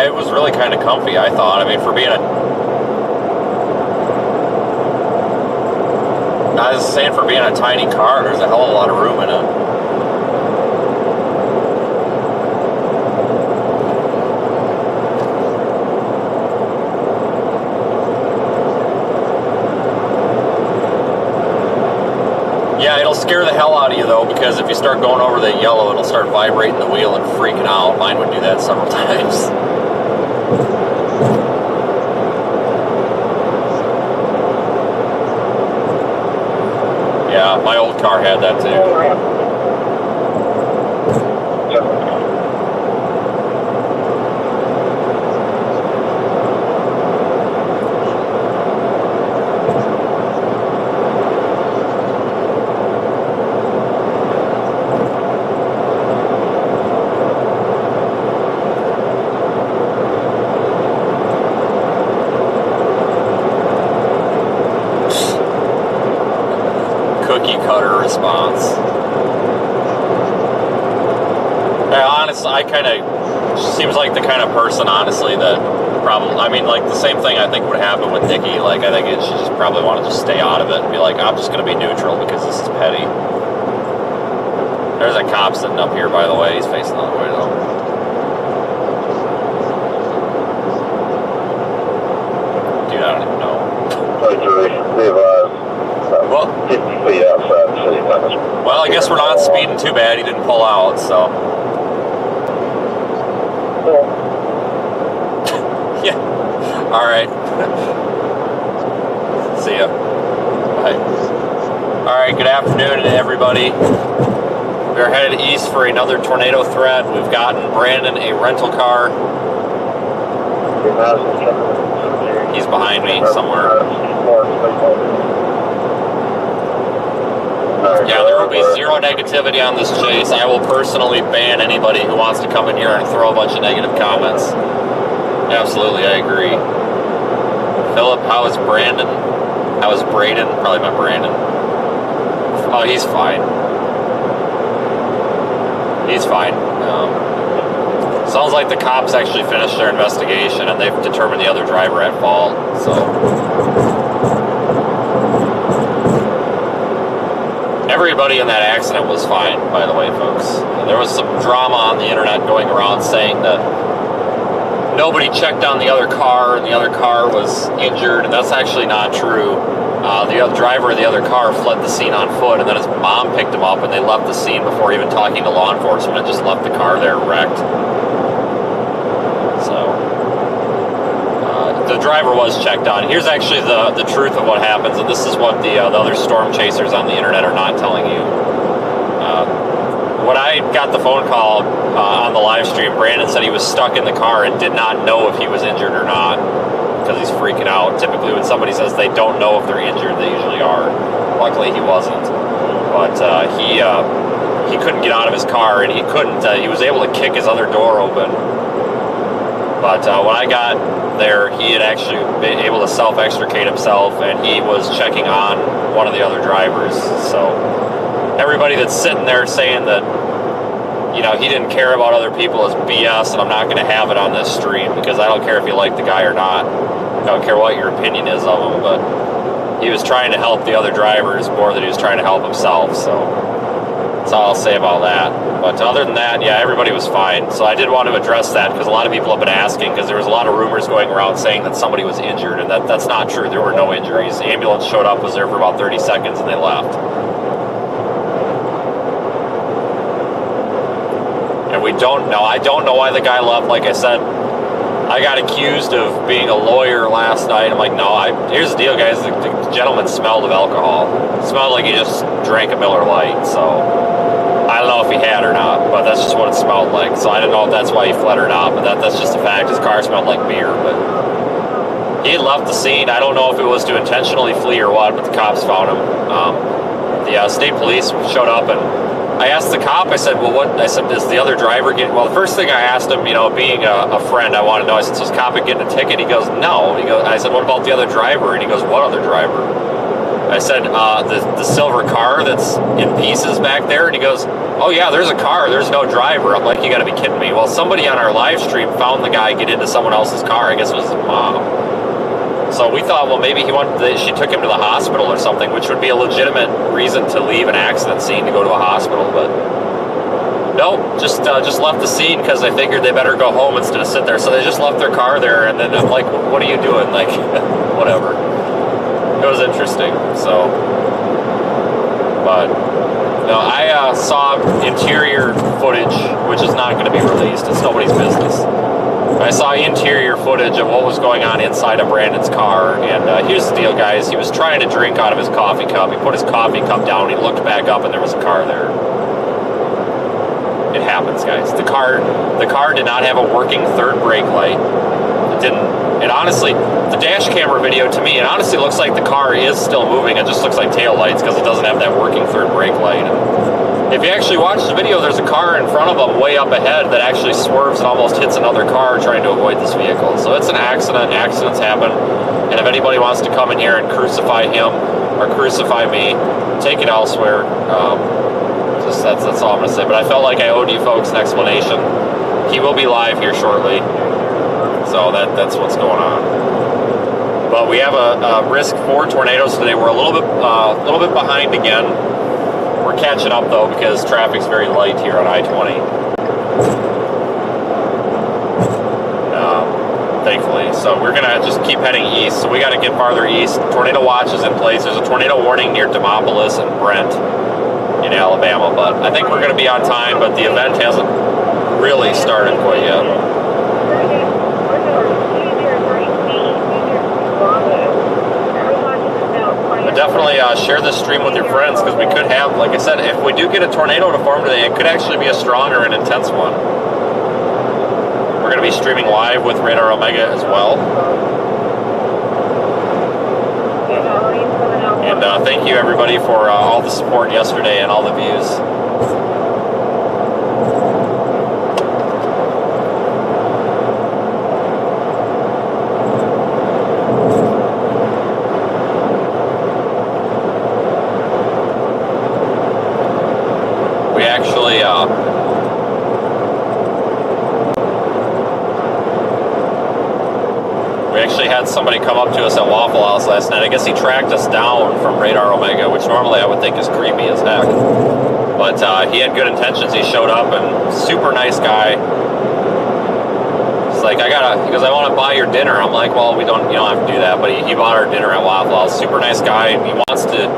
Yeah, it was really kind of comfy, I thought. I mean, for being I was saying, for being a tiny car, there's a hell of a lot of room in it. Yeah, it'll scare the hell out of you, though, because if you start going over the yellow, it'll start vibrating the wheel and freaking out. Mine would do that several times. Yeah, my old car had that, too. Cookie cutter response. Yeah, honestly, I kind of seems like the kind of person, honestly, that probably, I mean, like the same thing I think would happen with Nikki. Like, I think she just probably want to just stay out of it and be like, I'm just going to be neutral because this is petty. There's a cop sitting up here, by the way. He's facing the other way, though. Dude, I don't even know. Well, 50 feet outside the city limits. Well, I guess we're not speeding too bad. He didn't pull out, so. Yeah. All right. See ya. Bye. All right. Good afternoon to everybody. We're headed east for another tornado threat. We've gotten Brandon a rental car. He's behind me somewhere. Yeah, there will be zero negativity on this chase. I will personally ban anybody who wants to come in here and throw a bunch of negative comments. Absolutely, I agree. Philip, how is Brandon? How is Braden? Probably meant Brandon. Oh, he's fine. He's fine. Sounds like the cops actually finished their investigation and they've determined the other driver at fault, so. Everybody in that accident was fine, by the way, folks. There was some drama on the internet going around saying that nobody checked on the other car and the other car was injured, and that's actually not true. The other driver of the other car fled the scene on foot, and then his mom picked him up, and they left the scene before even talking to law enforcement and just left the car there wrecked. So, the driver was checked on. Here's actually the truth of what happens, and this is what the other storm chasers on the internet are not telling you. When I got the phone call on the live stream, Brandon said he was stuck in the car and did not know if he was injured or not because he's freaking out. Typically when somebody says they don't know if they're injured, they usually are. Luckily he wasn't. But he couldn't get out of his car, and he was able to kick his other door open. But when I got there, he had actually been able to self-extricate himself, and he was checking on one of the other drivers. So everybody that's sitting there saying that, you know, he didn't care about other people is BS, and I'm not going to have it on this stream because I don't care if you like the guy or not. I don't care what your opinion is of him, but he was trying to help the other drivers more than he was trying to help himself. So that's all I'll say about that. But other than that, yeah, everybody was fine. So I did want to address that because a lot of people have been asking, because there was a lot of rumors going around saying that somebody was injured, and that's not true. There were no injuries. The ambulance showed up, was there for about 30 seconds, and they left. And we don't know. I don't know why the guy left. Like I said, I got accused of being a lawyer last night. I'm like, no, here's the deal, guys. The gentleman smelled of alcohol. It smelled like he just drank a Miller Lite, so I don't know if he had or not, but that's just what it smelled like. So I don't know if that's why he fled or not, but that's just a fact. His car smelled like beer, but he had left the scene. I don't know if it was to intentionally flee or what, but the cops found him. The state police showed up, and I asked the cop, I said, well, is the other driver getting, well, the first thing I asked him, you know, being a friend, I want to know, I said, so is cop getting a ticket? He goes, no. I said, what about the other driver? And he goes, what other driver? I said, the silver car that's in pieces back there? And he goes, oh yeah, there's a car, there's no driver. I'm like, you gotta be kidding me. Well, somebody on our live stream found the guy get into someone else's car. I guess it was his mom. So we thought, well, maybe she took him to the hospital or something, which would be a legitimate reason to leave an accident scene to go to a hospital, but nope, just left the scene because they figured they better go home instead of sit there. So they just left their car there, and then I'm like, what are you doing? Like, whatever. It was interesting. So, but no, I saw interior footage, which is not going to be released. It's nobody's business. I saw interior footage of what was going on inside of Brandon's car, and here's the deal, guys. He was trying to drink out of his coffee cup. He put his coffee cup down, he looked back up, and there was a car there. It happens, guys. The car did not have a working third brake light. It didn't. It honestly, the dash camera video, to me, it honestly looks like the car is still moving. It just looks like tail lights because it doesn't have that working third brake light. And if you actually watch the video, there's a car in front of him way up ahead that actually swerves and almost hits another car trying to avoid this vehicle. So it's an accident. Accidents happen. And if anybody wants to come in here and crucify him or crucify me, take it elsewhere. That's all I'm going to say. But I felt like I owed you folks an explanation. He will be live here shortly. So that's what's going on. But we have a risk for tornadoes today. We're a little bit behind again. We're catching up though because traffic's very light here on I-20. Thankfully. So we're going to just keep heading east. So we got to get farther east. Tornado watch is in place. There's a tornado warning near Demopolis and Brent in Alabama, but I think we're going to be on time, but the event hasn't really started quite yet. But definitely share this stream with your friends, because we could have, like I said, if we do get a tornado to form today, it could actually be a stronger and intense one. We're going to be streaming live with Radar Omega as well. And thank you everybody for all the support yesterday and all the views. We actually had somebody come up to us at Waffle House last night. I guess he tracked us down from Radar Omega, which normally I would think is creepy as heck. But he had good intentions. He showed up, and super nice guy. He's like, he goes, I want to buy your dinner. I'm like, well, you don't have to do that. But he bought our dinner at Waffle House. Super nice guy. And he wants to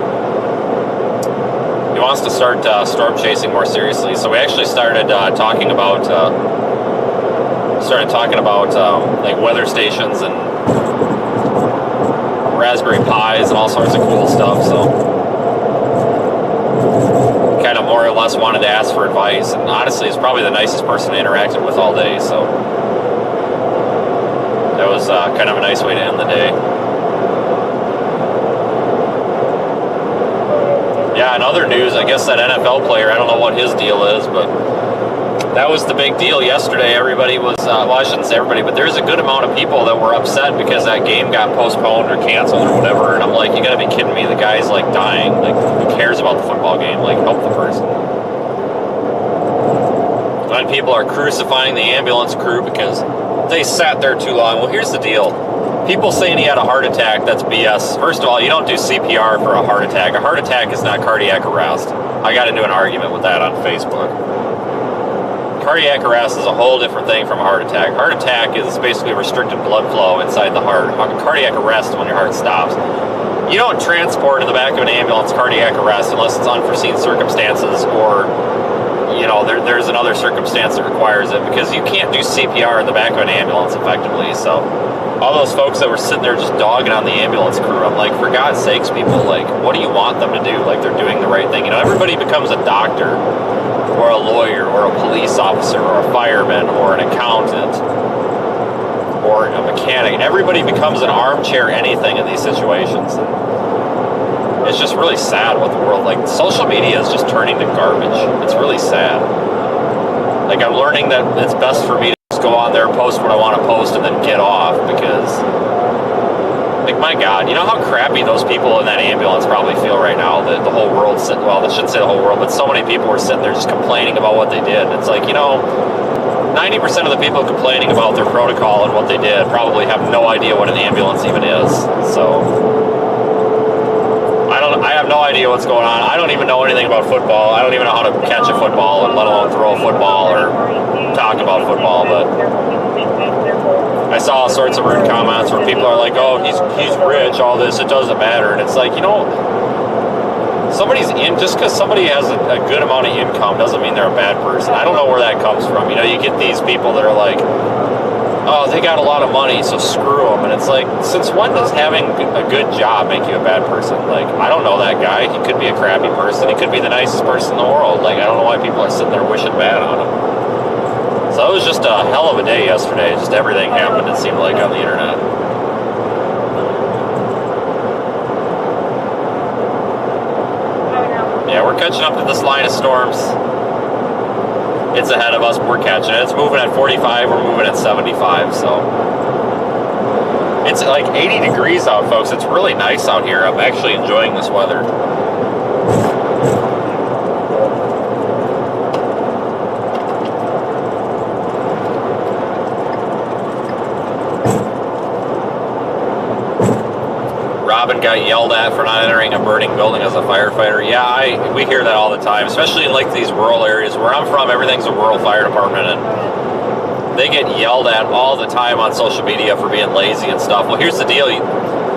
start storm chasing more seriously. So we actually started talking about like weather stations and Raspberry Pis and all sorts of cool stuff. So kind of more or less wanted to ask for advice, and honestly he's probably the nicest person I interacted with all day, so that was kind of a nice way to end the day. Yeah, in other news, I guess that NFL player, I don't know what his deal is, but that was the big deal yesterday. Everybody was, well, I shouldn't say everybody, but there's a good amount of people that were upset because that game got postponed or canceled or whatever. And I'm like, you gotta be kidding me. The guy's like dying. Like, who cares about the football game? Like, help the person. And people are crucifying the ambulance crew because they sat there too long. Well, here's the deal. People saying he had a heart attack, that's BS. First of all, you don't do CPR for a heart attack. A heart attack is not cardiac arrest. I got into an argument with that on Facebook. Cardiac arrest is a whole different thing from a heart attack. Heart attack is basically restricted blood flow inside the heart. Cardiac arrest is when your heart stops. You don't transport in the back of an ambulance cardiac arrest unless it's unforeseen circumstances or, there's another circumstance that requires it, because you can't do CPR in the back of an ambulance effectively. So all those folks that were sitting there just dogging on the ambulance crew, I'm like, for God's sakes, people, like, what do you want them to do? Like, they're doing the right thing. Everybody becomes a doctor or a lawyer or a police officer or a fireman or an accountant or a mechanic. Everybody becomes an armchair anything in these situations. And it's just really sad what the world, like, social media is just turning to garbage. It's really sad. Like, I'm learning that it's best for me to just go on there, post what I want to post, and then get off, because Like, my God, you know how crappy those people in that ambulance probably feel right now? That the whole world, well, I shouldn't say the whole world, but so many people were sitting there just complaining about what they did. It's like, you know, 90% of the people complaining about their protocol and what they did probably have no idea what an ambulance even is. So, I have no idea what's going on. I don't even know anything about football. I don't even know how to catch a football, let alone throw a football or talk about football, but I saw all sorts of rude comments where people are like, oh, he's rich, all this, it doesn't matter. And it's like, you know, just because somebody has a good amount of income doesn't mean they're a bad person. I don't know where that comes from. You know, you get these people that are like, oh, they got a lot of money, so screw them. And it's like, since when does having a good job make you a bad person? Like, I don't know that guy. He could be a crappy person. He could be the nicest person in the world. Like, I don't know why people are sitting there wishing bad on him. So it was just a hell of a day yesterday. Just everything happened, it seemed like, on the internet. Yeah, we're catching up to this line of storms. It's ahead of us, we're catching it. It's moving at 45, we're moving at 75, so. It's like 80 degrees out, folks. It's really nice out here. I'm actually enjoying this weather. Robin got yelled at for not entering a burning building as a firefighter. Yeah, we hear that all the time, especially in like these rural areas. Where I'm from, everything's a rural fire department, and they get yelled at all the time on social media for being lazy and stuff. Well, here's the deal.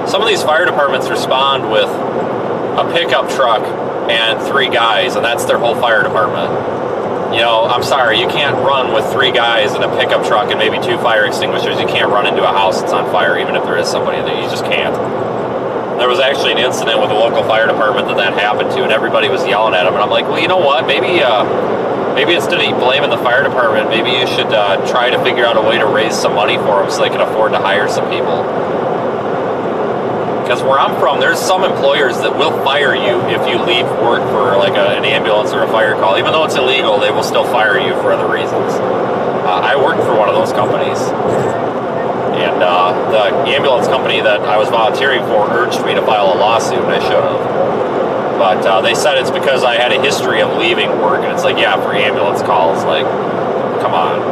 Some of these fire departments respond with a pickup truck and 3 guys, and that's their whole fire department. You know, I'm sorry, you can't run with 3 guys in a pickup truck and maybe 2 fire extinguishers. You can't run into a house that's on fire, even if there is somebody there. You just can't. There was actually an incident with a local fire department that happened to, and everybody was yelling at them. And I'm like, well, you know what? Maybe instead of blaming the fire department, maybe you should try to figure out a way to raise some money for them so they can afford to hire some people. Because where I'm from, there's some employers that will fire you if you leave work for like an ambulance or a fire call. Even though it's illegal, they will still fire you for other reasons. I worked for one of those companies. And the ambulance company that I was volunteering for urged me to file a lawsuit, and I should have. But they said it's because I had a history of leaving work, and it's like, yeah, for ambulance calls, like, come on.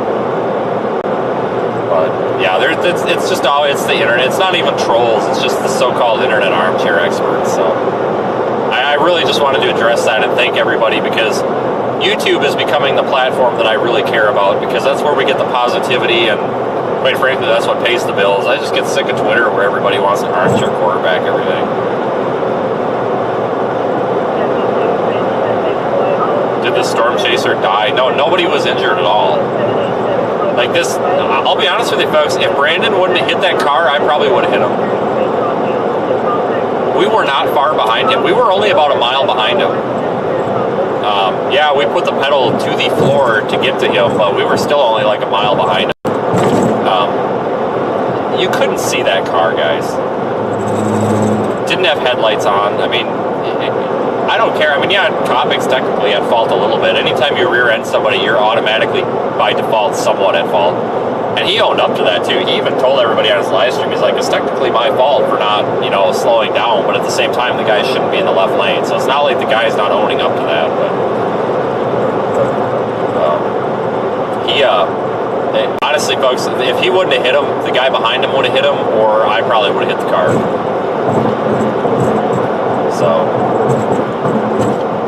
But yeah, it's just always the internet. It's not even trolls. It's just the so-called internet armchair experts. So I really just wanted to address that and thank everybody, because YouTube is becoming the platform that I really care about, because that's where we get the positivity, and quite frankly, that's what pays the bills. I just get sick of Twitter where everybody wants an armchair quarterback everything. Did the storm chaser die? No, nobody was injured at all. Like this, I'll be honest with you folks, if Brandon wouldn't have hit that car, I probably would have hit him. We were not far behind him. We were only about a mile behind him. Yeah, we put the pedal to the floor to get to him, but we were still only like a mile behind him. You couldn't see that car, guys. Didn't have headlights on. I mean, I don't care. I mean, yeah, Kopic's technically at fault a little bit. Anytime you rear end somebody, you're automatically, by default, somewhat at fault. And he owned up to that, too. He even told everybody on his live stream, he's like, it's technically my fault for not, you know, slowing down. But at the same time, the guy shouldn't be in the left lane. So it's not like the guy's not owning up to that. But honestly, folks, if he wouldn't have hit him, the guy behind him would have hit him, or I probably would have hit the car. So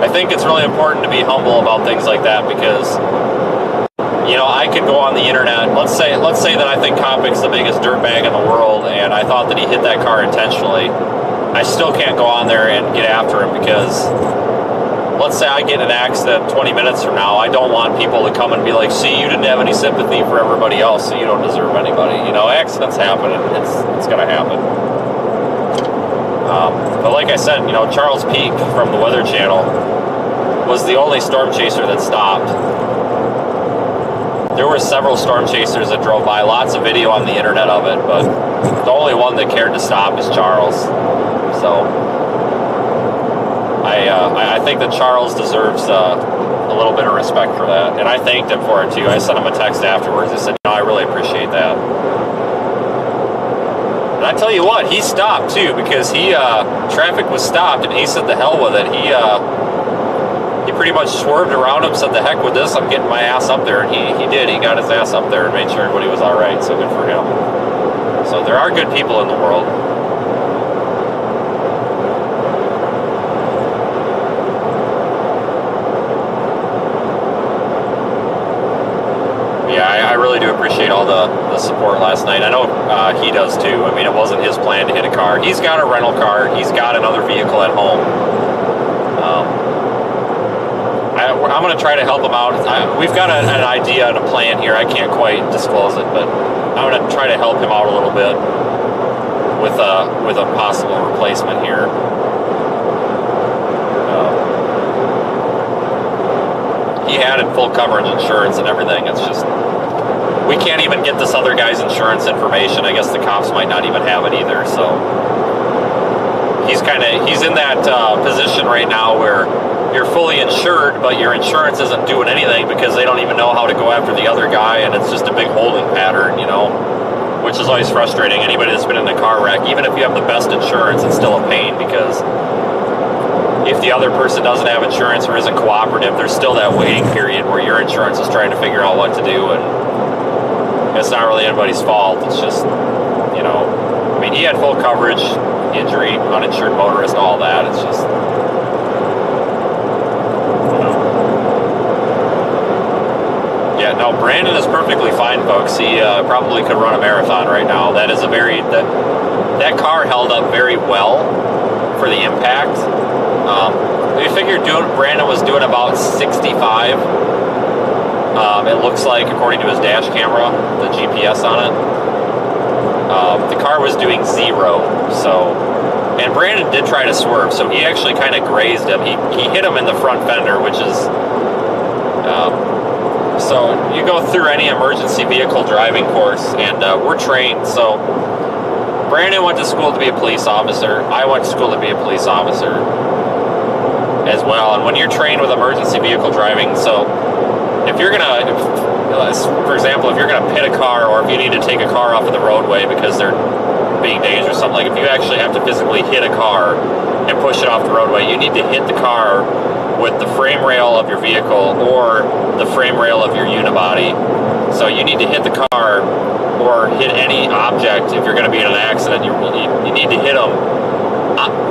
I think it's really important to be humble about things like that, because, you know, I could go on the internet. Let's say that I think Kopic's the biggest dirtbag in the world, and I thought that he hit that car intentionally. I still can't go on there and get after him, because let's say I get in an accident 20 minutes from now, I don't want people to come and be like, see, you didn't have any sympathy for everybody else, so you don't deserve anybody. You know, accidents happen, and it's going to happen. But like I said, you know, Charles Peak from the Weather Channel was the only storm chaser that stopped. There were several storm chasers that drove by, lots of video on the internet of it, but the only one that cared to stop is Charles. So I think that Charles deserves a little bit of respect for that, and I thanked him for it too. I sent him a text afterwards. I said, you know, I really appreciate that. And I tell you what, he stopped too, because traffic was stopped and he said the hell with it. He pretty much swerved around him, said the heck with this, I'm getting my ass up there, and he did. He got his ass up there and made sure everybody was all right, so good for him. So there are good people in the world. Yeah, I really do appreciate all the support last night. I know he does too. I mean, it wasn't his plan to hit a car. He's got a rental car. He's got another vehicle at home. I'm going to try to help him out. We've got an idea and a plan here. I can't quite disclose it, but I'm going to try to help him out a little bit with a possible replacement here. He had it full coverage insurance and everything. It's just, we can't even get this other guy's insurance information. I guess the cops might not even have it either. So he's in that position right now where you're fully insured, but your insurance isn't doing anything because they don't even know how to go after the other guy, and it's just a big holding pattern, you know, which is always frustrating. Anybody that's been in a car wreck, even if you have the best insurance, it's still a pain, because if the other person doesn't have insurance or isn't cooperative, there's still that waiting period where your insurance is trying to figure out what to do, and it's not really anybody's fault. It's just, you know, I mean, he had full coverage, injury, uninsured motorist, all that. It's just, yeah, no, Brandon is perfectly fine, folks. He probably could run a marathon right now. That is that car held up very well for the impact. We figured Brandon was doing about 65. It looks like, according to his dash camera, the GPS on it. The car was doing 0, so, and Brandon did try to swerve, so he actually kind of grazed him. He hit him in the front fender, which is, so you go through any emergency vehicle driving course, and we're trained. So Brandon went to school to be a police officer. I went to school to be a police officer as well. And when you're trained with emergency vehicle driving, so if you're gonna, for example, if you're gonna pit a car, or if you need to take a car off of the roadway because they're being dangerous, something like, if you actually have to physically hit a car and push it off the roadway, you need to hit the car with the frame rail of your vehicle or the frame rail of your unibody. So you need to hit the car or hit any object. If you're going to be in an accident, you need to hit them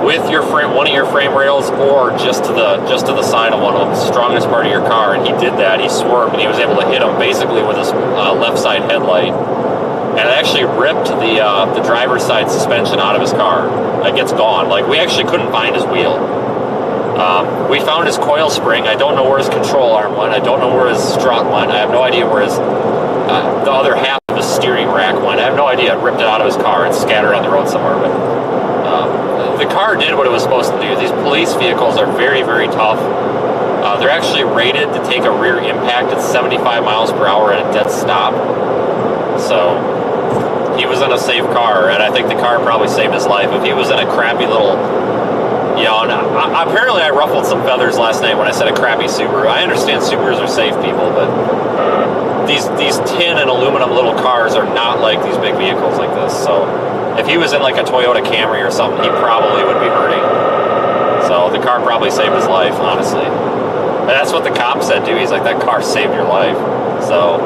with your one of your frame rails, or just to the side of one of them, the strongest part of your car. And he did that. He swerved and he was able to hit him basically with his left side headlight, and it actually ripped the driver's side suspension out of his car. Like, it's gone. Like, we actually couldn't find his wheel. We found his coil spring. I don't know where his control arm went. I don't know where his strut went. I have no idea where his the other half of his steering rack went. I have no idea. It ripped it out of his car and scattered on the road somewhere. But the car did what it was supposed to do. These police vehicles are very, very tough. They're actually rated to take a rear impact at 75 miles per hour at a dead stop. So he was in a safe car, and I think the car probably saved his life. If he was in a crappy little, you know, and apparently I ruffled some feathers last night when I said a crappy Subaru. I understand Subarus are safe, people, but these tin and aluminum little cars are not like these big vehicles like this. So if he was in like a Toyota Camry or something, he probably would be hurting. So the car probably saved his life, honestly. And that's what the cop said too. He's like, that car saved your life. So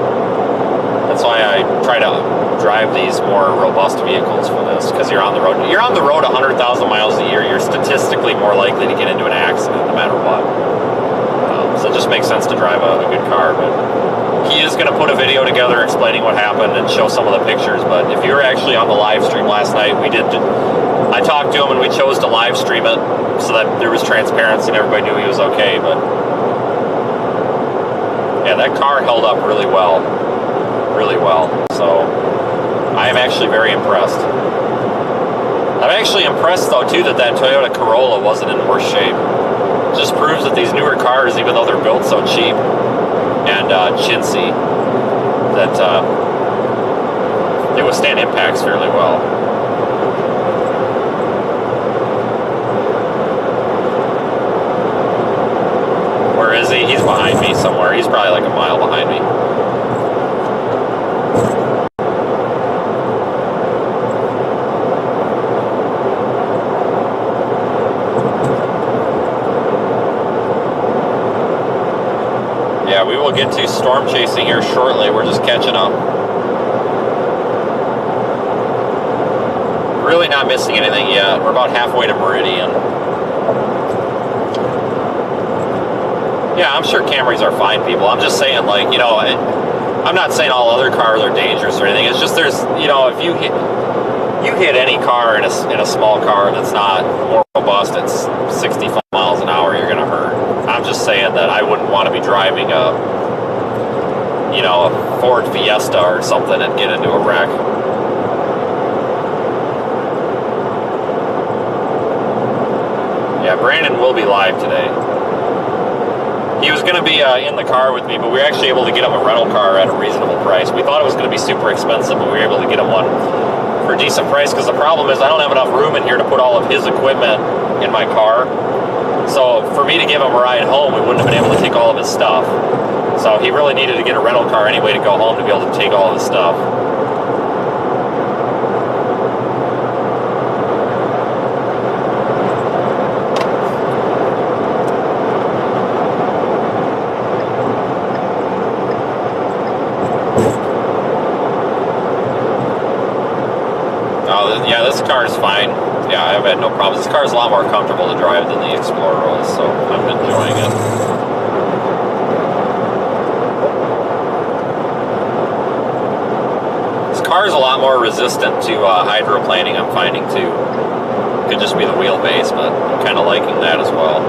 that's why I try to drive these more robust vehicles for this, because you're on the road. You're on the road 100,000 miles a year. You're statistically more likely to get into an accident no matter what. So it just makes sense to drive a good car. But he is going to put a video together explaining what happened and show some of the pictures. But if you were actually on the live stream last night, I talked to him and we chose to live stream it so that there was transparency and everybody knew he was okay. But yeah, that car held up really well. Really well. So I am actually very impressed. I'm actually impressed though too that Toyota Corolla wasn't in worse shape. It just proves that these newer cars, even though they're built so cheap and chintzy, that they withstand impacts fairly well. Where is he? He's behind me somewhere. He's probably like a mile behind me. we'll get to storm chasing here shortly. We're just catching up. Really not missing anything yet. We're about halfway to Meridian. Yeah, I'm sure Camrys are fine, people. I'm just saying, like, you know, I'm not saying all other cars are dangerous or anything. It's just there's, you know, if you hit any car in a small car that's not more robust, it's 65 miles an hour, you're gonna hurt. I'm just saying that I wouldn't want to be driving a Ford Fiesta or something and get into a wreck. Yeah, Brandon will be live today. He was going to be in the car with me, but we were actually able to get him a rental car at a reasonable price. We thought it was going to be super expensive, but we were able to get him one for a decent price, because the problem is I don't have enough room in here to put all of his equipment in my car. So for me to give him a ride home, we wouldn't have been able to take all of his stuff. So he really needed to get a rental car anyway to go home to be able to take all of his stuff. Yeah, this car is fine. Yeah, I've had no problems. This car is a lot more comfortable to drive than the Explorer was, so I'm enjoying it. This car is a lot more resistant to hydroplaning, I'm finding, too. Could just be the wheelbase, but I'm kind of liking that as well.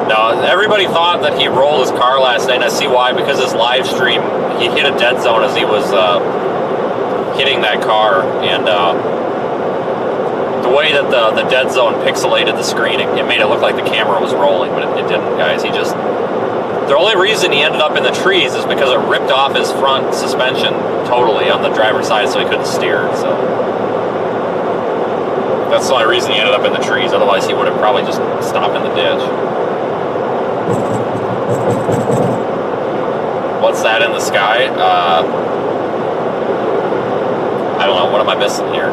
Now, everybody thought that he rolled his car last night, and I see why, because his live stream, he hit a dead zone as he was hitting that car, and the way that the dead zone pixelated the screen, it made it look like the camera was rolling, but it didn't, guys. The only reason he ended up in the trees is because it ripped off his front suspension totally on the driver's side, so he couldn't steer, so that's the only reason he ended up in the trees. Otherwise, he would have probably just stopped in the ditch. What's that in the sky? I don't know. What am I missing here?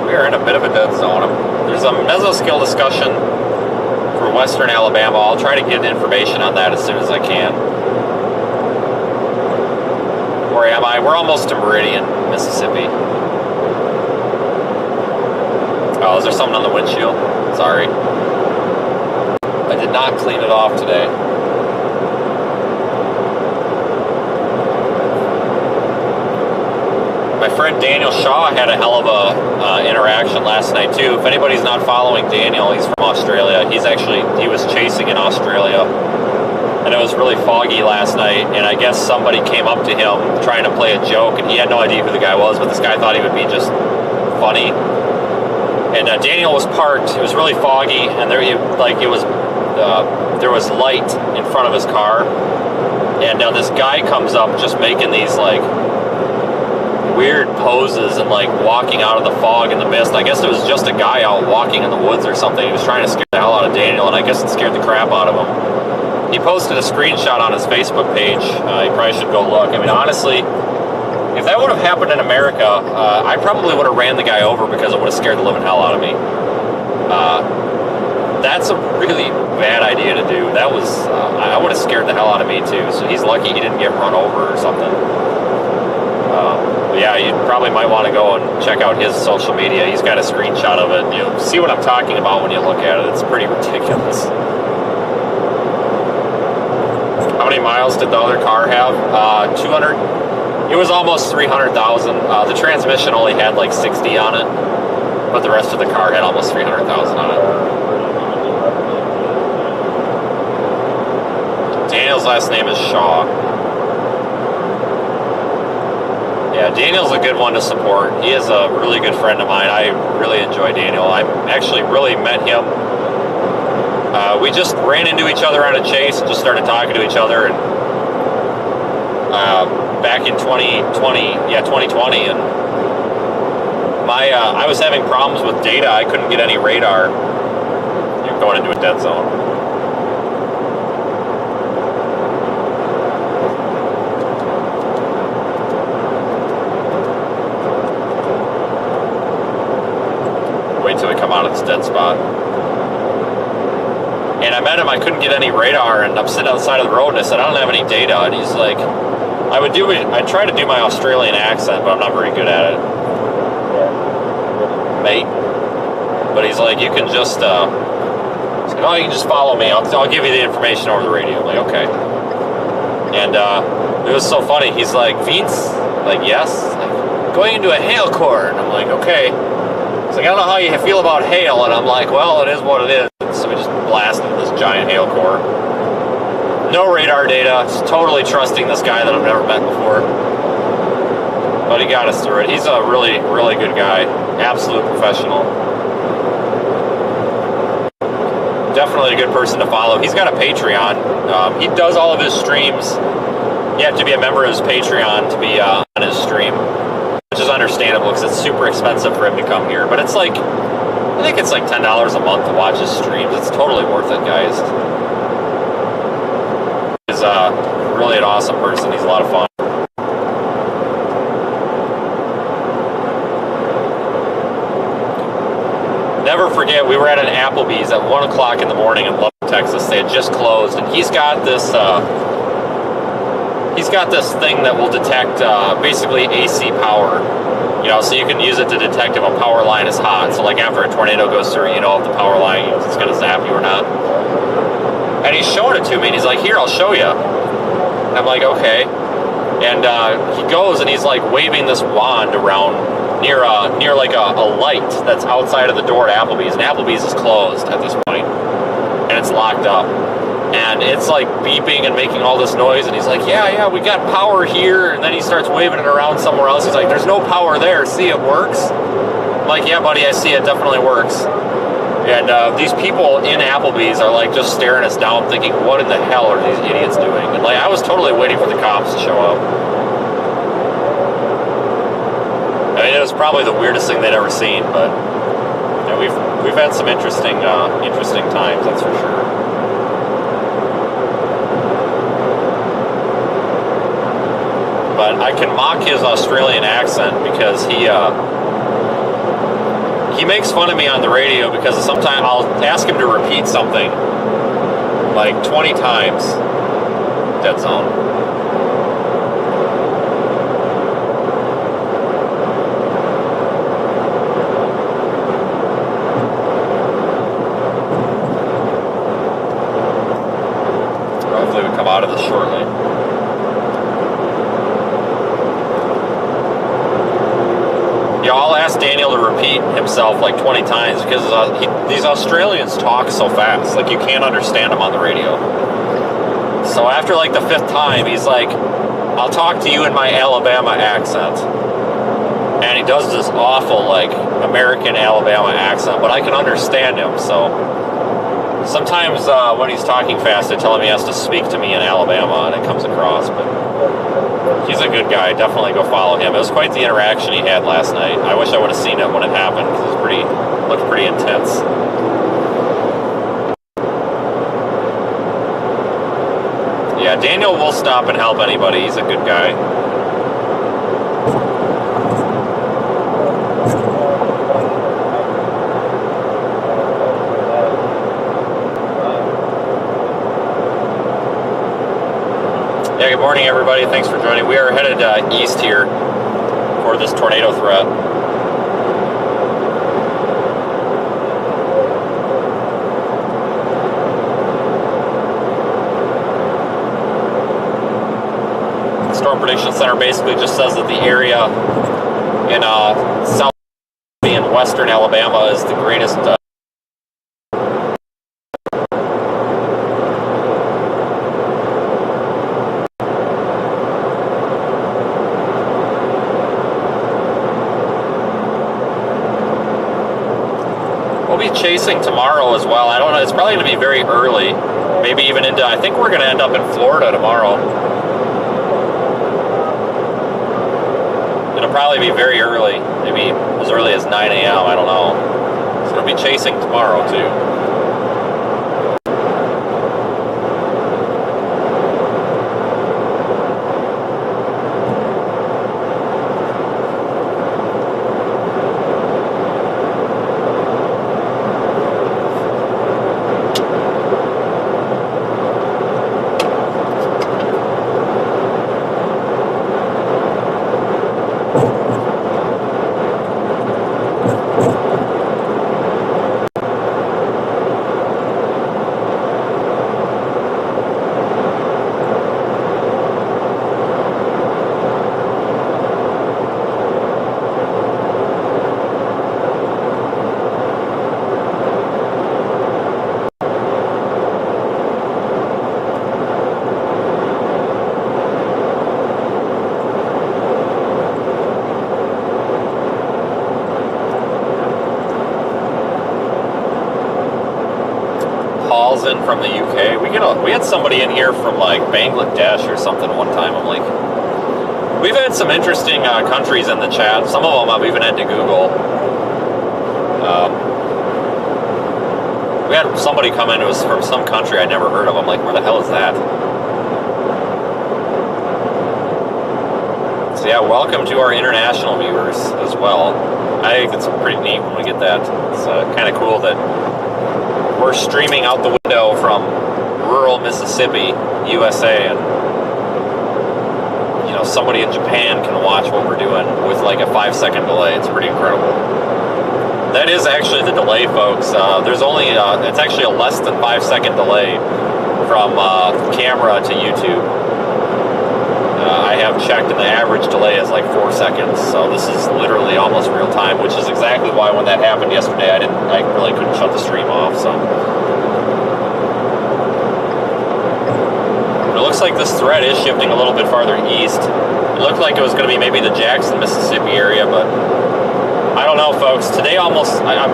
We are in a bit of a dead zone. There's a mesoskill discussion for Western Alabama. I'll try to get information on that as soon as I can. Where am I? We're almost to Meridian, Mississippi. Oh, is there something on the windshield? Sorry. I did not clean it off today. My friend Daniel Shaw had a hell of a interaction last night too. If anybody's not following Daniel, he's from Australia. He was chasing in Australia, and it was really foggy last night, and I guess somebody came up to him trying to play a joke, and he had no idea who the guy was, but this guy thought he would be just funny. And Daniel was parked. It was really foggy, and there was light in front of his car, and now this guy comes up just making these like weird poses and like walking out of the fog and the mist. I guess it was just a guy out walking in the woods or something. He was trying to scare the hell out of Daniel, and I guess it scared the crap out of him. He posted a screenshot on his Facebook page. You probably should go look. I mean, honestly, if that would have happened in America, I probably would have ran the guy over because it would have scared the living hell out of me. That's a really bad idea to do. That was, I would have scared the hell out of me too. So he's lucky he didn't get run over or something. But yeah, you probably might want to go and check out his social media. He's got a screenshot of it. You'll see what I'm talking about when you look at it. It's pretty ridiculous. How many miles did the other car have? 200. It was almost 300,000. The transmission only had like 60 on it, but the rest of the car had almost 300,000 on it. Daniel's last name is Shaw. Yeah, Daniel's a good one to support. He is a really good friend of mine. I really enjoy Daniel. I actually really met him. We just ran into each other on a chase and just started talking to each other. And back in 2020, and I was having problems with data. I couldn't get any radar. You're going into a dead zone. Wait till we come out of this dead spot. And I met him, I couldn't get any radar, and I'm sitting on the side of the road, and I said, I don't have any data. And he's like, I try to do my Australian accent, but I'm not very good at it. Mate. But he's like, you can just, he's like, oh, you can just follow me. I'll give you the information over the radio. I'm like, okay. And it was so funny. He's like, Vince? Like, yes. Like, going into a hail core. And I'm like, okay. He's like, I don't know how you feel about hail. And I'm like, well, it is what it is. So we just blasted this giant hail core. No radar data. Just totally trusting this guy that I've never met before. But he got us through it. He's a really, really good guy. Absolute professional. Definitely a good person to follow. He's got a Patreon. He does all of his streams. You have to be a member of his Patreon to be on his stream, which is understandable because it's super expensive for him to come here. But it's like, I think it's like $10 a month to watch his streams. It's totally worth it, guys. He's really an awesome person. He's a lot of fun. Never forget, we were at an Applebee's at 1 o'clock in the morning in Lubbock, Texas. They had just closed, and he's got this thing that will detect basically AC power. You know, so you can use it to detect if a power line is hot. So like after a tornado goes through, you know if the power line is going to zap you or not. And he's showing it to me, and he's like, here, I'll show you. And I'm like, okay. And he goes, and he's like waving this wand around near like a light that's outside of the door at Applebee's. And Applebee's is closed at this point, and it's locked up. And it's like beeping and making all this noise, and he's like, yeah, we got power here. And then he starts waving it around somewhere else. He's like, there's no power there. See, it works? I'm like, yeah, buddy, I see it. Definitely works. And these people in Applebee's are like just staring us down thinking, what in the hell are these idiots doing? And like, I was totally waiting for the cops to show up. I mean, it was probably the weirdest thing they'd ever seen, but you know, we've had some interesting times, that's for sure. But I can mock his Australian accent because he makes fun of me on the radio because sometimes I'll ask him to repeat something like 20 times. Dead zone. Hopefully we come out of this shortly. Yeah, I'll ask Daniel to repeat himself like 20 times because these Australians talk so fast. Like, you can't understand them on the radio. So after like the 5th time, he's like, I'll talk to you in my Alabama accent. And he does this awful, like, American Alabama accent, but I can understand him, so... Sometimes when he's talking fast, I tell him he has to speak to me in Alabama, and it comes across, but... He's a good guy. Definitely go follow him. It was quite the interaction he had last night. I wish I would have seen it when it happened, because it looked pretty intense. Yeah, Daniel will stop and help anybody. He's a good guy. Yeah, good morning, everybody. Thanks for joining. We are headed east here for this tornado threat. The Storm Prediction Center basically just says that the area in south and western Alabama is the greatest chasing tomorrow as well. I don't know, it's probably going to be very early, maybe even into, I think we're going to end up in Florida tomorrow. It'll probably be very early, maybe as early as 9 a.m. I don't know. It's going to be chasing tomorrow too. In from the UK. We had somebody in here from like Bangladesh or something one time. I'm like, we've had some interesting countries in the chat. Some of them I've even had to Google. We had somebody come in who was from some country I'd never heard of. I'm like, where the hell is that? So yeah, welcome to our international viewers as well. I think it's pretty neat when we get that. It's kind of cool that we're streaming out the window from rural Mississippi, USA, and somebody in Japan can watch what we're doing with like a 5-second delay. It's pretty incredible. That is actually the delay, folks. There's only it's actually a less than 5-second delay from camera to YouTube. I have checked, and the average delay is like 4 seconds. So this is literally almost real time, which is exactly why when that happened yesterday, I really couldn't shut the stream off. So it looks like this thread is shifting a little bit farther east. It looked like it was going to be maybe the Jackson, Mississippi area, but I don't know, folks. Today I'm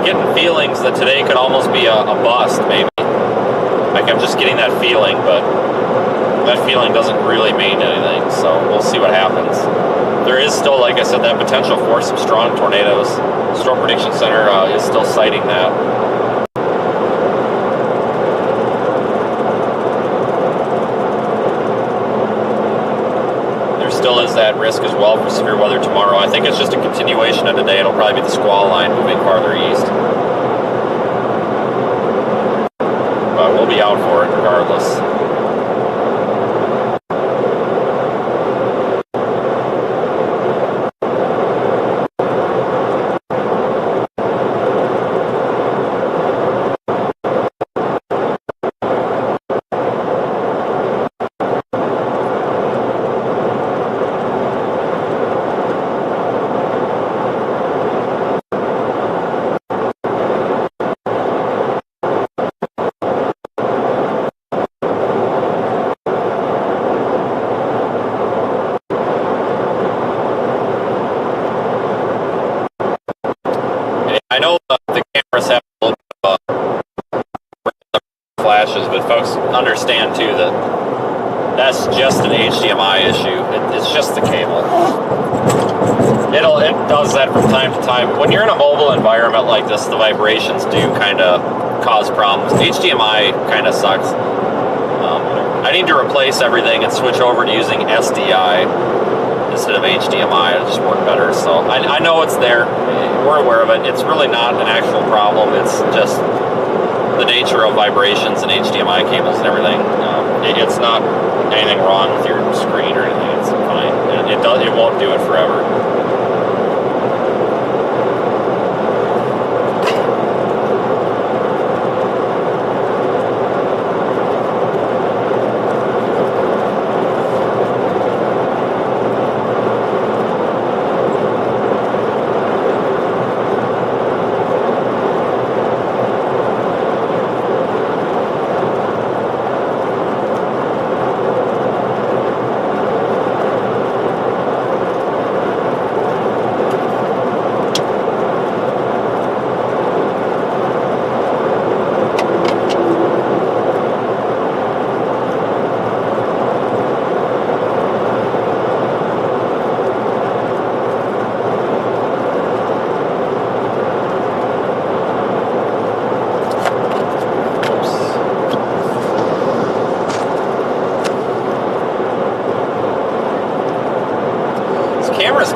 getting feelings that today could almost be a bust, maybe. Like I'm just getting that feeling, but that feeling doesn't really mean anything, so we'll see what happens. There is still, like I said, that potential for some strong tornadoes. Storm Prediction Center is still citing that. There still is that risk as well for severe weather tomorrow. I think it's just a continuation of today. It'll probably be the squall line moving farther east. But we'll be out for it regardless. I know the cameras have a little bit of flashes, but folks understand too that that's just an HDMI issue. It's just the cable. It does that from time to time. When you're in a mobile environment like this, the vibrations do kind of cause problems. HDMI kind of sucks. I need to replace everything and switch over to using SDI instead of HDMI. It'll just work better. So I know it's there. We're aware of it. It's really not an actual problem. It's just the nature of vibrations and HDMI cables and everything. It's not anything wrong with your screen or anything. It's fine. It won't do it forever.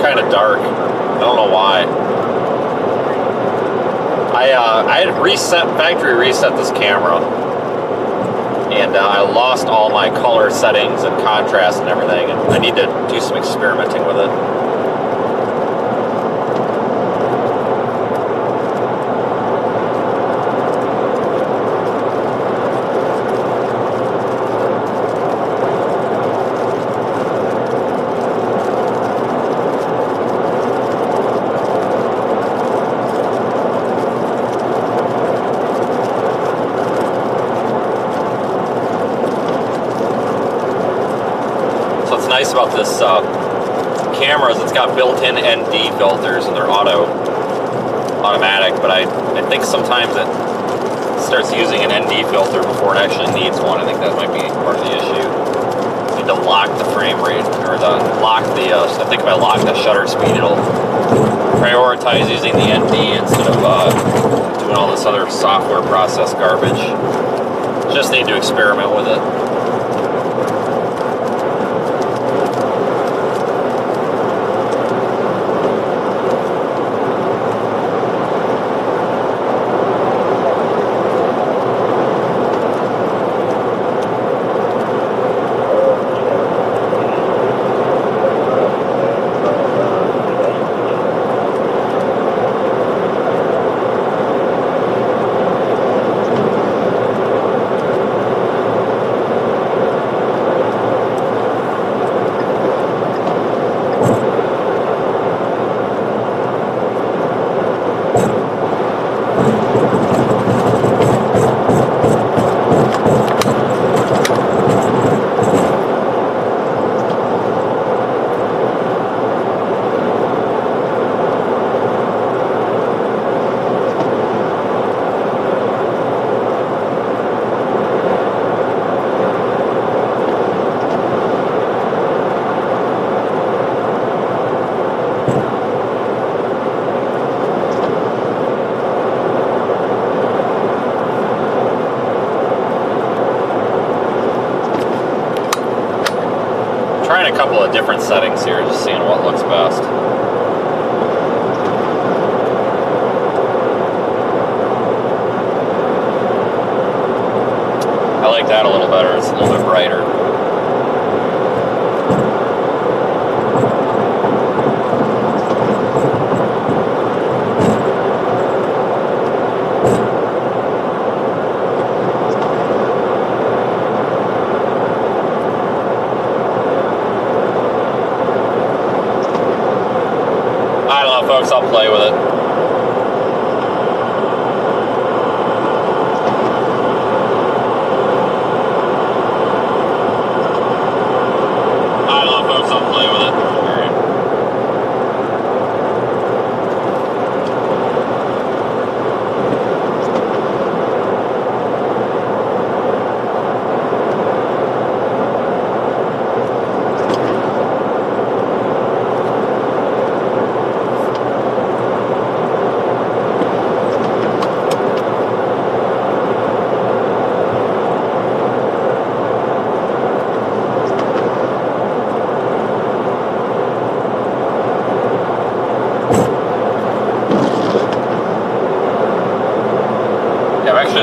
kind of dark. I don't know why. I had factory reset this camera, and I lost all my color settings and contrast and everything, and I need to do some experimenting with it. Nice about this camera is it's got built-in ND filters and they're automatic, but I think sometimes it starts using an ND filter before it actually needs one. I think that might be part of the issue. I need to lock the frame rate, or I think if I lock the shutter speed, it'll prioritize using the ND instead of doing all this other software process garbage. Just need to experiment with it. A couple of different settings here, just seeing what looks best. I like that a little better, it's a little bit brighter. Folks, I'll play with it. I don't know, folks, I'll play with it. All right.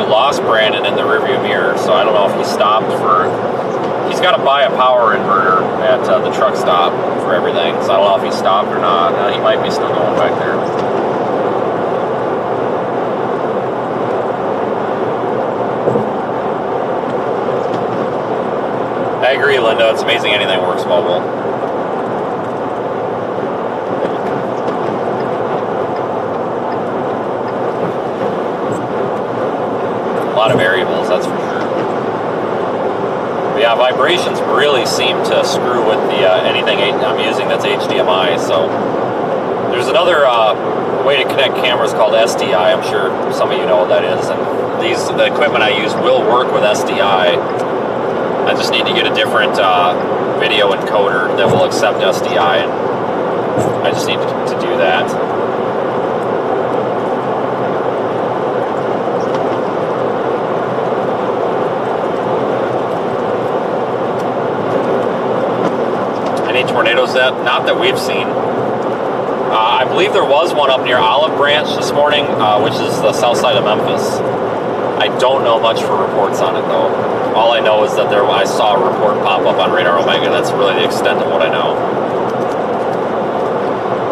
Lost Brandon in the rearview mirror, so I don't know if he stopped he's got to buy a power inverter at the truck stop for everything, so I don't know if he stopped or not. He might be still going back there. I agree, Linda, it's amazing anything works mobile. A lot of variables, that's for sure. But yeah, vibrations really seem to screw with the anything I'm using that's HDMI. So there's another way to connect cameras called SDI. I'm sure some of you know what that is. And the equipment I use will work with SDI. I just need to get a different video encoder that will accept SDI, and I just need to do that. Tornadoes not that we've seen. I believe there was one up near Olive Branch this morning, which is the south side of Memphis. I don't know much for reports on it, though. All I know is that I saw a report pop up on Radar Omega. That's really the extent of what I know.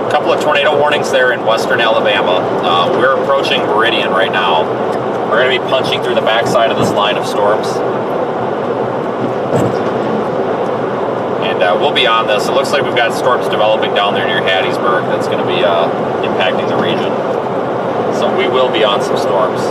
A couple of tornado warnings there in western Alabama. We're approaching Meridian right now. We're going to be punching through the backside of this line of storms. And we'll be on this. It looks like we've got storms developing down there near Hattiesburg that's going to be impacting the region. So we will be on some storms.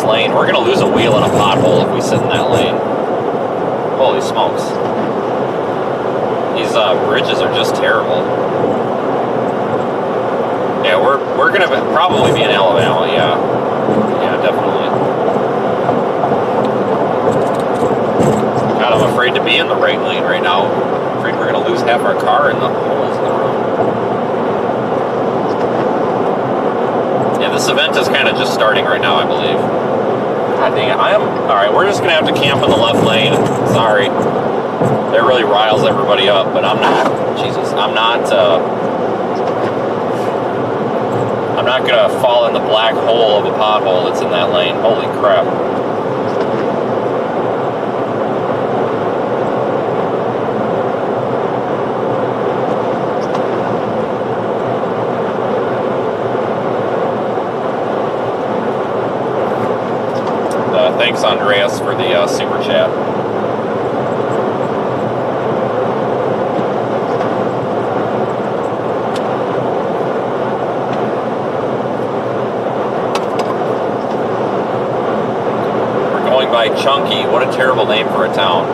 Lane. We're going to lose a wheel in a pothole if we sit in that lane. Holy smokes. These bridges are just terrible. Yeah, we're going to probably be in Alabama, yeah. Yeah, definitely. God, I'm afraid to be in the right lane right now. I'm afraid we're going to lose half our car in the holes in the road. Yeah, this event is kind of just starting right now, I believe. God dang it, alright, we're just going to have to camp in the left lane. Sorry. That really riles everybody up, but I'm not going to fall in the black hole of a pothole that's in that lane. Holy crap. Thanks, Andreas, for the super chat. We're going by Chunky. What a terrible name for a town.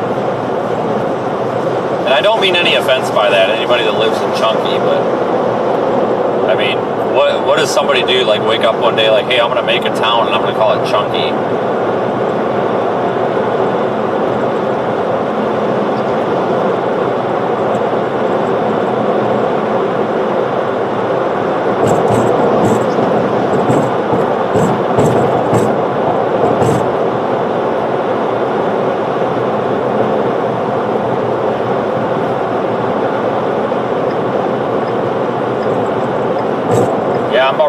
And I don't mean any offense by that, anybody that lives in Chunky, but I mean, what does somebody do? Like, wake up one day like, hey, I'm going to make a town and I'm going to call it Chunky.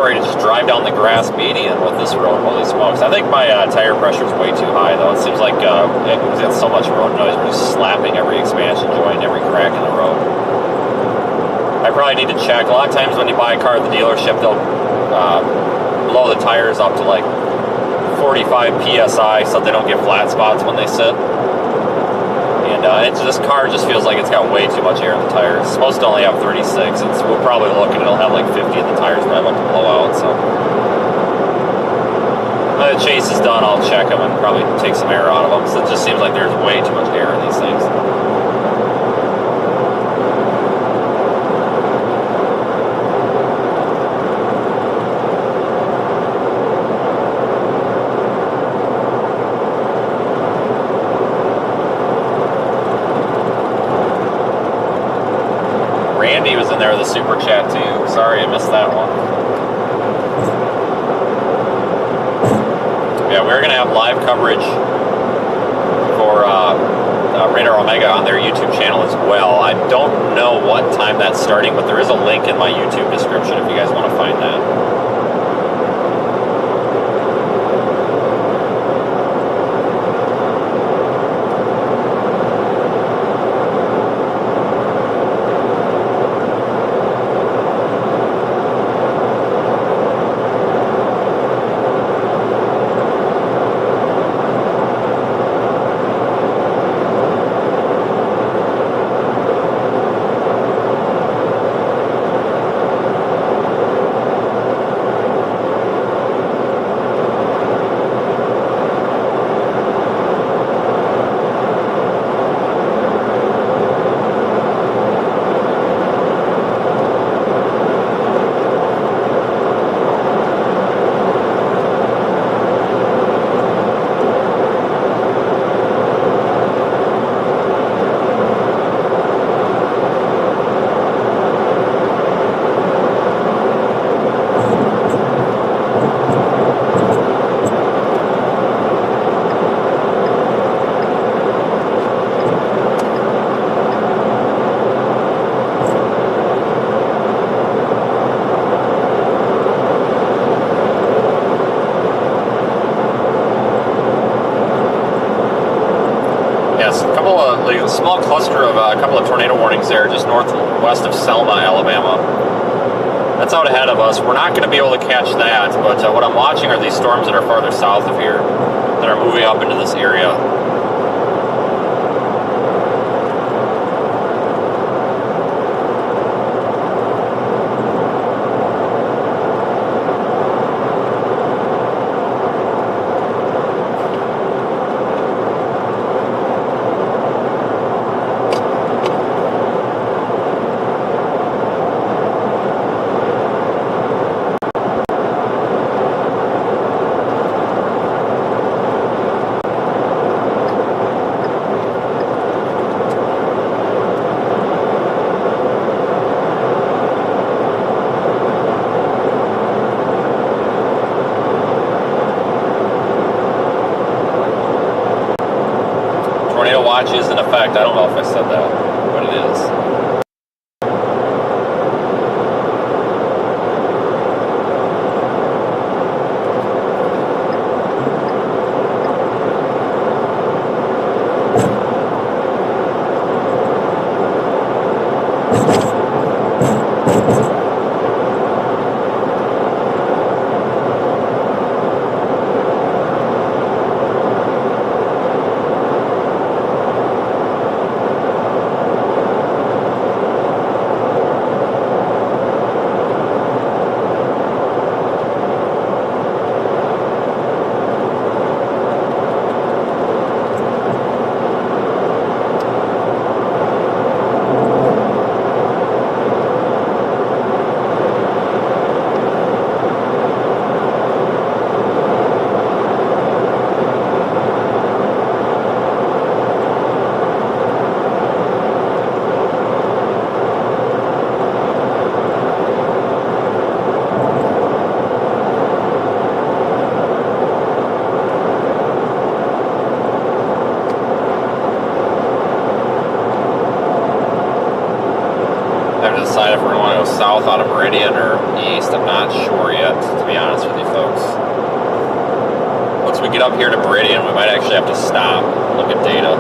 about ready to just drive down the grass median with this road. Holy smokes. I think my tire pressure is way too high, though. It seems like we've got so much road noise. We're just slapping every expansion joint, every crack in the road. I probably need to check. A lot of times when you buy a car at the dealership, they'll blow the tires up to like 45 PSI so they don't get flat spots when they sit. And this car just feels like it's got way too much air in the tires. It's supposed to only have 36. We'll probably look and it'll have like 50 in the tires, but I'm about to blow out. So when the chase is done, I'll check them and probably take some air out of them. So it just seems like there's way too much air in these things. Randy was in there with a super chat too. Sorry I missed that one. Yeah, we're going to have live coverage for Radar Omega on their YouTube channel as well. I don't know what time that's starting, but there is a link in my YouTube description if you guys want to find that. A small cluster of a couple of tornado warnings there just northwest of Selma, Alabama. That's out ahead of us. We're not going to be able to catch that, but what I'm watching are these storms that are farther south of here that are moving up into this area. Watch is in effect. I don't know if I said that, but it is. Decide if we're going to want to go south out of Meridian or east. I'm not sure yet, to be honest with you folks. Once we get up here to Meridian, we might actually have to stop and look at data.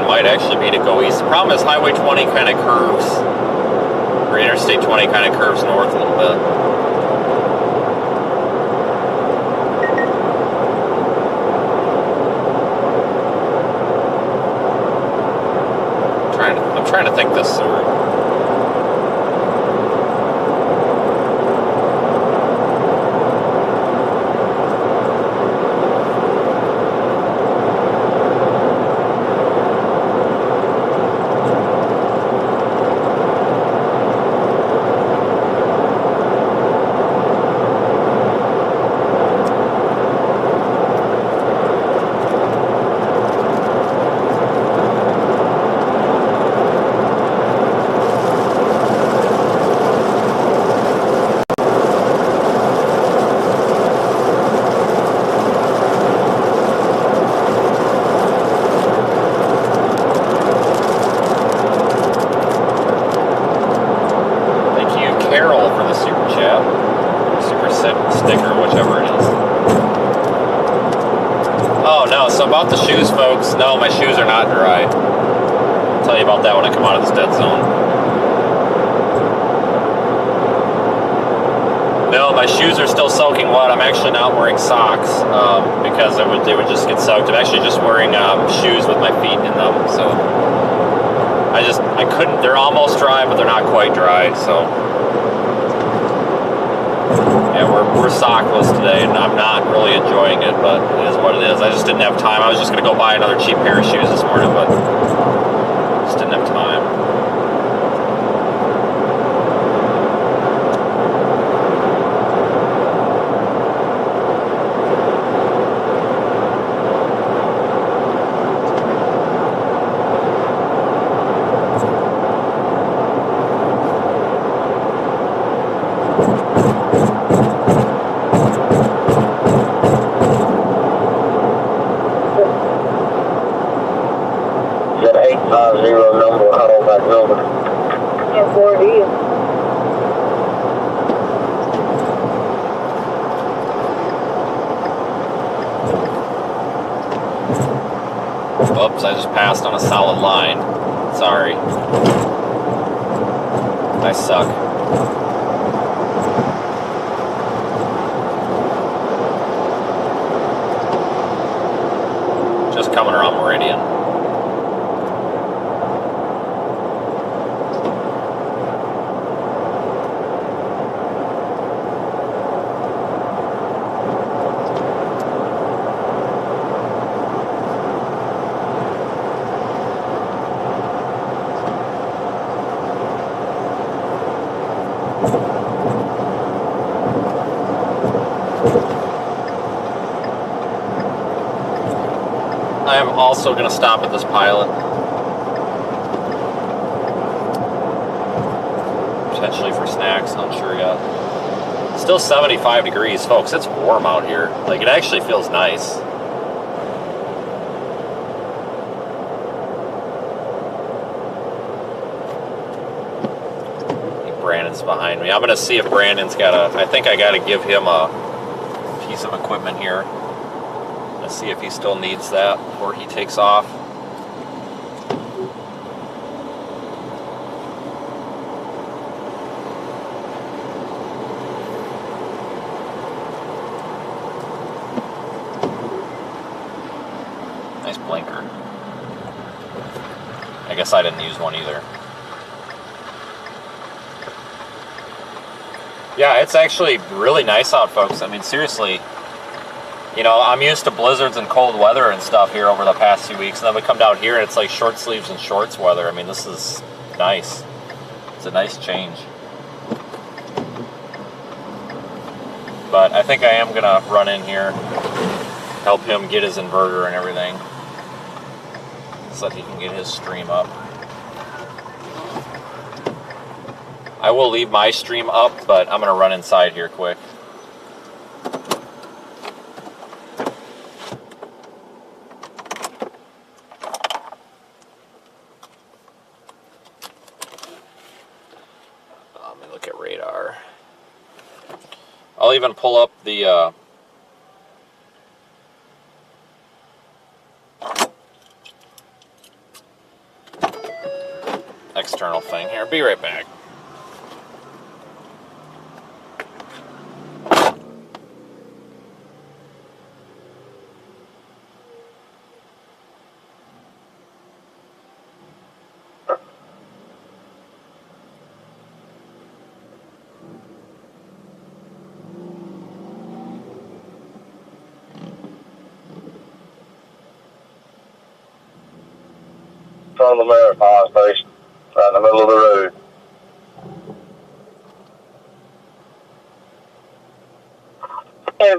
Might actually be to go east. The problem is Highway 20 kind of curves, or Interstate 20 kind of curves north a little bit. I'm trying to think this through. About the shoes, folks. No, my shoes are not dry. I'll tell you about that when I come out of this dead zone. No, my shoes are still soaking wet. I'm actually not wearing socks because they would just get soaked. I'm actually just wearing shoes with my feet in them. So I couldn't. They're almost dry, but they're not quite dry. So yeah, we're sockless today, and I'm not really enjoying it, but it is what it is. I just didn't have time. I was just going to go buy another cheap pair of shoes this morning, but just didn't have time. Oops, I just passed on a solid line. Sorry. I suck. Just coming around Meridian. I am also going to stop at this pilot. Potentially for snacks, not sure yet. Still 75 degrees, folks. It's warm out here. Like, it actually feels nice. I think Brandon Brandon's behind me. I'm going to see if Brandon's got I think I got to give him a piece of equipment here. Let's see if he still needs that before he takes off. Nice blinker. I guess I didn't use one either. Yeah, it's actually really nice out, folks. I mean, seriously, you know, I'm used to blizzards and cold weather and stuff here over the past few weeks, and then we come down here and it's like short sleeves and shorts weather. I mean, this is nice. It's a nice change. But I think I am gonna run in here, help him get his inverter and everything, so that he can get his stream up. I will leave my stream up, but I'm gonna run inside here quick. Let me look at radar. I'll even pull up the external thing here. Be right back. From the Marathon Station, right in the middle of the road. Hey,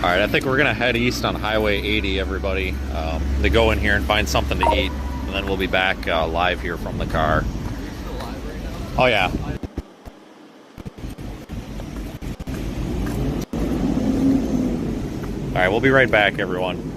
All right, I think we're gonna head east on Highway 80, everybody, to go in here and find something to eat, and then we'll be back live here from the car. Oh yeah. All right, we'll be right back, everyone.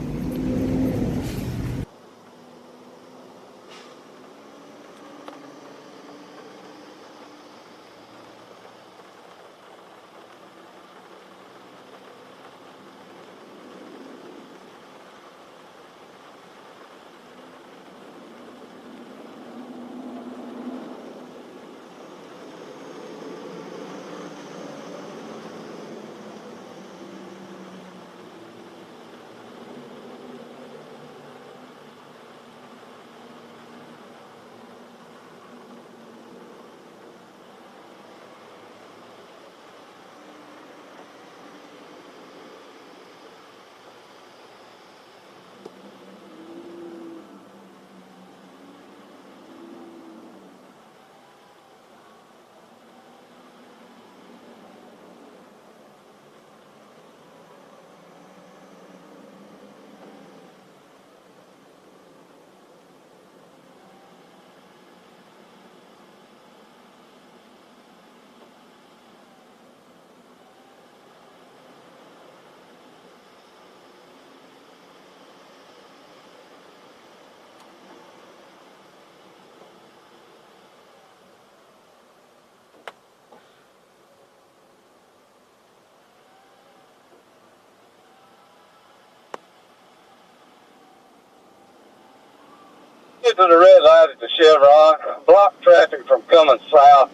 Get to the red light at the Chevron. Block traffic from coming south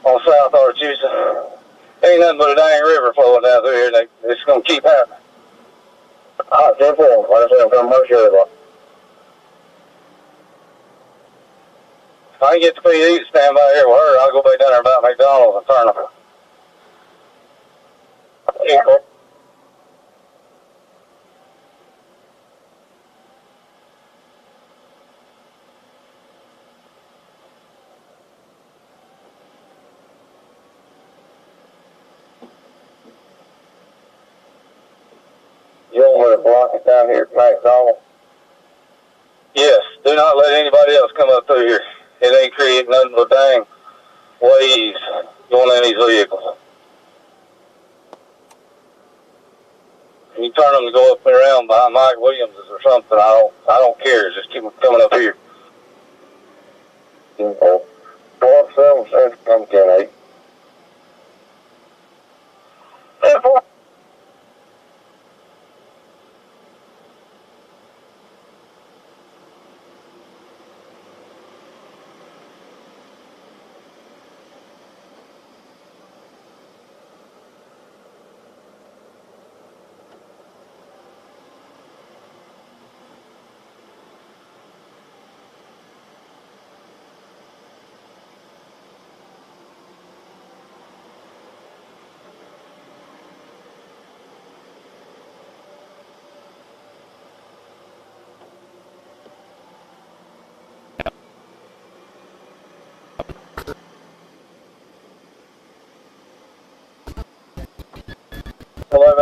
on South Archusa. Ain't nothing but a dang river flowing down through here. It's going to keep happening. Ah, 10-4. What if I'm coming most sure. If I can get the PD to stand by here with her, I'll go back down there about McDonald's and turn them. Yeah. You don't want to block it down here at McDonald's? Yes. Do not let anybody else come up through here. It ain't creating nothing but dang waves going in these vehicles. You turn them to go up and around behind Mike Williams or something. I don't care. Just keep them coming up here. 10-4. 12-7 says come 10-8. 10-4.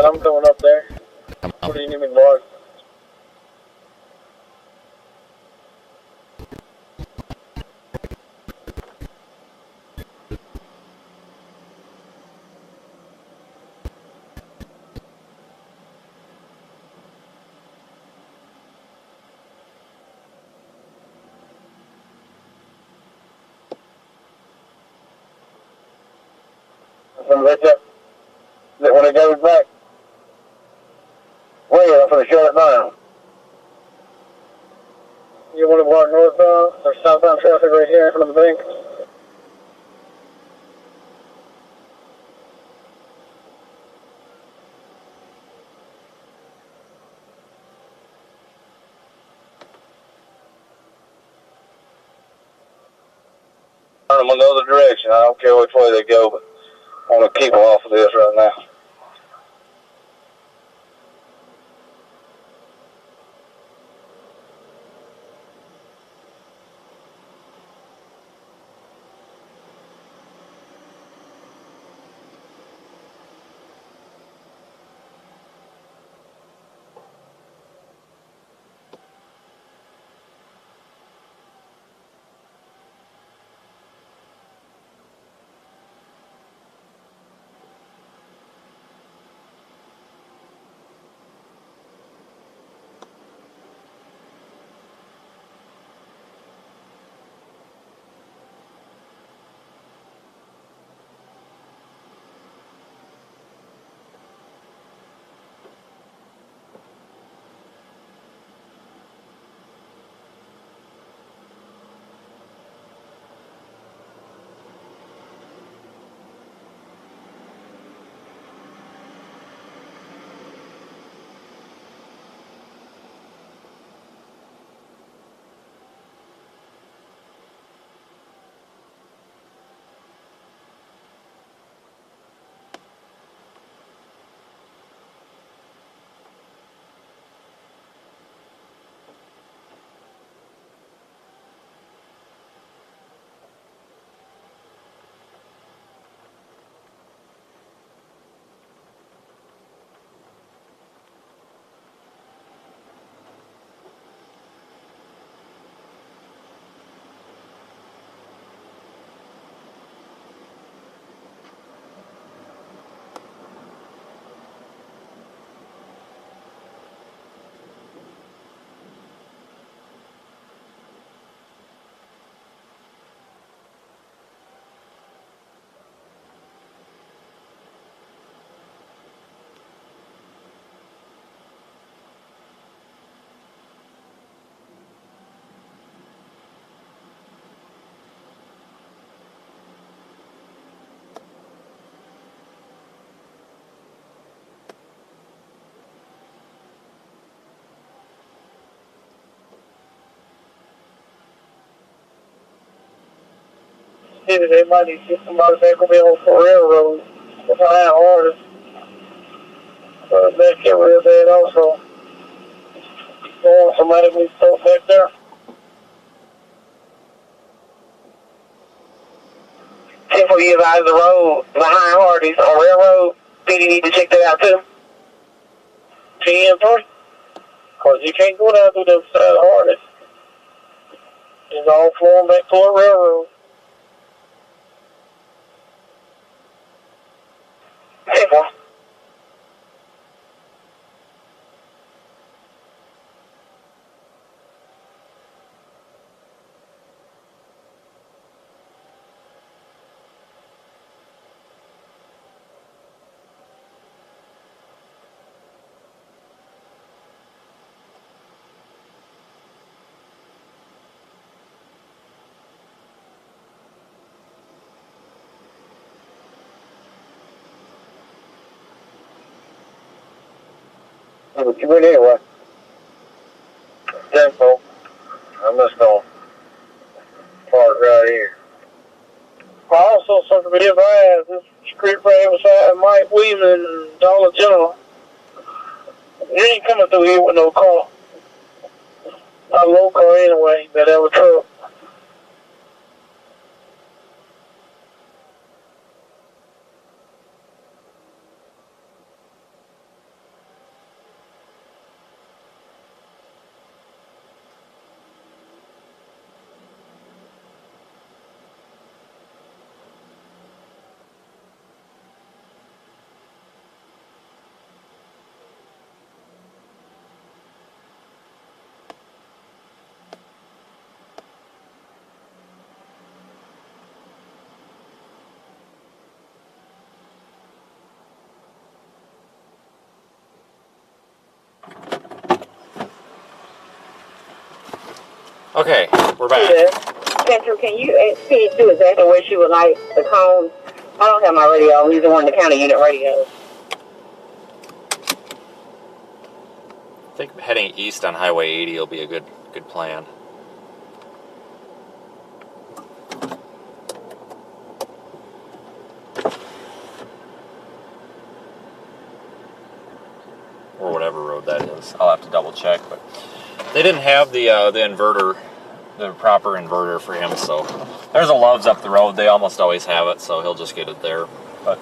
I'm coming up there. What do you need me to mark? When it goes back, wait, I'm going to shut it down. You want to walk northbound or southbound traffic right here in front of the bank? Turn them in the other direction. I don't care which way they go, but I want to keep them off of this right now. city, they might need to get somebody back on the old railroad with high orders. Back here real bad also. Somebody we stuck back there. Before you get out of the road, behind Hardy's on railroad, think you need to check that out too. 10-3. Because you can't go down through the side of Hardy's. It's all flowing back toward railroad. 10-4. You went anyway. 10-4. I'm just going to park right here. Also, something to be advised, this street right beside Mike Weeman and Dollar General. You ain't coming through here with no car. Not a low car anyway, but have a truck. Okay, we're back. Central, can you do exactly where she would like the cone? I don't have my radio. I'm using one of the county unit radios. I think heading east on Highway 80 will be a good plan. Or whatever road that is. I'll have to double check, but they didn't have the inverter, the proper inverter for him, so there's a Love's up the road. They almost always have it, so he'll just get it there. But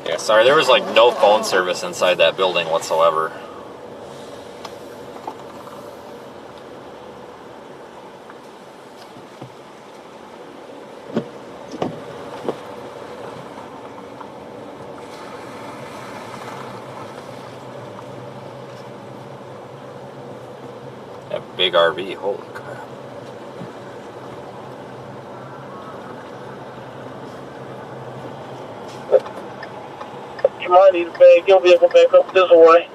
yeah, sorry, there was like no phone service inside that building whatsoever. That big RV, holy crap. You might need a bag. You'll be able to back up this way.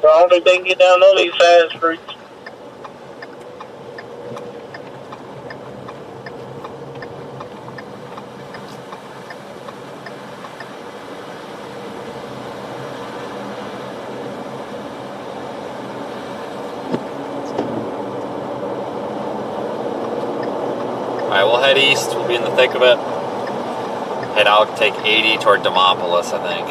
So I don't think they can get down none of these side streets. Alright, we'll head east. We'll be in the thick of it. Head out, take 80 toward Demopolis, I think.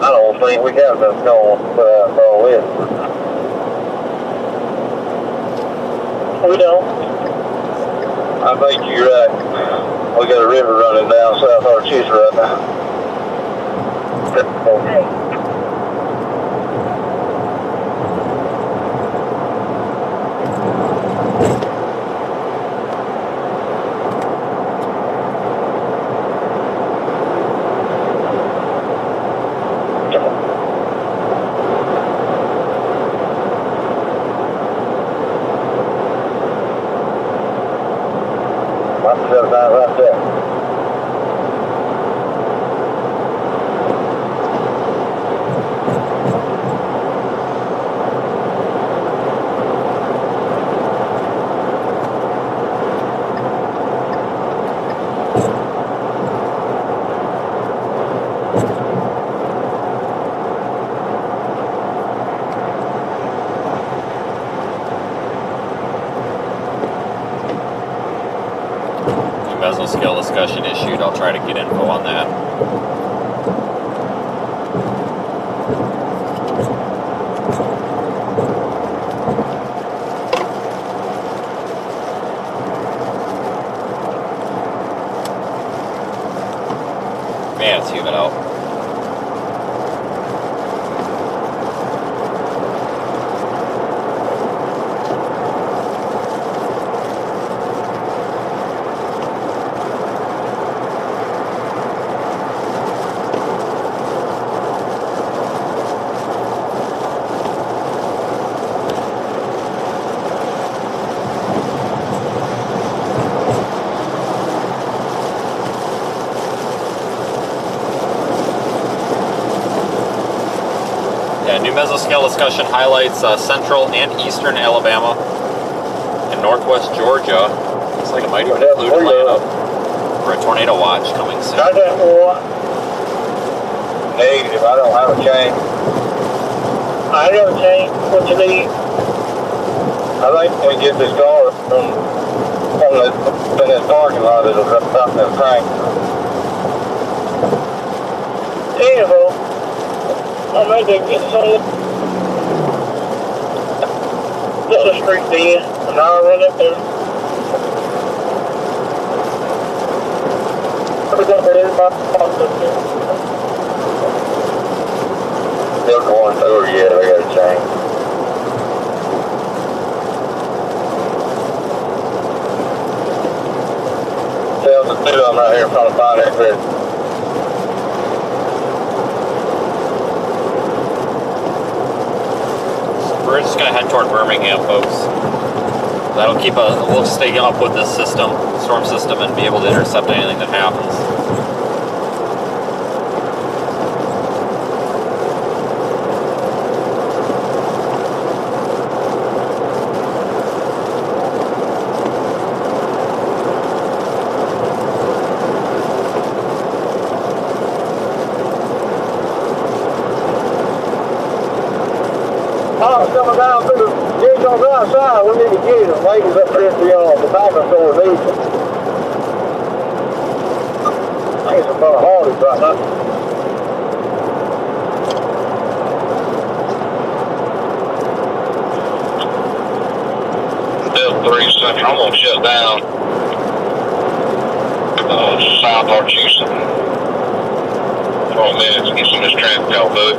I don't think we have enough snow for all this. We don't. I think you're right. We got a river running down South Archie's right now. Hey. Right there. mesoscale discussion issued. I'll try to get info on that. Man, it's humid out. New mesoscale discussion highlights central and eastern Alabama and northwest Georgia. Looks like it might even include Atlanta for a tornado watch coming soon. Negative, I don't have a chain. I don't have a chain. What you need? I think when we get this car from this parking lot, it'll stop that crank. Beautiful. I might get some. Get the street there, and I'll run up there. Still going through, yeah, I got a chain. There's the two of them right here trying to find that bridge. We're just going to head toward Birmingham, folks. That'll keep we'll stay up with this system, storm system, and be able to intercept anything that happens. Coming down through the ditch on the outside, we need to get them. Ladies up there beyond the back of the door needs them. I think it's about hardest right now. Bill 3 Central, I'm gonna shut down South Arch Houston for a minute to get some of this traffic out of it.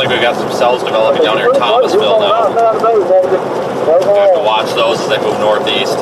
like we got some cells developing down here in Thomasville now. You have to watch those as they move northeast.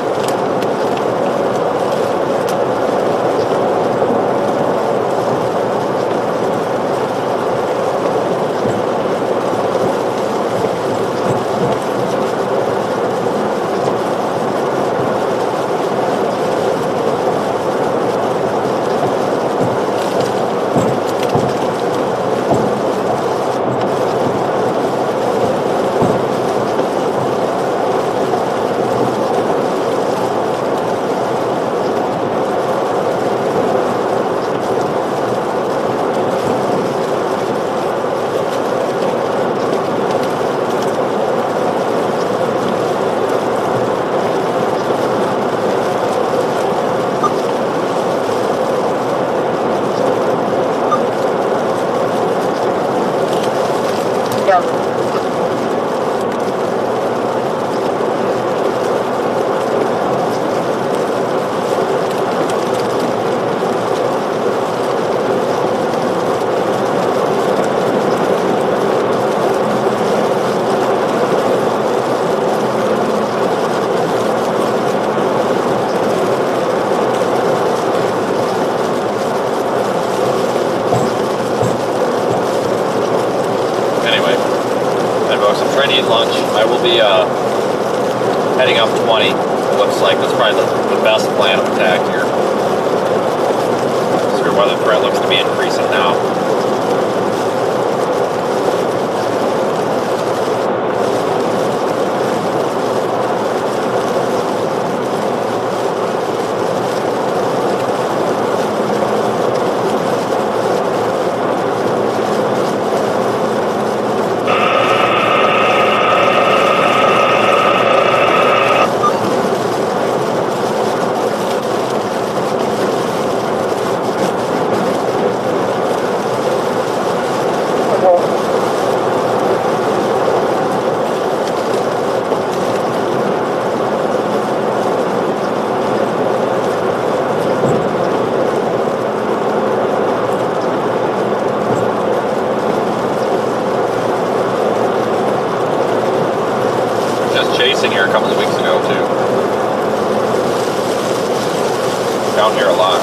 Lunch. I will be heading up 20. It looks like that's probably the best plan of attack here. Severe weather threat looks to be increasing now. Here a couple of weeks ago too. Down here a lot.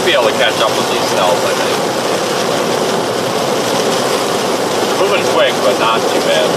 Be able to catch up with these cells, I think. Moving quick, but not too bad.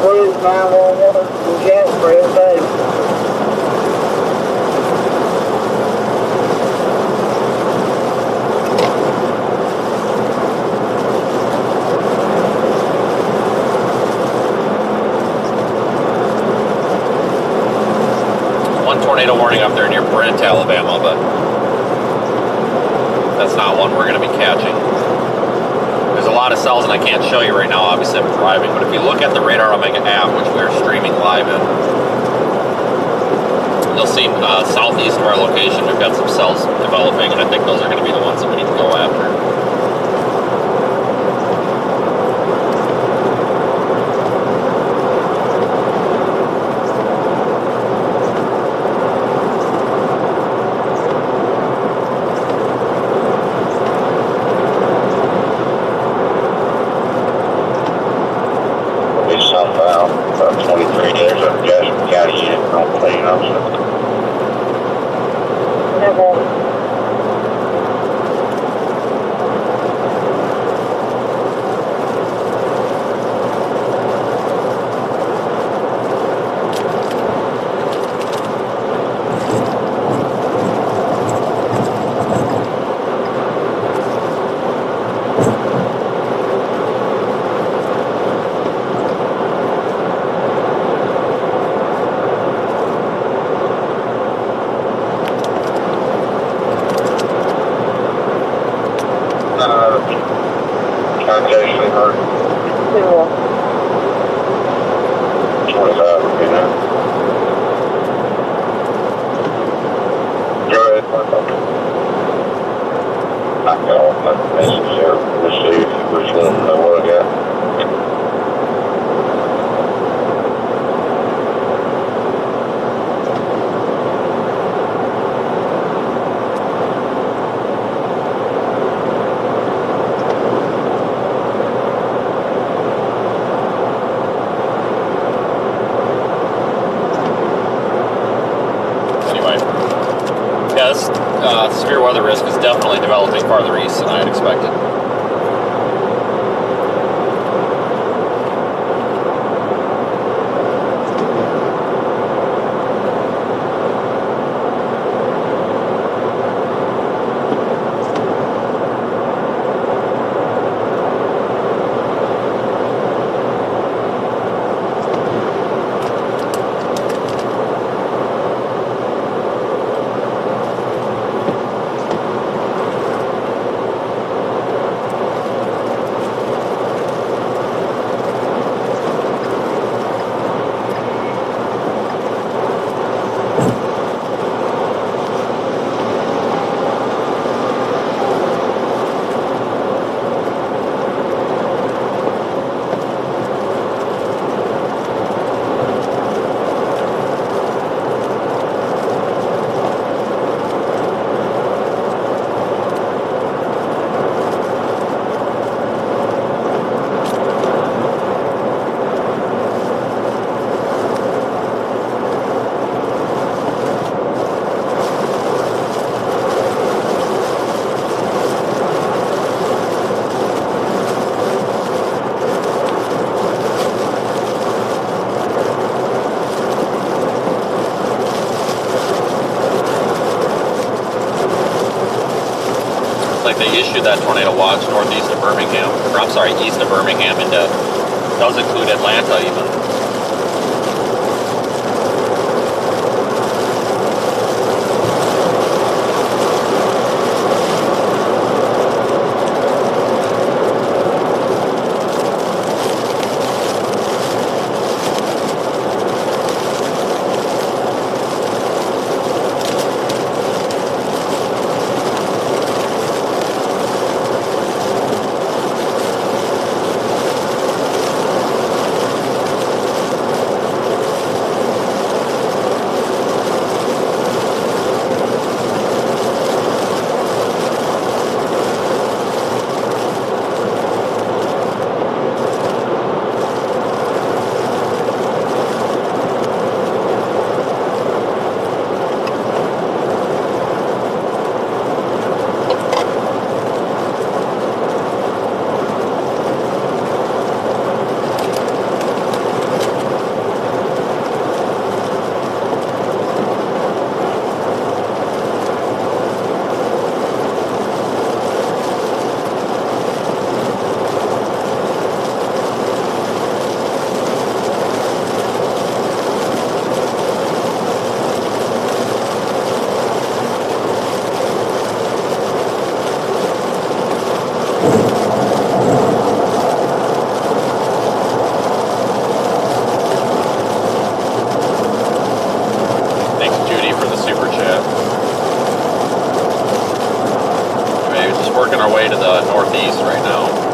Blues 911 from Jasper, everybody. One tornado warning up there near Brent, Alabama, but that's not one we're going to be catching. There's a lot of cells, and I can't show you right now. Obviously, I'm driving, but if you look at the Radar Omega app, which we are streaming live in, you'll see southeast of our location, we've got some cells developing, and I think those are going to be the ones that we need to go after. Severe weather risk is definitely developing farther east than I had expected. They issued that tornado watch northeast of Birmingham, or I'm sorry, east of Birmingham, and does include Atlanta even. northeast right now.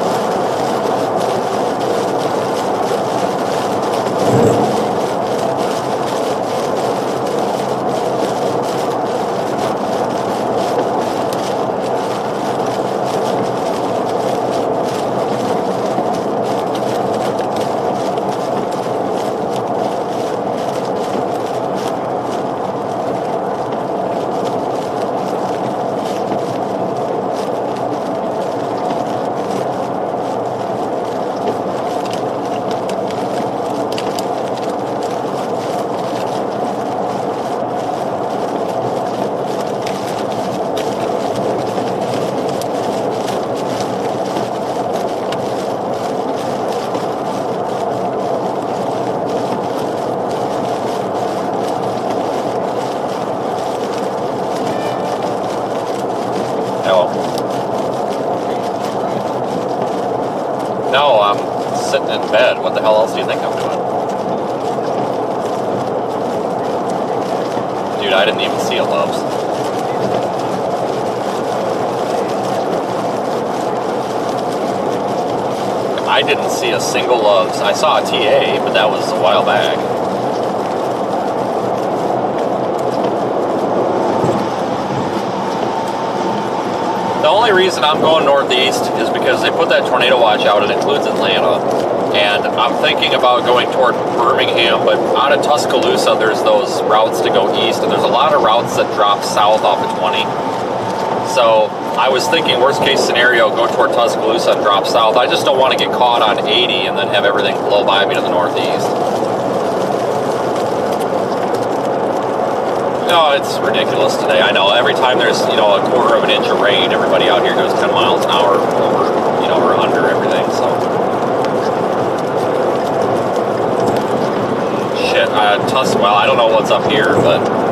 No, I'm sitting in bed. What the hell else do you think I'm doing? Dude, I didn't even see a Love's. I didn't see a single Love's. I saw a TA, but that was a while back. The only reason I'm going northeast is because they put that tornado watch out. It includes Atlanta. And I'm thinking about going toward Birmingham, but out of Tuscaloosa, there's those routes to go east, and there's a lot of routes that drop south off of 20. So I was thinking, worst case scenario, go toward Tuscaloosa and drop south. I just don't want to get caught on 80 and then have everything blow by me to the northeast. No, it's ridiculous today. I know. Every time there's, a quarter of an inch of rain, everybody out here goes 10 miles an hour over, or under everything, so. Shit, well, I don't know what's up here, but.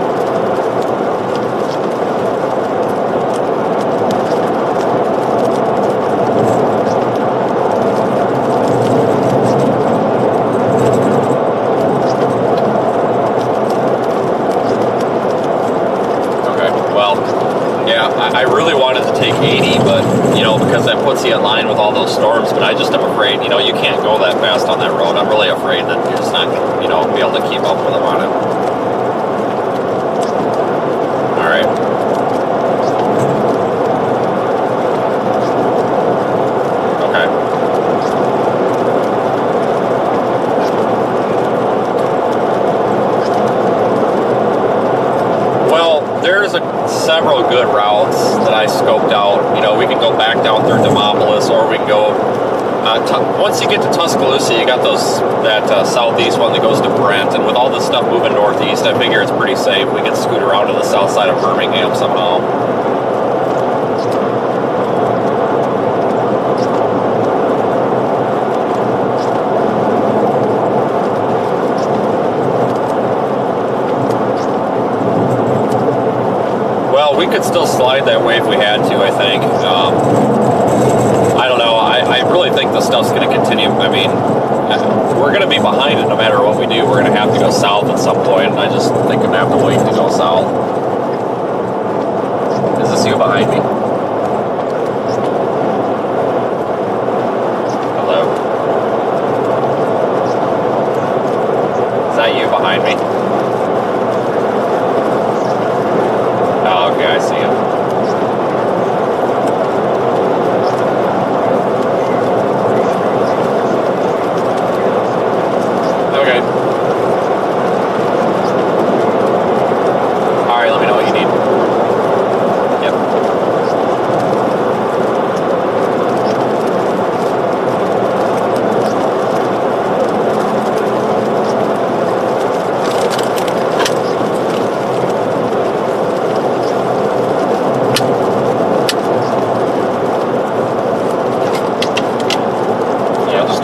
I really wanted to take 80, but, because that puts you in line with all those storms, but I just am afraid, you can't go that fast on that road. I'm really afraid that you're just not, be able to keep up with them on it. All right. Okay. Well, there's several good routes that I scoped out. We can go back down through Demopolis, or we can go once you get to Tuscaloosa, you got that southeast one that goes to Brent, and with all this stuff moving northeast, I figure it's pretty safe. We can scoot around to the south side of Birmingham somehow. We could still slide that way if we had to, I think. I don't know. I really think this stuff's going to continue. I mean, we're going to be behind it no matter what we do. We're going to have to go south at some point, and I just think I'm going to have to wait to go south. Is this you behind me? Hello? Is that you behind me? Oh, okay, I see him. Okay. Alright, let me know what you need. Yep.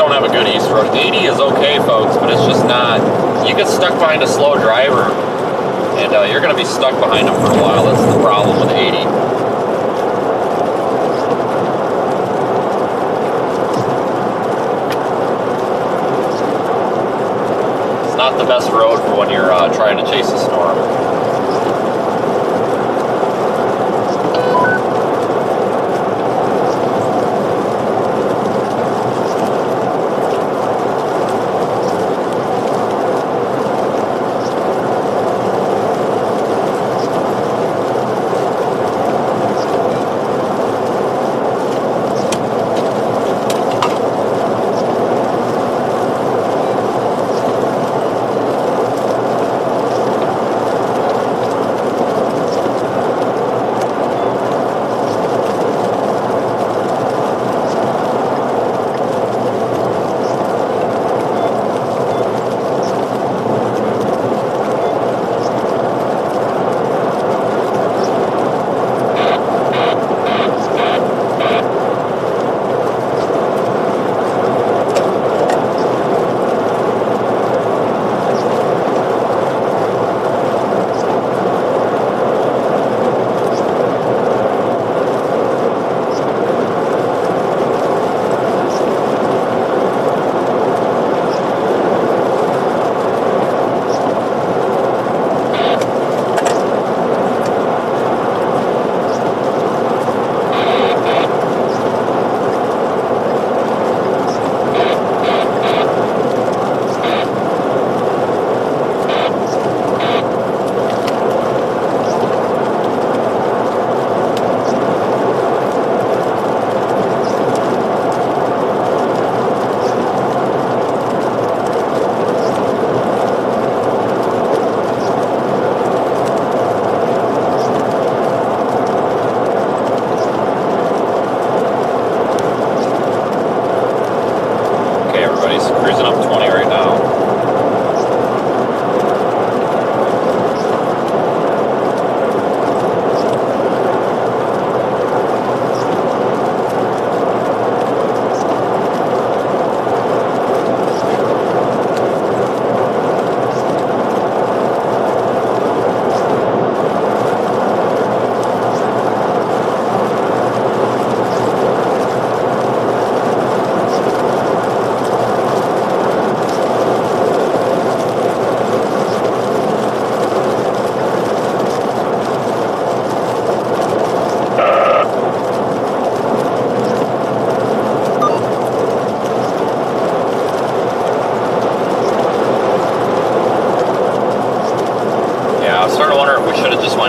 Have a good east road. 80 is okay, folks, but it's just not. You get stuck behind a slow driver, and you're going to be stuck behind them for a while. That's the problem with 80. It's not the best road for when you're trying to chase a storm. cruising up 20 right now.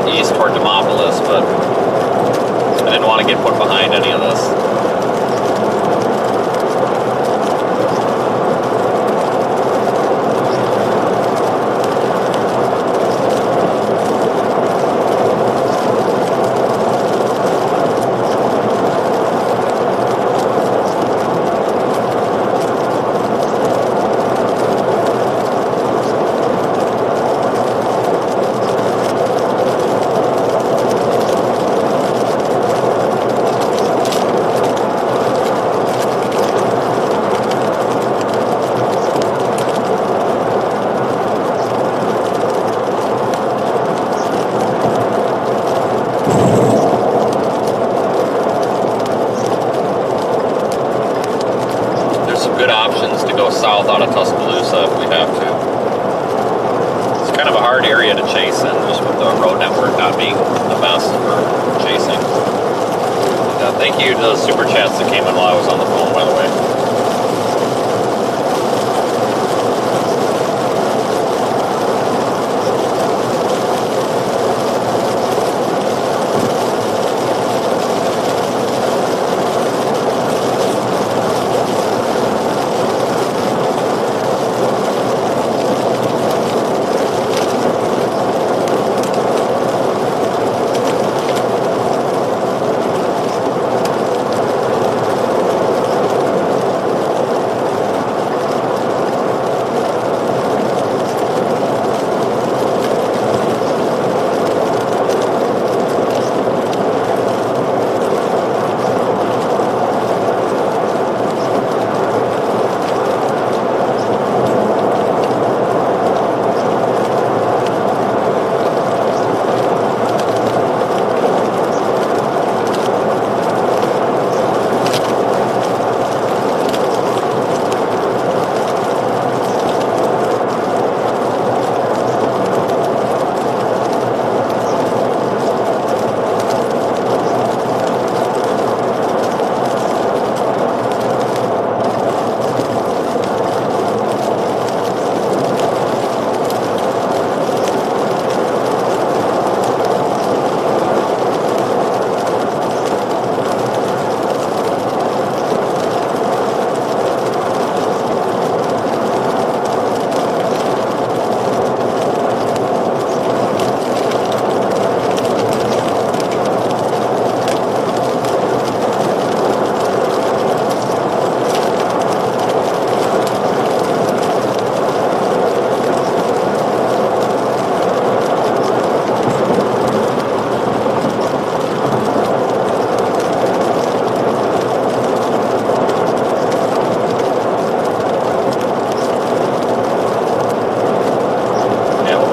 East toward Demopolis, but I didn't want to get put behind any of this. Good options to go south out of Tuscaloosa if we have to. It's kind of a hard area to chase in, just with the road network not being the best for chasing. Thank you to those super chats that came in while I was on the phone, by the way.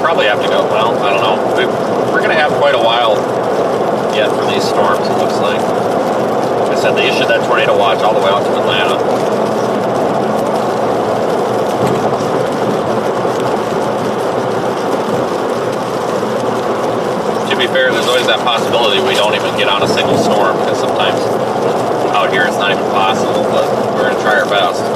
Probably have to go. Well, I don't know. We're going to have quite a while yet for these storms, it looks like. Like I said, they issued that tornado watch all the way out to Atlanta. To be fair, there's always that possibility we don't even get on a single storm, because sometimes out here it's not even possible, but we're going to try our best.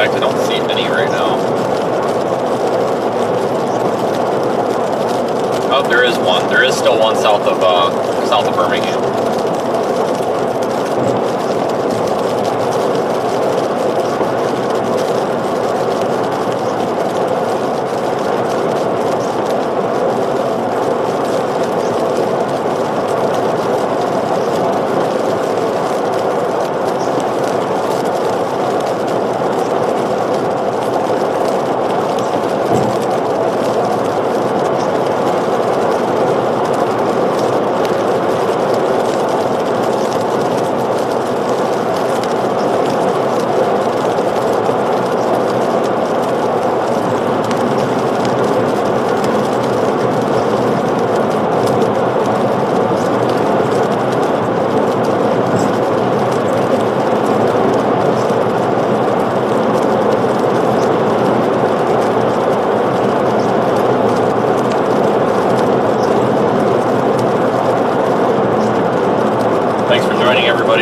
fact, I don't see any right now. Oh, there is one. There is still one south of Birmingham.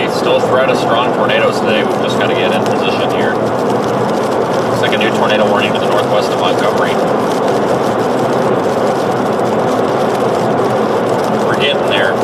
Still a threat of strong tornadoes today. We've just got to get in position here. Looks like a new tornado warning to the northwest of Montgomery. We're getting there.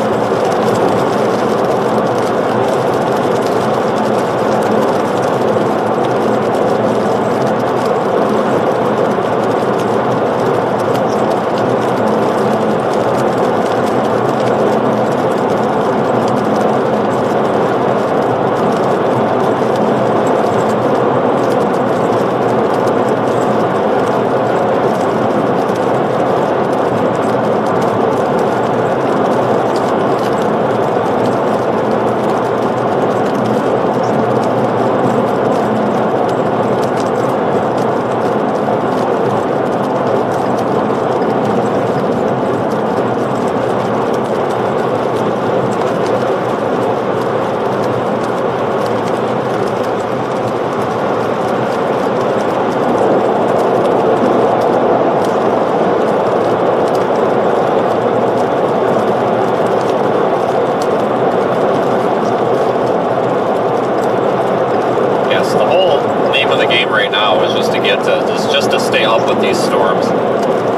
To stay up with these storms,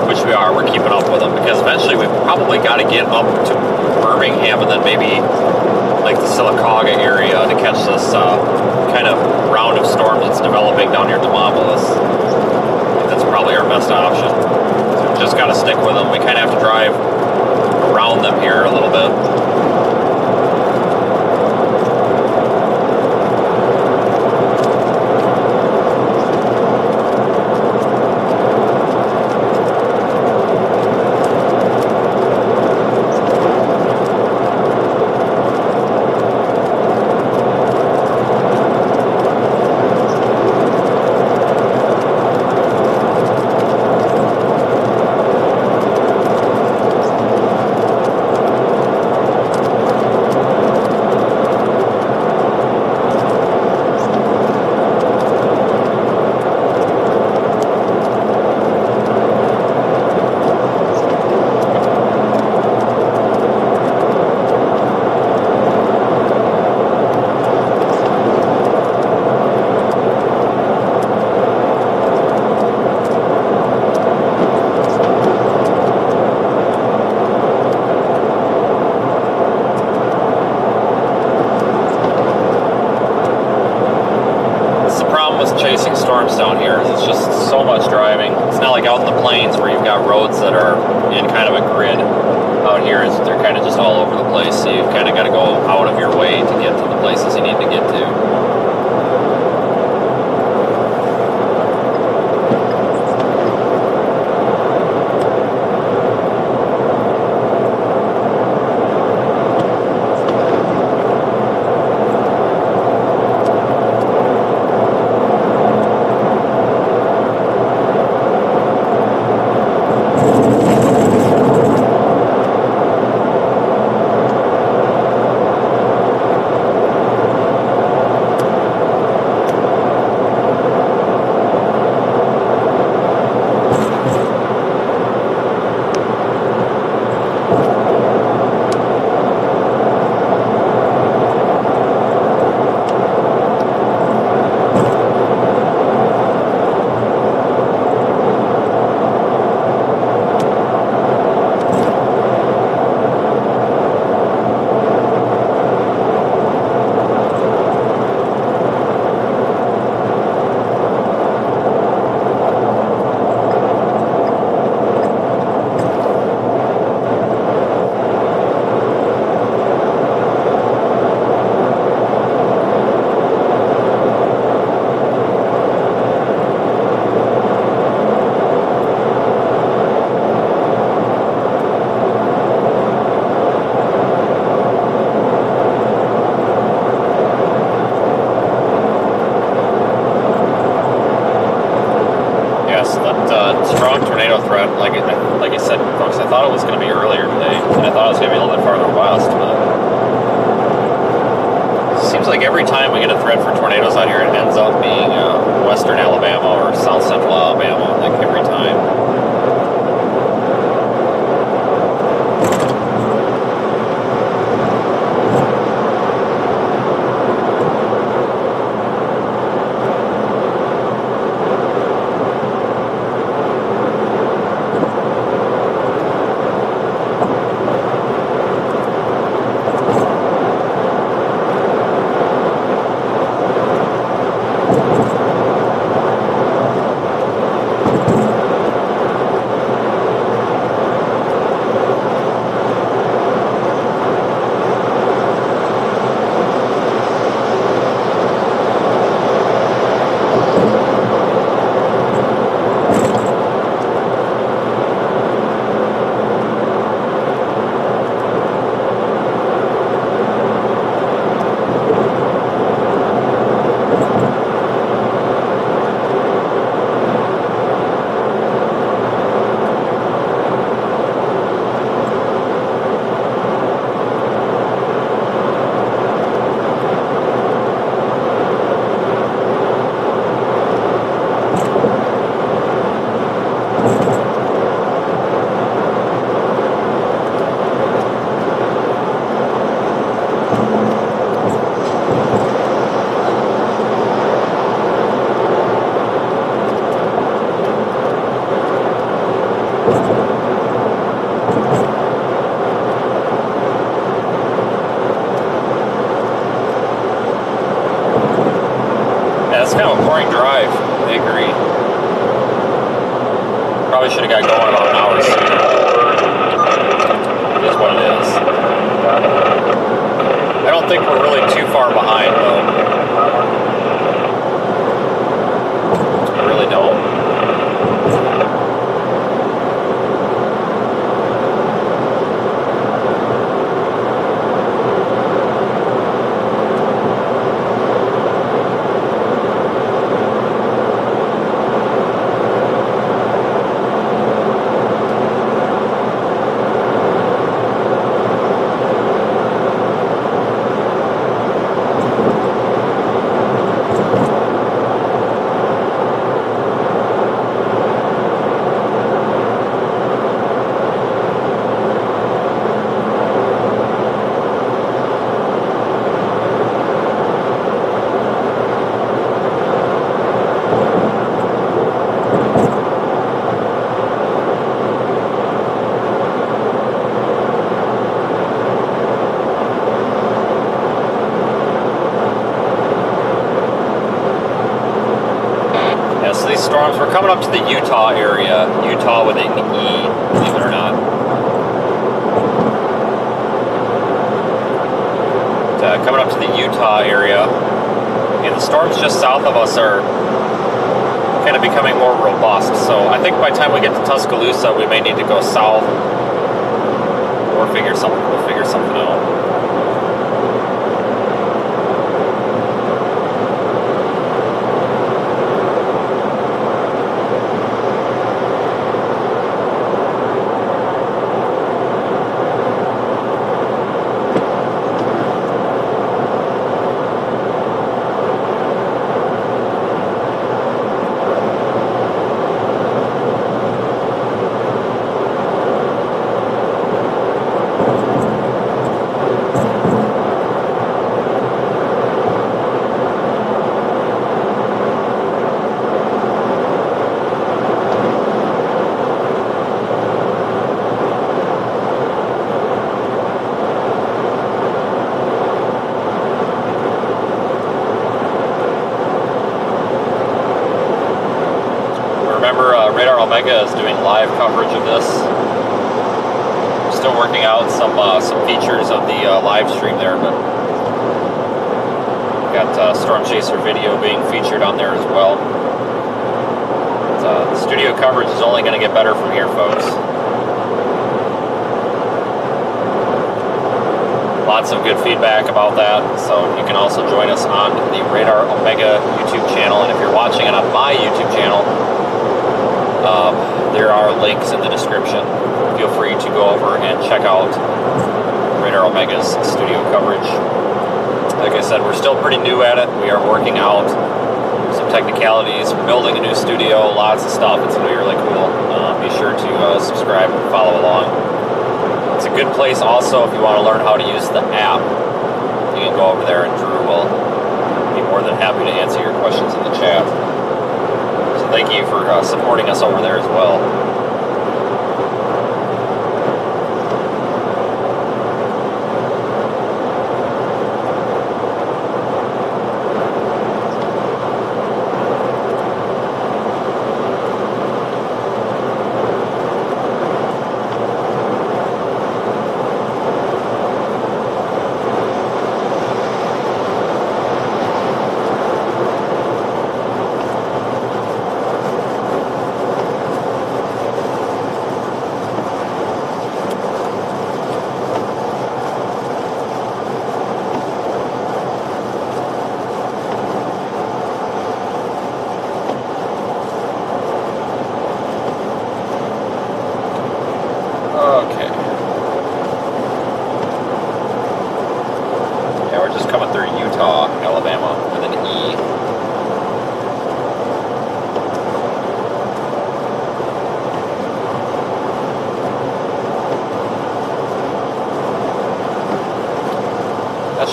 which we are. We're keeping up with them because eventually we've probably got to get up to Birmingham and then maybe like the Sylacauga area to catch this kind of round of storms that's developing down near Demopolis. I think that's probably our best option. So we've just got to stick with them. We kind of have to drive around them here a little bit. Chasing storms down here. It's just so much driving. It's not like out in the plains where you've got roads that are in kind of a grid. Out here, they're kind of just all over the place, so you've kind of got to go out of your way to get to the places you need to get to. like every time we get a threat for tornadoes out here, it ends up being western Alabama or south central Alabama, like every time. Should have got going about an hour sooner. It is what it is. I don't think we're really too far behind, though. I really don't. Storms. We're coming up to the Utah area. Utah with an E, believe it or not. Coming up to the Utah area. And the storms just south of us are kind of becoming more robust. So I think by the time we get to Tuscaloosa, we may need to go south or we'll figure something out. Omega is doing live coverage of this. I'm still working out some features of the live stream there, but got Storm Chaser video being featured on there as well. The studio coverage is only going to get better from here, folks. Lots of good feedback about that, so you can also join us on the Radar Omega YouTube channel, and if you're watching it on my YouTube channel, there are links in the description. Feel free to go over and check out Radar Omega's studio coverage. Like I said, we're still pretty new at it. We are working out some technicalities, building a new studio, lots of stuff. It's going to be really cool. Be sure to subscribe and follow along. It's a good place also if you want to learn how to use the app. You can go over there and Drew will be more than happy to answer your questions in the chat. So thank you for supporting us over there as well.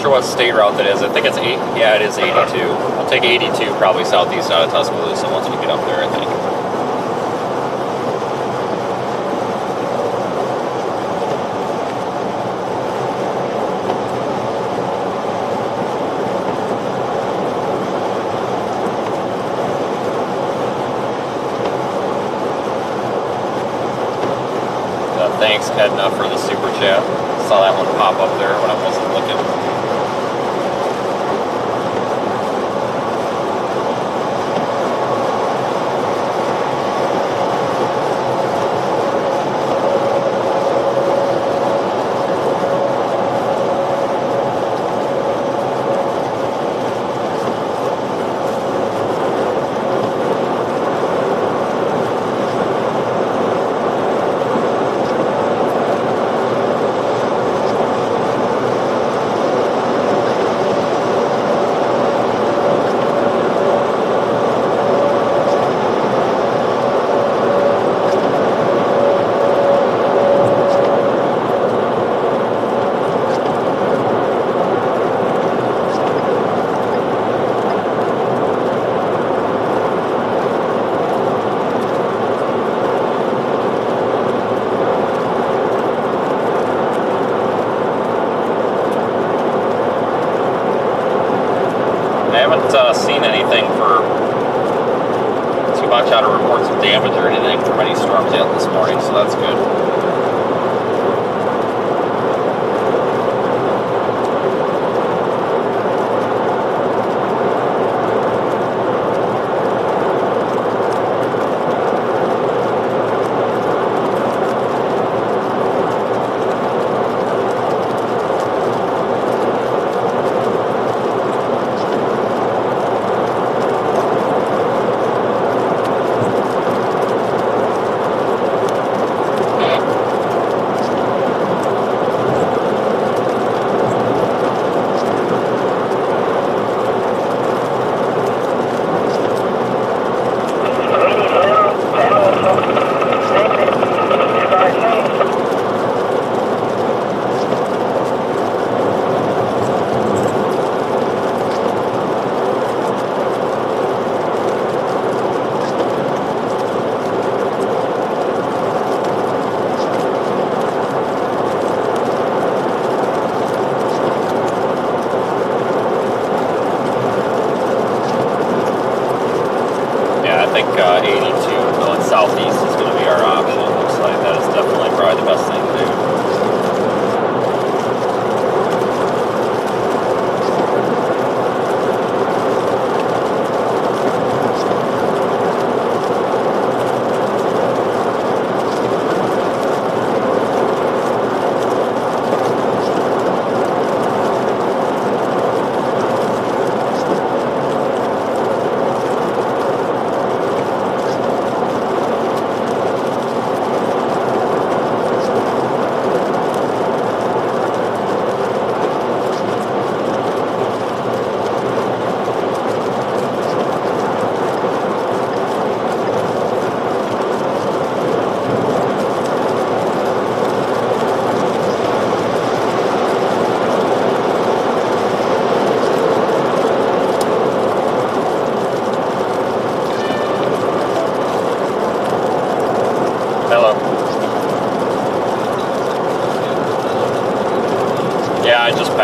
What state route that is. I think it's 8. Yeah, it is 82. I'll take 82 probably southeast out of Tuscaloosa once we get up there, I think. Thanks, Edna, for the super chat. Saw that one pop up there when I wasn't looking. Seen anything for too much out of reports of damage or anything from any storms yet this morning, so that's good.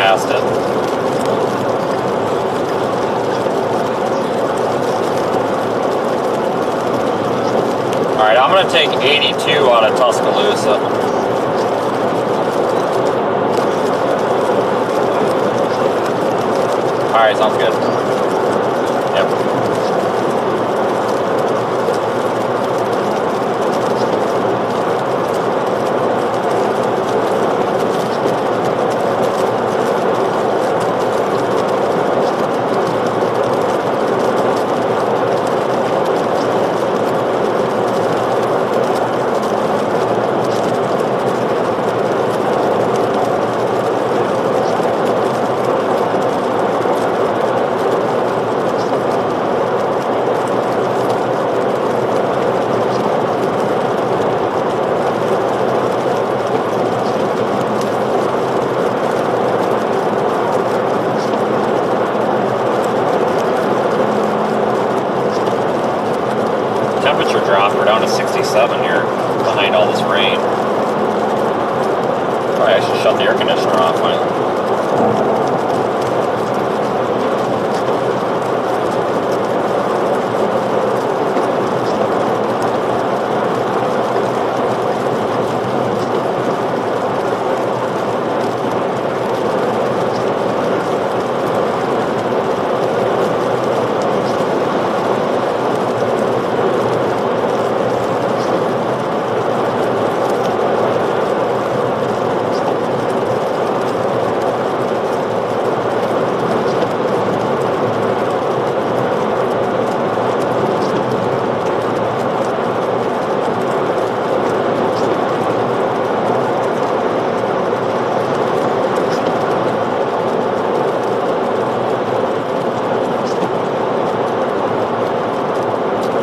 past it. Alright, I'm going to take 82 out of Tuscaloosa. Alright, sounds good. Yep. Temperature drop, we're down to 67 here behind all this rain. Probably I should shut the air conditioner off.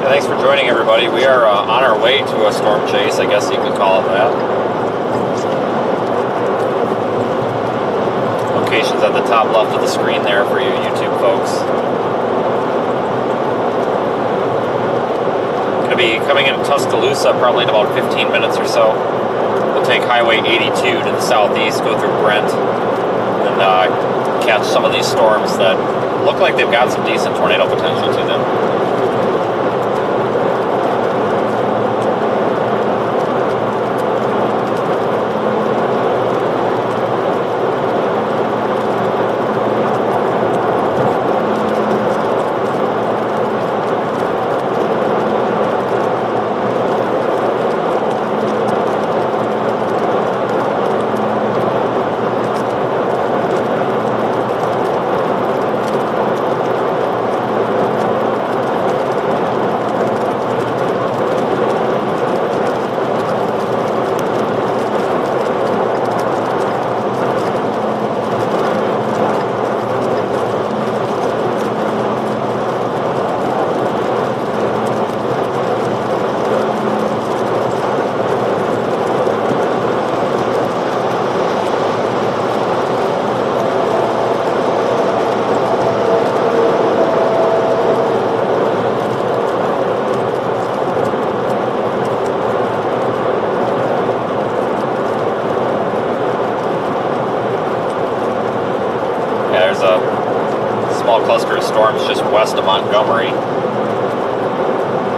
Thanks for joining, everybody. We are on our way to a storm chase, I guess you could call it that. Location's at the top left of the screen there for you YouTube folks. Going to be coming into Tuscaloosa probably in about 15 minutes or so. We'll take Highway 82 to the southeast, go through Brent, and catch some of these storms that look like they've got some decent tornado potential to them. There's a small cluster of storms just west of Montgomery.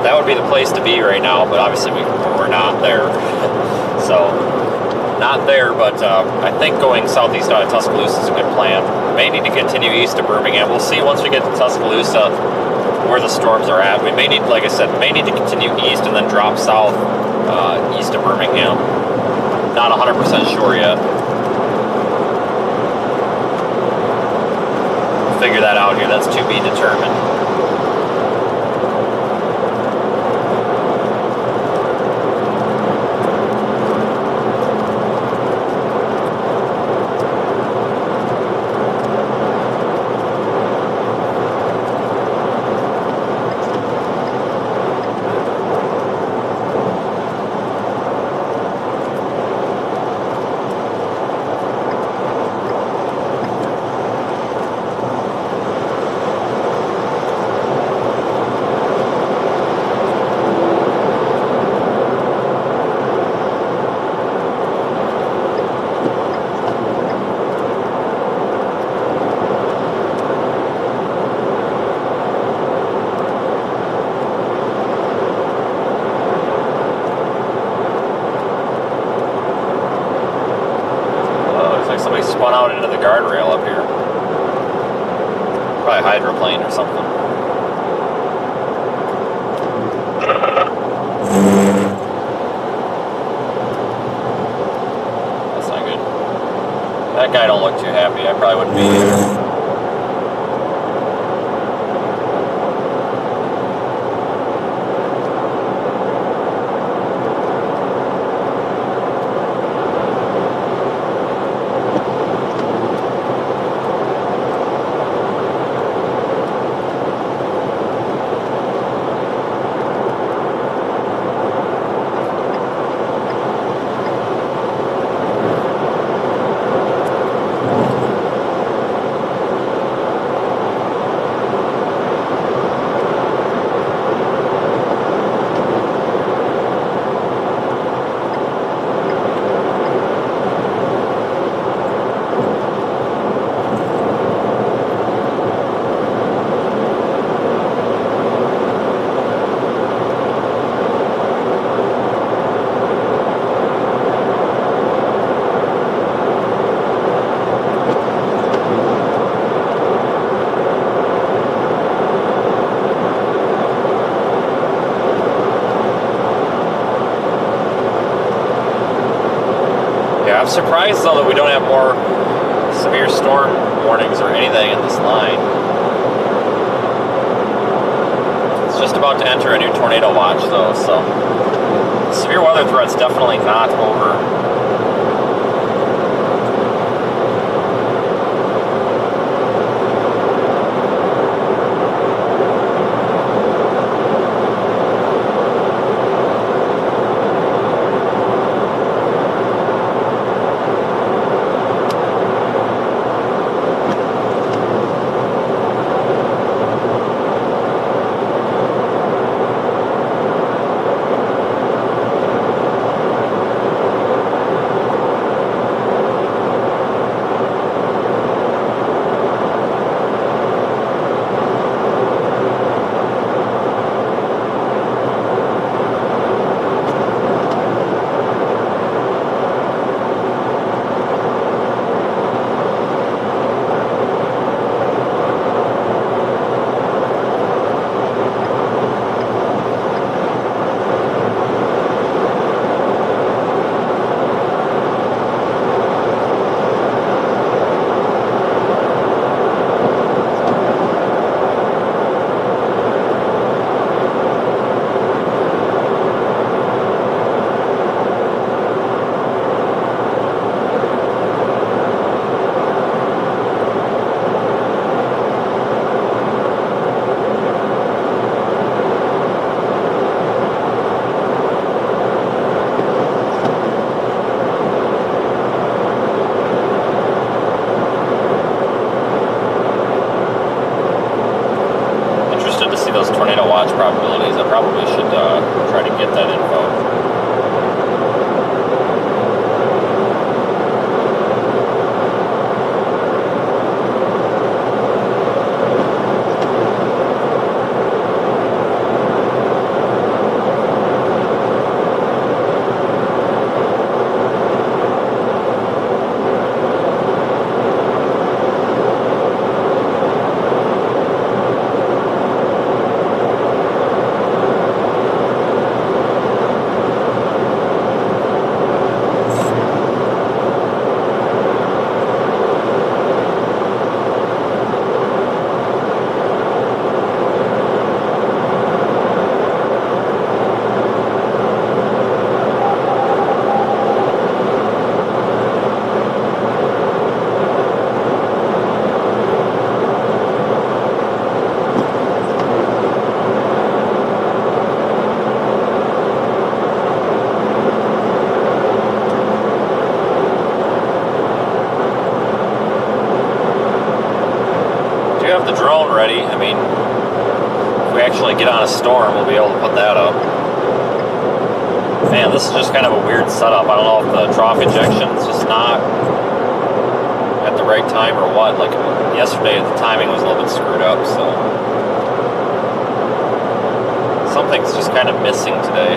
That would be the place to be right now, but obviously we're not there. So, not there, but I think going southeast out of Tuscaloosa is a good plan. May need to continue east of Birmingham. We'll see once we get to Tuscaloosa where the storms are at. We may need, like I said, may need to continue east and then drop south east of Birmingham. Not 100% sure yet. Figure that out here. That's to be determined. Probably hydroplane or something. That's not good. That guy don't look too happy. I probably wouldn't be either. I'm surprised though that we don't have more severe storm warnings or anything in this line. It's just about to enter a new tornado watch though, so severe weather threat's definitely not over. Probabilities. I probably should try to get that info. Have the drone ready. I mean, if we actually get on a storm, we'll be able to put that up. Man, this is just kind of a weird setup. I don't know if the trough injection is just not at the right time or what. Like yesterday, the timing was a little bit screwed up, so something's just kind of missing today.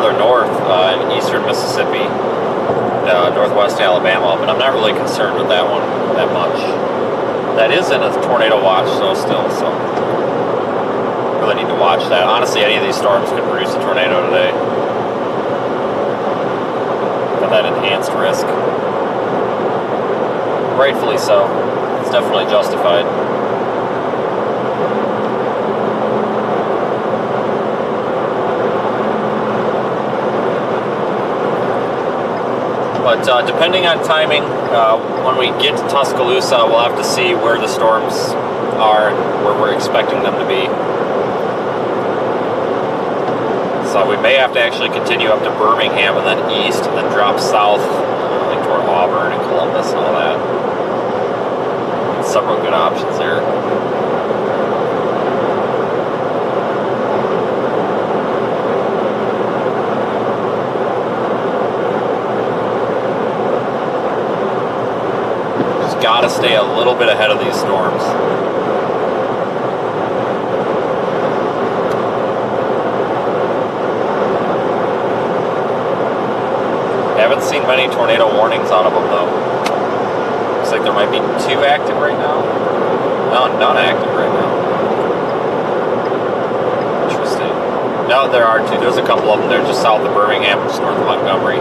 farther north in eastern Mississippi, northwest Alabama, but I'm not really concerned with that one that much. That is in a tornado watch, so still, so really need to watch that. Honestly, any of these storms could produce a tornado today. Got that enhanced risk. Rightfully so. It's definitely justified. But depending on timing, when we get to Tuscaloosa, we'll have to see where the storms are and where we're expecting them to be. So we may have to actually continue up to Birmingham and then east and then drop south, like toward Auburn and Columbus and all that. Several good options there. Gotta stay a little bit ahead of these storms. Haven't seen many tornado warnings out of them though. Looks like there might be 2 active right now. No, none active right now. Interesting. No, there are 2. There's a couple of them there just south of Birmingham, just north of Montgomery.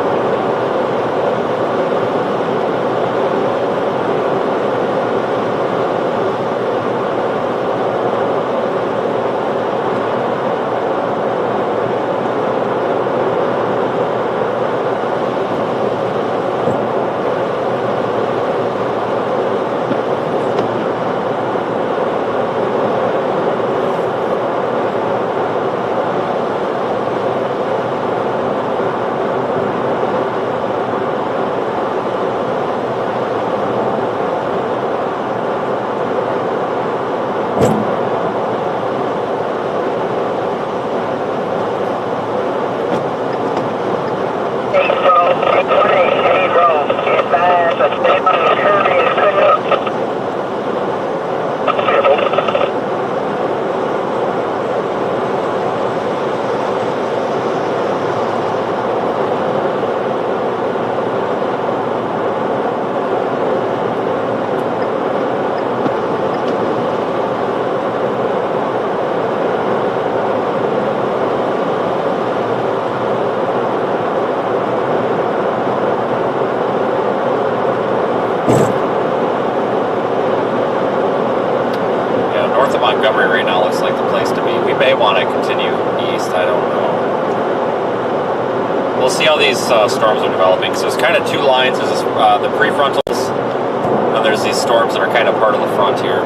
Montgomery right now looks like the place to be. We may want to continue east, I don't know. We'll see how these storms are developing. So there's kind of 2 lines. There's this, the prefrontals, and there's these storms that are kind of part of the front here.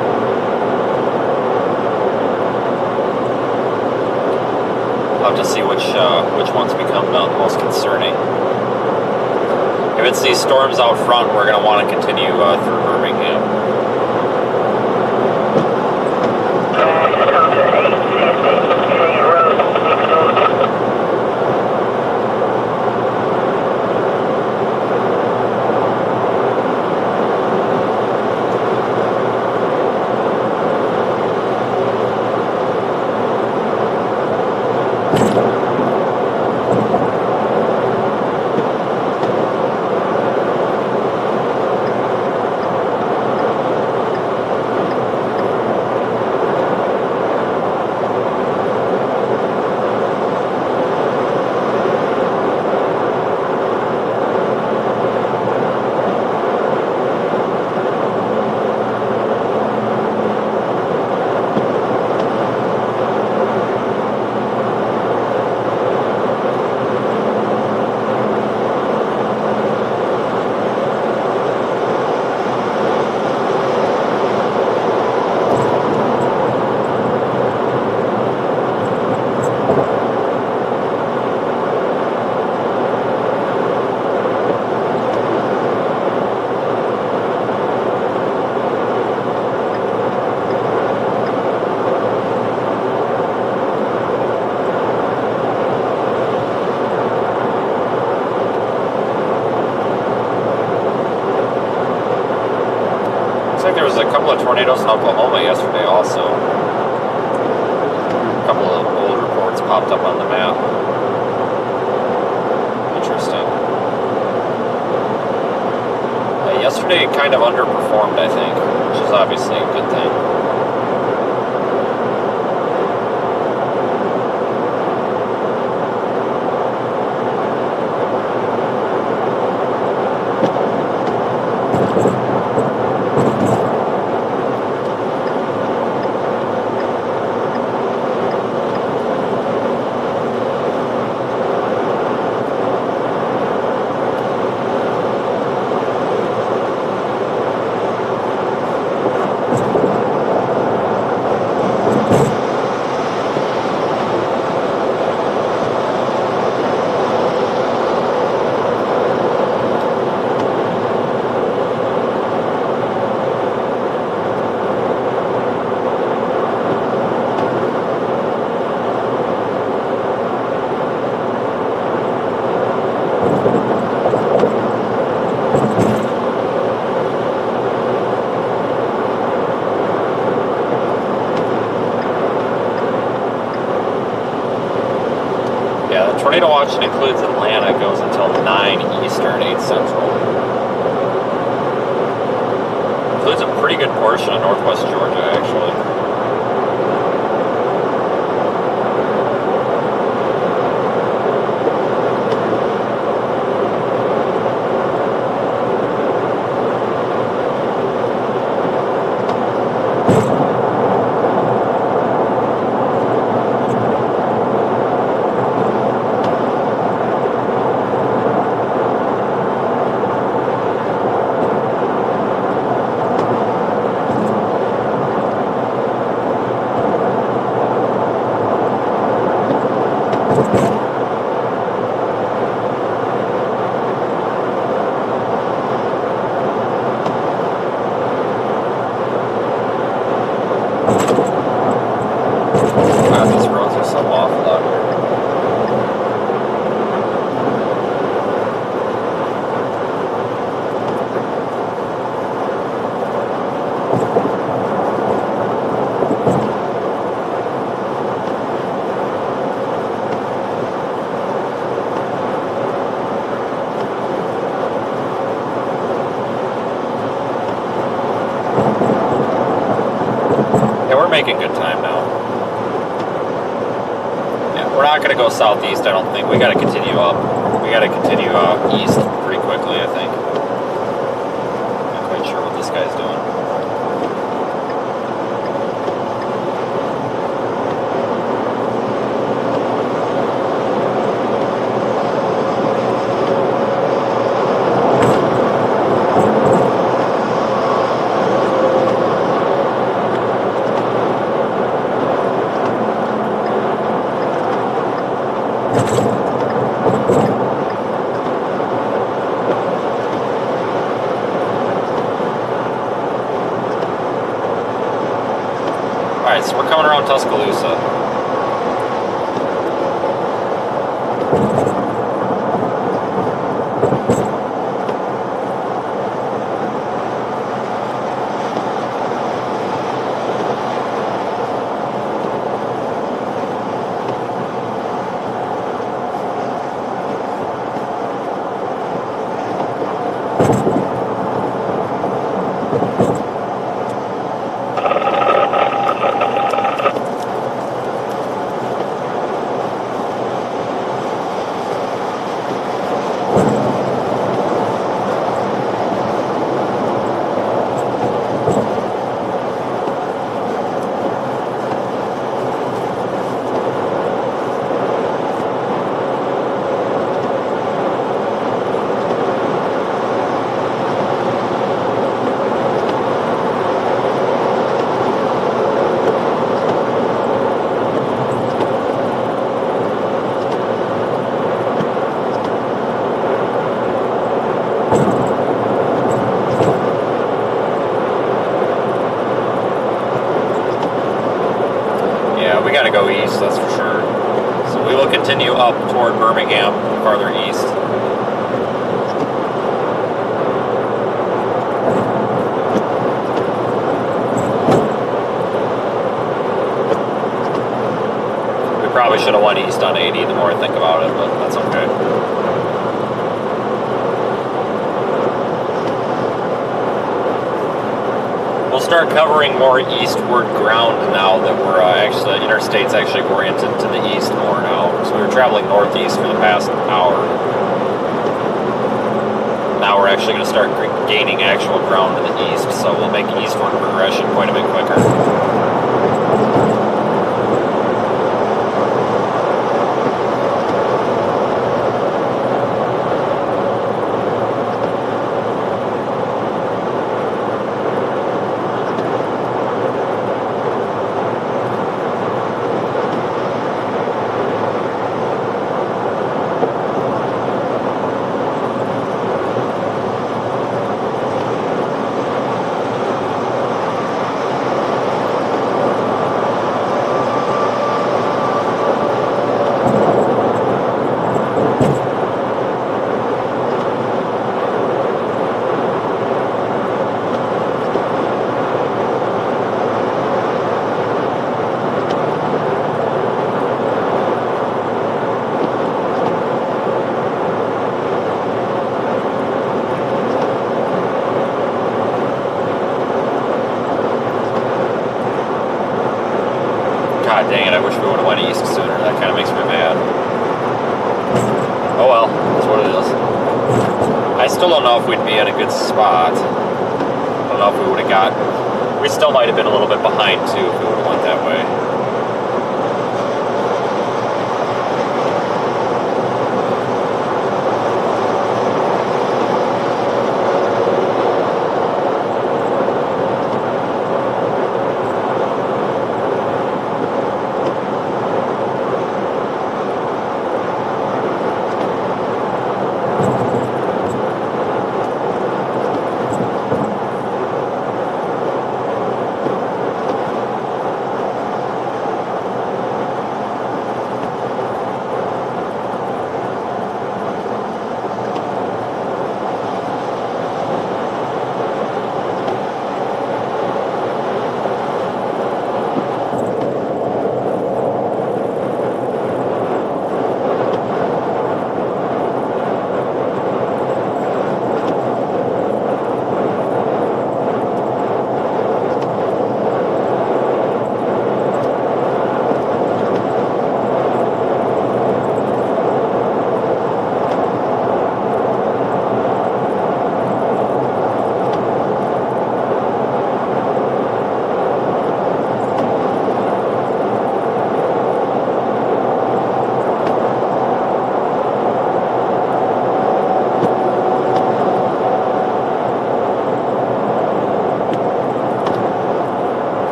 We'll have to see which ones become the most concerning. If it's these storms out front, we're going to want to continue through Birmingham. There was a couple of tornadoes in Oklahoma yesterday also. A couple of old reports popped up on the map. Yesterday it kind of underperformed, I think, which is obviously a good thing. Tornado watch includes Atlanta, goes until 9 Eastern, 8 Central. Includes a pretty good portion of northwest Georgia, actually. Making good time now. Yeah, we're not going to go southeast, I don't think. We got to continue up. We got to continue east pretty quickly, I think. Not quite sure what this guy's doing. Alright, so we're coming around Tuscaloosa. We got to go east, that's for sure. So we will continue up toward Birmingham, farther east. We probably should have went east on 80 the more I think about it, but that's okay. start covering more eastward ground now that we're actually, the interstate's actually oriented to the east more now. So we were traveling northeast for the past hour. Now we're actually going to start gaining actual ground to the east, so we'll make eastward progression quite a bit quicker. God dang it, I wish we would have went east sooner. That kind of makes me mad. Oh well, that's what it is. I still don't know if we'd be in a good spot. I don't know if we would have got... We still might have been a little bit behind too if we would have went that way.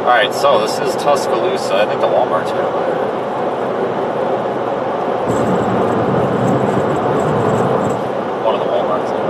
Alright, so this is Tuscaloosa. I think the Walmart's right over there. One of the Walmarts.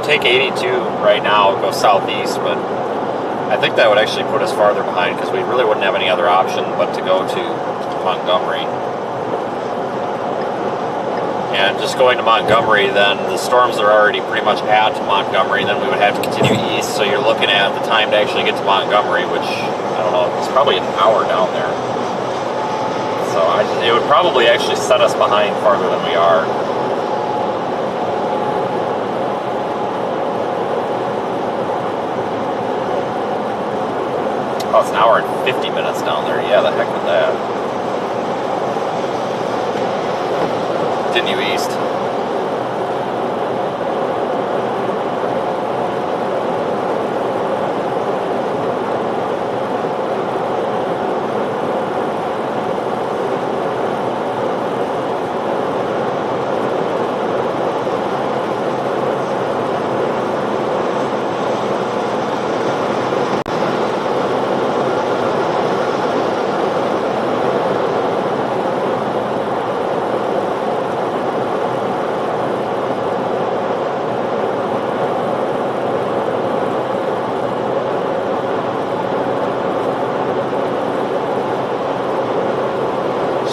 Take 82 right now, go southeast, but I think that would actually put us farther behind because we really wouldn't have any other option but to go to Montgomery. And just going to Montgomery, then the storms are already pretty much at Montgomery, then we would have to continue east, so you're looking at the time to actually get to Montgomery, which, I don't know, it's probably an hour down there. So it would probably actually set us behind farther than we are. Oh, it's an hour and 50 minutes down there. Yeah, the heck with that. Continue east.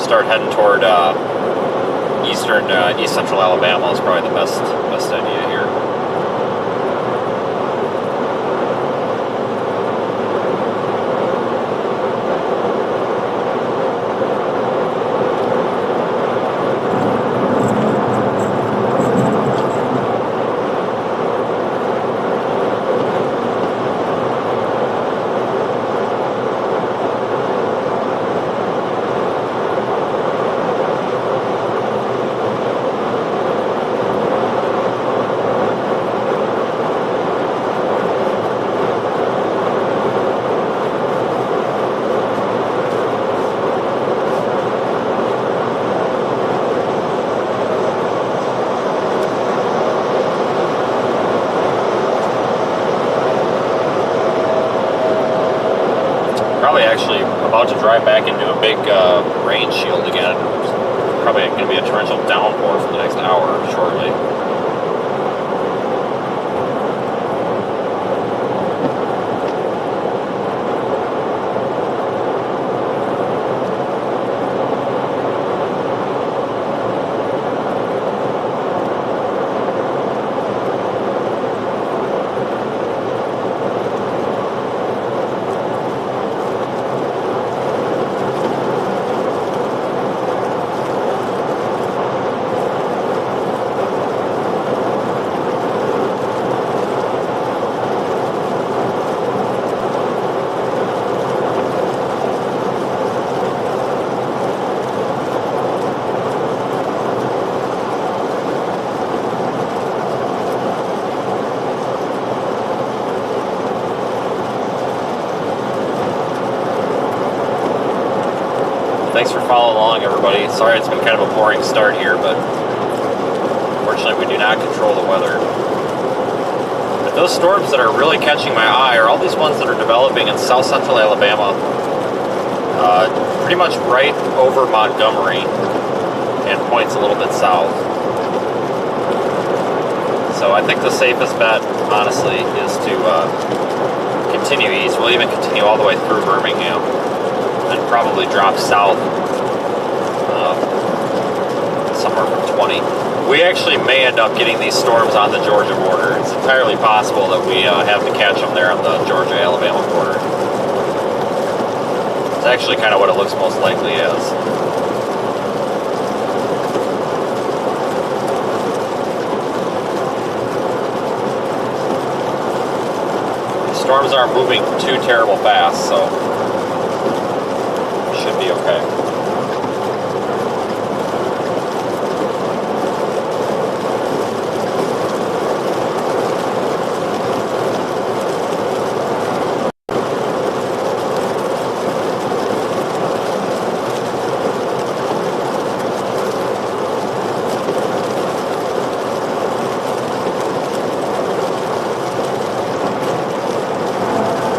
Start heading toward east central Alabama is probably the best idea here. Probably actually about to drive back into a big rain shield again. Probably going to be a torrential downpour for the next hour shortly. Thanks for following along, everybody. Sorry it's been kind of a boring start here, but unfortunately we do not control the weather. But those storms that are really catching my eye are all these ones that are developing in south central Alabama, pretty much right over Montgomery and points a little bit south. So I think the safest bet, honestly, is to continue east. We'll even continue all the way through Birmingham and probably drop south somewhere from 20. We actually may end up getting these storms on the Georgia border. It's entirely possible that we have to catch them there on the Georgia-Alabama border. It's actually kind of what it looks most likely as. The storms aren't moving too terrible fast, so should be okay.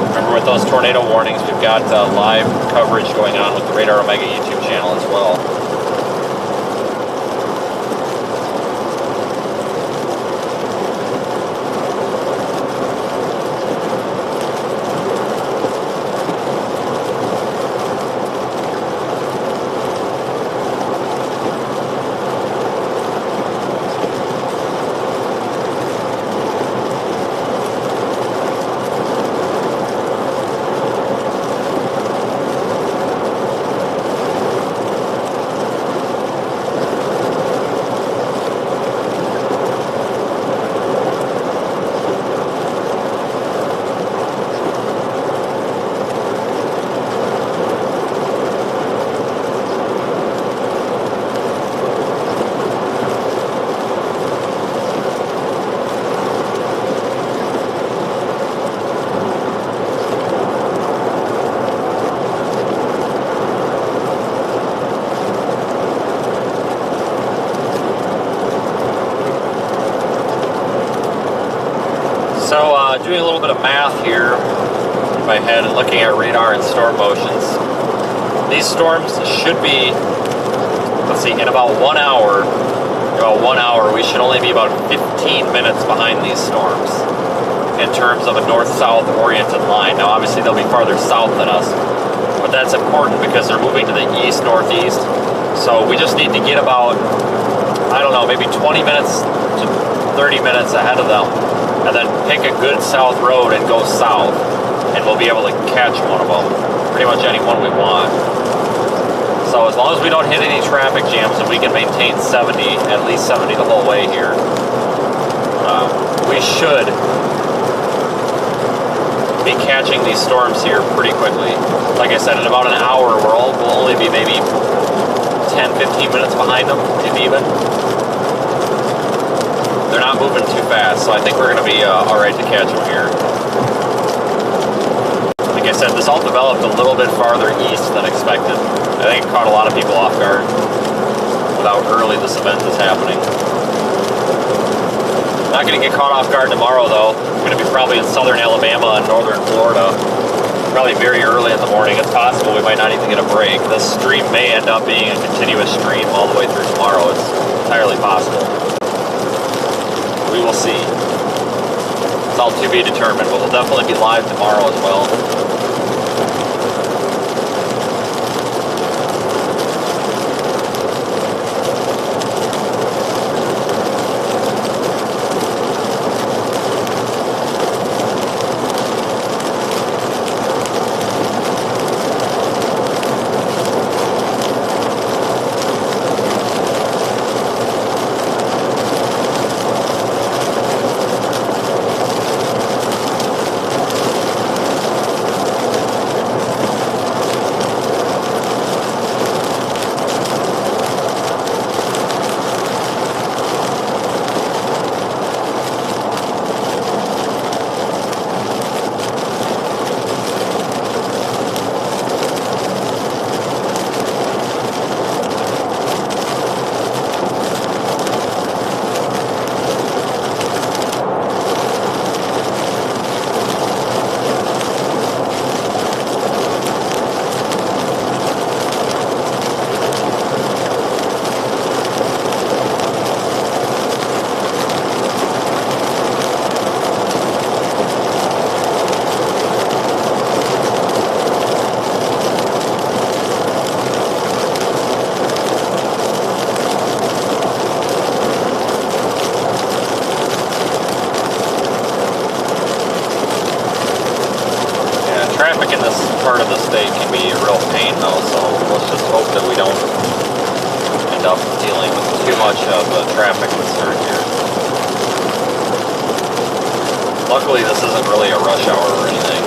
Remember, with those tornado warnings, we've got live coverage going on with the Radar Omega YouTube channel as well. doing a little bit of math here in my head and looking at radar and storm motions. These storms should be, let's see, in about 1 hour, we should only be about 15 minutes behind these storms in terms of a north-south oriented line. Now, obviously, they'll be farther south than us, but that's important because they're moving to the east-northeast. So we just need to get about, I don't know, maybe 20 minutes to 30 minutes ahead of them, and then pick a good south road and go south, and we'll be able to catch one of them, pretty much any one we want. So as long as we don't hit any traffic jams and we can maintain 70, at least 70 the whole way here, we should be catching these storms here pretty quickly. Like I said, in about an hour, we'll only be maybe 10, 15 minutes behind them, if even. They're not moving too fast, so I think we're going to be all right to catch them here. Like I said, this all developed a little bit farther east than expected. I think it caught a lot of people off guard with how early this event is happening. Not going to get caught off guard tomorrow, though. I'm going to be probably in southern Alabama and northern Florida, probably very early in the morning. It's possible we might not even get a break. This stream may end up being a continuous stream all the way through tomorrow. It's entirely possible. We will see. It's all to be determined, but we'll definitely be live tomorrow as well. Traffic in this part of the state can be a real pain, though, so let's just hope that we don't end up dealing with too much of a traffic concern here. Luckily, this isn't really a rush hour or anything.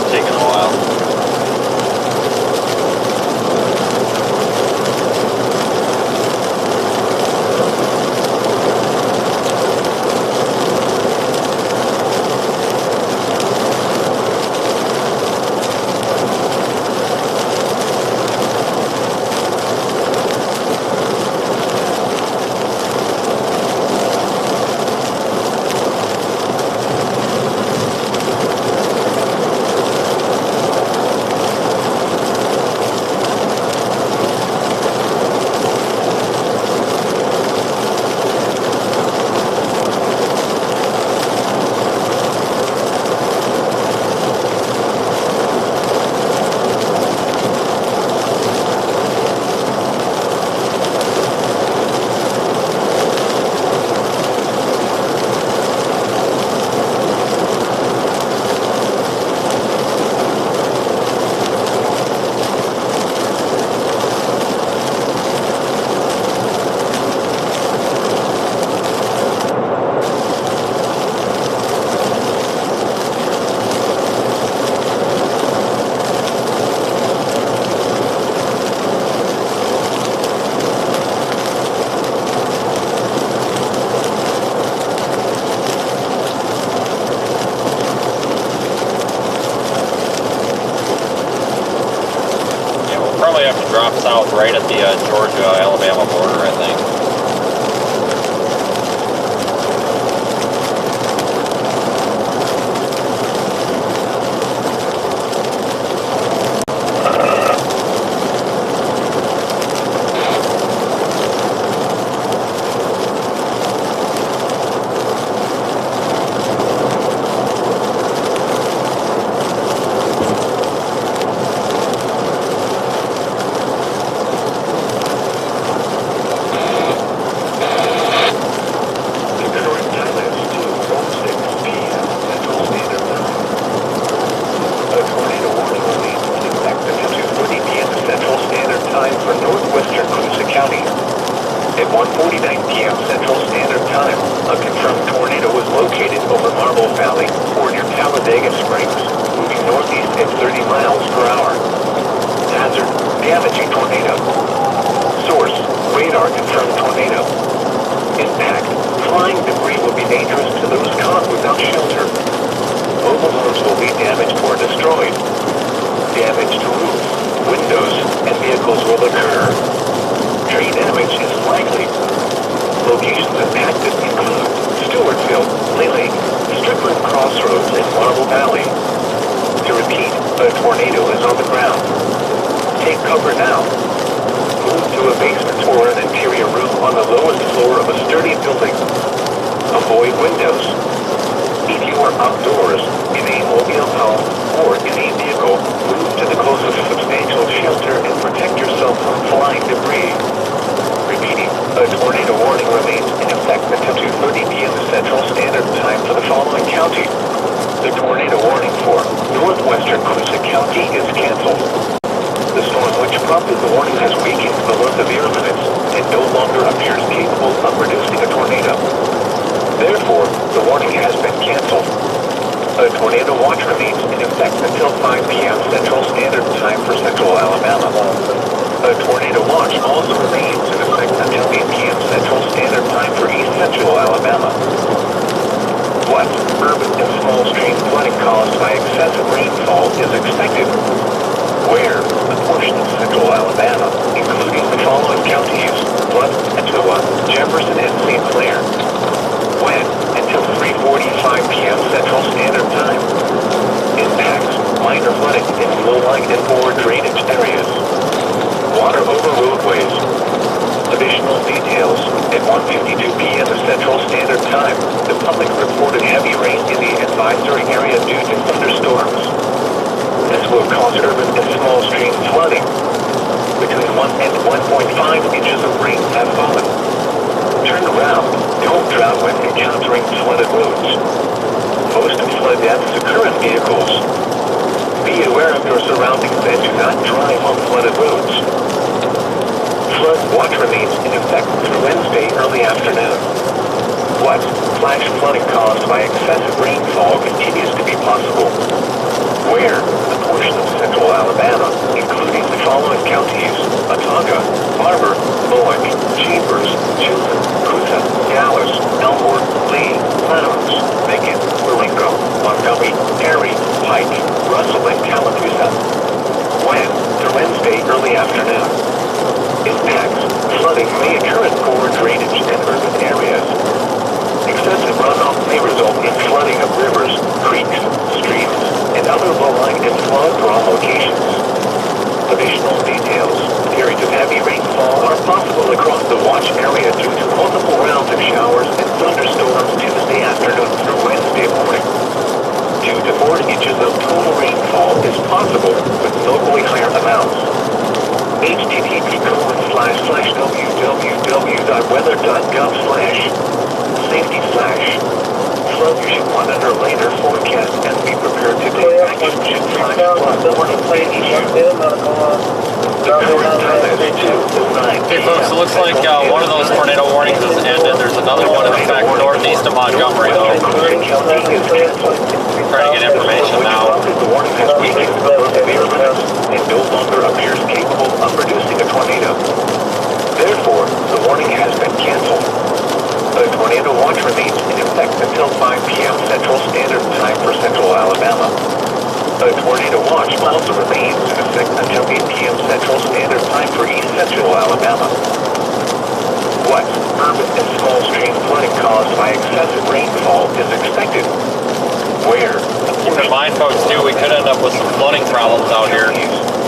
taking a while. Drops out right at the Georgia-Alabama border, I think. Flash flooding caused by excessive rainfall continues to be possible. Where? locations. Additional details. Periods of heavy rainfall are possible across the watch area due to multiple rounds of showers and thunderstorms Tuesday afternoon through Wednesday morning. 2 to 4 inches of total rainfall is possible with locally higher amounts. http://www.weather.gov/safety/flood. You should monitor later forecast and be prepared to take action should flash flood. The current time is 2:09. Okay, folks, it looks like one of those tornado warnings has ended. There's another one in effect northeast of Montgomery, though. Trying to get information now. The warning has weakened above severe limits and no longer appears capable of producing a tornado. Therefore, the warning has been canceled. The tornado watch remains in effect until 5 p.m. Central Standard Time for Central Alabama. The tornado watch also remains in effect until 8 p.m. Central Standard Time for East Central Alabama. What urban and small stream flooding caused by excessive rainfall is expected? Where? Keep in mind, folks, too, we could end up with some flooding problems out here.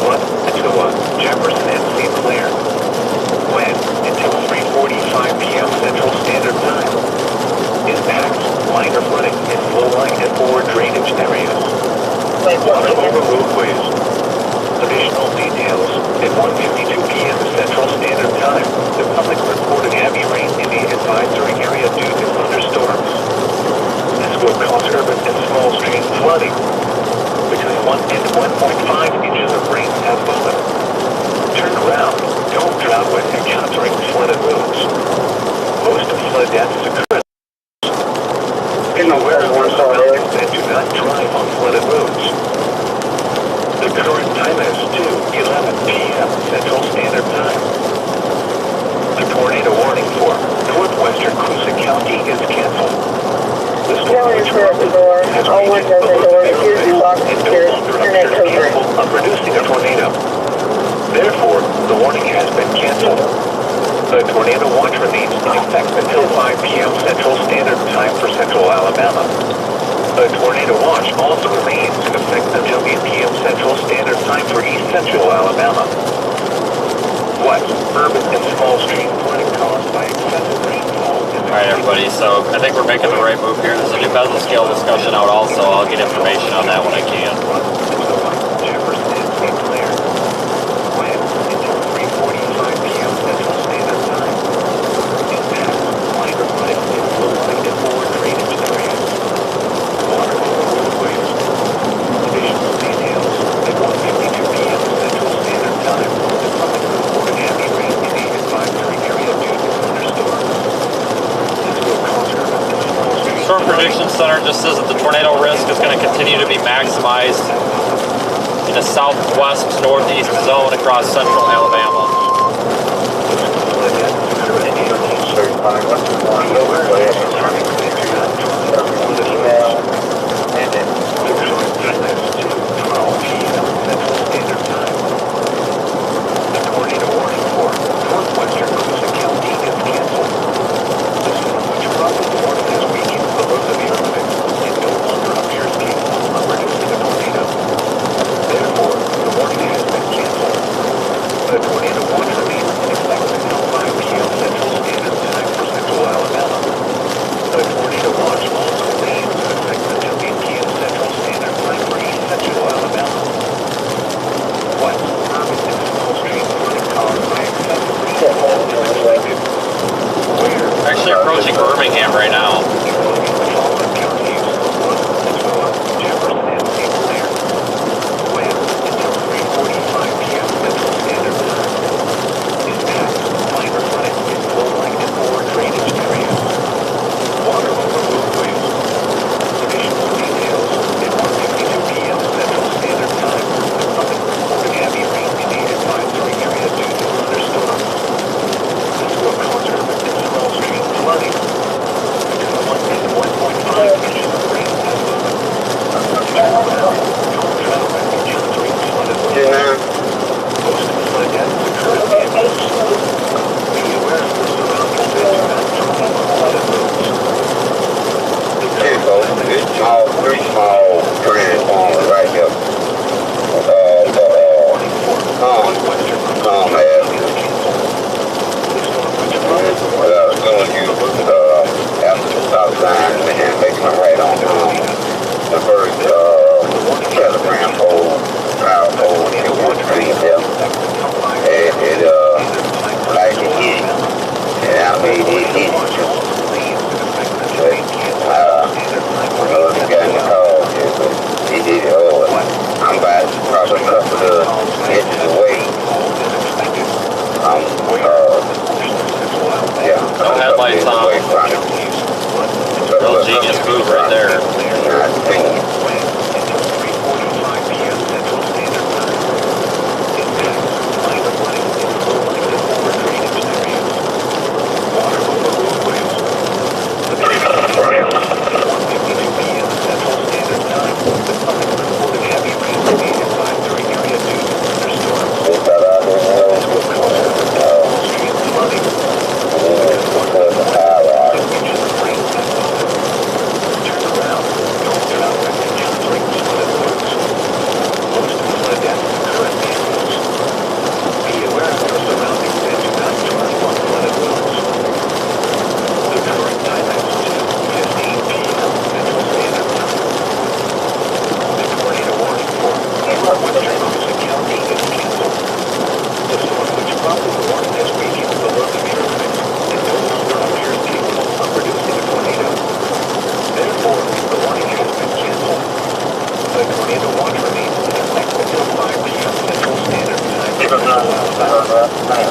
What? Jefferson and St. Clair. When? Until 3:45 p.m. Central Standard Time. Impacts, minor flooding in flow line and forward drainage areas. Water over roadways. Additional details. At 1:52 p.m. Central Standard Time, the public reported heavy rain in the advisory area due to thunderstorms. This will cause urban and small stream flooding. Between 1 and 1.5 inches of rain have fallen. Turn around. Don't drive when encountering flooded roads. Most flood deaths occur in the surroundings and do not drive on flooded roads. The current time is 2:11 p.m. Central Standard Time. The tornado warning for northwestern Coosa County is canceled. The storm which has weakened below severe limits and no longer appears capable of producing a tornado. Therefore, the warning has been canceled. The tornado watch remains in effect until 5 p.m. Central Standard Time for Central Alabama. The tornado watch also remains in effect until 8 p.m. Central Standard Time for East Central Alabama. What urban and small stream flooding caused by excessive rainfall? Alright, everybody, so I think we're making the right move here. There's a new bezel scale discussion out also. I'll get information on that when I can. Jefferson and St. Clair. When? Until 3:45 p.m. Central Standard Time. Impacts, minor flooding in flow line and forward drainage areas. Water over roadways. Additional details. At 1:52 p.m. Central Standard Time, the public reported heavy rain in the advisory area due to thunderstorms. This will cause urban and small street Storm Prediction Center just says that the tornado risk is going to continue to be maximized in a southwest northeast zone across central Alabama. The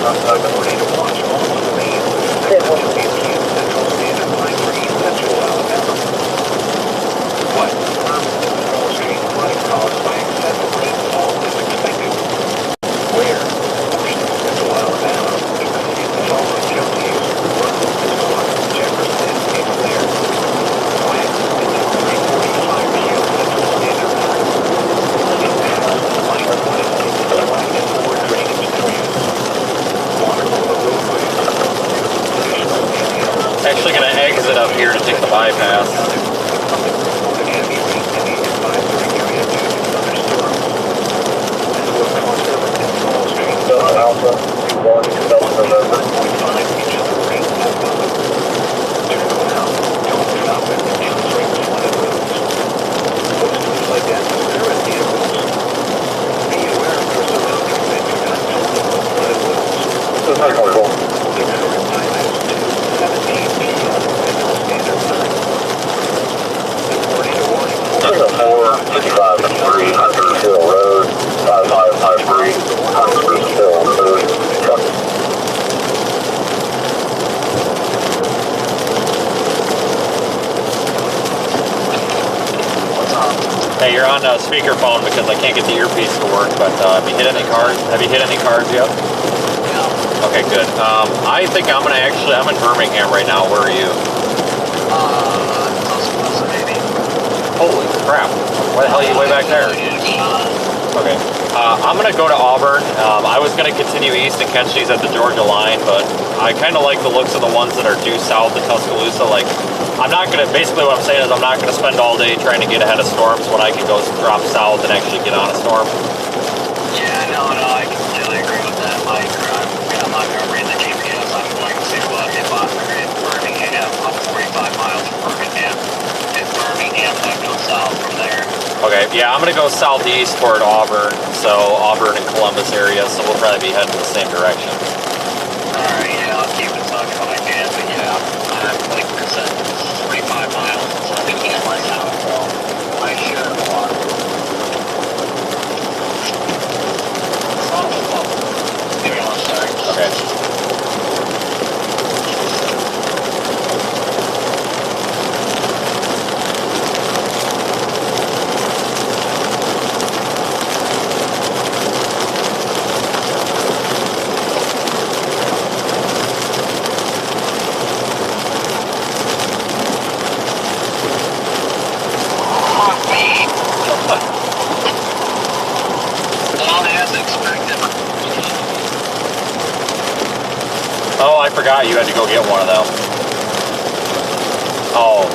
Tornado watch also remains at 7:50 p.m. Central Standard Time for East Central Alabama. What confirms that the small stream flooding caused by excessive rainfall is expected. Where portions of Central Alabama, including the following counties: Russell, Jefferson, and Clare. When until 3:45 p.m. Central Standard Time. Impacts minor flooding in the flooding and poor drainage areas. Water over roadways. Additional details. Actually going to exit up here to take the bypass. Heavy rain in the advisory area due to thunderstorms. This will cause several small streams. Alpha, 2-1, November. 1.5 inches of rain has fallen. Turn around, don't stop at encountering flooded roads. Most of the flood deaths occur at vehicles. Be aware of your surroundings and do not follow flooded roads. The current time is 2:17 p.m. Central Standard Time. The tornado warning for 55-3, Hunter's Hill Road, 5553, Hunter's Hill Road, truck. Hey, you're on speakerphone because I can't get the earpiece to work. But have you hit any cars? Have you hit any cars yet? Yeah. Okay, good. I think I'm in Birmingham right now. Where are you? Tuscaloosa, maybe. Holy crap! Why the hell are you way back there? Okay. I'm gonna go to Auburn. I was gonna continue east and catch these at the Georgia line, but I kind of like the looks of the ones that are due south of Tuscaloosa. Like, I'm not gonna. Basically, what I'm saying is I'm not gonna spend all day trying to get ahead of storms when I can go drop south and actually get on a storm. Yeah, no, I completely agree with that, Mike. I'm not going to read the GPS. I'm going to hit bottom in Birmingham. I'm 45 miles from Birmingham. Hit Birmingham, then go south from there. Okay, yeah, I'm gonna go southeast toward Auburn, so Auburn and Columbus area, so we'll probably be heading the same direction. Alright, yeah, I'll keep in touch when I can, but yeah, I'm like I said, 45 miles from Birmingham right now, so I should walk. Give me 1 second. Okay. Oh, I forgot you had to go get one of them. Oh.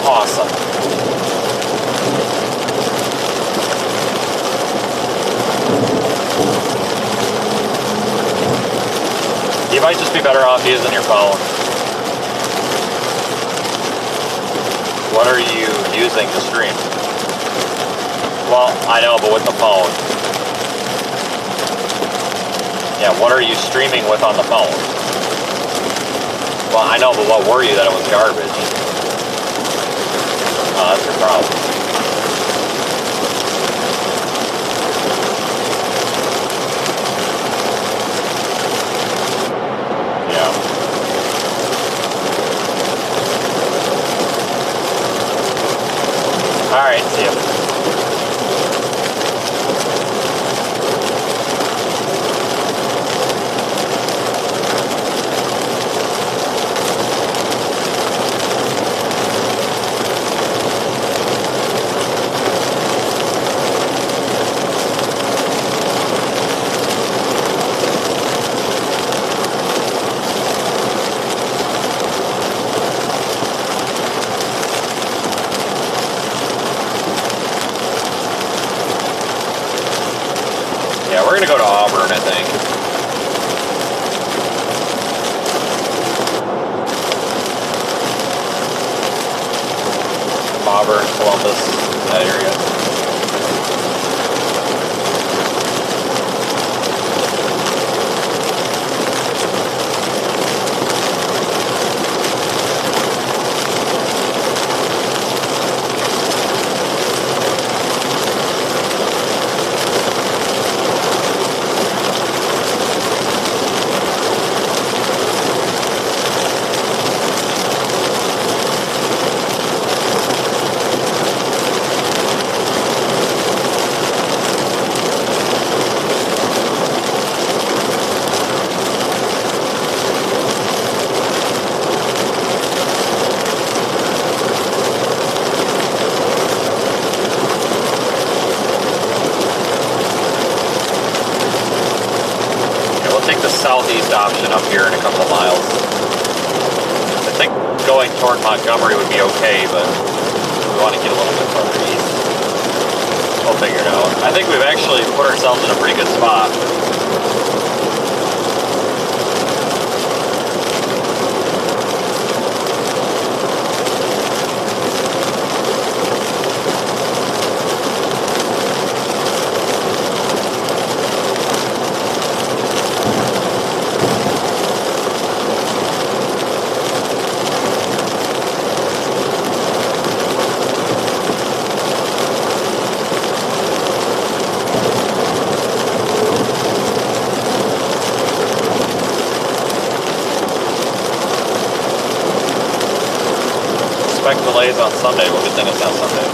Awesome. You might just be better off using your phone. What are you using to stream? Well, I know, but with the phone. Yeah, what are you streaming with on the phone? Well, I know, but what were you that it was garbage? Oh, that's your problem. Yeah. All right, see ya. Yeah, we're gonna go to Auburn, I think. Auburn, Columbus, that area. option up here in a couple of miles. I think going toward Montgomery would be okay, but we want to get a little bit further east. We'll figure it out. I think we've actually put ourselves in a pretty good spot. Delays on Sunday. Well, good thing it's not Sunday.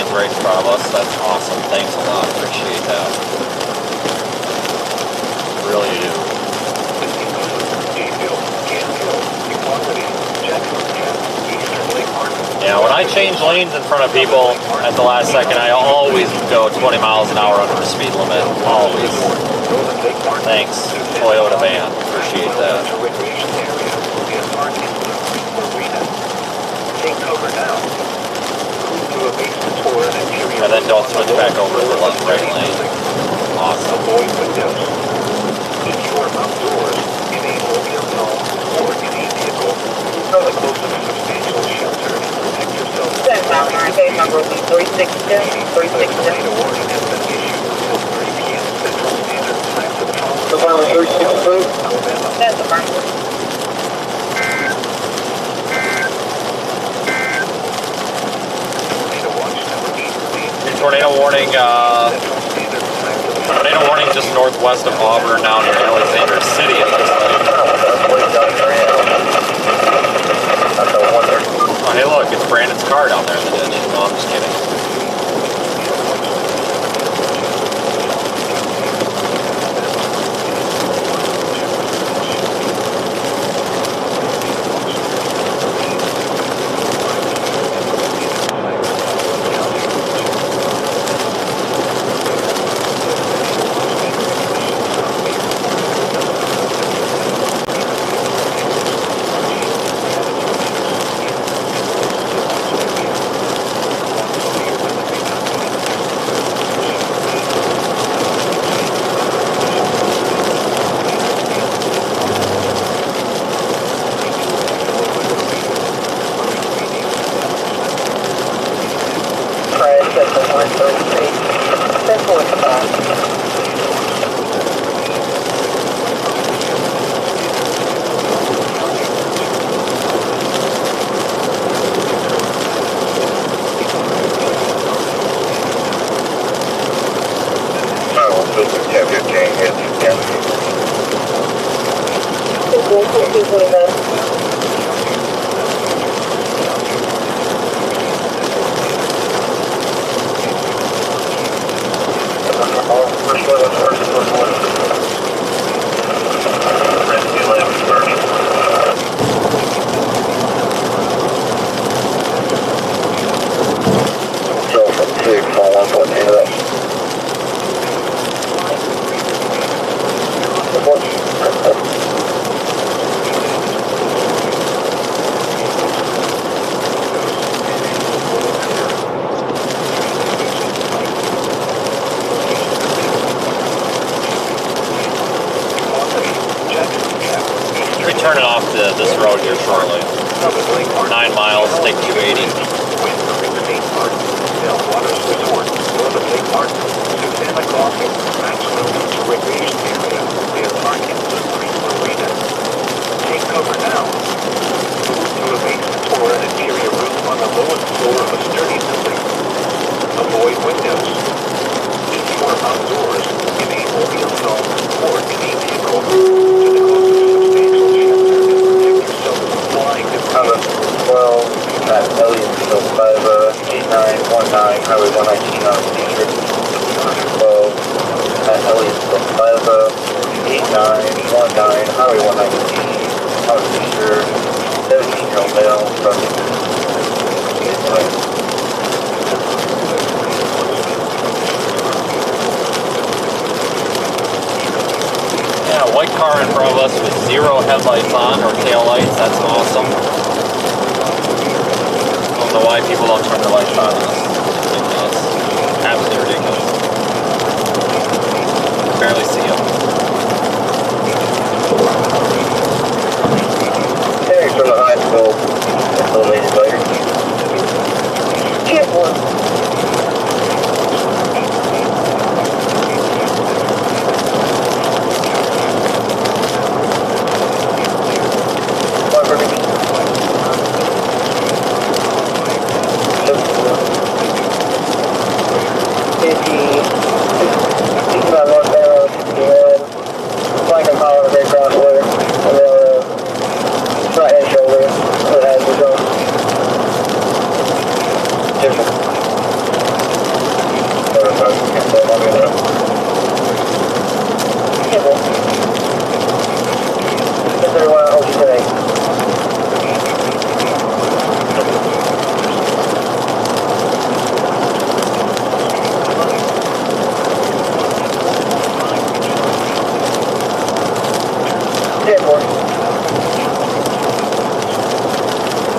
Right in front of us. That's awesome. Thanks a lot. Appreciate that. Really do. Yeah, when I change lanes in front of people at the last second, I always go 20 miles an hour under the speed limit. Always. Thanks, Toyota van. Appreciate that. Take cover now. And then don't switch back over to the left right lane. Awesome. Avoid windows. If you are outdoors in a mobile home or in a vehicle, come close to a substantial shelter and protect yourself. Case number 362. 362. A warning has been issued until 3 p.m. Central Standard Time to follow. November 362. Alabama. That's affirmative. Tornado warning, tornado warning just northwest of Auburn, now near Alexander City, it looks like. Oh, hey look, it's Brandon's car down there in the ditch. No, I'm just kidding. Turning off this road here shortly. 9 miles, take 280. Take cover now. Move to a basement or an interior room on the lowest floor of a sturdy building. Highway 119, I was sure 17-year-old male from Yeah, white car in front of us with 0 headlights on or tail lights. That's awesome. I don't know why people don't turn their lights on. It's absolutely ridiculous. Barely see them. Hey, from the high school. That's a little later. Get one.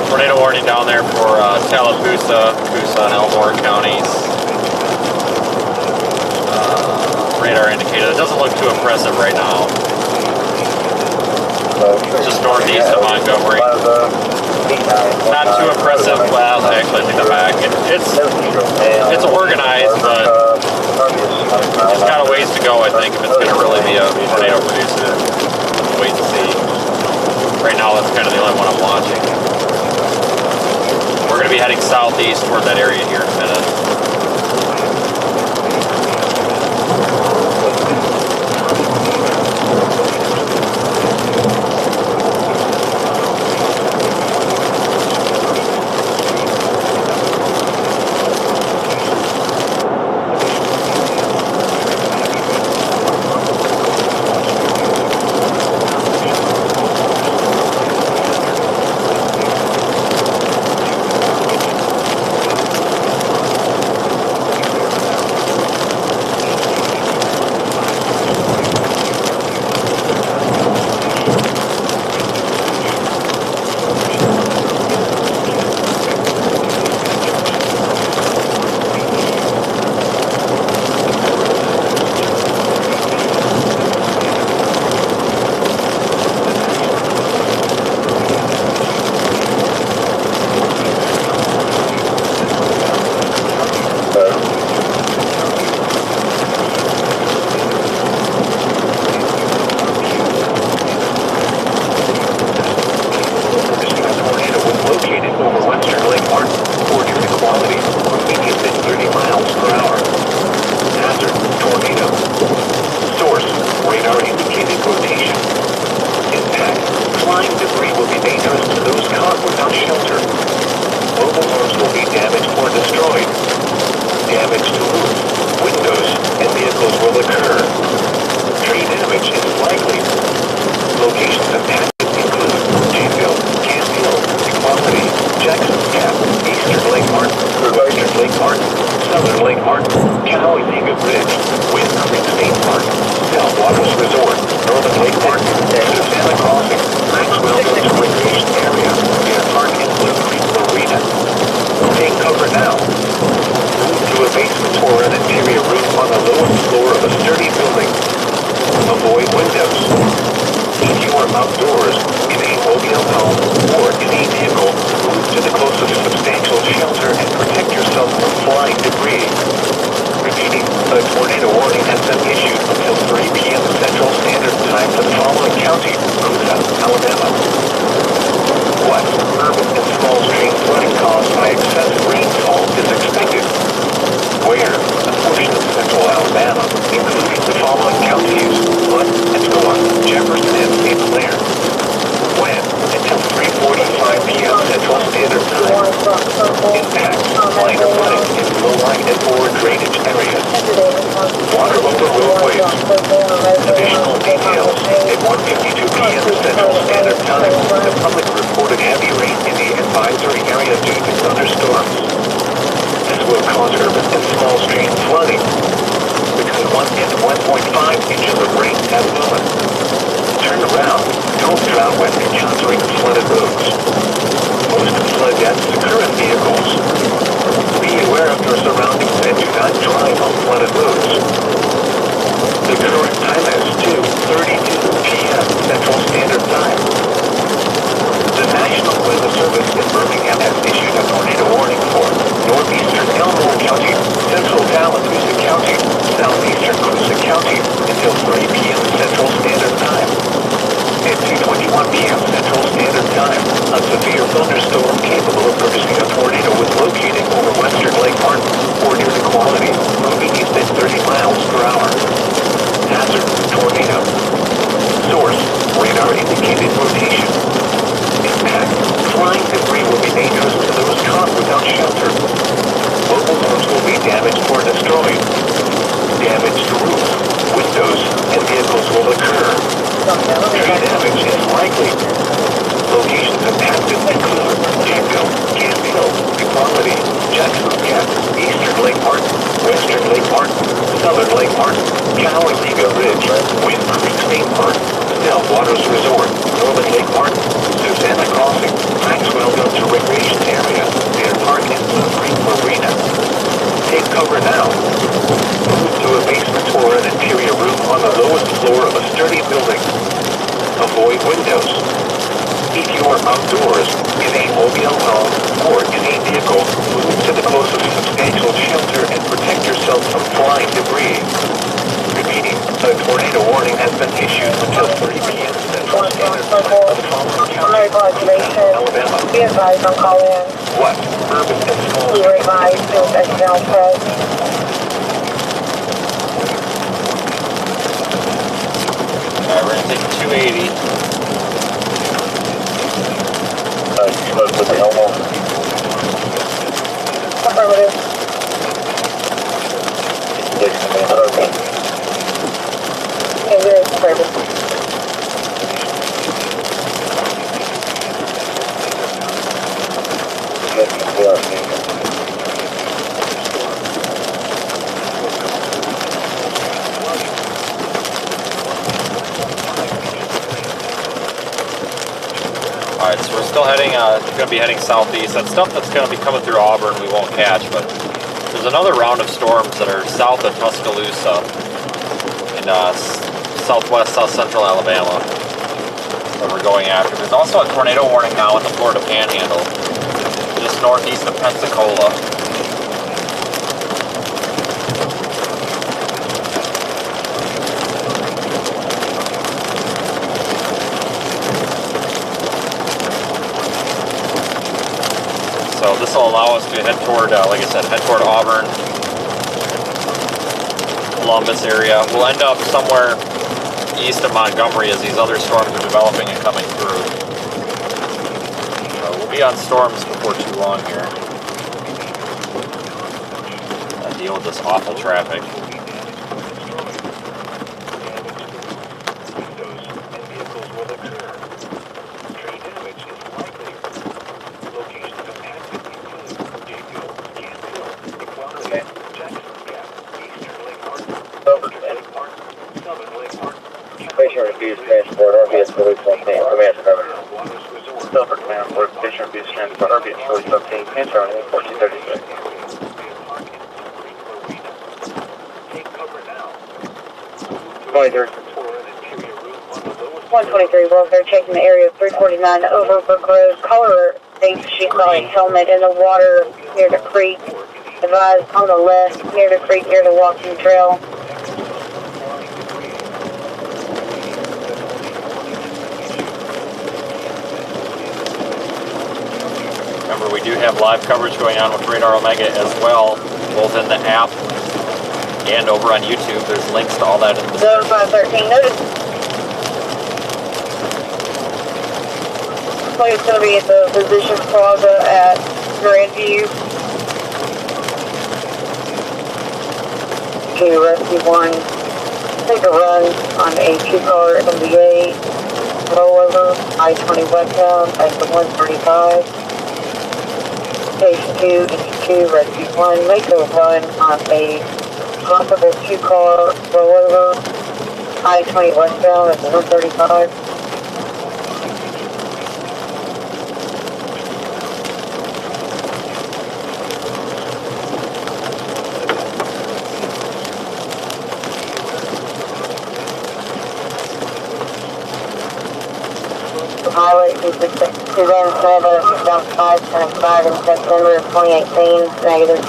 Tornado warning down there for Tallapoosa, Coosa, and Elmore counties. Radar indicator. It doesn't look too impressive right now. Just northeast of Montgomery. Not too impressive. Well, actually, I take that back. It's organized, but it's got a ways to go, I think, if it's going to really be a tornado producer. Wait to see. Right now, that's kind of the only one I'm watching. We're going to be heading southeast toward that area here in a minute. Water over roadways. Additional details at 1:52 p.m. indicated location. Impact. Flying debris will be dangerous to those caught without shelter. Mobile homes will be damaged or destroyed. Damage to roofs, windows, and vehicles will occur. Tree damage is likely. Locations impacted include Jackville, Canfield, Equality, Jackson Gap, Eastern Lake Park, Western Lake Park, Southern Lake Park, Cowaliga Ridge, Wind Creek State Park, Stell Waters Resort, Northern Lake Park, Susanna Crossing, Maxwell Delta Recreation Area, Deer Park, and Blue Creek Marina. Take cover now. Move to a basement or an interior room on the lowest floor of a sturdy building. Avoid windows. If you are outdoors, in a mobile home, or in a vehicle, move to the closest substantial shelter and protect yourself from flying debris. Repeating, a tornado warning has been issued until 3 p.m. Central Standard Time for the following counties: Alabama. Be advised on call in. What? Urban and small. Be advised to external press. Alright, we're gonna take 280. Affirmative. And there is service. Alright, so we're still heading, going to be heading southeast. That stuff that's going to be coming through Auburn we won't catch, but there's another round of storms that are south of Tuscaloosa in southwest, south central Alabama that we're going after. There's also a tornado warning now in the Florida Panhandle, just northeast of Pensacola. So this will allow us to head toward, like I said, head toward Auburn, Columbus area. We'll end up somewhere east of Montgomery as these other storms are developing and coming through. We'll be on storms before too long here. Deal with this awful traffic. Transport, RBS Release 15, command service. Silver command for Fisher Abuse Transport, RBS Release 15, command service, 1436. Take cover now. 23. 123, welfare checking the area of 349 Overbrook Road. Caller thinks she saw a helmet in the water near the creek. Advised on the left, near the creek, near the walking trail. Remember, we do have live coverage going on with Radar Omega as well, both in the app and over on YouTube. There's links to all that in the Zone 513, notice. It's going to be at the Physicians Plaza at Grandview. Okay, Rescue 1. Take a run on a 2-car MBA rollover, I-20 westbound, exit 135. Station 2, EQ2, Rescue 1, make a run on a possible 2-car rollover, I-20 westbound at 135. Highway 267, down 575 in September of 2018, negative.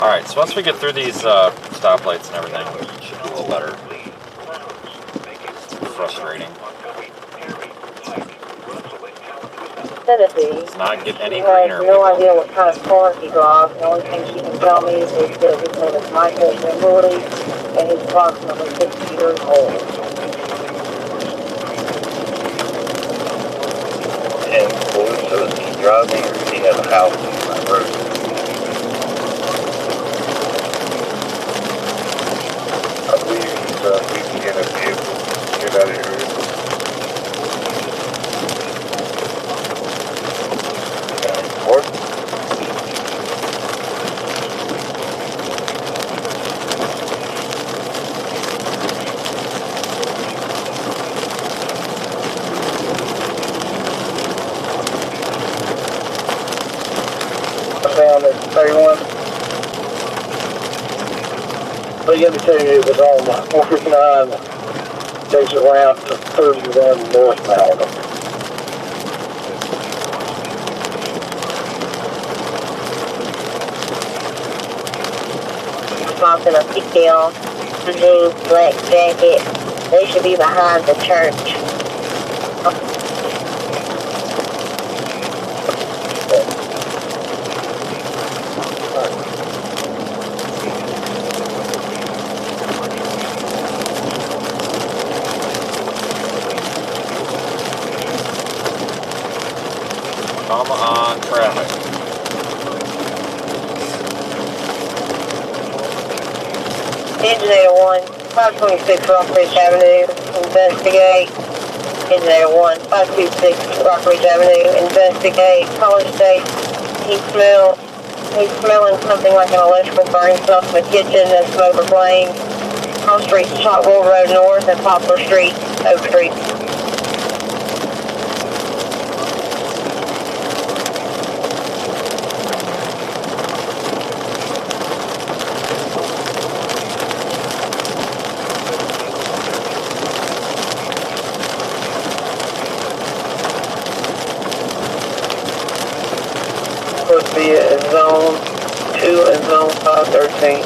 Alright, so once we get through these stoplights and everything, it should be a little better. Frustrating. Tennessee. It's not getting any She has greener. no idea what kind of car he drives. The only thing she can tell me is that his name is Michael Wimberly, and he's approximately 50 years old. And so is he driving or does he have a house on that road? I believe he's leaving in a vehicle. Get out of here. Or Down at 31. But you got to tell you, it was on 459, takes it around to 31 northbound. Talking a pigtail, jeans, black jacket. They should be behind the church. Come on, traffic. Engine 1, 526 Rockridge Avenue, investigate. Engine 1, 526 Rockridge Avenue, investigate. College State, he's smelling something like an electrical burning stuff in the kitchen and smoke or flame. Cross Street, Shotwell Road North, and Poplar Street, Oak Street. Supposed to be in zone 2 and zone 513.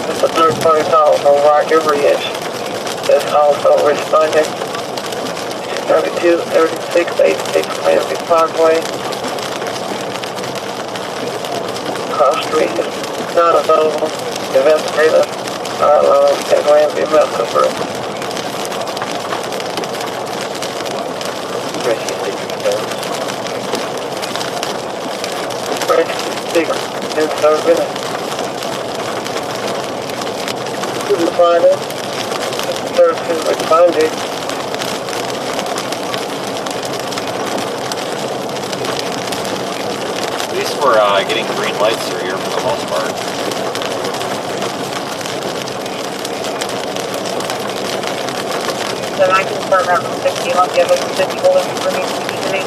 It's a third-party call from Rocker Bridge. That's also responding. 32, 36, 86, Atlantic Parkway. Cross Street is not available. Investigator, and Ramsey Medical Group. Bigger and serving it. Couldn't find it. Services would find it. At least we're getting green lights through here for the most part. Then I can start out from 60. I'll give them 50 bullets for me to be.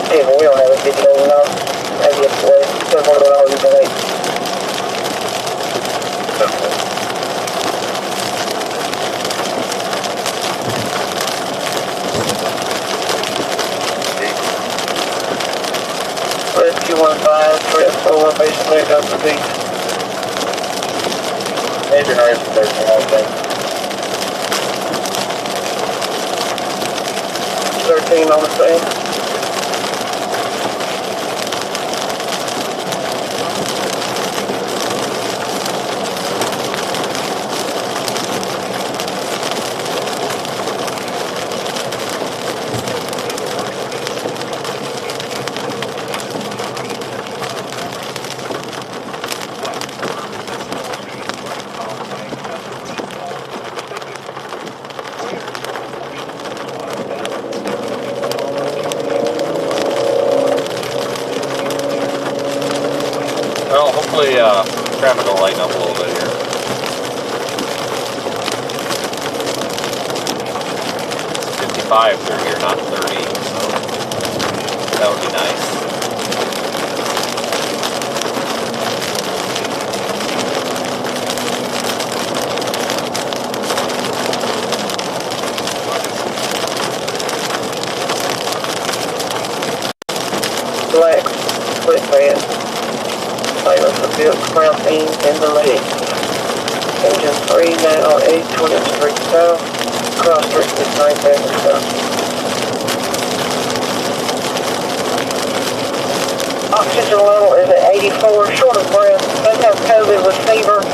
Hey, we don't have a video now. Maybe it's way. Still more than all you can wait. Rescue 15, 304, basically up the beach. Major noise from 13, I think. 13 on the scene. Well, hopefully traffic will lighten up a little bit here. It's 55 through here, not 30, so that would be nice. Black, quick man. Silence of field cramping in the lake. Engine 3 now 823 south. restricted right there, so. Oxygen level is at 84, short of breath, does have COVID with fever,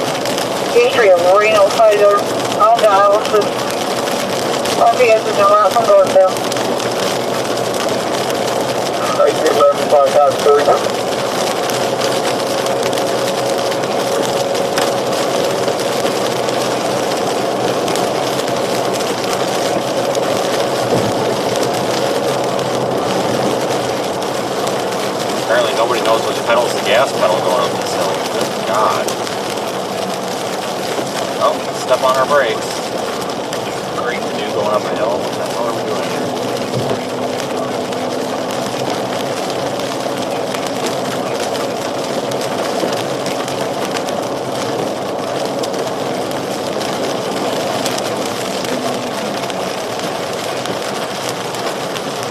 history of renal failure, on dialysis, RPS is in right from Gordondale. 1811.93. Apparently nobody knows which pedal's the gas pedal going up this hill. Good God. Oh, step on our brakes. Great to do going up a hill. What the hell are we doing here?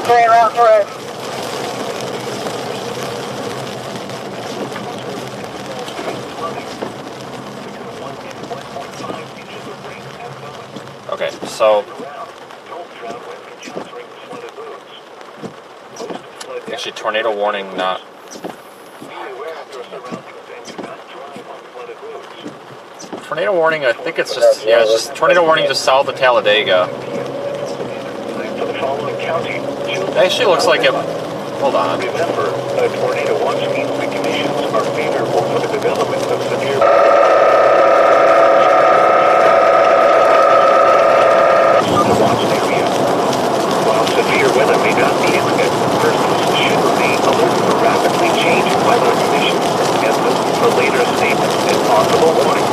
Green route direct. Okay, so actually tornado warning not. Tornado warning, I think it's just, yeah, it's just tornado warning just south of Talladega. It actually looks like it, hold on. Remember, a tornado watch means the conditions are favorable for the development of severe watch area. While severe weather may not be imminent, persons should remain alert for rapidly changing weather conditions and listen for later statements and possible warnings.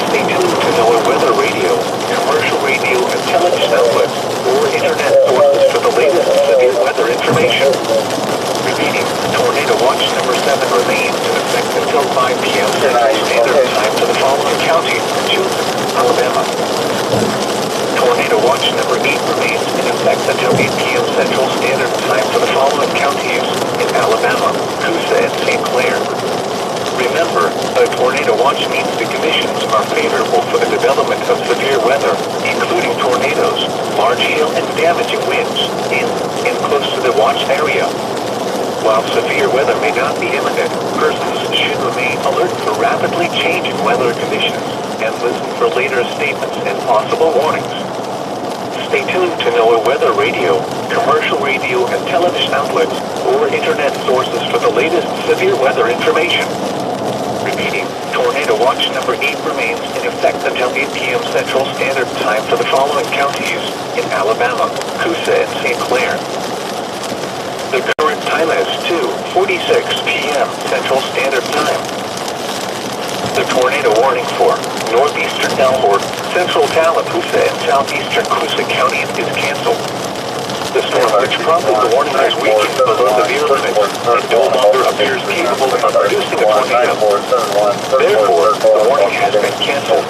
Stay tuned to NOAA weather radio, commercial radio and television outlets, or internet sources for the latest severe weather information. Repeating, tornado watch number 7 remains in effect until 5 p.m. Central Standard Time for the following counties: Chilton, Alabama. Tornado watch number 8 remains in effect until 8 p.m. Central Standard Time for the following counties in Alabama, Coosa, and St. Clair. Remember, a tornado watch means the conditions are favorable for the development of severe weather, including tornadoes, large hail, and damaging winds in and close to the watch area. While severe weather may not be imminent, persons should remain alert for rapidly changing weather conditions and listen for later statements and possible warnings. Stay tuned to NOAA weather radio, commercial radio and television outlets, or internet sources for the latest severe weather information. Repeating, tornado watch number 8 remains in effect until 8 p.m. Central Standard Time for the following counties in Alabama, Coosa, and St. Clair. The current time is 2:46 p.m. Central Standard Time. The tornado warning for northeastern Elmore, central Tallapoosa, and southeastern Coosa counties is canceled. The storm which prompted the warning has weakened below severe limits and no longer appears capable of producing a tornado. Therefore, the warning has been canceled.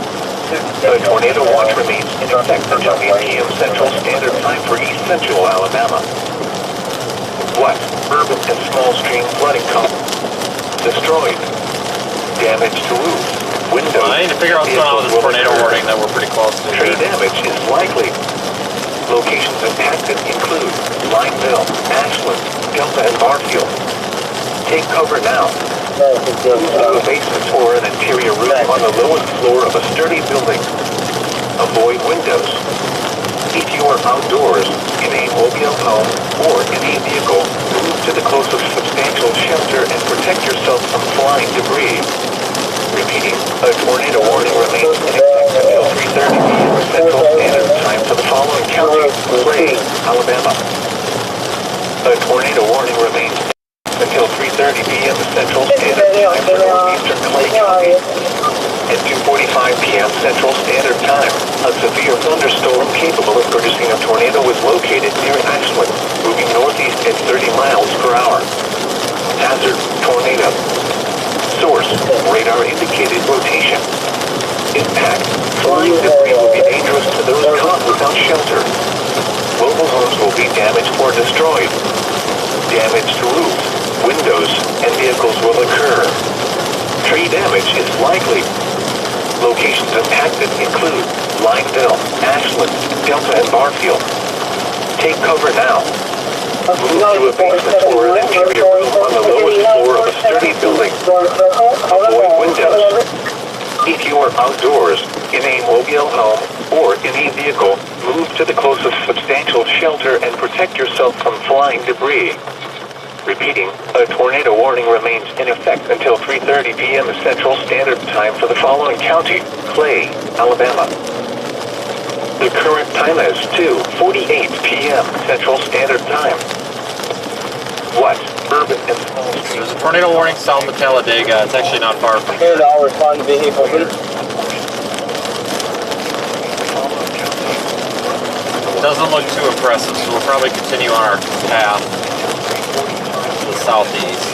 The tornado watch remains in effect until 8 p.m. Central Standard Time for east central Alabama. What? Urban and small stream flooding destroyed. Damage to roof, windows. I need to figure out what's going on with this tornado warning that we're pretty close to. Tree damage is likely. Locations impacted include Lineville, Ashland, Delta, and Barfield. Take cover now. Move a basement or an interior room on the lowest floor of a sturdy building. Avoid windows. If you are outdoors, in a mobile home, or in a vehicle, move to the closest substantial shelter and protect yourself from flying debris. Repeating, a tornado warning remains in effect until 3:30 p.m. Central Standard Time for the following counties: Clay, Alabama. A tornado warning remains until 3:30 p.m. Central Standard Time for northeastern Clay County. At 2:45 p.m. Central Standard Time, a severe thunderstorm capable of producing a tornado was located near Ashland, moving northeast at 30 miles per hour. Hazard: tornado. Source: radar indicated rotation. Impact: flying debris will be dangerous to those caught without shelter. Mobile homes will be damaged or destroyed. Damage to roofs, windows, and vehicles will occur. Tree damage is likely. Locations impacted include Lineville, Ashland, Delta, and Barfield. Take cover now. Move to a basement or an interior room on the lowest floor of a sturdy building. Avoid windows. If you are outdoors, in a mobile home, or in a vehicle, move to the closest substantial shelter and protect yourself from flying debris. Repeating, a tornado warning remains in effect until 3:30 p.m. Central Standard Time for the following county: Clay, Alabama. The current time is 2:48 p.m. Central Standard Time. What? Urban and small streets. There's a tornado warning south of Talladega. It's actually not far from here. And I'll respond to vehicle heat. Doesn't look too impressive, so we'll probably continue on our path to the southeast.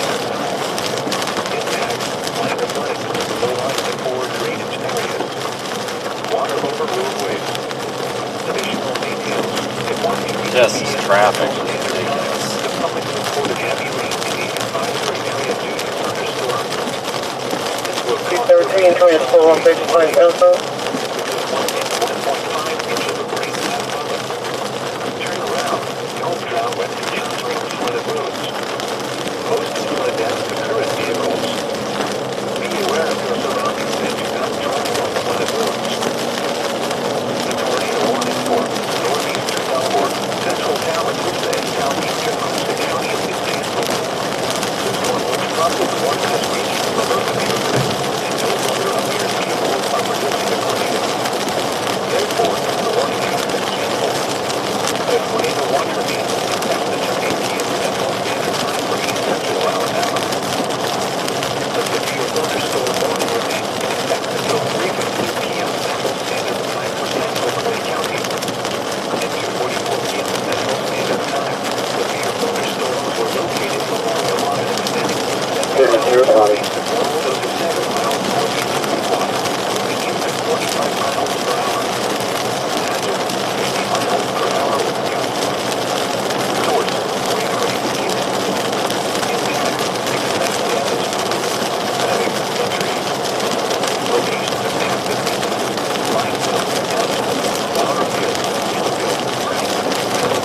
Just traffic. Ridiculous. 233 and 24 on 55 Delta.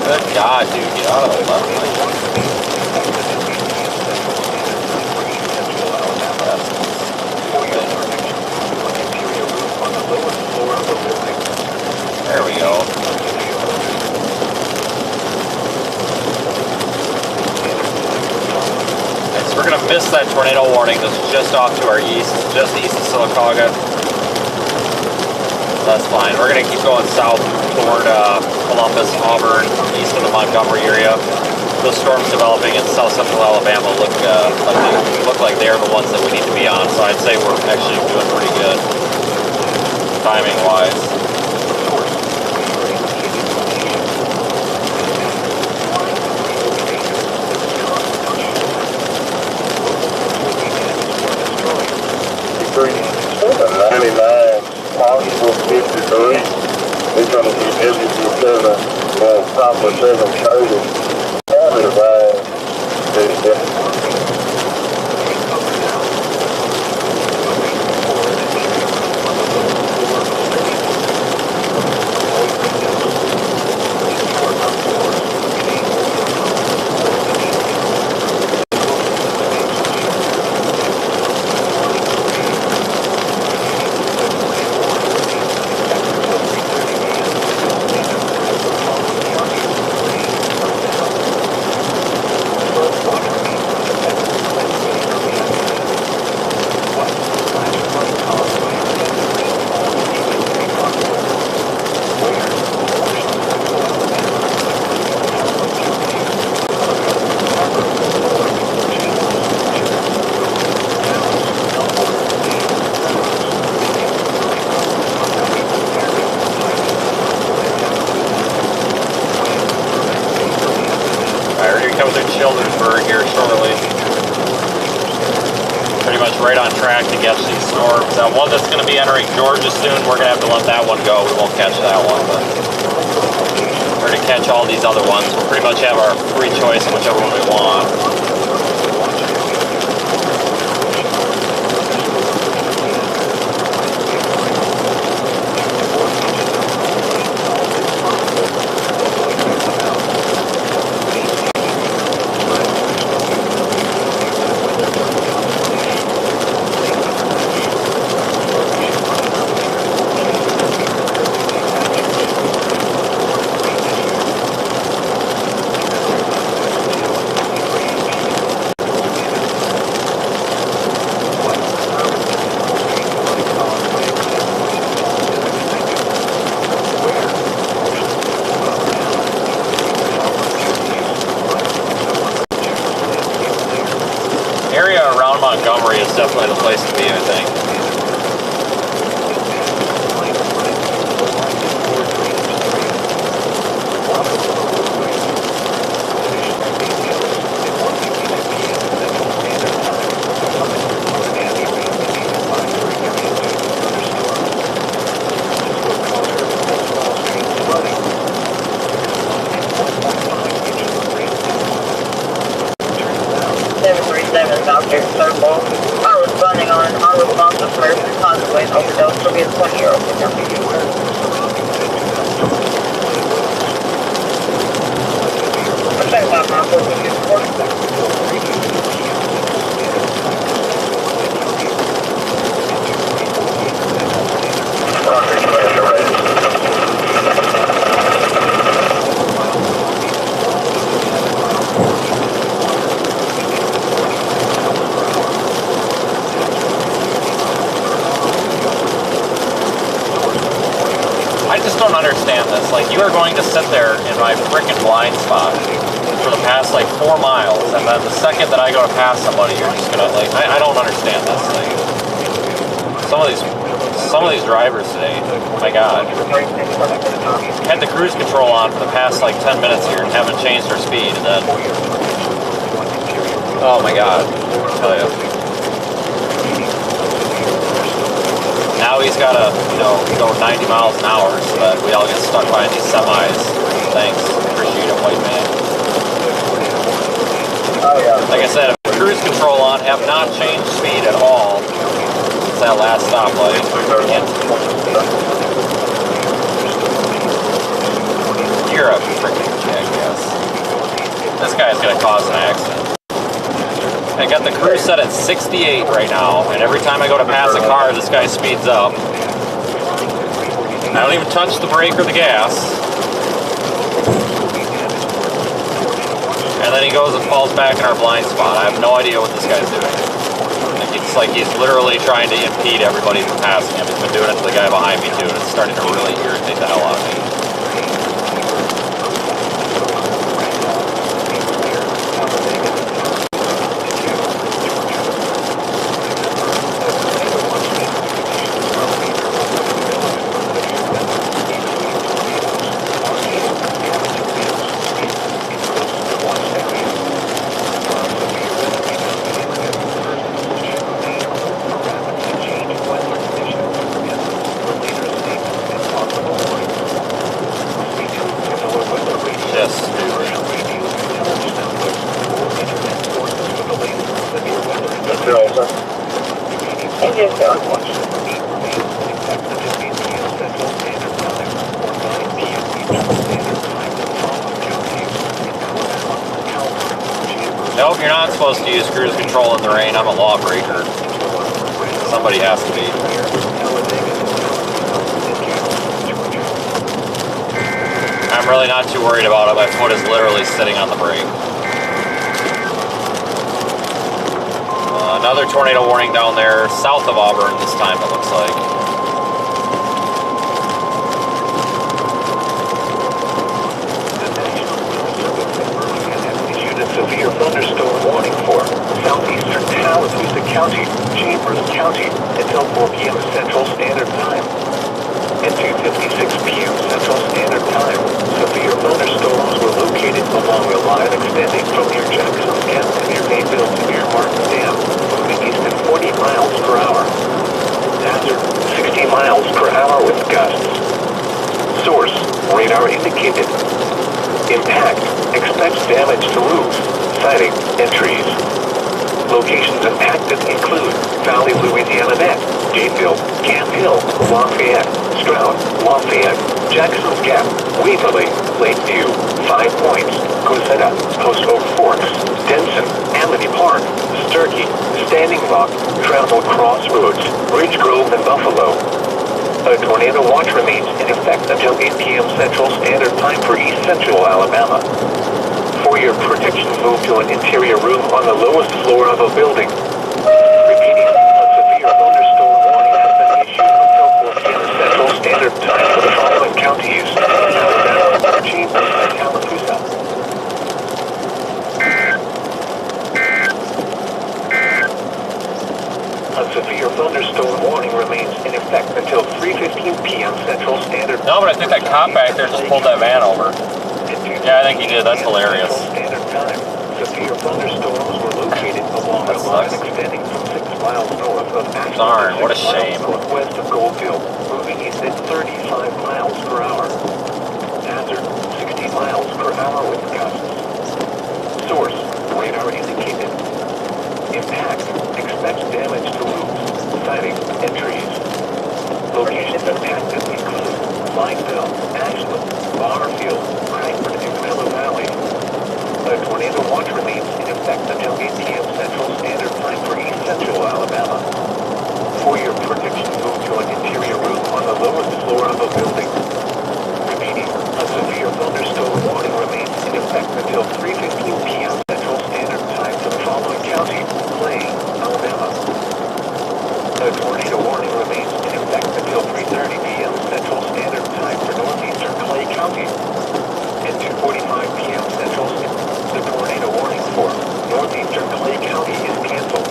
Good God, dude, get out of the left lane. There we go. Okay, so we're gonna miss that tornado warning that's just off to our east, just east of Sylacauga. That's fine. We're gonna keep going south toward Columbus, Auburn, east of the Montgomery area. Those storms developing in south central Alabama look like they're the ones that we need to be on. So I'd say we're actually doing pretty good timing wise. Possible 53. They're trying to keep everything 7 on top of 730. Have it right. Childrenburg here shortly. Pretty much right on track to catch these storms. One that's going to be entering Georgia soon, we're going to have to let that one go. We won't catch that one, but we're going to catch all these other ones. We'll pretty much have our free choice of whichever one we want. Montgomery is definitely the place to be, I think. Dr. Circle. I was running on an unresponsive person contemplating overdose to be a 20-year-old victim. I'm saying about my 14 I just don't understand this. Like, you are going to sit there in my freaking blind spot for the past, like, 4 miles, and then the second that I go to pass somebody, you're just gonna, like, I don't understand this. Like, some of these drivers today, oh my God, had the cruise control on for the past, like, 10 minutes here and haven't changed their speed, and then, oh my God, I'll tell you. Now he's got to, you know, go 90 miles an hour so that we all get stuck by these semis. Thanks. Appreciate it, white man. Oh, yeah. Like I said, cruise control on, have not changed speed at all since that last stoplight. You're a freaking jackass. This guy's going to cause an accident. I got the cruise set at 68 right now, and every time I go to pass a car, this guy speeds up. I don't even touch the brake or the gas. And then he goes and falls back in our blind spot. I have no idea what this guy's doing. It's like he's literally trying to impede everybody from passing him. He's been doing it to the guy behind me too, and it's starting to really irritate the hell out of me. Nope, you're not supposed to use cruise control in the rain. I'm a lawbreaker. Somebody has to be. I'm really not too worried about it. My foot is literally sitting on the brake. Another tornado warning down there south of Auburn this time, it looks like. Severe thunderstorm warning for southeastern Tallapoosa County, Chambers County until 4 p.m. Central Standard Time. At 2:56 p.m. Central Standard Time, severe thunderstorms were located along the line extending from near Jackson Gap to near Mayville to near Martin Dam, moving east at 40 miles per hour. Hazard, 60 miles per hour with gusts. Source, radar indicated. Impact, expects damage to roofs, siding, and trees. Locations impacted include Valley, Louisiana Net, Jadeville, Camp Hill, Lafayette, Stroud, Lafayette, Jackson's Gap, Waverly, Lakeview, 5 Points, Cosetta, Post Oak Forks, Denson, Amity Park, Sturkey, Standing Rock, Trammell Crossroads, Ridge Grove, and Buffalo. A tornado watch remains in effect until 8 p.m. Central Standard Time for East Central Alabama. For your protection, move to an interior room on the lowest floor of a building. Repeating, a severe thunderstorm warning has been issued until 4 p.m. Central Standard Time for the following counties: Alabama, Chambers, and Tallapoosa. thunderstorm warning remains in effect until 3:15 p.m. Central Standard. No, but I think that cop back there just pulled that van over. Yeah, I think he did. That's hilarious. Standard time. Severe thunderstorms were located along a line extending from 6 miles north of Ashland. Darn, what a shame. Northwest of Goldfield, moving east at 35 miles per hour. Hazard, 60 miles per hour with gusts. Source, radar indicated. Impact, expect damage to roofs, siding, and trees. Locations impacted include Lineville, Ashland, Barfield, Frankfort, and Miller Valley. A tornado watch remains in effect until 8 p.m. Central Standard Time for East Central Alabama. For your protection, move to an interior room on the lowest floor of a building. Repeating, a severe thunderstorm warning remains in effect until 3:15 p.m. Central Standard Time for the following counties: Clay, Alabama. A tornado warning remains in effect until 3:30 p.m. Central Standard Time for northeastern Clay County. At 2:45 p.m. Central, the tornado warning for northeastern Clay County is canceled.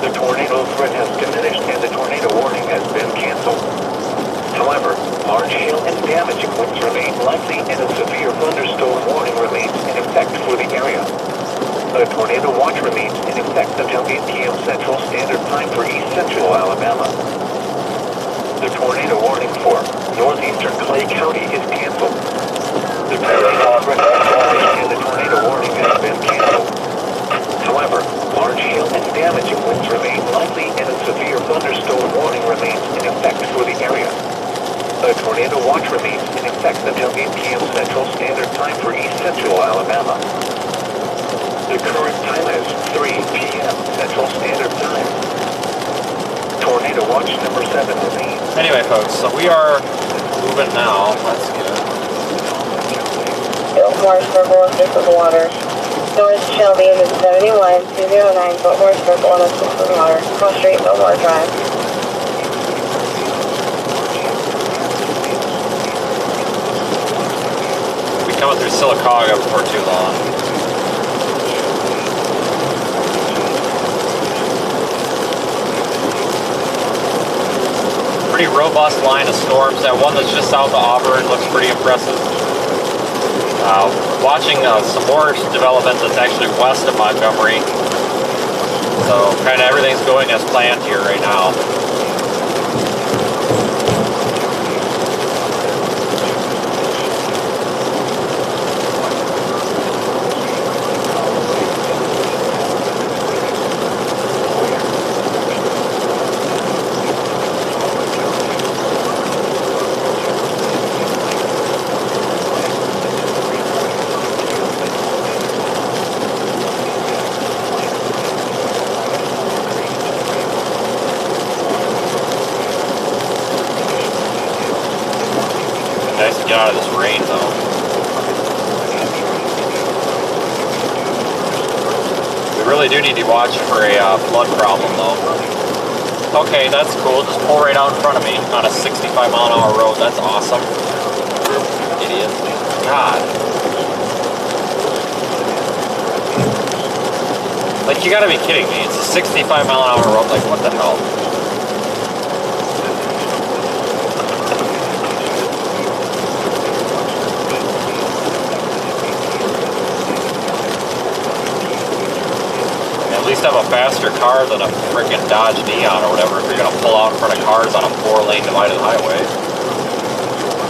The tornado threat has diminished and the tornado warning has been canceled. However, large hail and damaging winds remain likely and a severe thunderstorm warning remains in effect for the area. A tornado watch remains in effect until 8 p.m. Central Standard Time for East Central Alabama. The tornado warning for northeastern Clay County is canceled. The tornado threat has diminished and the tornado warning has been canceled. However, large hail and damaging winds remain likely and a severe thunderstorm warning remains in effect for the area. A tornado watch remains in effect until 8 p.m. Central Standard Time for East Central Alabama. The current time is 3 p.m. Central Standard Time. Tornado watch number 7 remains. Anyway, folks, so we are moving now. That's good. Biltmore Circle and Circle Water. North Shelby is 71, 209, Biltmore Circle and Circle Water. Cross Street, Biltmore Drive. We'll be coming through Sylacauga before too long. Pretty robust line of storms. That one that's just south of Auburn looks pretty impressive. Watching some more development that's actually west of Montgomery. So kind of everything's going as planned here right now. Nice to get out of this rain, though. We really do need to watch for a flood problem, though. Okay, that's cool. Just pull right out in front of me on a 65-mile-an-hour road. That's awesome. Idiot. God. Like, you gotta be kidding me. It's a 65-mile-an-hour road. Like, what the hell? At least have a faster car than a freaking Dodge Neon or whatever if you're going to pull out in front of cars on a 4-lane divided highway.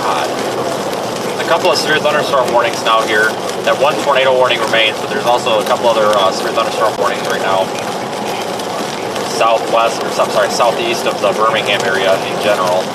God. A couple of severe thunderstorm warnings now here. That one tornado warning remains, but there's also a couple other severe thunderstorm warnings right now. Southeast of the Birmingham area in general.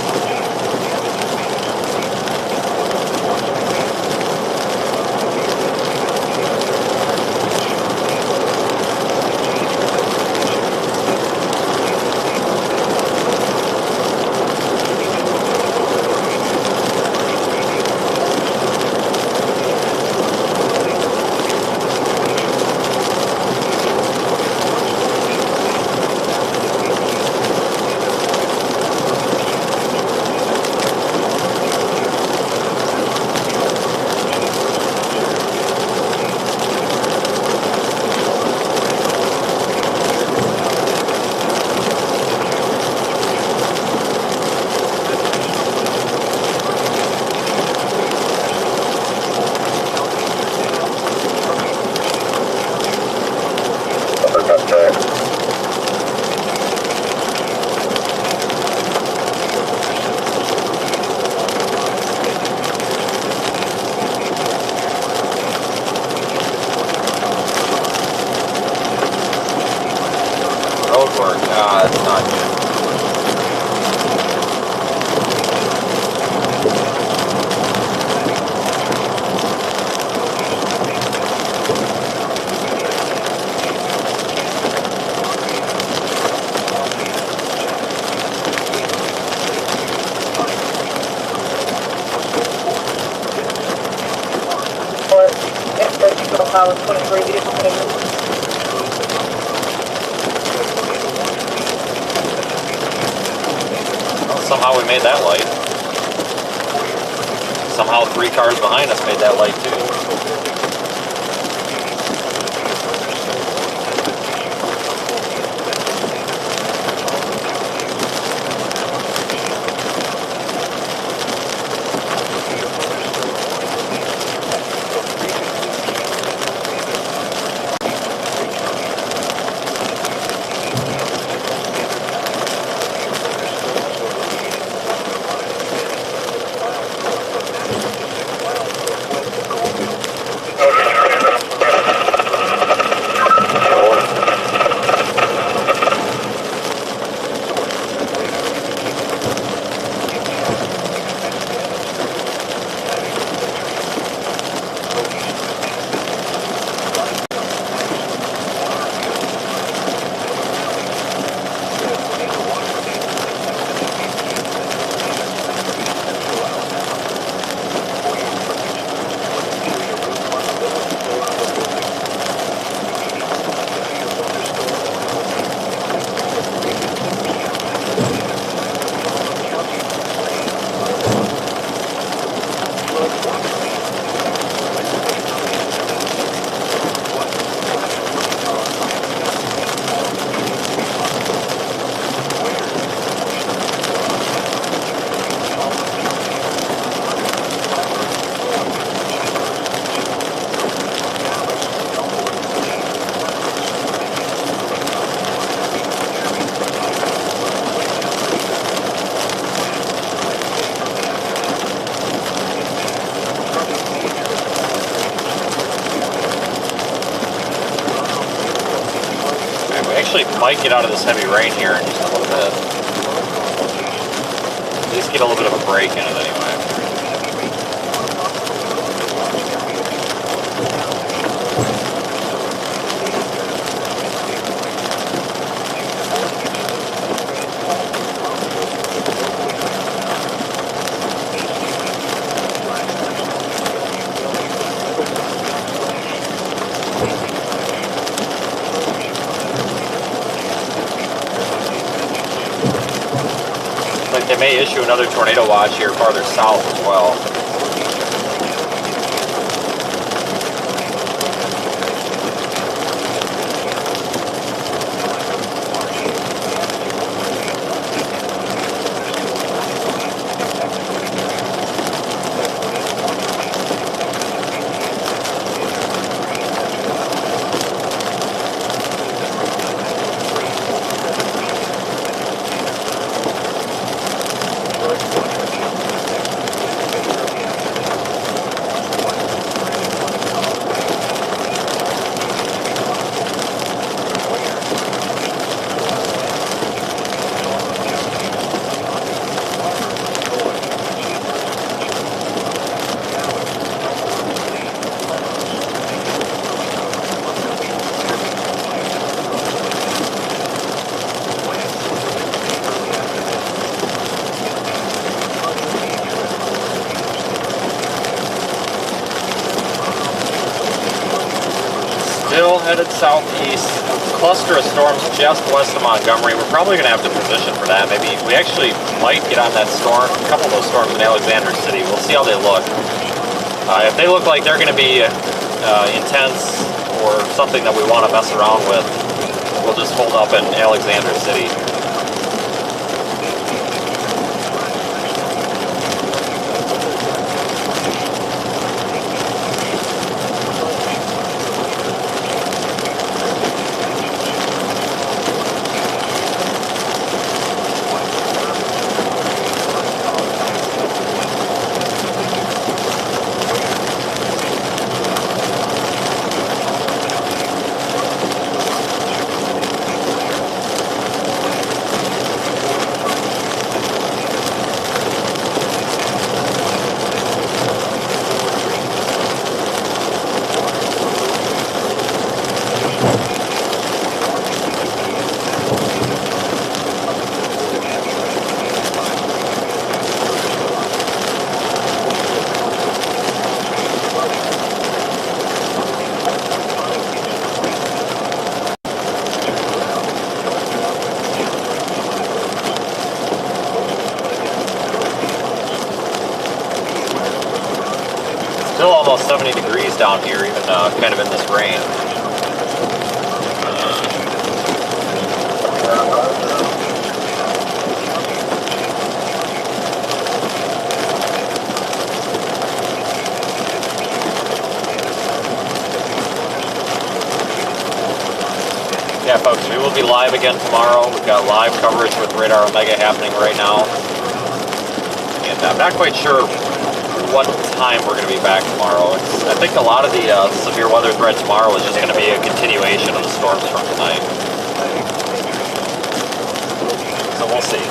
It's not good. Power 23 vehicle payment. Well, somehow we made that light. Somehow 3 cars behind us made that light too. Actually might get out of this heavy rain here in just a little bit. At least get a little bit of a break in it anyway. They may issue another tornado watch here farther south as well. Still headed southeast. Cluster of storms just west of Montgomery. We're probably going to have to position for that. Maybe we actually might get on that storm, a couple of those storms in Alexander City. We'll see how they look. If they look like they're going to be intense or something that we want to mess around with, we'll just hold up in Alexander City. down here, even kind of in this range. Yeah, folks, we will be live again tomorrow. We've got live coverage with Radar Omega happening right now. And I'm not quite sure what time we're going to be back tomorrow. I think a lot of the severe weather threat tomorrow is just going to be a continuation of the storms from tonight. So we'll see.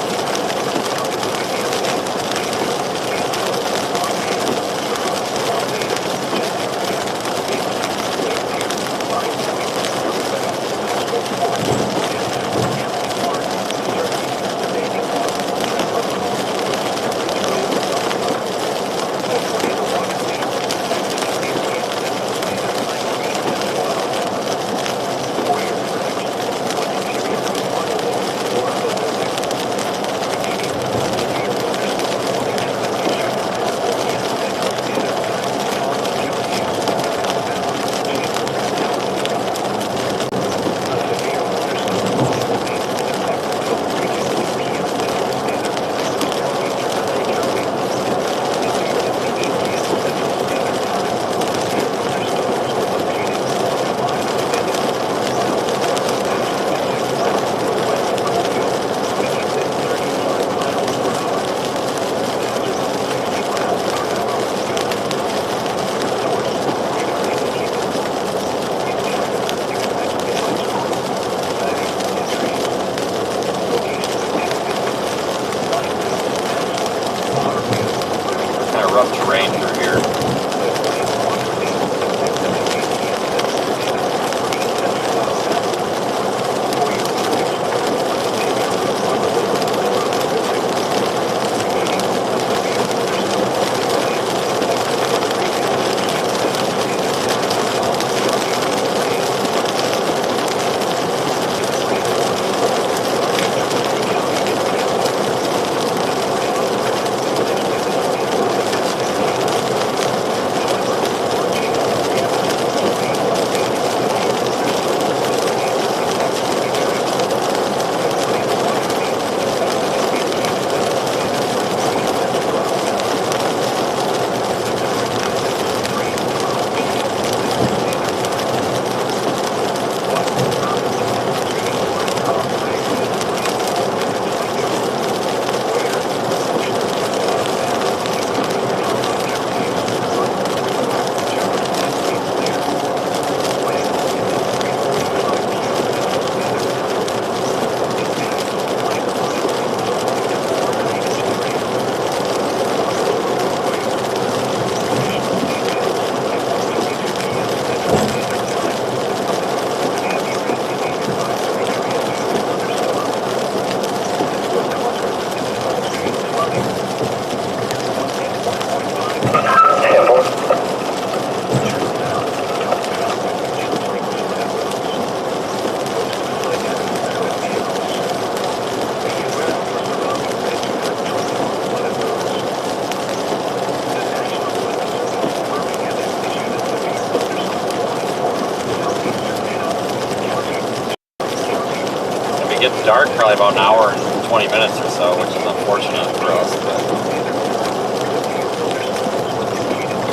Dark, probably about an hour and 20 minutes or so, which is unfortunate for us. But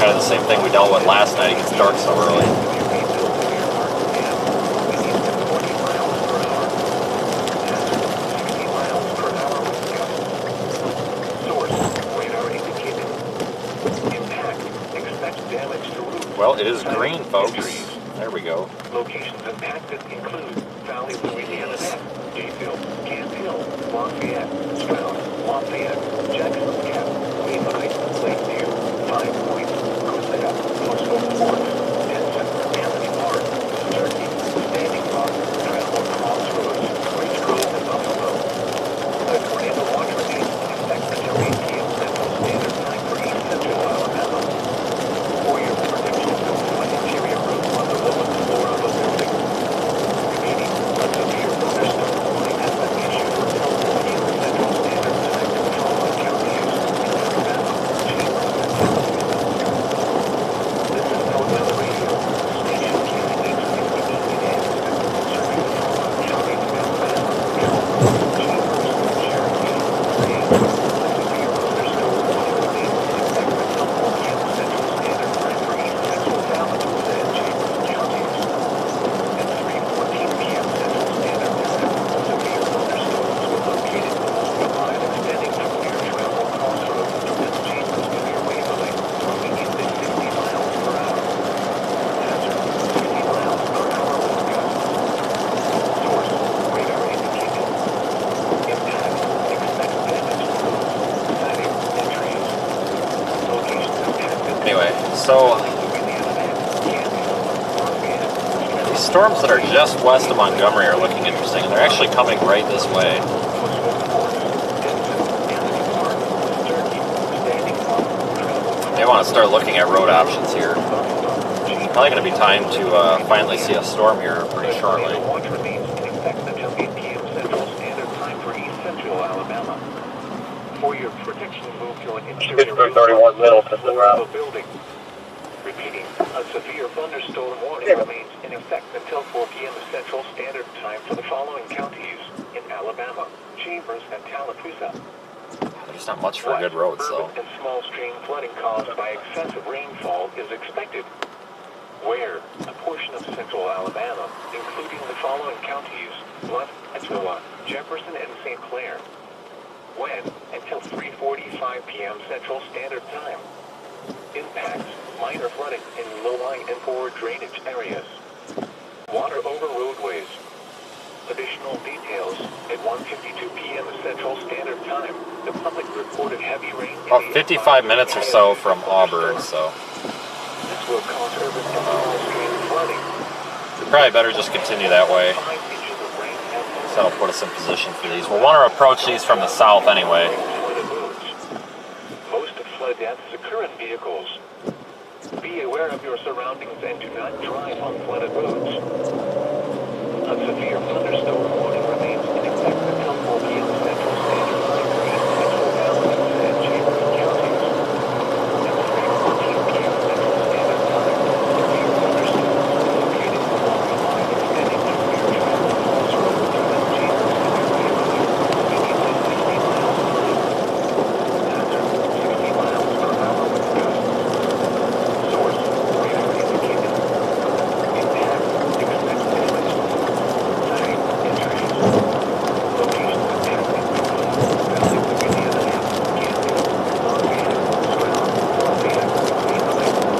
kind of the same thing we dealt with last night. It gets dark so early. Well, it is green, folks. There we go. Locations impacted include Valley, Louisiana, Jayfield, Camp Hill, Lafayette, Stroud, Lafayette, Jackson Gap, Levi, Lakeview, 5 Points, Cosetta, Postal Fort, Denson, Anthony Park, Turkey, Standing Rock, Travel Crossroads, Ridge Grove, and Buffalo. According to Water Rate, expect until 8 p.m. Central Standard Time for East Central Alabama. For your protection, on interior roads on the lowest floor of a building. Remaining, a severe thunderstorm warning has been issued for California Central Standard Time control of counties in Alabama, Chambers, and South. This is Alabama. So these storms that are just west of Montgomery are looking interesting. They're actually coming right this way. They want to start looking at road options here. Probably going to be time to finally see a storm here pretty shortly. For your protection, move to an interior 31 middle to the route. building. Repeating, a severe thunderstorm warning remains in effect until 4 p.m. Central Standard Time for the following counties in Alabama, Chambers, and Tallapoosa. There's not much for good roads, though. Urban and small stream flooding caused by excessive rainfall is expected. Where a portion of central Alabama, including the following counties, Waelti, Jefferson, and St. Clair. When until 3:45 p.m. Central Standard Time. Impacts, minor flooding in low-lying and poor drainage areas. Water over roadways. Additional details at 1:52 p.m. Central Standard Time. The public reported heavy rain. About 55 minutes or so from Auburn, so This will cause urban and small stream flooding. we probably better just continue that way. 5 inches of rain and So that'll put us in position for these. We'll want to approach these from the south anyway. flooded roads. Most of flood deaths occur in vehicles. Be aware of your surroundings and do not drive on flooded roads. A severe thunderstorm warning remains in effect until 4 p.m. Central Standard Time for East Central Alabama and Chambers counties. At 3:14 p.m. Central Standard Time, severe thunderstorms are located along the line extending to near Travel Falls Road between Chambers and Waelti, speeding at 60 miles per hour. Hazard, 60 miles per hour with gusts. Source, radar indicated. Impact, expect damage. Site, entries. Location, impacting Brooklyn, Valley, Indiana, Kansas, Lafayette, Stroud, Lafayette, Lehigh,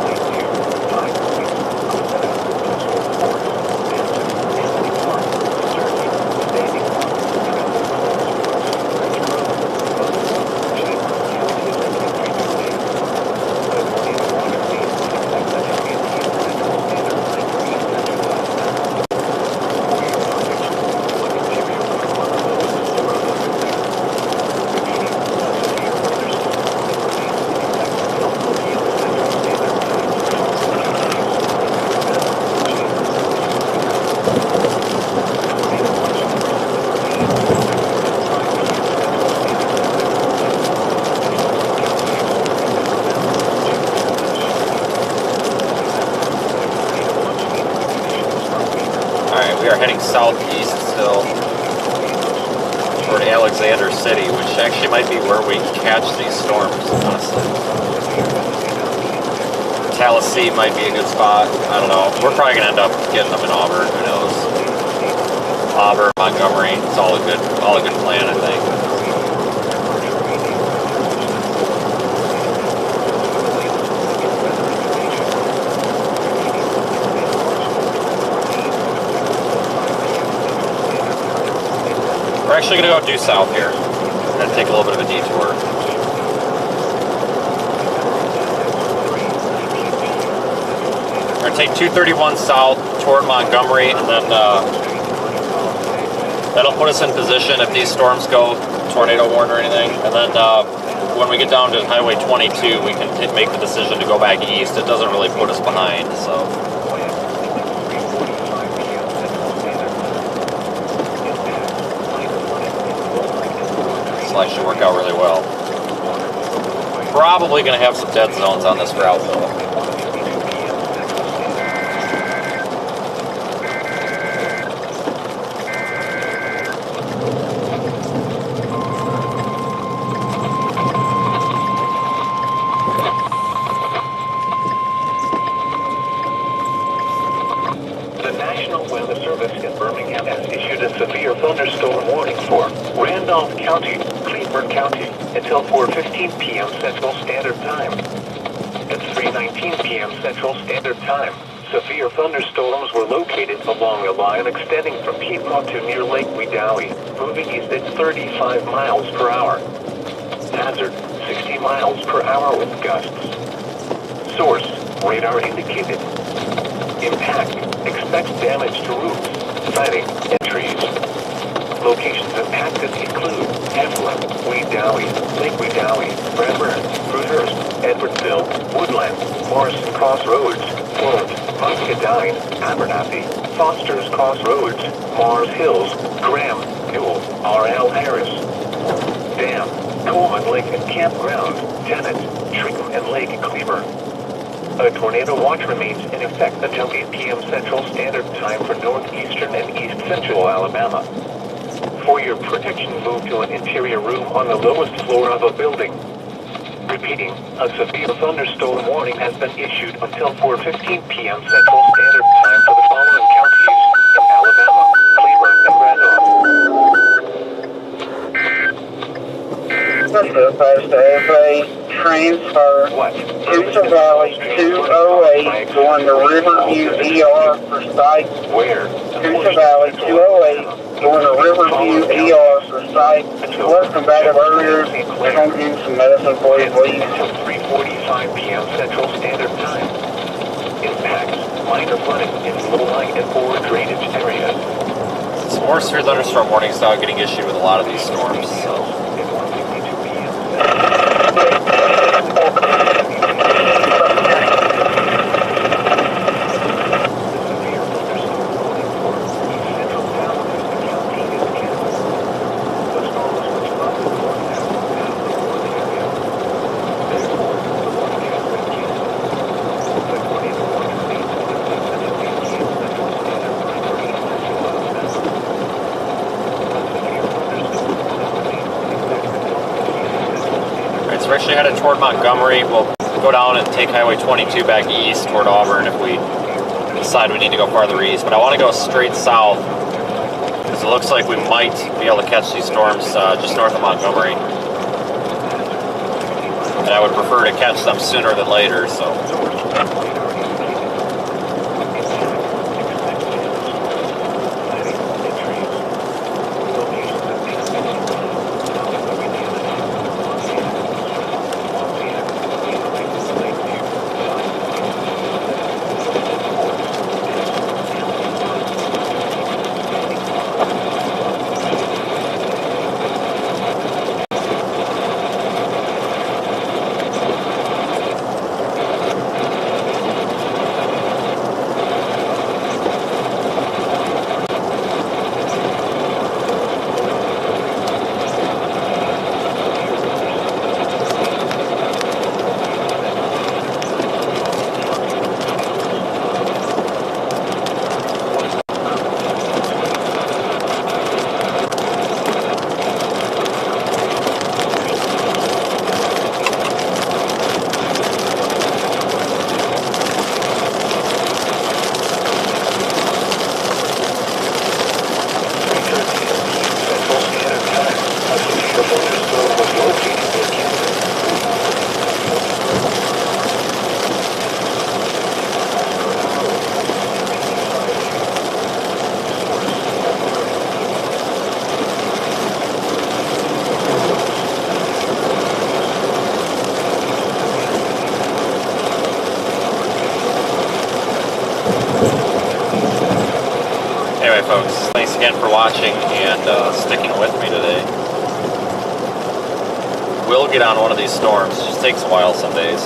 Lakeview, Pine Point, Cosetta, Coastal Forest, Benson, Anthony Park, Sturkey, Standing Rock, Travel Falls Woods, Ridge Grove, Buzzard, Chambers County Electric Utility. The tornado water main in effect until 8 p.m. Central Standard Time for East Central Alabama. For your protection, look interior from one of those surrounding buildings. Repeating, a severe thunderstorm warning remains in effect until 4 p.m. Central Standard Time for all counties in Alabama, Chambers, and Tallapoosa. Tornado watch numbers will remain in effect until 5 p.m. Central Standard Time in all counties in Alabama, Chambers, and Tallapoosa. Alright, we are heading southeast still toward Alexander City, which actually might be where we catch these storms, honestly. Tallahassee might be a good spot. I don't know. We're probably going to end up getting them in Auburn. Who knows? Auburn, Montgomery. It's all a good plan, I think. We're actually going to go due south here. We're going to take a little bit of a detour. We're going to take 231 south toward Montgomery, and then that'll put us in position if these storms go tornado warned or anything. And then when we get down to Highway 22, we can make the decision to go back east. It doesn't really put us behind, so. This will actually work out really well. Probably going to have some dead zones on this route, though. The National Weather Service in Birmingham has issued a severe thunderstorm warning for Randolph County, Cleveland County, until 4:15 p.m. Central Standard Time. At 3:19 p.m. Central Standard Time, severe thunderstorms were located along a line extending from Piedmont to near Lake Wedowee, moving east at 35 miles per hour. Hazard, 60 miles per hour with gusts. Source, radar indicated. Impact. Expect damage to roofs, siding, and trees. Locations impacted include Heflin, Wedowee, Lake Wedowee, Bradburn, Fruithurst, Edwardsville, Woodland, Morrison Crossroads, Florent, Muscadine, Abernathy, Foster's Crossroads, Mars Hills, Graham, Newell, R.L. Harris. Dam, Coleman Lake and Campground, Tennant, Tringham and Lake Cleaver. A tornado watch remains in effect until 8 p.m. Central Standard Time for northeastern and east central Alabama. For your protection, move to an interior room on the lowest floor of a building. Repeating, a severe thunderstorm warning has been issued until 4:15 p.m. Central Standard Time for the following counties in Alabama, Cleburne, and Randolph. Fast FA transfer What? Coosa Valley 208 going to Riverview ER for site. Where? Coosa Valley 208 going to Riverview ER for site. Let's come back up earlier. We're going to give you some medicine for you, please. Until 3:45 p.m. Central Standard Time. Impacts, minor flooding in low-lying and poor drainage areas. Some more severe thunderstorm warnings now getting issued with a lot of these storms, so. At 1:52 p.m. So we're actually headed toward Montgomery. We'll go down and take Highway 22 back east toward Auburn if we decide we need to go farther east. But I want to go straight south because it looks like we might be able to catch these storms just north of Montgomery. And I would prefer to catch them sooner than later, so. Anyway, folks, thanks again for watching and sticking with me today. We'll get on one of these storms. It just takes a while some days.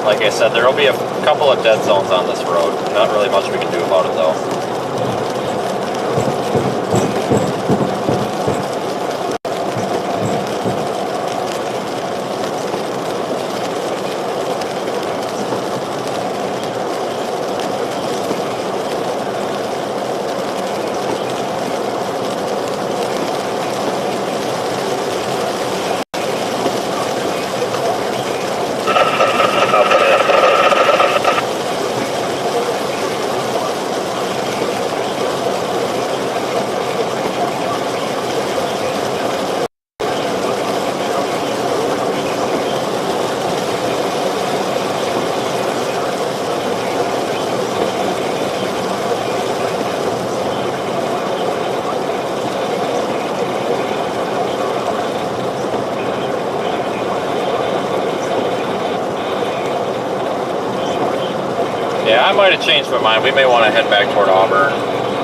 Like I said, there will be a couple of dead zones on this road. Not really much we can do about it though. I might have changed my mind. We may want to head back toward Auburn.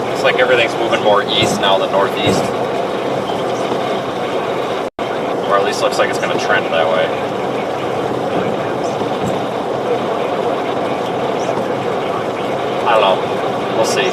Looks like everything's moving more east now than northeast. Or at least looks like it's going to trend that way. I don't know. We'll see.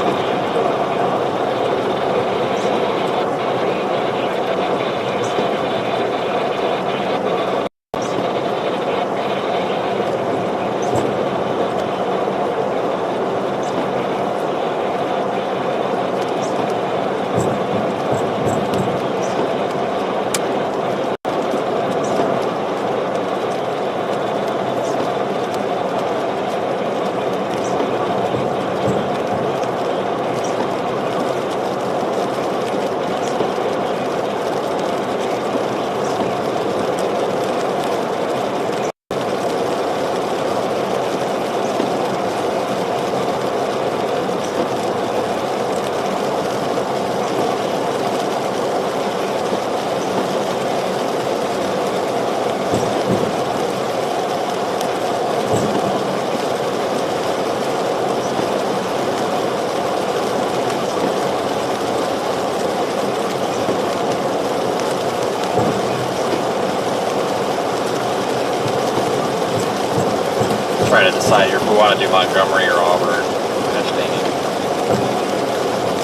Trying to decide here if we want to do Montgomery or Auburn. Gosh dang it.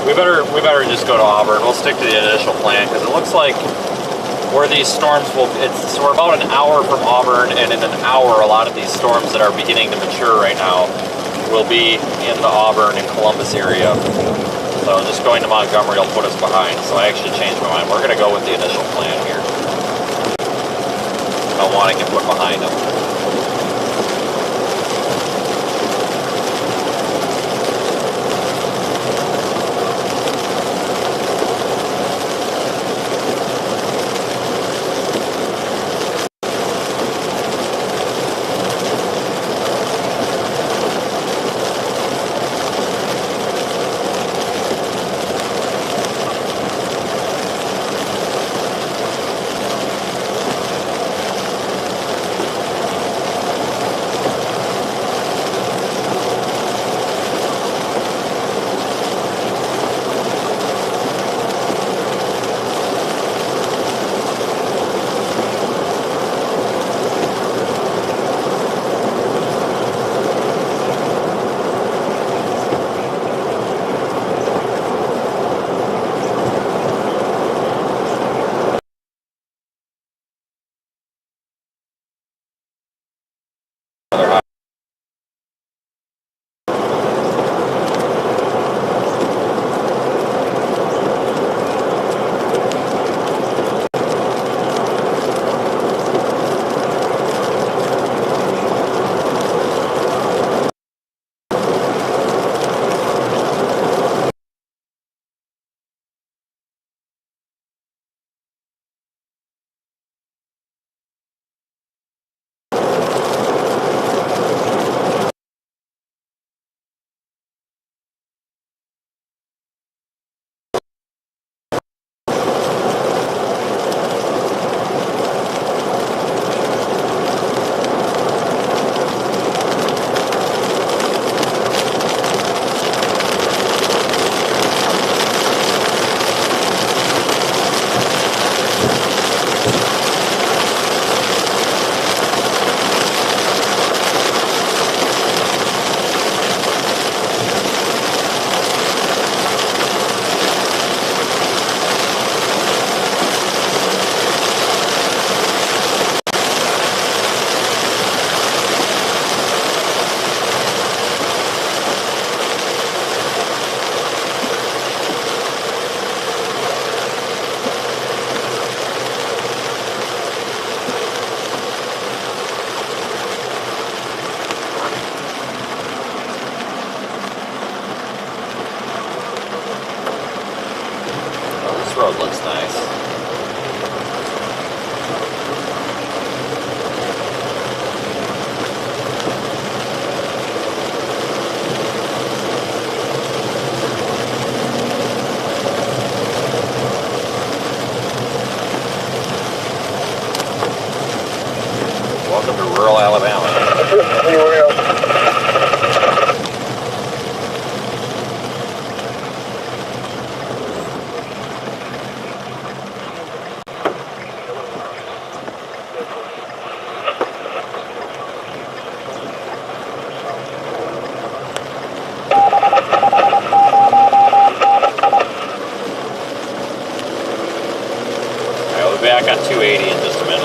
We better just go to Auburn. We'll stick to the initial plan because it looks like where these storms will. So we're about an hour from Auburn, and in an hour, a lot of these storms that are beginning to mature right now will be in the Auburn and Columbus area. So just going to Montgomery will put us behind. So I actually changed my mind. We're going to go with the initial plan here. I don't want to get put behind them. road looks nice. Welcome to rural Alabama. back on 280 in just a minute.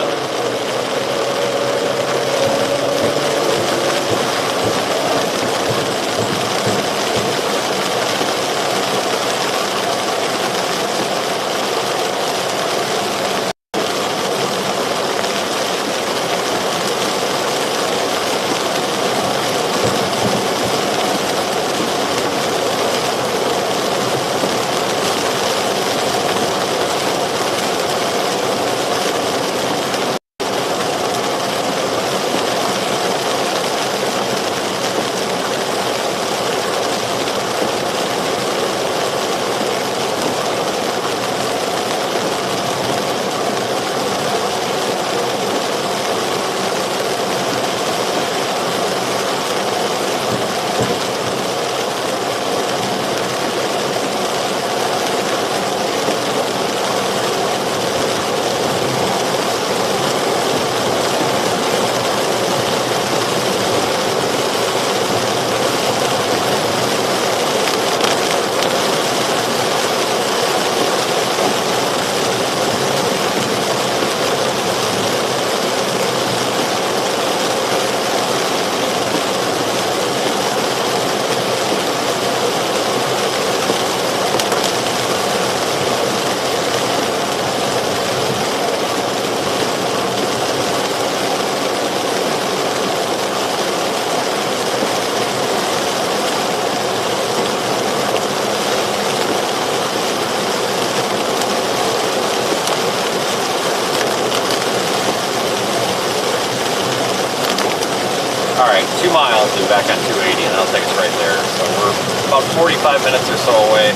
Alright, 2 miles and back on 280, and that'll take us right there. So we're about 45 minutes or so away.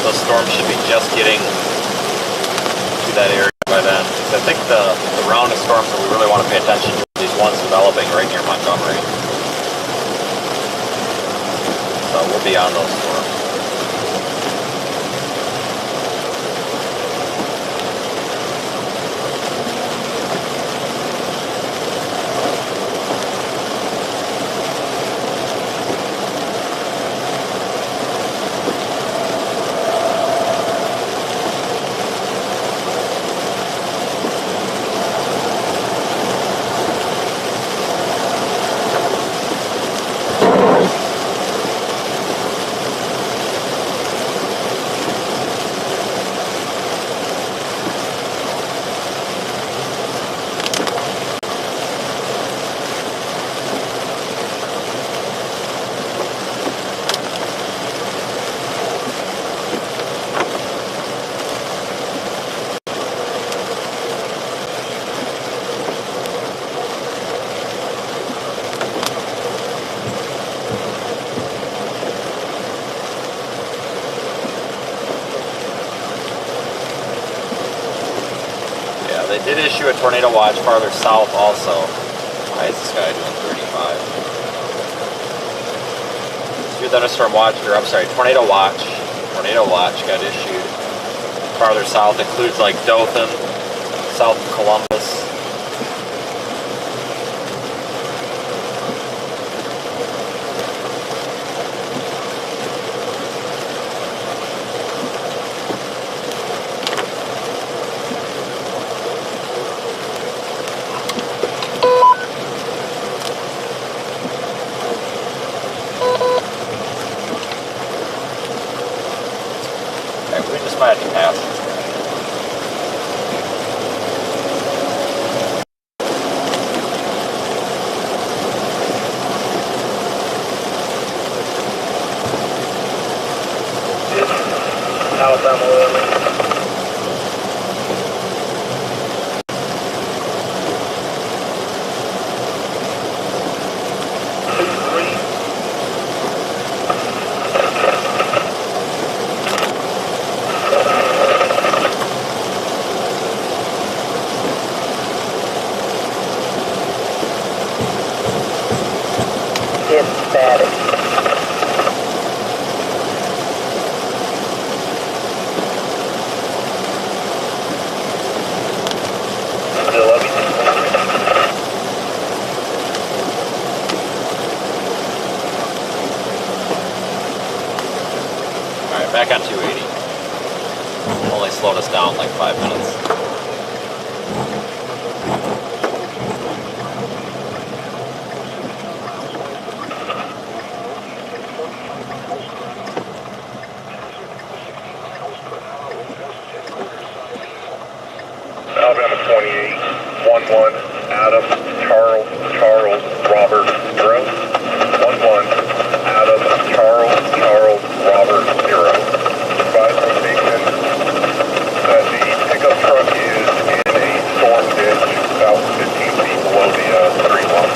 The storm should be just getting to that area by then. So I think the round of storms that we really want to pay attention to are these ones developing right near Montgomery. So we'll be on those storms. They did issue a tornado watch farther south also. Why is this guy doing 35? Severe thunderstorm watch, or I'm sorry, tornado watch. Tornado watch got issued farther south. Includes like Dothan, south of Columbus. Might have to pass. Alabama Waelti. It's static. Still up. Alright, back on 280. Only slowed us down like 5 minutes. 28, 11, Adam, Charles, Robert, 0. 11, Adam, Charles, Robert, 0. Advise rotation that the pickup truck is in a storm ditch about 15 feet below the street line.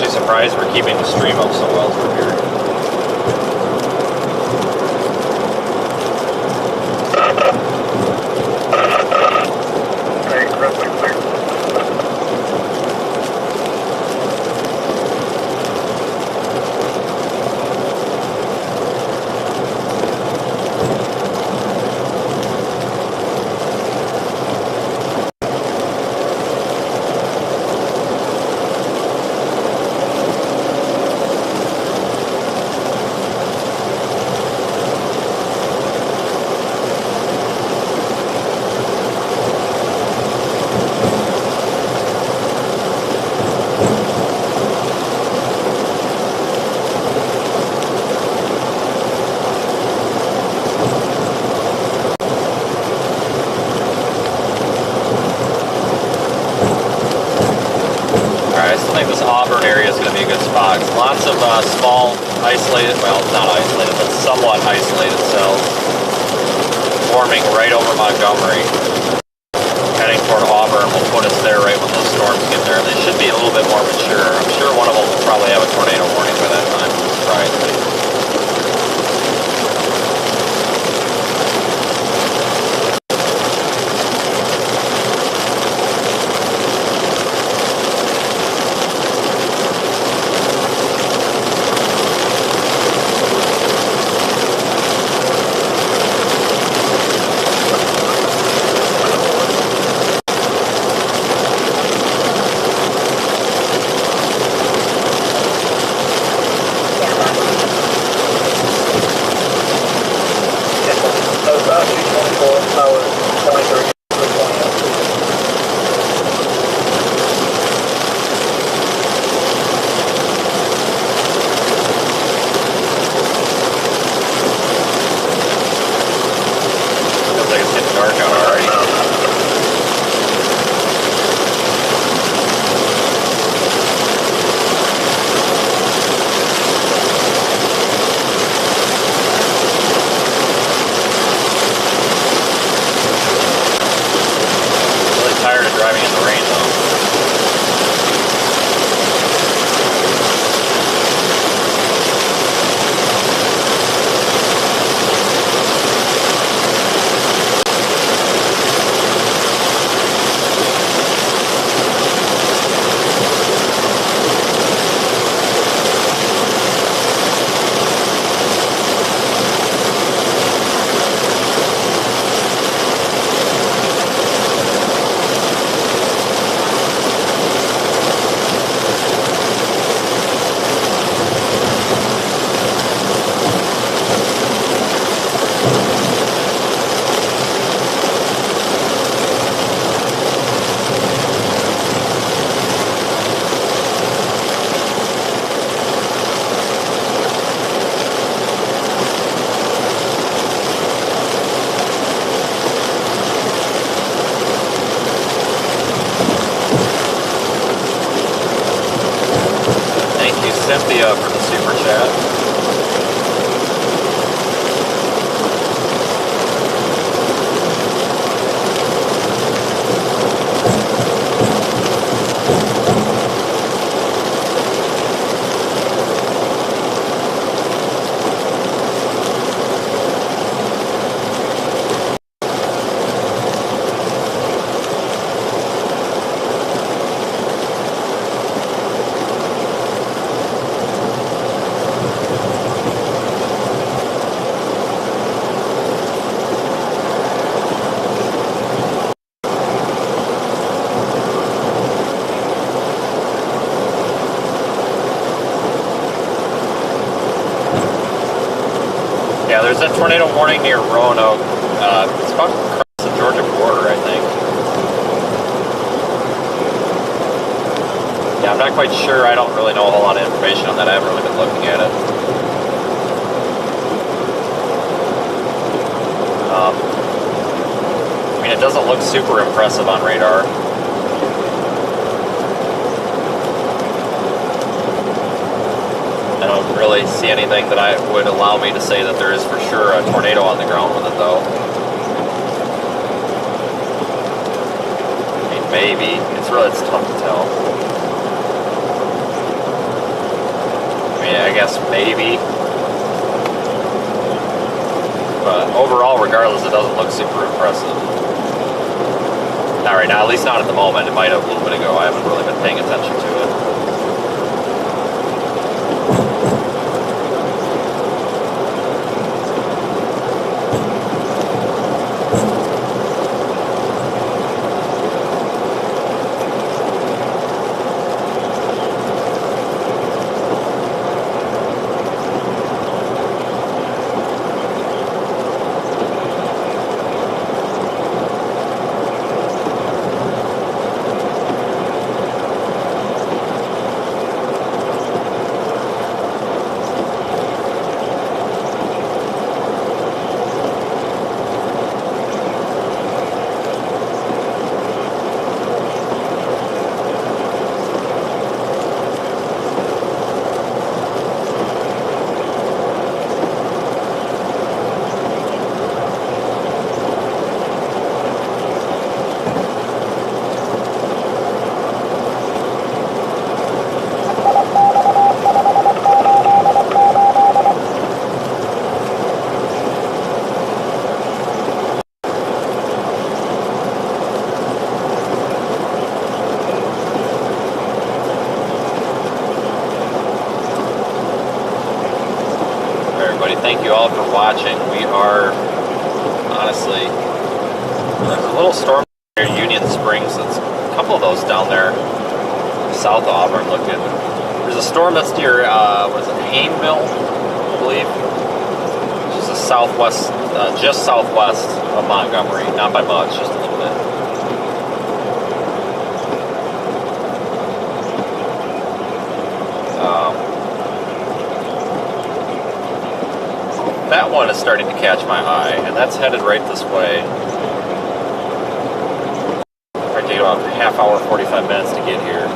Surprised we're keeping the stream up so well from here. Okay, runway clear. Lots of small, isolated, well, not isolated, but somewhat isolated cells forming right over Montgomery, heading toward Auburn will put us there right when those storms get there. They should be a little bit more mature. I'm sure one of them will probably have a tornado warning by that time. Surprisingly. that. Yeah, there's a tornado warning near Roanoke. It's about across the Georgia border, I think. Yeah, I'm not quite sure. I don't really know a whole lot of information on that. I haven't really been looking at it. I mean, it doesn't look super impressive on radar. I don't really see anything that would allow me to say that there is for sure a tornado on the ground with it, though. I mean, maybe. It's tough to tell. I mean, I guess maybe. But overall, regardless, it doesn't look super impressive. Not right now, at least not at the moment. It might have a little bit ago. I haven't really been paying attention to it. Thank you all for watching. We are, honestly, there's a little storm near Union Springs. There's a couple of those down there, south of Auburn looking. There's a storm that's near, what is it, Hainville, I believe. Just the southwest, just southwest of Montgomery. Not by much, just a little bit. That one is starting to catch my eye, and that's headed right this way. Probably take about a half hour, 45 minutes to get here.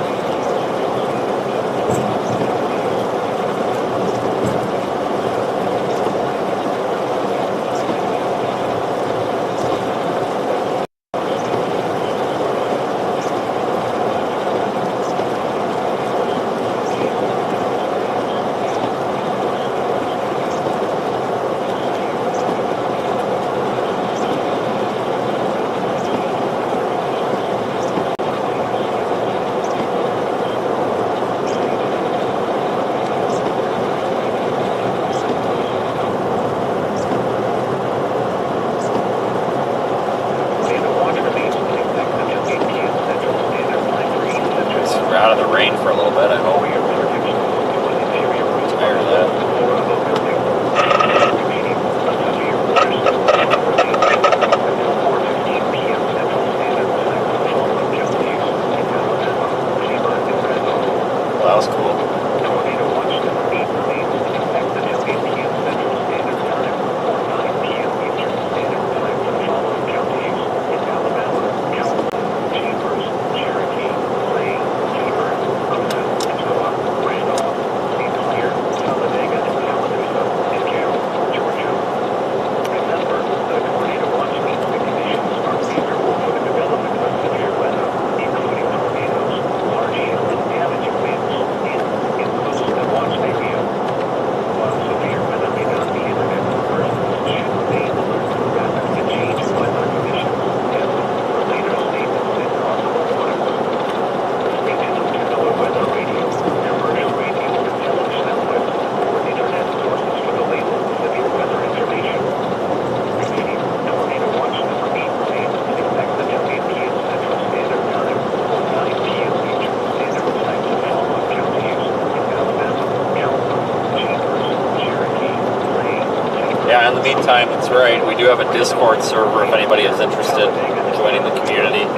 meantime, that's right. We do have a Discord server if anybody is interested in joining the community.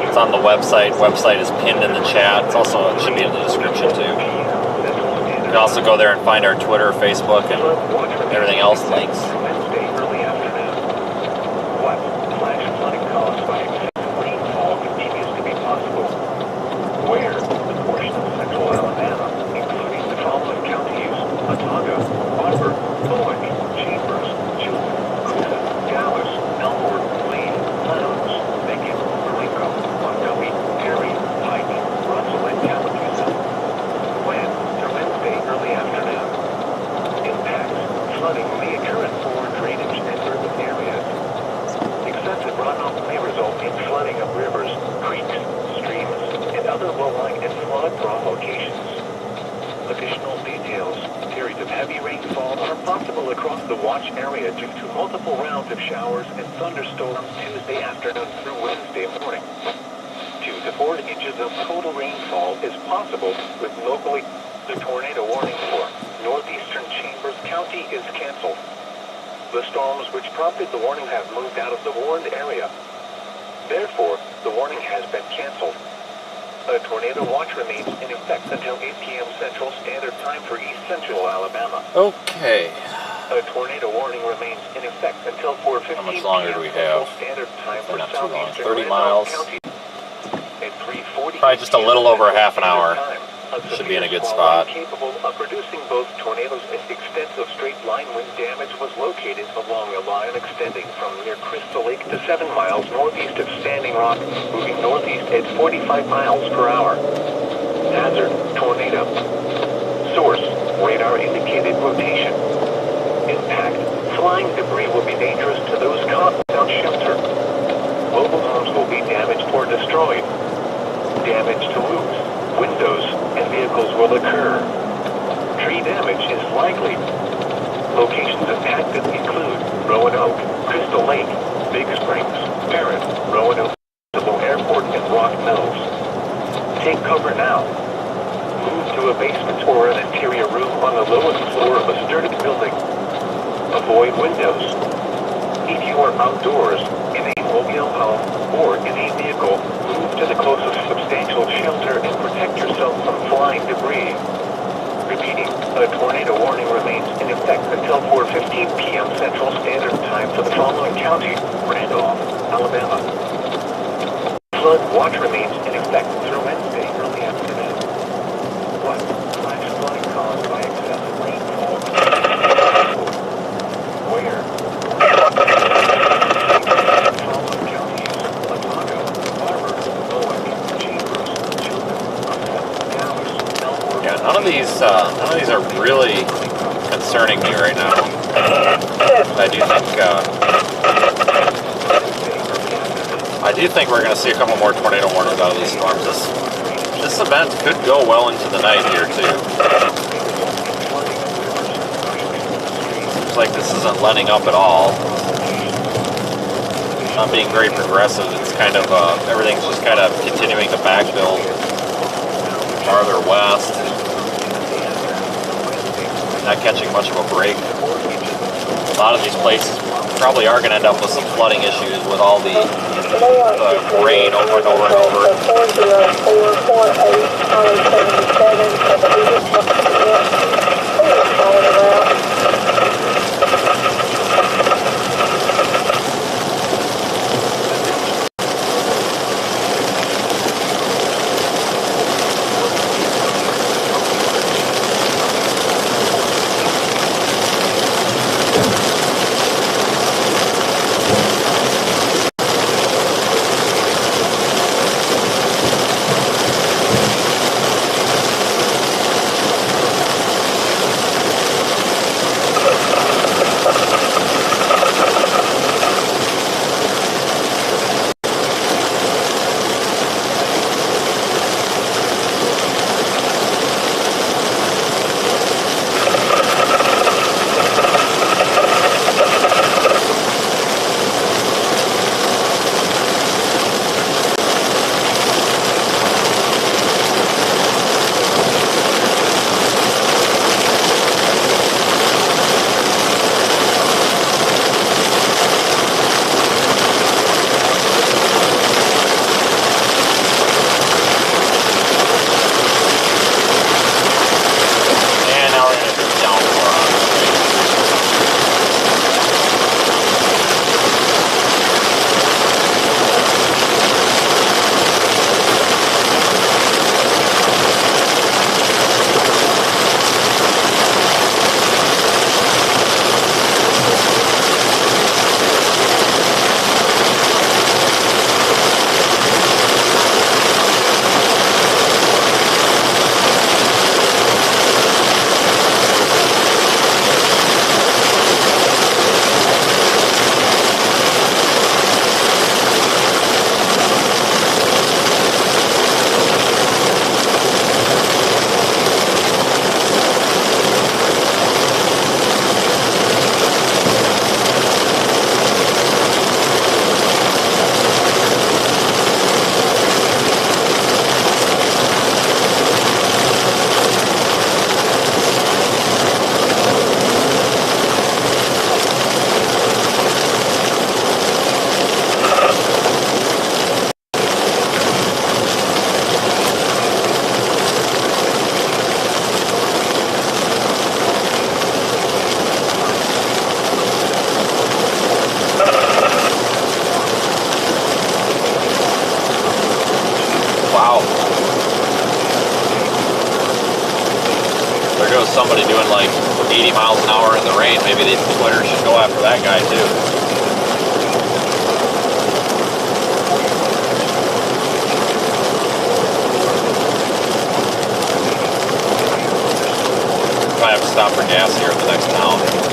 It's on the website. Website is pinned in the chat. It should be in the description too. You can also go there and find our Twitter, Facebook, and everything else links. Where the portion of central Alabama, including the following counties: Otago, Barber, Bullock, Chambers, Chilton, Coosa, Dallas, Elmore, Lee, Lowndes, Macon, Waco, Montgomery, Perry, Pike, Russell, and Tallapoosa. When through Wednesday early afternoon. Impacts: flooding may occur in poor drainage and urban areas. Excessive runoff may result in flooding of rivers, creeks, streams, and other low-lying and flood-prone locations. Additional details: periods of heavy rainfall are possible across the watch area due to multiple rounds of showers and thunderstorms Tuesday afternoon through Wednesday morning. 2 to 4 inches of total rainfall is possible, with locally the tornado warning for northeastern Chambers County is canceled. The storms which prompted the warning have moved out of the warned area. Therefore, the warning has been canceled. A tornado watch remains in effect until 8 p.m. Central Standard Time for East Central Alabama. Okay. A tornado warning remains in effect until 4:15 How much longer do we have? Standard Time for Not too long. southeastern 30 miles. County. At 3:40 Probably just a little over half an hour. Time, Should be in a good severe spot. squall capable of producing both tornadoes and extensive straight line wind damage was located along a line extending from near Crystal Lake to 7 miles northeast of Standing Rock, moving northeast at 45 miles per hour. Hazard: tornado. Source: radar indicated rotation. Impact: flying debris will be dangerous to those caught without shelter. Mobile homes will be damaged or destroyed. Damage to roofs, windows, and vehicles will occur. Tree damage is likely. Locations impacted include Roanoke, Crystal Lake, Big Springs, Parrott, Roanoke, Airport, and Rock Mills. Take cover now. Move to a basement or an interior room on the lowest floor of a sturdy building. Avoid windows. If you are outdoors, in a mobile home, or in a vehicle, move to the closest substantial shelter and protect yourself from flying debris. Repeating, a tornado warning remains in effect until 4:15 p.m. Central Standard Time for the following county: Randolph, Alabama. Flood watch remains in effect through Wednesday early afternoon. What? Flash flooding caused by excessive rainfall. Where? Following counties: Otago, Barber, Bullock, Chambers, Chilton, Dallas, Elmore. Yeah, none of these are really concerning me right now. I do think we're going to see a couple more tornado warnings out of these storms. This event could go well into the night here too. Seems like this isn't letting up at all. Not being very progressive. It's kind of everything's just kind of continuing to backbuild farther west. Not catching much of a break. A lot of these places probably are going to end up with some flooding issues with all the rain over and over and over. somebody doing like 80 miles an hour in the rain, maybe Twitter should go after that guy too. I have to stop for gas here at the next town.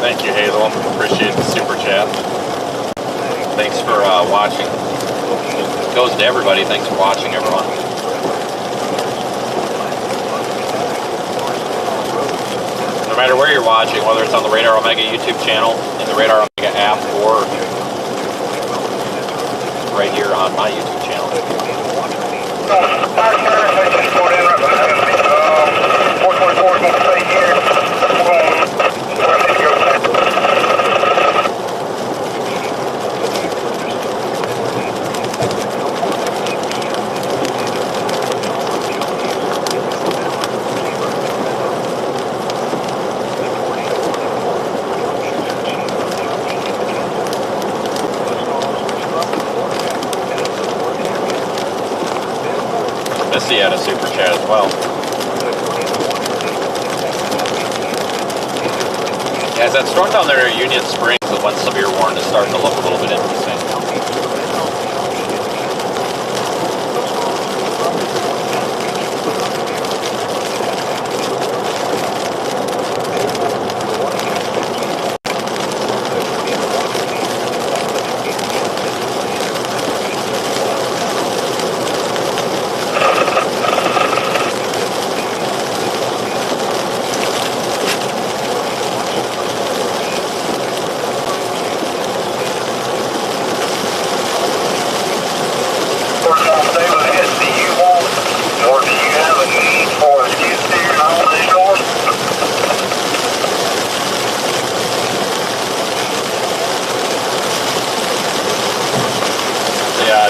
Thank you, Hazel. Appreciate the super chat. Thanks for watching. It goes to everybody. Thanks for watching, everyone. No matter where you're watching, whether it's on the Radar Omega YouTube channel, in the Radar Omega app, or right here on my YouTube channel. Missy had a super chat as well. Yeah, as that storm down there at Union Springs, the one severe warning is starting to look a little bit interesting.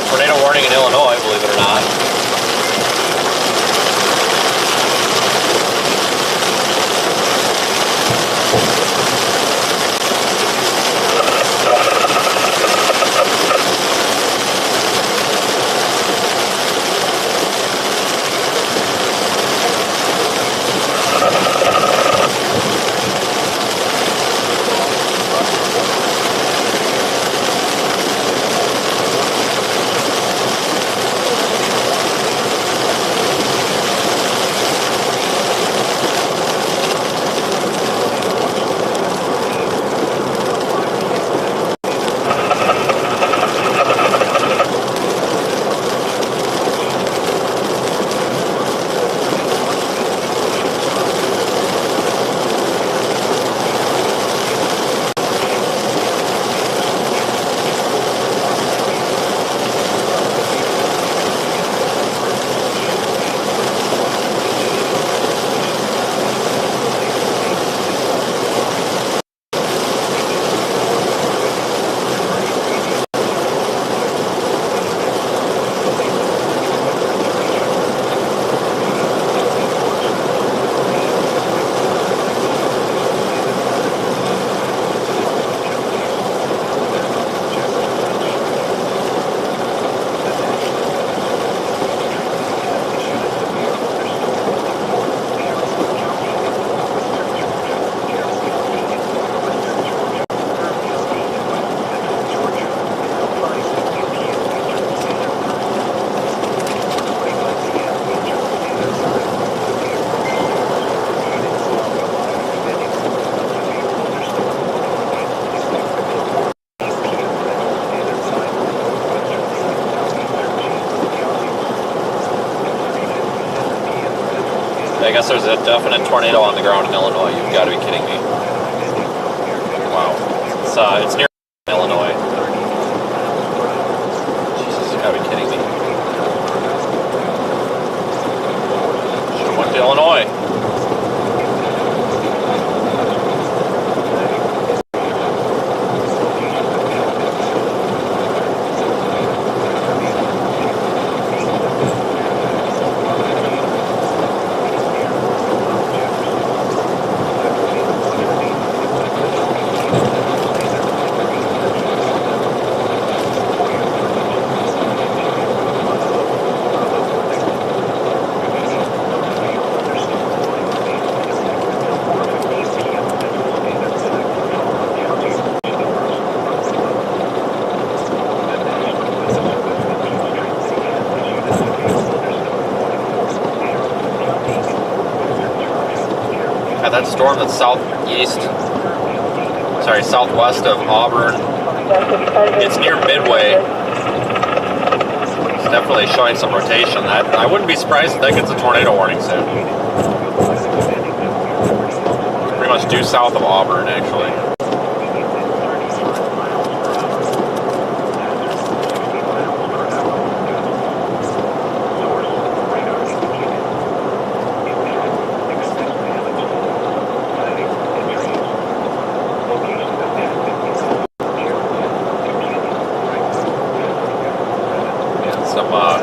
Tornado warning in Illinois, believe it or not. I guess there's a definite tornado on the ground in Illinois. You've got to be kidding me. Wow. It's near Illinois. Jesus, you've got to be kidding me. storm that's southwest of Auburn. It's near Midway. It's definitely showing some rotation. I wouldn't be surprised if that gets a tornado warning soon. Pretty much due south of Auburn, actually.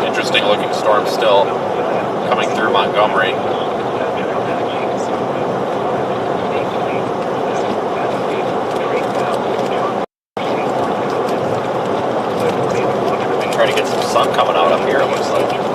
Interesting looking storm still coming through Montgomery. Try to get some sun coming out up here, it looks like.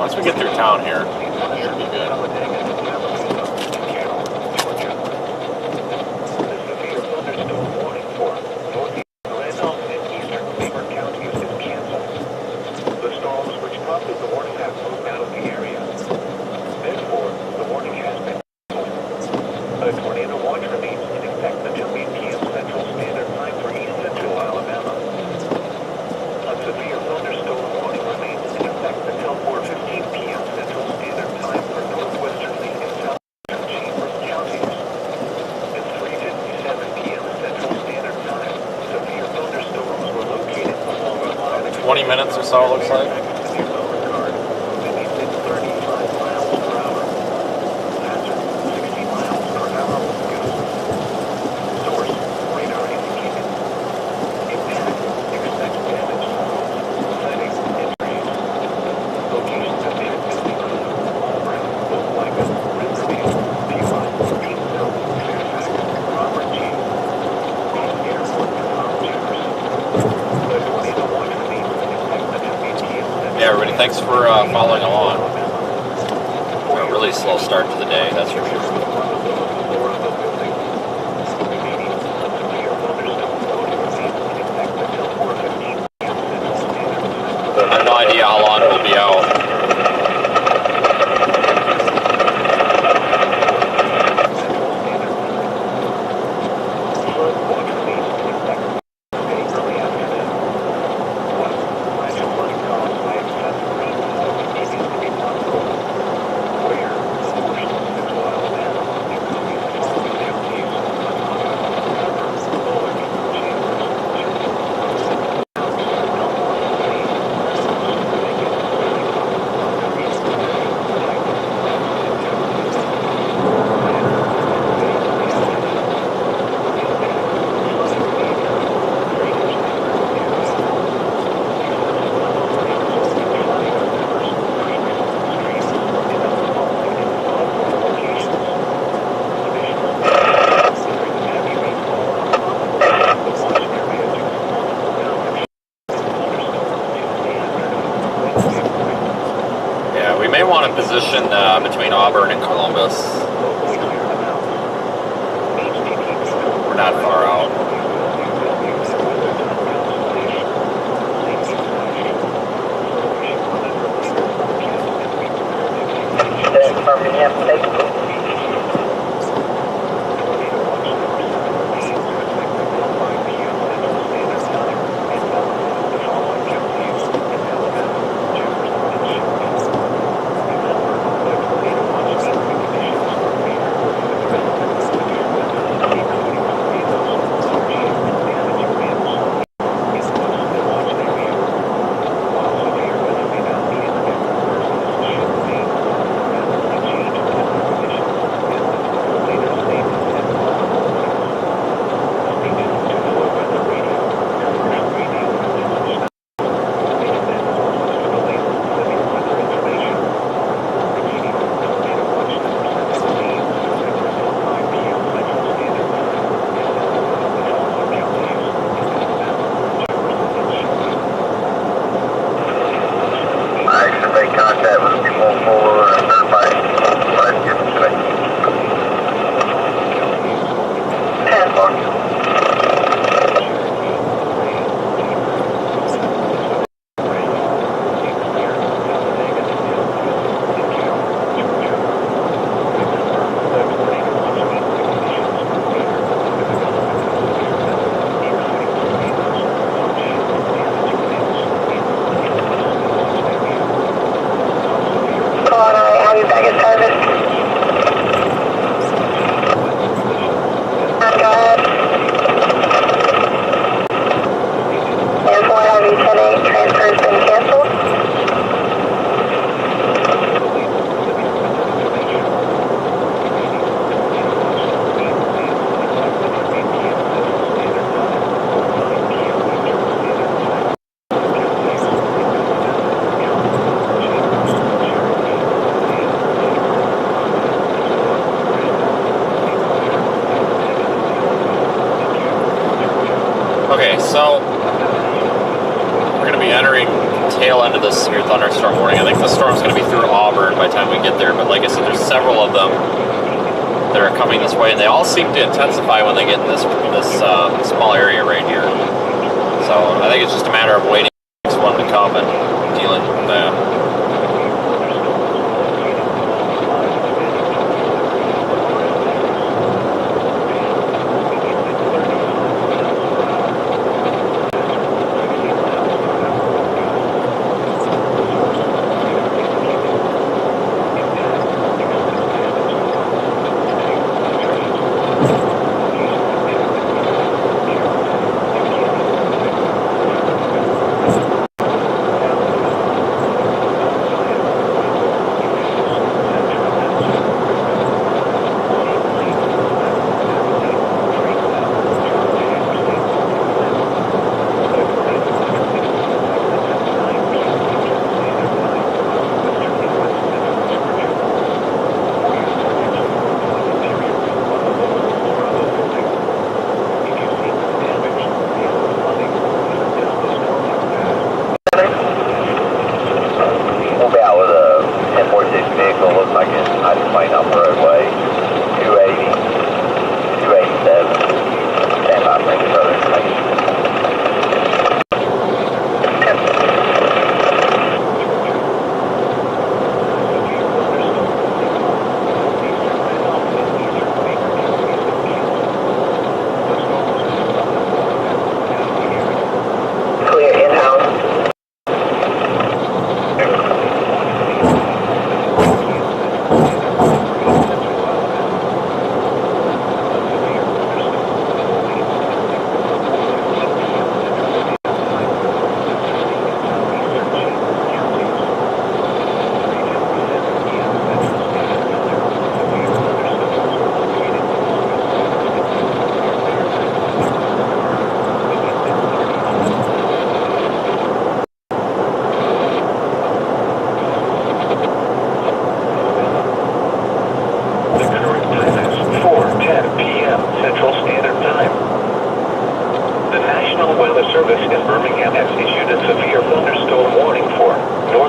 Once we get through town here, it should be good. The storms which prompted the warning have moved out of the area. Therefore, the warning has been canceled. A tornado watch remains in effect until 8 p.m. Central Standard Time for East Central Alabama. A severe thunderstorm warning remains in effect until 4:15 p.m. Central Standard Time for northwestern Lee and southwestern Chambers counties. At 3:57 p.m. Central Standard Time, severe thunderstorms were located along the line. 20 minutes or so, it looks like. Yeah, everybody, thanks for following along. A really slow start to the day, that's for sure. I have no idea how long we'll be out. position between Auburn and Columbus. We're not far out. Okay, so we're going to be entering the tail end of this severe thunderstorm warning. I think the storm's going to be through Auburn by the time we get there, but like I said, there's several of them that are coming this way, and they all seem to intensify when they get in this small area right here. So I think it's just a matter of waiting for the next one to come and dealing with that.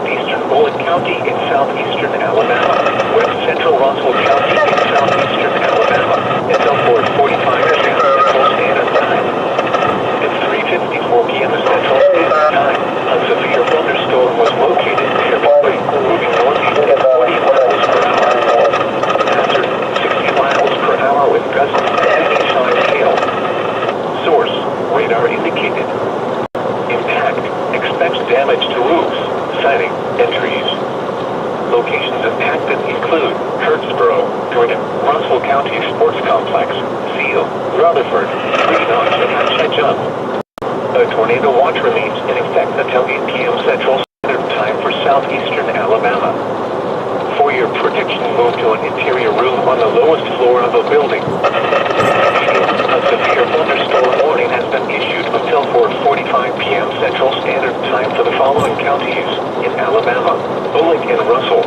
Southeastern Bullitt County in southeastern Alabama. Central Russell County in southeastern Alabama until 4:45 p.m. Central Standard Time. At 3:54 p.m. Central Standard Time, a severe thunderstorm was located nearby, moving northeast at 40 miles per hour. Hazard 60 miles per hour with gusts and heavy-sized hail. Source, radar indicated. Impact, expects damage to roofs, siding, and trees. Locations impacted include Hurtsboro, Jordan, Russell County Sports Complex, Seal, Rutherford, Three Knots, and Hatchet Jump. A tornado watch remains in effect until 8 p.m. Central Standard Time for southeastern Alabama. For your protection, move to an interior room on the lowest floor of a building. A severe thunderstorm warning has been issued until 4:45 p.m. Central Standard Time for the following counties in Alabama: Bullock and Russell.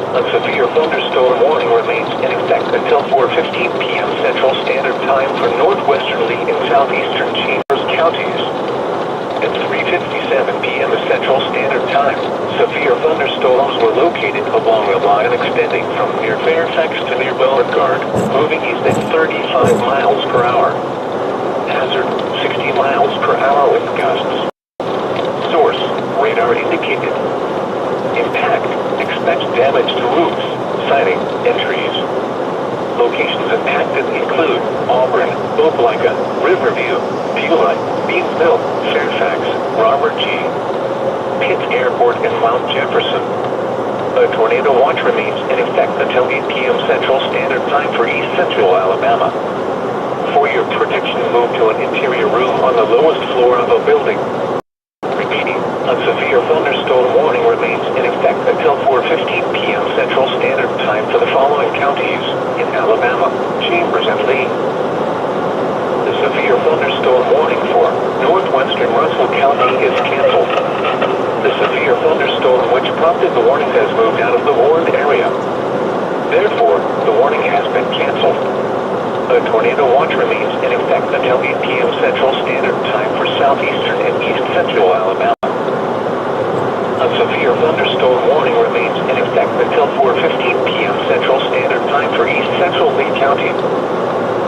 A severe thunderstorm warning remains in effect until 4:15 p.m. Central Standard Time for northwestern Lee and southeastern Chambers counties. At 3:57 p.m. Central Standard Time, severe thunderstorms were located along a line extending from near Fairfax to near Beauregard, moving east at 35 miles per hour. Hazard 60 miles per hour with gusts. Source, radar indicated. Impact, expects damage to roofs, siding, and trees. Locations impacted include Auburn, Opelika, Riverview, Beulah, Beans Mill, Fairfax, Robert G. Pitt Airport, and Mount Jefferson. A tornado watch remains in effect until 8 p.m. Central Standard Time for East Central Alabama. For your protection, move to an interior room on the lowest floor of a building. Repeating, a severe thunderstorm warning remains in effect until 4:15 p.m. Central Standard Time for the following counties in Alabama: Chambers and Lee. The severe thunderstorm warning for northwestern Russell County is canceled. The severe thunderstorm which prompted the warning has moved out of the warned area. Therefore, the warning has been canceled. A tornado watch remains in effect until 8 p.m. Central Standard Time for southeastern and east central Alabama. A severe thunderstorm warning remains in effect until 4:15 p.m. Central Standard Time for east central Lee County.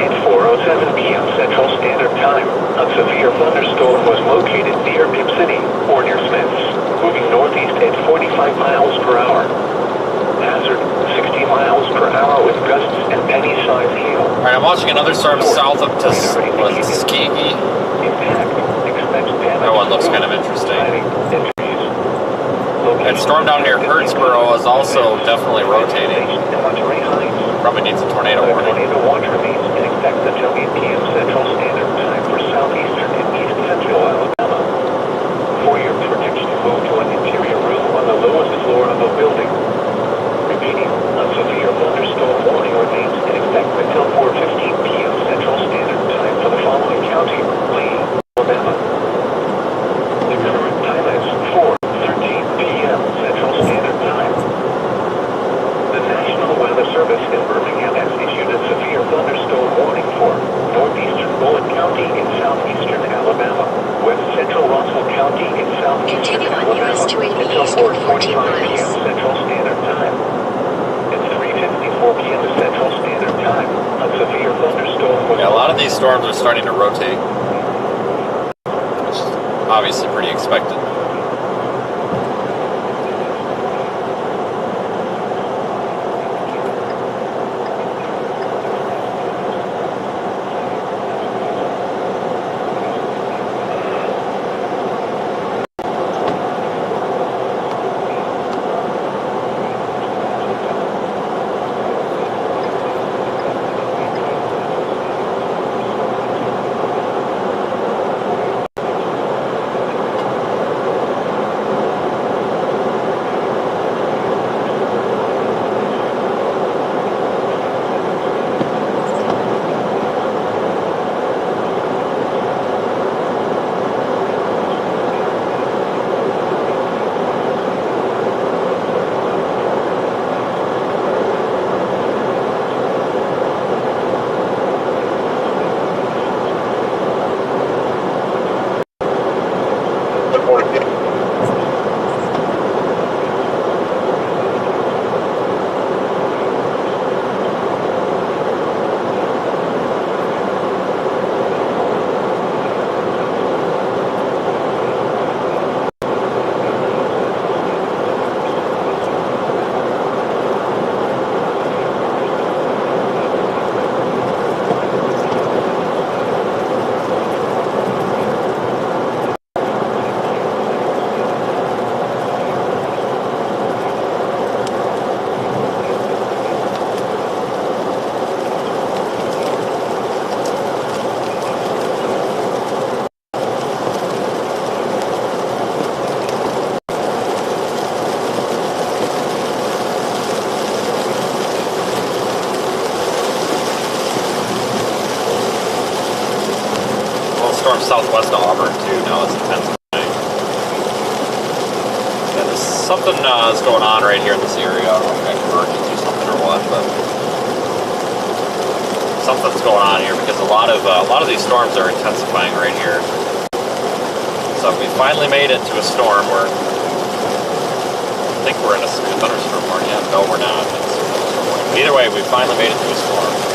At 4:07 p.m. Central Standard Time, a severe thunderstorm was located near Pip City, or near Smiths, moving northeast at 45 miles per hour. Hazard 60 miles per hour with gusts and penny-sized hail. Alright, I'm watching another storm south of Tuskegee. Impact, expects damage. That one looks kind of interesting. That storm down near Hurtsboro is also definitely rotating. Probably needs a tornado warning. Tornado watch remains in effect until 8 p.m. Central Standard Time for southeastern and east central Alabama. For your protection, move to an interior room on the lowest floor of a building. Repeating, a severe thunderstorm warning remains in effect until 4:15 p.m. Central Standard Time for the following county: Lee, Alabama. The current time is 4:13 p.m. Central Standard Time. The National Weather Service in Birmingham has issued a severe thunderstorm warning for northeastern Bullock County in southeastern Alabama, west central Russell County in southeastern Alabama until 4:45 p.m. Central Standard Time. At 3:54 p.m. Central Standard Time, a severe thunderstorm was... Yeah, a lot of these storms are starting to rotate, which is obviously pretty expected. southwest of Auburn too. Now it's intensifying. Yeah, there's something is going on right here in this area. I don't know if I converged to something or what, but something's going on here because a lot of these storms are intensifying right here. So we finally made it to a storm. I think we're in a severe thunderstorm warning. Yeah, no, we're not. Either way, we finally made it to a storm.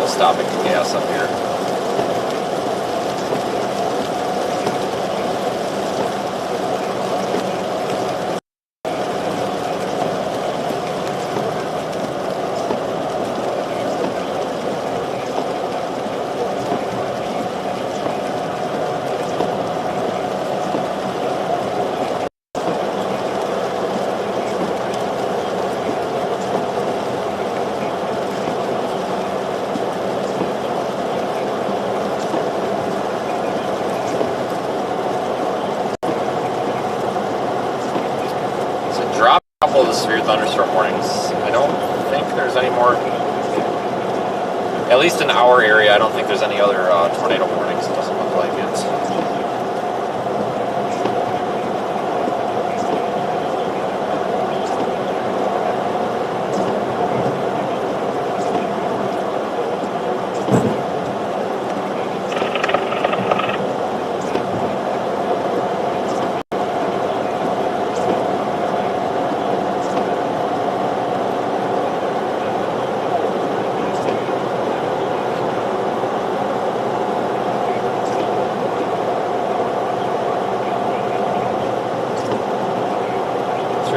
Stopping the gas up here. Couple of the severe thunderstorm warnings. I don't think there's any more, at least in our area. I don't think there's any other tornado warnings. It doesn't look like it.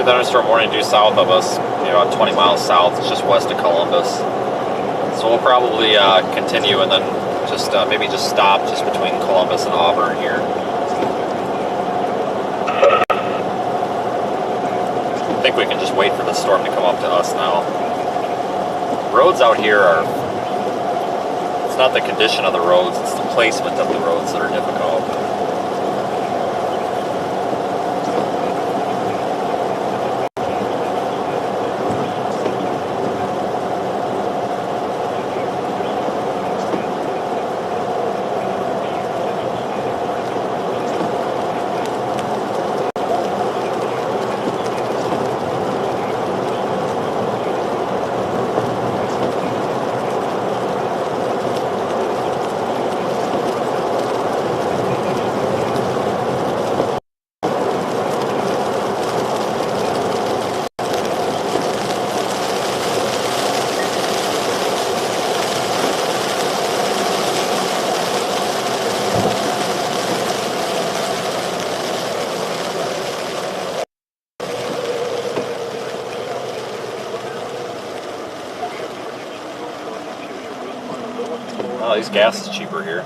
Thunderstorm warning due south of us, about 20 miles south. It's just west of Columbus. So we'll probably continue and then just maybe just stop just between Columbus and Auburn here. I think we can just wait for the storm to come up to us now. Roads out here are, it's not the condition of the roads, it's the placement of the roads that are difficult. Oh, these gas is cheaper here.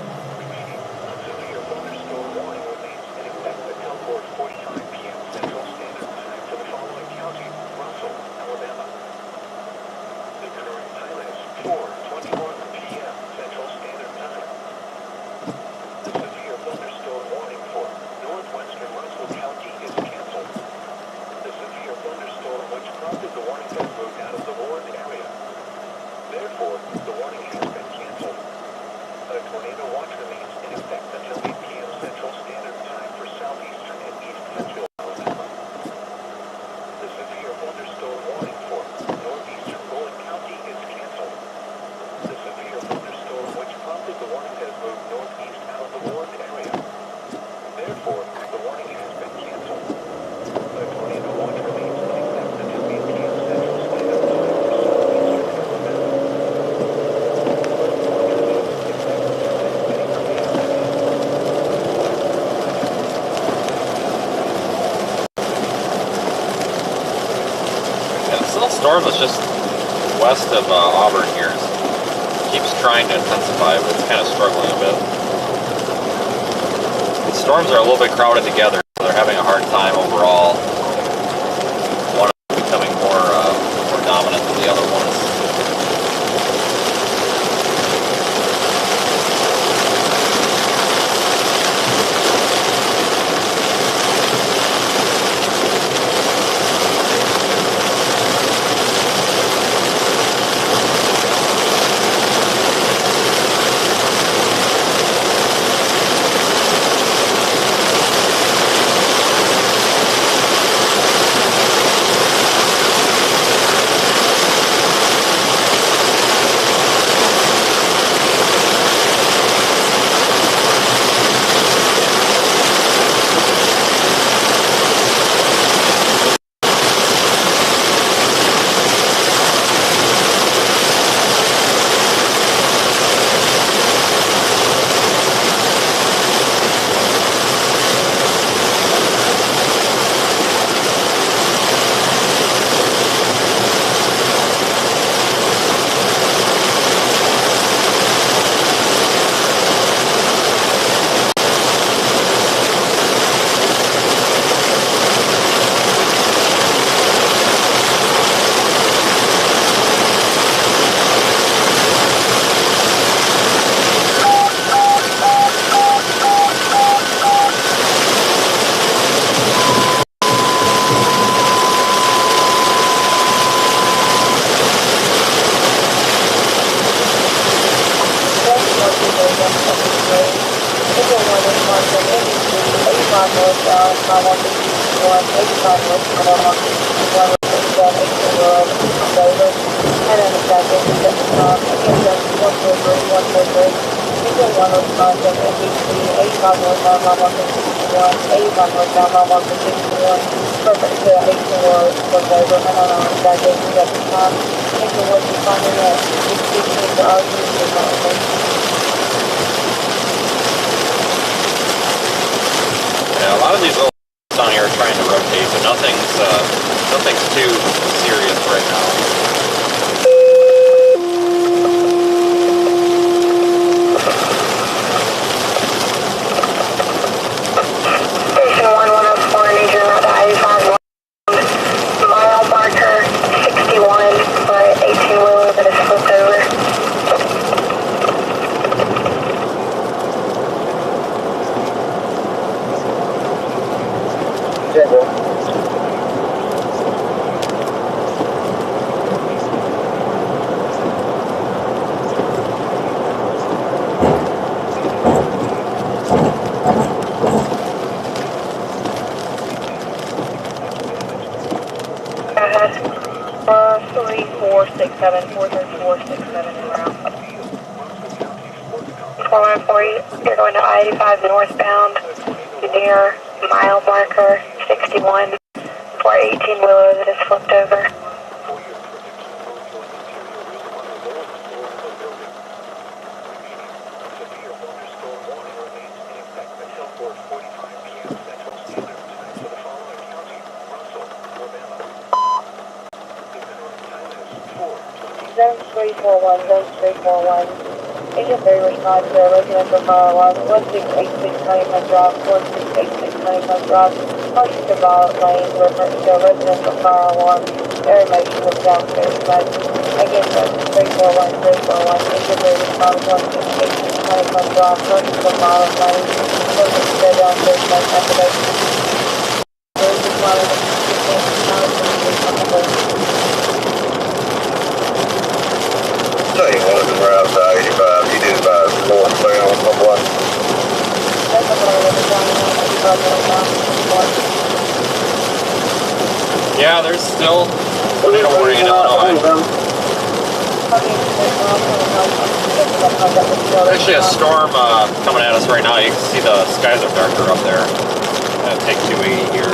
Severe thunderstorm warning for northwest Central Alabama. The severe thunderstorm warning for northeastern Bullitt County is canceled. The severe thunderstorm which prompted the warning has moved northeast out of the warned area. Therefore, the warning has been canceled. The tornado watch remains in effect until 8 p.m. Central Standard Time for southeastern Alabama. Yeah, the storm is just west of Auburn here. It keeps trying to intensify, but it's kind of struggling a bit. The storms are a little bit crowded together, so they're having a hard time overall. One is becoming more dominant than the other one is. Yeah, a lot of these little down here are trying to rotate, but nothing's too serious right now. You're going to I-85 northbound near mile marker 61 for 18-wheeler that has flipped over. Zone 341. Agent 3 responds to a residential fire alarm. 1686 Honeycomb Drive, 1686 Honeycomb Drive. Partially Violet Lane, reference to a residential fire alarm. Aeration of downstairs smoke. Again, zone 341. Agent 3 responds 1686 Honeycomb Drive, partially Violet Lane. Reference to downstairs smoke activation. Say one of them routes to 85, you did about northbound, somewhat. That's what I was trying to Yeah, there's still tornado warning in Illinois. Actually, a storm coming at us right now. You can see the skies are darker up there. Gonna take 280 here.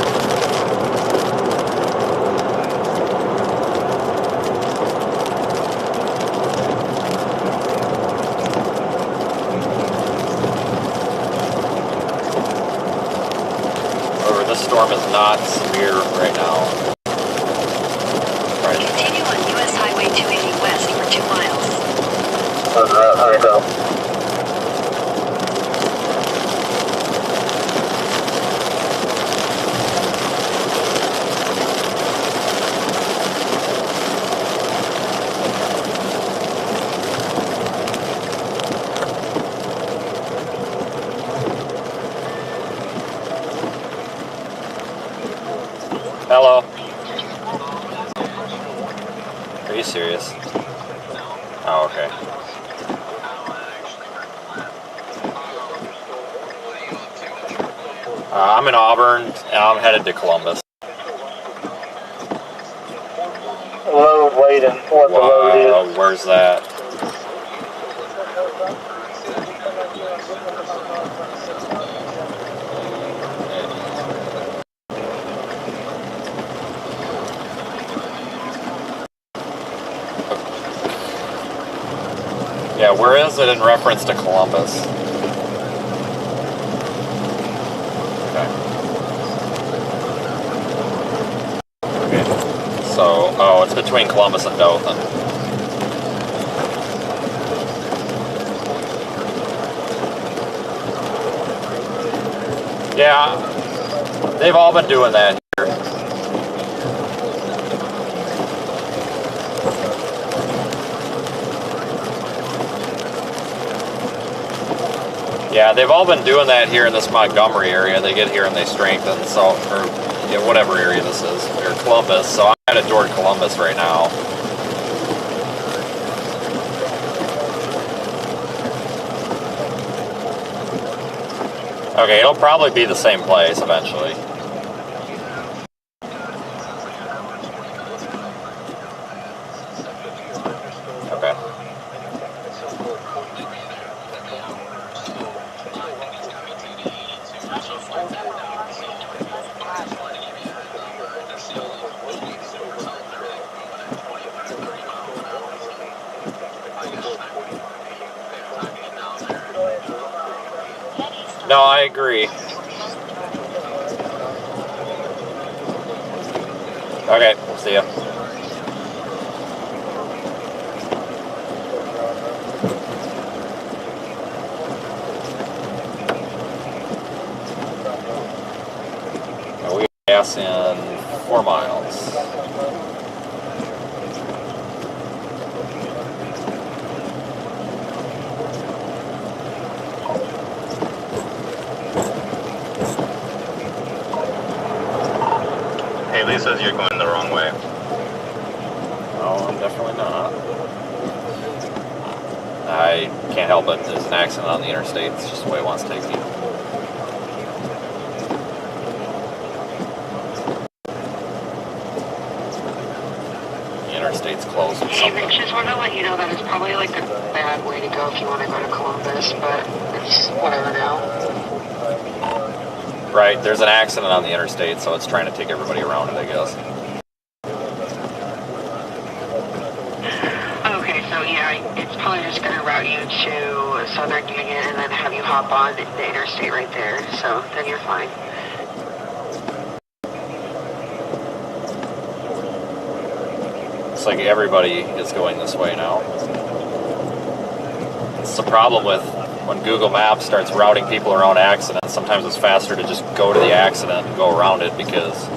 However, this storm is not severe right now. Continue on US Highway 280 west for 2 miles. How you go? Hello. Are you serious? Oh, okay. I'm in Auburn, and I'm headed to Columbus. Load waiting. What the load is? Where's that? Yeah, where is it in reference to Columbus? Okay. Okay. So, oh, it's between Columbus and Dothan. Yeah, they've all been doing that here. Yeah, they've all been doing that here in this Montgomery area. They get here and they strengthen, so, or yeah, whatever area this is, or Columbus. So I'm headed toward Columbus right now. Okay, it'll probably be the same place eventually. Okay. No, I agree. Okay, see ya. We have gas in 4 miles. Haley says you're going the wrong way. No, I'm definitely not. I can't help it. There's an accident on the interstate. It's just the way it wants to take me. The interstate's closed or Hey, something. Rich, just want to let you know that it's probably like a bad way to go if you want to go to Columbus, but it's whatever now. Right, there's an accident on the interstate, so it's trying to take everybody around it, I guess. Okay, so yeah, it's probably just going to route you to Southern Union and then have you hop on the interstate right there, so then you're fine. Looks like everybody is going this way now. It's the problem with when Google Maps starts routing people around accidents. Sometimes it's faster to just go to the accident and go around it because,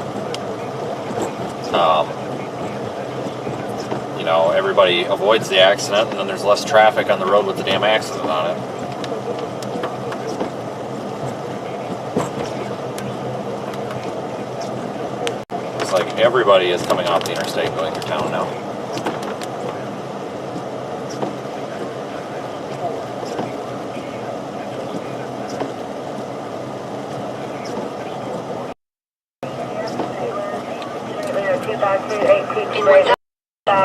you know, everybody avoids the accident and then there's less traffic on the road with the damn accident on it. It's like everybody is coming off the interstate going through town now. In 1000,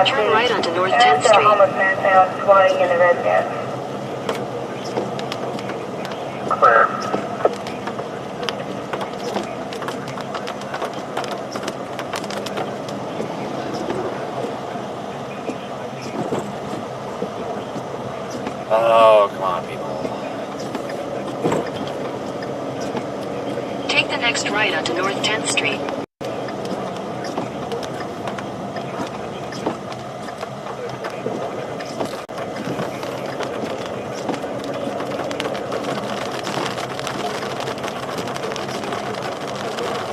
turn right onto North 10th Street. Homeless man found squatting in the residence. Clear. Oh, come on, people. Take the next right onto North 10th Street.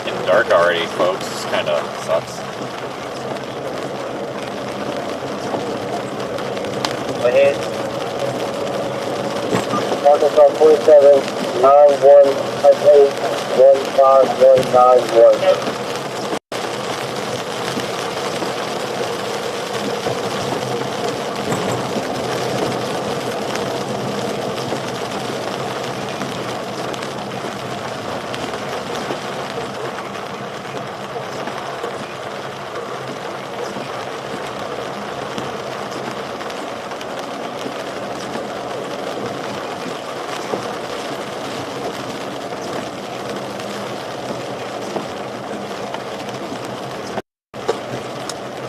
Getting dark already, folks. This kind of sucks. Ahead. Arkansas 47, 9158, 15191.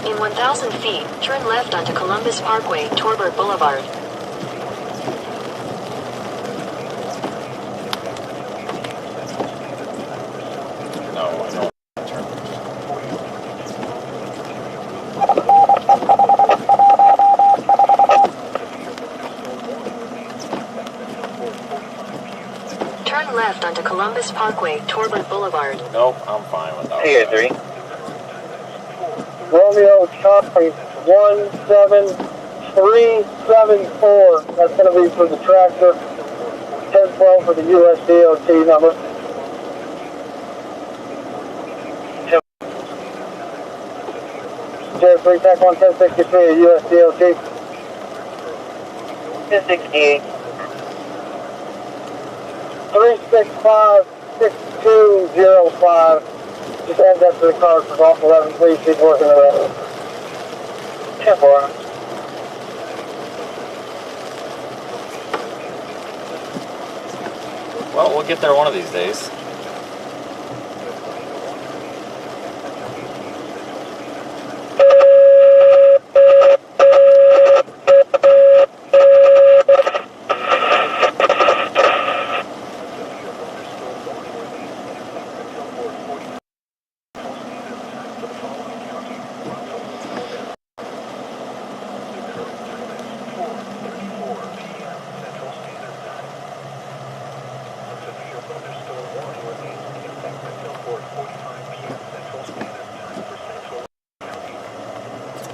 In 1000 feet, turn left onto Columbus Parkway, Torbert Boulevard. No, I don't. Turn. Turn left onto Columbus Parkway, Torbert Boulevard. Nope, I'm fine without Here, that. 3. Romeo Charlie 17374. That's going to be for the tractor. 1012 for the US DOT number. J3 Tech 1063 US DOT. 1068. 365-6205. Just add that to the car for golf 11, please. Keep working the rest. 10-4. Well, we'll get there one of these days.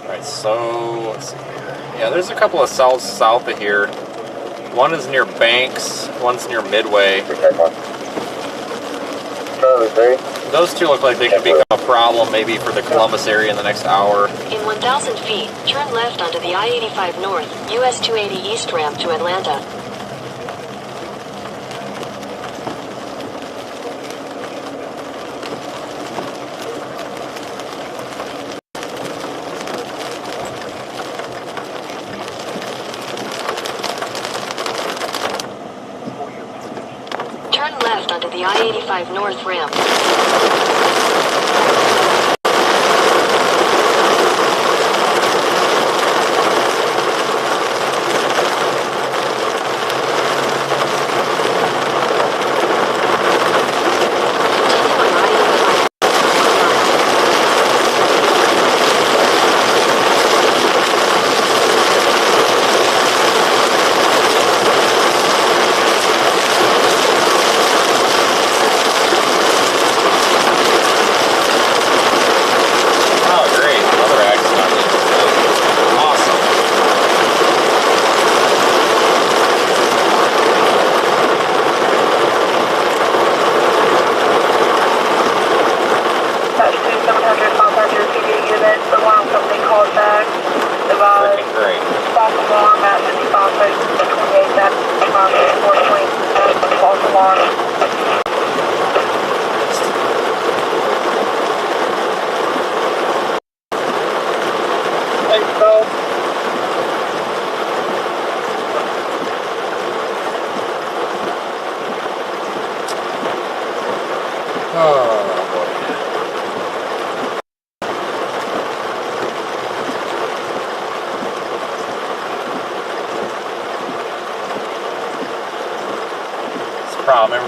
Alright, so let's see here. Yeah, there's a couple of cells south of here. One is near Banks, one's near Midway. Charlie 3. Those two look like they could become a problem maybe for the Columbus area in the next hour. In 1000 feet, turn left onto the I-85 North, US 280 East ramp to Atlanta. Turn left onto the I-85 North ramp. Freaking great. False alarm at 55, 28, that's 4.8, false alarm.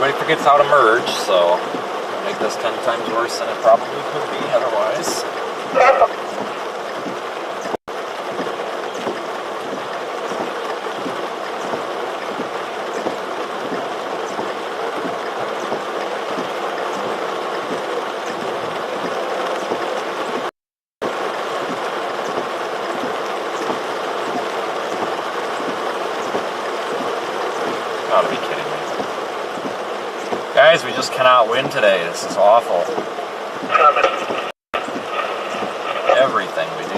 Everybody forgets how to merge, so make this 10 times worse than it probably could be otherwise. Gotta be kidding me. Guys, we just cannot win today. This is awful. Everything we do.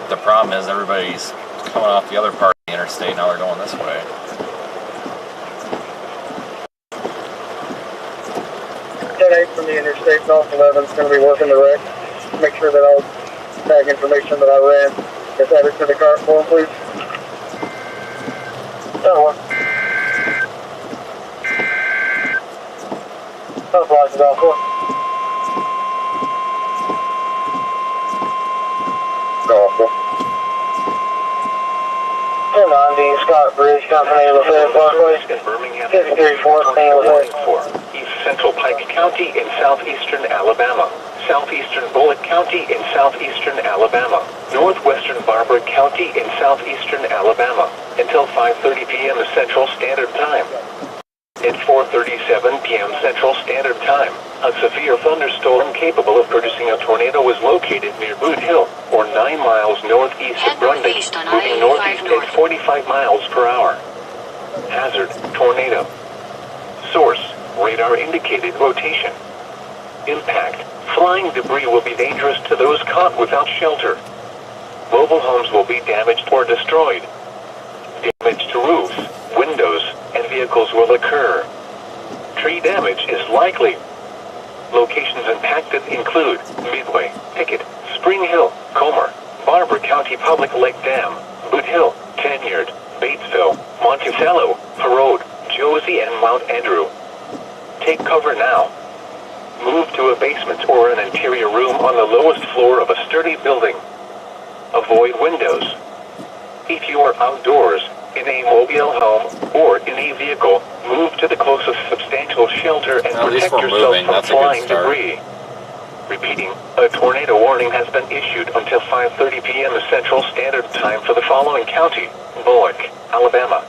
The problem is everybody's coming off the other part of the interstate, now they're going this way. From the interstate, North 11 is going to be working the wreck. Make sure that all tag information that I ran is added to the car form, please. Oh, flies it off. Awful. 1090 Scott Bridge Company, Lafayette Parkway. In Birmingham, 5314 East Central Pike County in southeastern Alabama. Southeastern Bullitt County in southeastern Alabama. Northwestern Barbara County in southeastern Alabama. Until 5:30 p.m. Central Standard Time. At 4:37 p.m. Central Standard Time, a severe thunderstorm capable of producing a tornado was located near Boot Hill, or 9 miles northeast of Grundy, moving northeast at 45 miles per hour. Hazard, tornado. Source, radar indicated rotation. Impact, flying debris will be dangerous to those caught without shelter. Mobile homes will be damaged or destroyed. Damage to roofs, windows, and vehicles will occur. Tree damage is likely. Locations impacted include Midway, Pickett, Spring Hill, Comer, Barber County Public Lake Dam, Boot Hill, Tanyard, Batesville, Monticello, Parode, Josie, and Mount Andrew. Take cover now. Move to a basement or an interior room on the lowest floor of a sturdy building. Avoid windows. If you are outdoors, in a mobile home, or in a vehicle, move to the closest substantial shelter and protect yourself from flying debris. Repeating, a tornado warning has been issued until 5:30 p.m. Central Standard Time for the following county: Bullock, Alabama.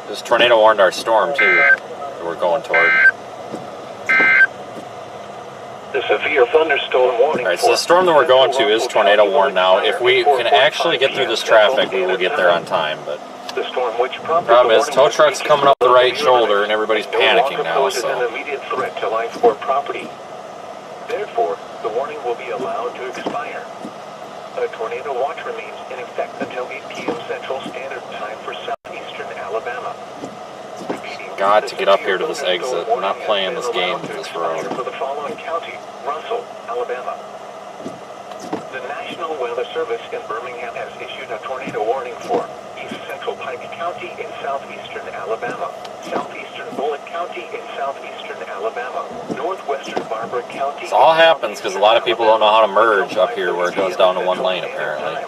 This tornado warned our storm too, that we're going toward. The severe thunderstorm warning. Alright, so the storm that we're going to is tornado warned now. If we can actually get through this traffic, we will get there on time, but the storm which prompted problem is tow truck's coming up the right shoulder and everybody's panicking now, so an immediate threat to life or property. Therefore, the warning will be allowed to expire. A tornado watch remains in effect until 8 p.m. Central Standard Time for southeastern Alabama. God, to get up here to this exit. I'm not playing this game to this road. For the following county, Russell, Alabama. The National Weather Service in Birmingham has issued a tornado warning for East Central Pike County in southeastern Alabama, southeastern Bullitt County in southeastern Alabama, northwestern Barbara County. This all happens because a lot of people don't know how to merge up here where it goes down to one lane, apparently.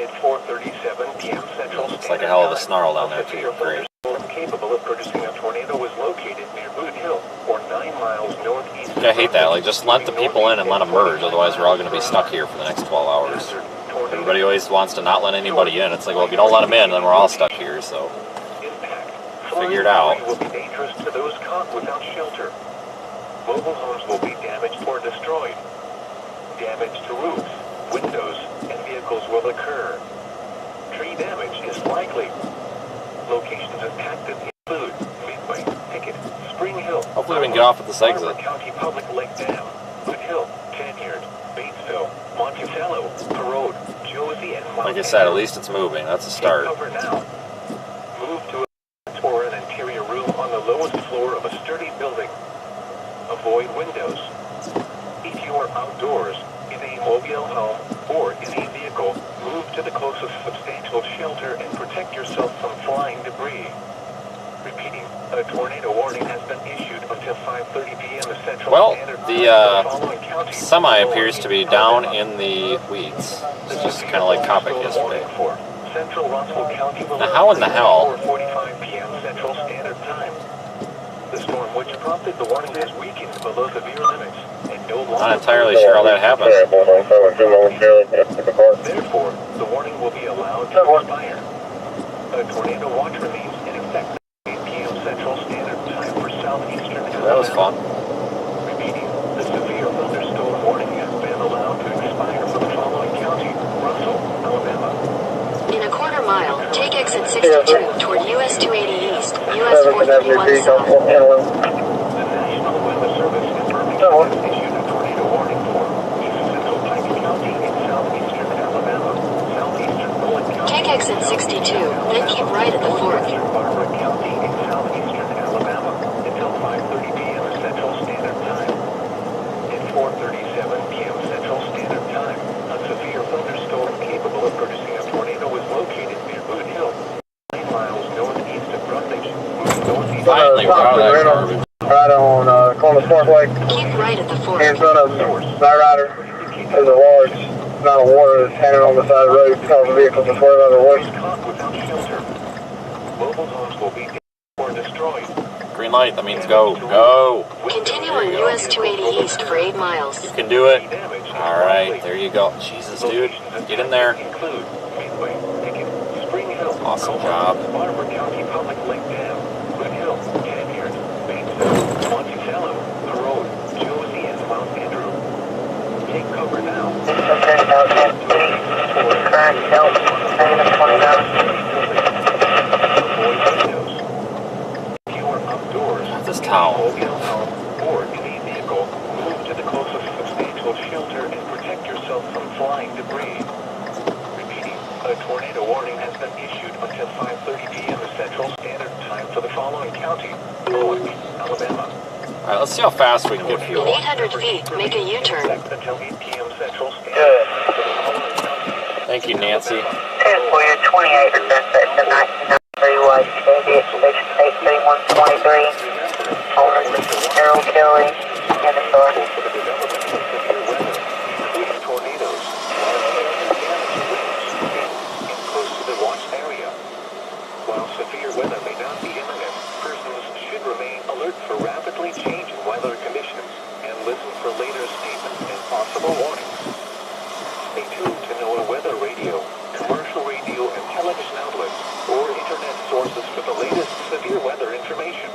At 4:37 p.m. Central. It's like a hell of a snarl down there, too. Great. Capable of producing a tornado was located near Boot Hill, or 9 miles northeast. I hate that. Like, just let the people in and let them merge. Otherwise, we're all going to be stuck here for the next 12 hours. Everybody always wants to not let anybody in. It's like, well, if you don't let them in, then we're all stuck here. So, figure it out. Will be dangerous to those caught without shelter. Mobile homes will be damaged or destroyed. Damage to roofs, windows, and vehicles will occur. Tree damage is likely. Locations impacted include Midway, Pickett, Spring Hill. Hopefully we can get off at this exit. County Public Lake Dam, Boot Hill, Tanyard, Batesville, Monticello, Parode, Josie, and Mount Like I said, at least it's moving. That's a start. Cover now. Move to a or an interior room on the lowest floor of a sturdy building. Avoid windows. If you are outdoors, in a mobile home, or in a vehicle, move to the closest substantial shelter and protect yourself from flying debris. Repeating, a tornado warning has been issued until 5:30 p.m. Central Standard Time. Semi appears to be down in the weeds. It's just kind of like Copic yesterday. Now, how in the hell? 4:45 p.m. Central Standard Time. The storm, which prompted the warning, has weakened below severe limits and no longer. Not entirely sure how that happened. Therefore, the warning will be allowed to expire. A tornado watch remains in effect at 8 p.m. Central Standard Time for southeastern Alabama. That was fun. Repeating, the severe thunderstorm warning has been allowed to expire for the following county: Russell, Alabama. In a quarter mile, take exit 62 toward US 280 East, US 431 South. The National Weather Service in Birmingham has issued a tornado warning for East Central Pike County in southeastern Alabama, southeastern Bullitt County. Take exit 62, then keep right at the fork. Northwestern Barbara County in southeastern Alabama until 5:30 p.m. Central Standard Time. At 4:37 p.m. Central Standard Time, a severe thunderstorm capable of producing a tornado was located near Boot Hill, 9 miles northeast of Brundage, moving northeast. Finally, we're out of that garbage. Right on Columbus Parkway, Keep right at the fork. in front of Night Rider. There's a large amount of water that's hanging on the side of the road, causing vehicles to swerve out of the way. Caught without shelter. Mobile homes will be damaged or destroyed. Green light, that means go. Go! Continue on US 280 East for 8 miles. You can do it. Alright, there you go. Jesus, dude. Get in there. Include Midway, Pickett, Spring Hill, Awesome Comer, job. Barber County Public Lake Dam, Good Hill, Tanyard, Batesville, Monticello, The Road, Josie, and Mount Andrew. Take cover now. Current help, -29. Avoid windows. If you are outdoors, This towel. hold your home or in a vehicle, move to the closest substantial shelter and protect yourself from flying debris. Repeating, a tornado warning has been issued until 5:30 p.m. Central Standard Time for the following county: Bullock, Alabama. Alright, let's see how fast we can get In fuel. 800 feet, make a U-turn. Until 8 p.m. Central Standard Time for the following counties: Thank you, Nancy. 10 for your 28% section 1993 West, station 83123. Owners, Harold Kelly, Kennesaw. for the development of severe weather, including tornadoes, wildfires, and damaged winds, and close to the watch area. While severe weather may not be imminent, persons should remain alert for rapidly changing weather conditions and listen for later statements and possible warnings. Stay tuned to NOAA weather radio, commercial radio and television outlets, or internet sources for the latest severe weather information.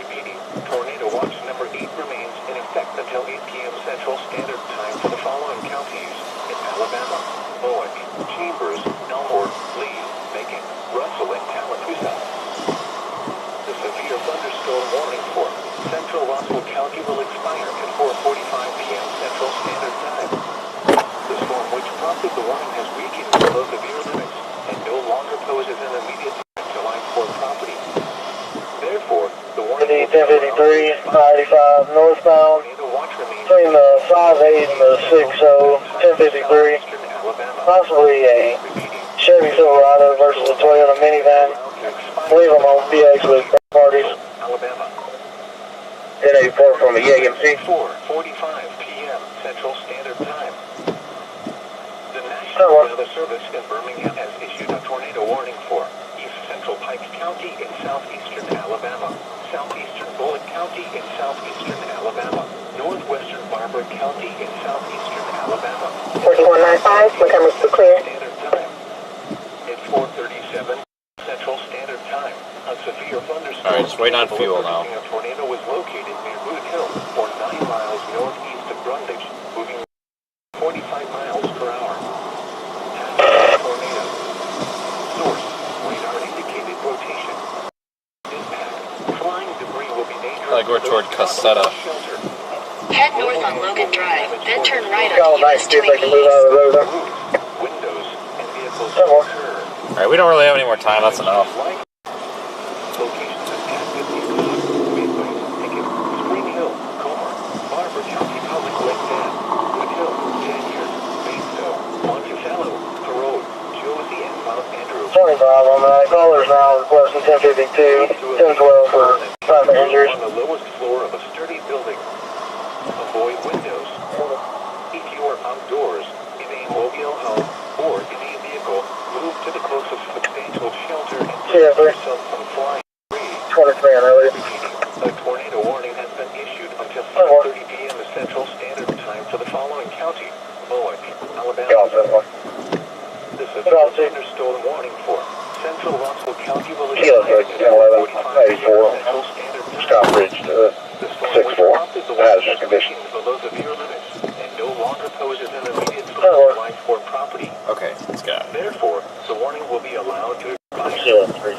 Repeating, tornado watch number 8 remains in effect until 8 p.m. Central Standard Time for the following counties in Alabama: Bullock, Chambers, Elmore, Lee, Macon, Russell, and Tallapoosa. The severe thunderstorm warning for Central Russell County will expire at 4:45 p.m. Central Standard Time. The storm, which prompted the warning, has weakened below severe limits and no longer poses an immediate threat to line for property. Therefore, the warning will be 1053, 95 northbound, tornado watch remains between the 58 and the 60, 1053. eastern Alabama. Possibly a Repeating, Chevy Silverado versus a Toyota minivan. I believe I'm on PX with parties. Alabama. 1084 from the EAMC. 4:45 p.m. Central Standard Time. The National Weather Service in Birmingham has issued a tornado warning for East Central Pike County in southeastern Alabama, southeastern Bullitt County in southeastern Alabama, northwestern Barber County in southeastern Alabama. 4195, Montgomery's too clear. Standard Time. At 4:37 Central Standard Time, a severe thunderstorm. Alright, just wait on fuel now. A tornado was located near Boot Hill, or 9 miles northeast of Brundage, moving 45 miles per hour. Tornado. Source: radar indicated rotation. Impact: flying debris will be dangerous. Like we're toward Cassetta. Shelter. Head north on Logan Drive, then turn right Call on back, US see if they can 280 move out of the road. Roofs, windows, and vehicles Somewhere. occur. Alright, we don't really have any more time. That's enough. Locations at Cat 50, Midway, Pickett, Spring Hill, Comer, Barber County Public Lake Dam, Good Hill, Tanyard, Batesville, Monticello, The Road, Josie, and Mount Andrew. 25 on that. Callers now requesting 1052, 1012 for private injuries. On the lowest floor of a sturdy building. Avoid windows. outdoors, in a mobile home, or in a vehicle, move to the closest substantial shelter and protect yourself from flying debris. 23 on earlier. A tornado warning has been issued until 5:30 p.m. Central Standard Time for the following county: Bullock, Alabama. This is a thunderstorm warning for Central Russell County will issue Kilo 11, 84. Central Standard Time. Scott Bridge to The storm 6-4. which prompted the Hazardous warning condition. is below severe limits and no longer poses an immediate threat to life or property. Okay, let's go. Therefore, the warning will be allowed to expire. Kilo 3.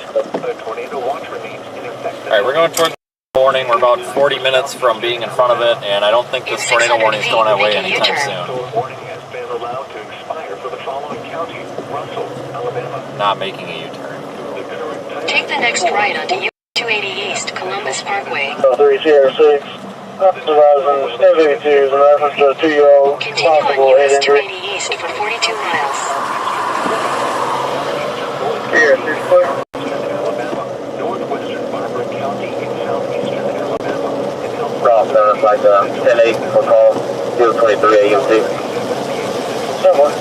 A tornado watch remains in effect. Alright, we're going towards the warning. We're about 40 minutes from being in front of it, and I don't think this tornado warning is going away anytime soon. Storm warning has been allowed to expire for the following county: Russell, Alabama. Not making a U-turn. The current time Take the next right onto US 280 East, Columbus Parkway. 3 Sierra 6. Supervising SAV2s in reference to a 2-year-old Continue on possible head US injury. 280 East for 42 miles. Sierra 6 clear. Alabama, northwestern Barbara County in southeastern Alabama, and Cross center, like 10-8 for call. 023 AMC. Somewhere.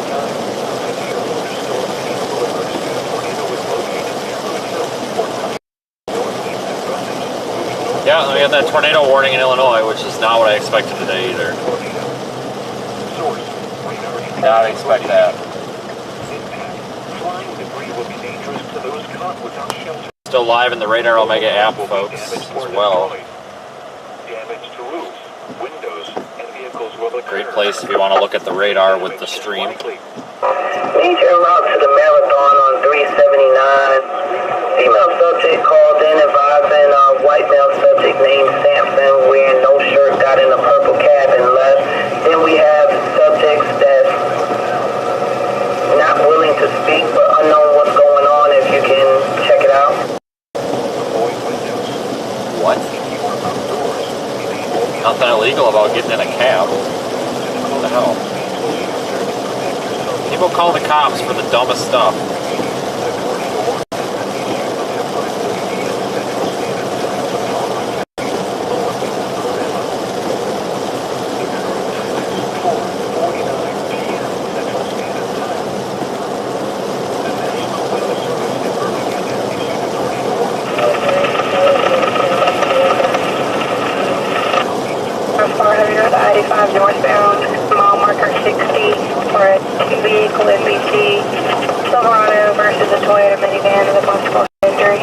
Yeah, we had that tornado warning in Illinois, which is not what I expected today either. Not expect that. Flying debris will be dangerous to those caught without shelter. Still live in the Radar Omega app, folks, as well. Damage to roofs, windows, and vehicles will occur. Great place if you want to look at the radar with the stream. Major route to the marathon on 379. Female subject called in advising white male subject named Sampson wearing no shirt got in a purple cab and left. Then we have subjects that's not willing to speak but unknown what's going on, if you can check it out. What? Nothing illegal about getting in a cab. What the hell? People call the cops for the dumbest stuff. Northbound, mile marker 60 for a two-vehicle MBT, Silverado versus a Toyota minivan with a possible injury.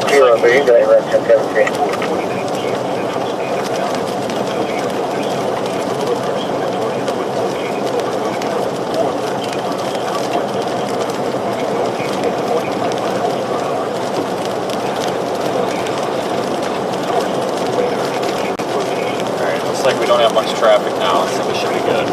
Kilo 3, going right 10-7-3. Looks like we don't have much traffic now, so we should be good.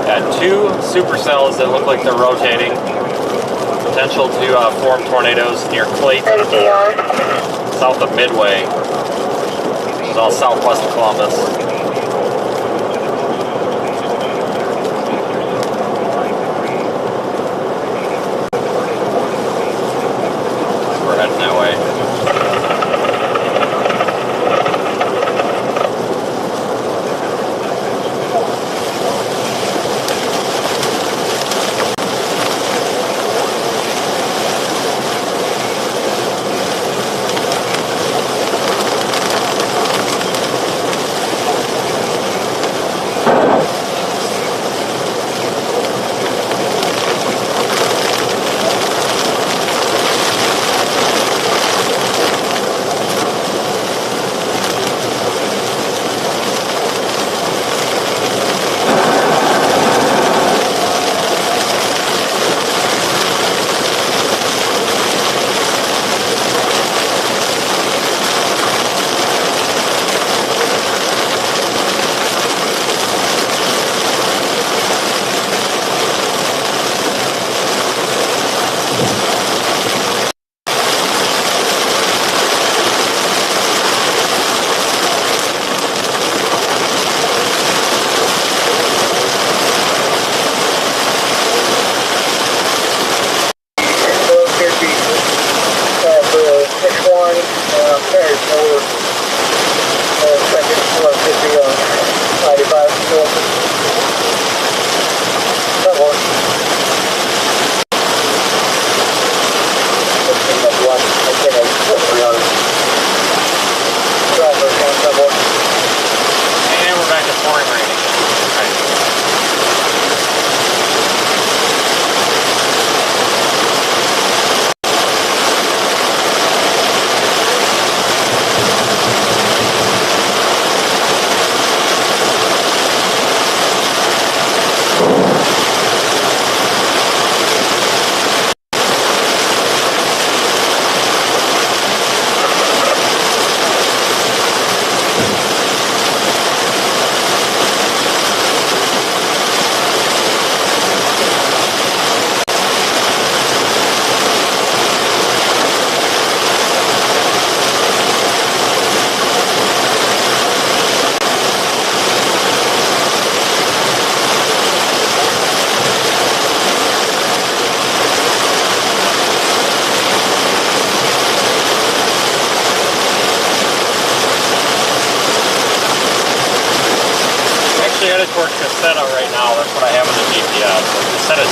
Got two supercells that look like they're rotating. Potential to form tornadoes near Clayton, south of Midway, which is all southwest of Columbus. We're heading that way.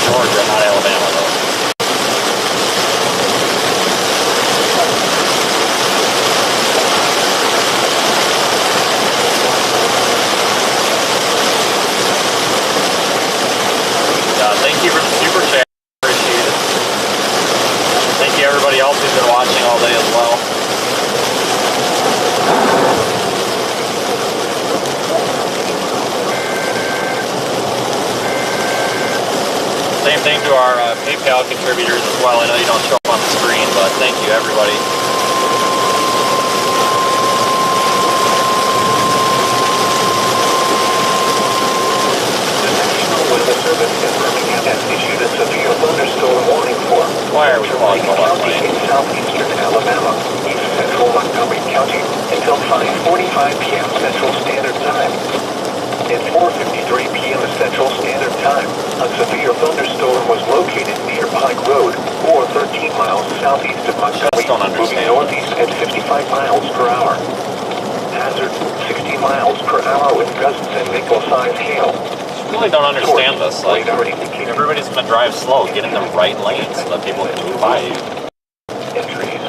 Georgia, not Alabama, though. Thank you for the super chat. Appreciate it. Thank you everybody else who's been watching all day as well. Same thing to our PayPal contributors as well. I know you don't show up on the screen, but thank you everybody. The service in Birmingham has issued a severe thunderstorm warning for Why are we calling the left County lane? in southeastern Alabama, east central Montgomery County, until 5:45 p.m. Central Standard Time. At 4:53 p.m. Central Standard Time, a severe thunderstorm was located near Pike Road, or 13 miles southeast of Montgomery, moving northeast at 55 miles per hour. Hazard, 60 miles per hour with gusts and nickel-sized hail. I really don't understand this. Like, everybody's gonna drive slow. Get in the right lane so that people can move by you. Entries.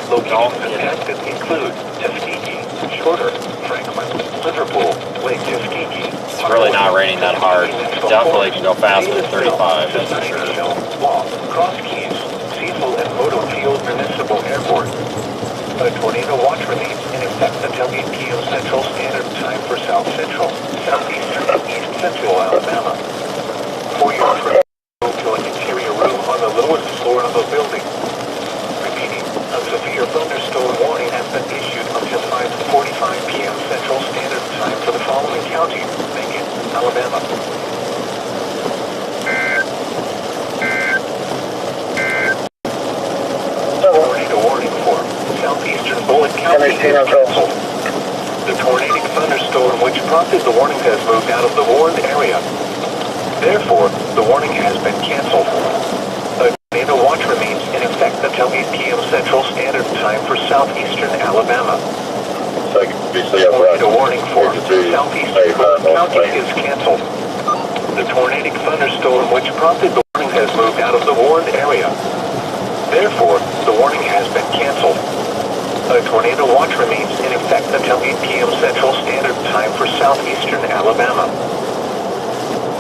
Locations impacted include Tuskegee, Shorter, Franklin, Liverpool, Lake Tuskegee. It's really not raining that hard. Definitely can go faster than 35, that's for sure. Walk, Cross Keys, Cecil and Moto Field Municipal Airport. A tornado watch remains in effect until 8 p.m. Central Standard Time for South Central, Southeastern, and East Central Alabama. For your trip, go to an interior room on the lowest floor of a building. Repeating, a severe thunderstorm warning has been issued until 5:45 p.m. Central Standard Time for the following counties: Macon, Alabama. Tornado warning for southeastern Bullitt County is canceled. The tornadic thunderstorm which prompted the warning has moved out of the warned area. Therefore, the warning has been canceled. A tornado watch remains in effect until 8 p.m. Central Standard Time for southeastern Alabama. Tornado warning for southeastern Bullitt County is canceled. The tornadic thunderstorm which prompted the warning has moved out of the warned area. Therefore, the warning has been canceled. A tornado watch remains in effect until 8 p.m. Central Standard Time for southeastern Alabama.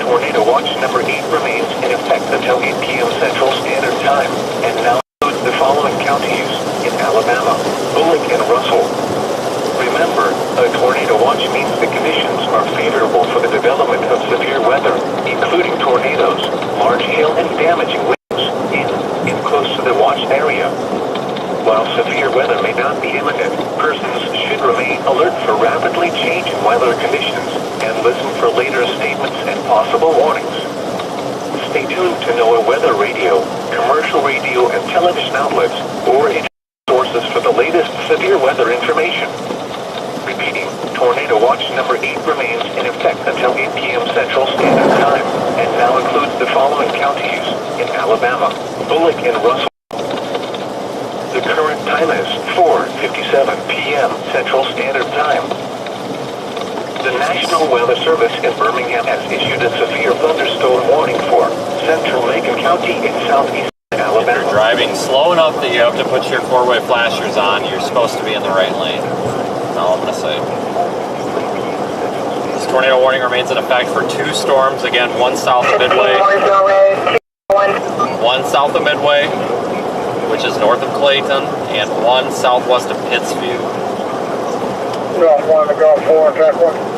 Tornado watch number 8 remains in effect until 8 p.m. Central Standard Time, and now includes the following counties in Alabama: Bullock and Russell. Remember, a tornado watch means the conditions are favorable for the development of severe weather, including tornadoes, large hail, and damaging winds in close to the watched area. While severe weather may not be imminent, persons should remain alert for rapidly changing weather conditions and listen for later statements and possible warnings. Stay tuned to NOAA weather radio, commercial radio and television outlets, or sources for the latest severe weather information. Repeating, tornado watch number 8 remains in effect until 8 p.m. Central Standard Time, and now includes the following counties in Alabama: Bullock and Russell. The current time is 4:57 p.m. Central Standard Time. The National Weather Service in Birmingham has issued a severe thunderstorm warning for central Macon County in southeast Alabama. If you're driving slow enough that you have to put your four-way flashers on, you're supposed to be in the right lane. That's all I'm going to say. This tornado warning remains in effect for 2 storms. Again, one south of Midway. One south of Midway, which is north of Clayton, and one southwest of Pittsview. Golf 1 to Golf 4, track 1.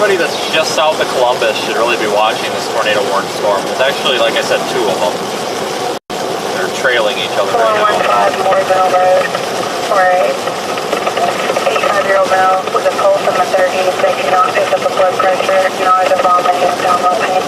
anybody that's just south of Columbus should really be watching this tornado warning storm. There's actually, like I said, 2 of them. They're trailing each other right now. 415 Mooresville Road. Right. 85-year-old male with a pulse in the 30s. They cannot pick up a blood pressure, nausea, vomiting, abdominal pain.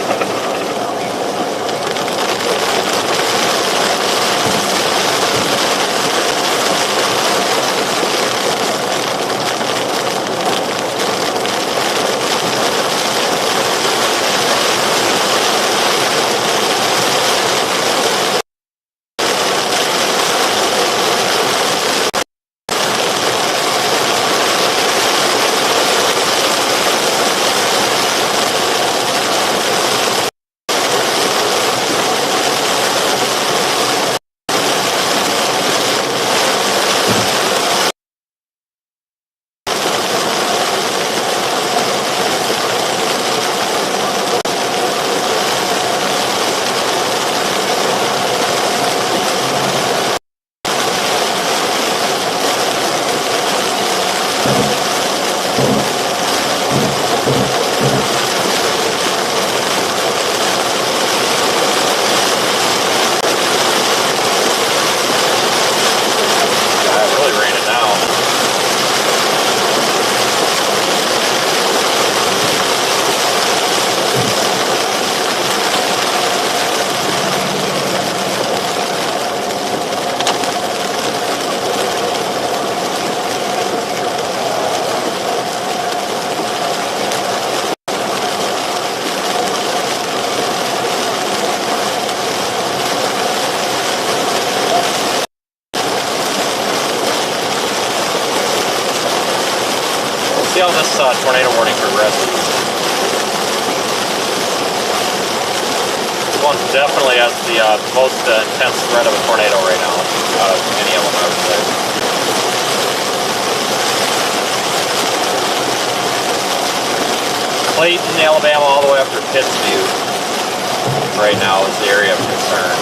See how this tornado warning progresses. This one definitely has the most intense threat of a tornado right now out of any of them, I would say. Clayton, Alabama, all the way up to Pittsview right now is the area of concern.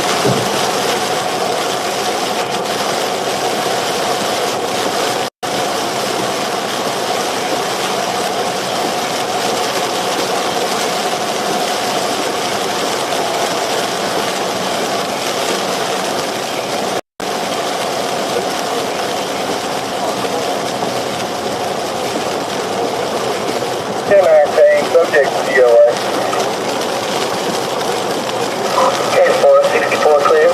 Subject COA. Okay, 464 clear.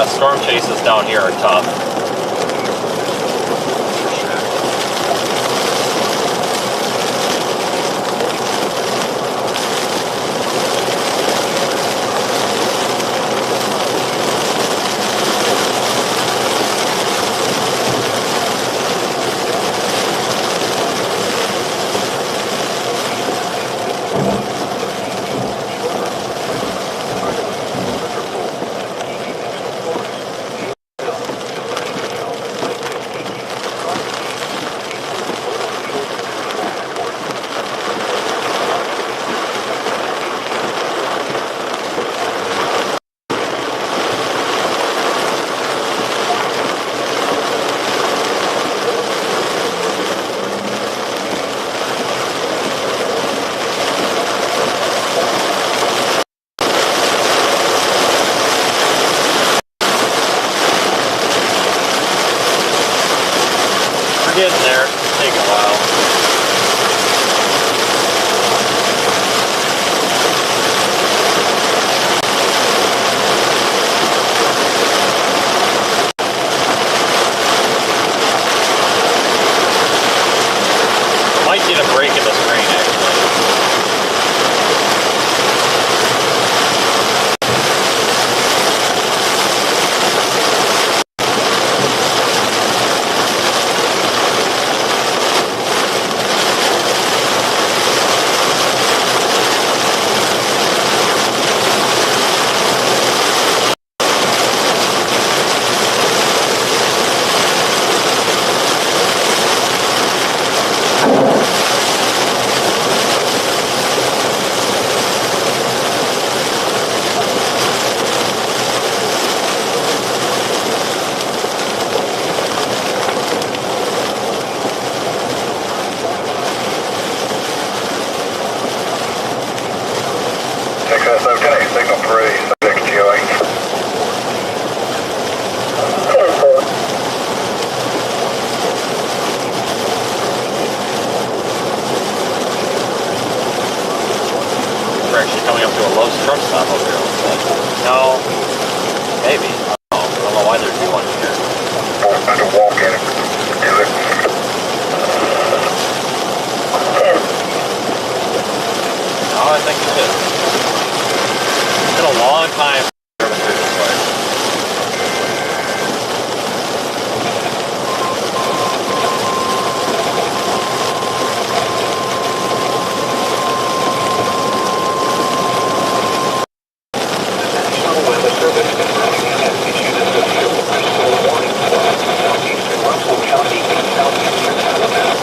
Storm chases down here are tough. truck stop over here. No, maybe. I don't know why there'd be one here. I'm about to walk in and do it. No, I think it is. It's been a long time driven through this place. National Weather Service in Birmingham has issued a severe winter warning for southeastern Russell County and southeastern Alabama.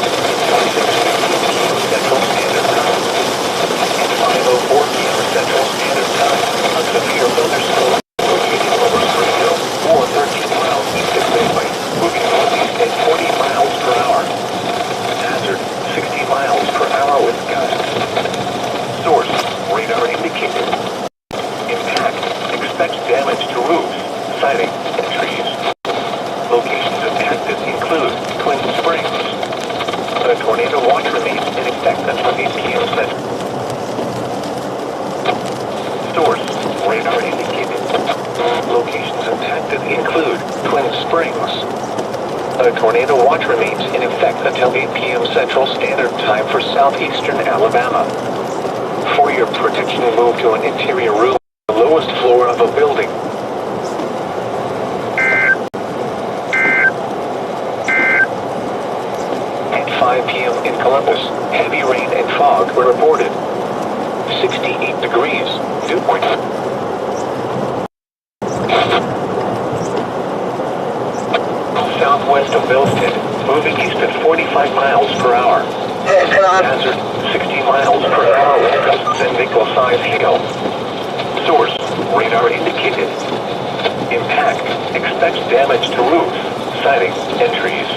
6:15 Central Standard Time and 5:04 p.m. Central Standard Time. A severe thunderstorm located over Springfield, or 13 miles east of Midway, moving northeast at 40 miles per hour. Hazard, 60 miles per hour with gusts. Source, radar indicated. Impact, expects damage to roofs, siding, and trees. Locations impacted include Twin Springs. A tornado watch remains in effect until 8 p.m. Central. Source, radar indicated. Locations impacted include Twin Springs. A tornado watch remains in effect until 8 p.m. Central Standard Time for southeastern Alabama. For your protection, move to an interior room on the lowest floor of a building. At 5 p.m. in Columbus, heavy rain and fog were reported. 68 degrees, dew point. Southwest of Belstead, moving east at 45 miles per hour. Hazard, 60 miles per hour with gusts and nickel-sized hail. Source, radar indicated. Impact, expects damage to roofs, siding, and trees.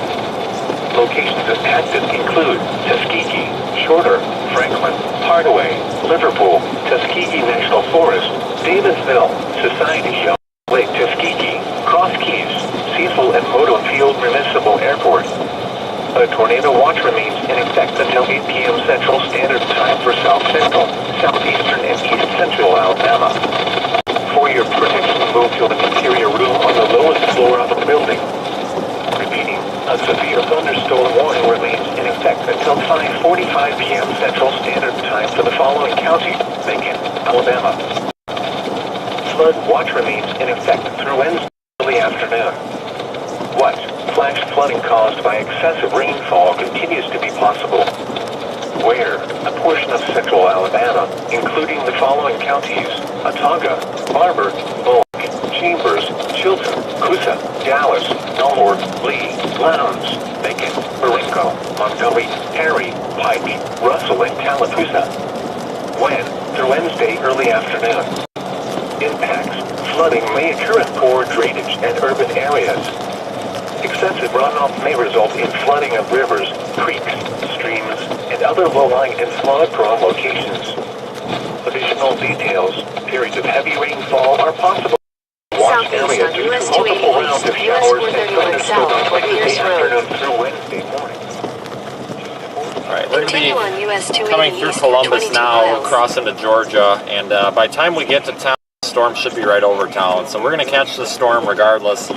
Locations impacted include Tuskegee, Shorter, Franklin, Hardaway, Liverpool, Tuskegee National Forest, Davisville, Society Shell, Lake Tuskegee, Cross Keys, Cecil and Moto Field Municipal Airport. A tornado watch remains in effect until 8 p.m. Central Standard Time for South Central, Southeastern, and East Central Alabama. For your protection, move to an interior room on the lowest floor of a building. Repeating, a severe thunderstorm warning remains in effect until 5:45 p.m. Central Standard Time for the following counties: Macon, Alabama. Flood watch remains in effect through Wednesday early afternoon. What? Flash flooding caused by excessive rainfall continues to be possible. Where? A portion of central Alabama, including the following counties: Autauga, Barber, Bullock, Chambers, Chilton, Coosa, Dallas, Elmore, Lee, Lowndes, Macon, Marengo, Montgomery, Perry, Pike, Russell, and Tallapoosa. When? Through Wednesday early afternoon. Impacts: flooding may occur in poor drainage and urban areas. Excessive runoff may result in flooding of rivers, creeks, streams, and other low-lying and flood-prone locations. Additional details: periods of heavy rainfall are possible. Watch Southeast area on due to US multiple 280 rounds East, of US showers and 431 South, thunderstorms Fort Wednesday Pierce Road. afternoon through Wednesday morning. Alright, we're going to Continue be on US 280 coming through East, Columbus 22 now, miles. cross into Georgia, and by the time we get to town, the storm should be right over town. So we're going to catch the storm regardless.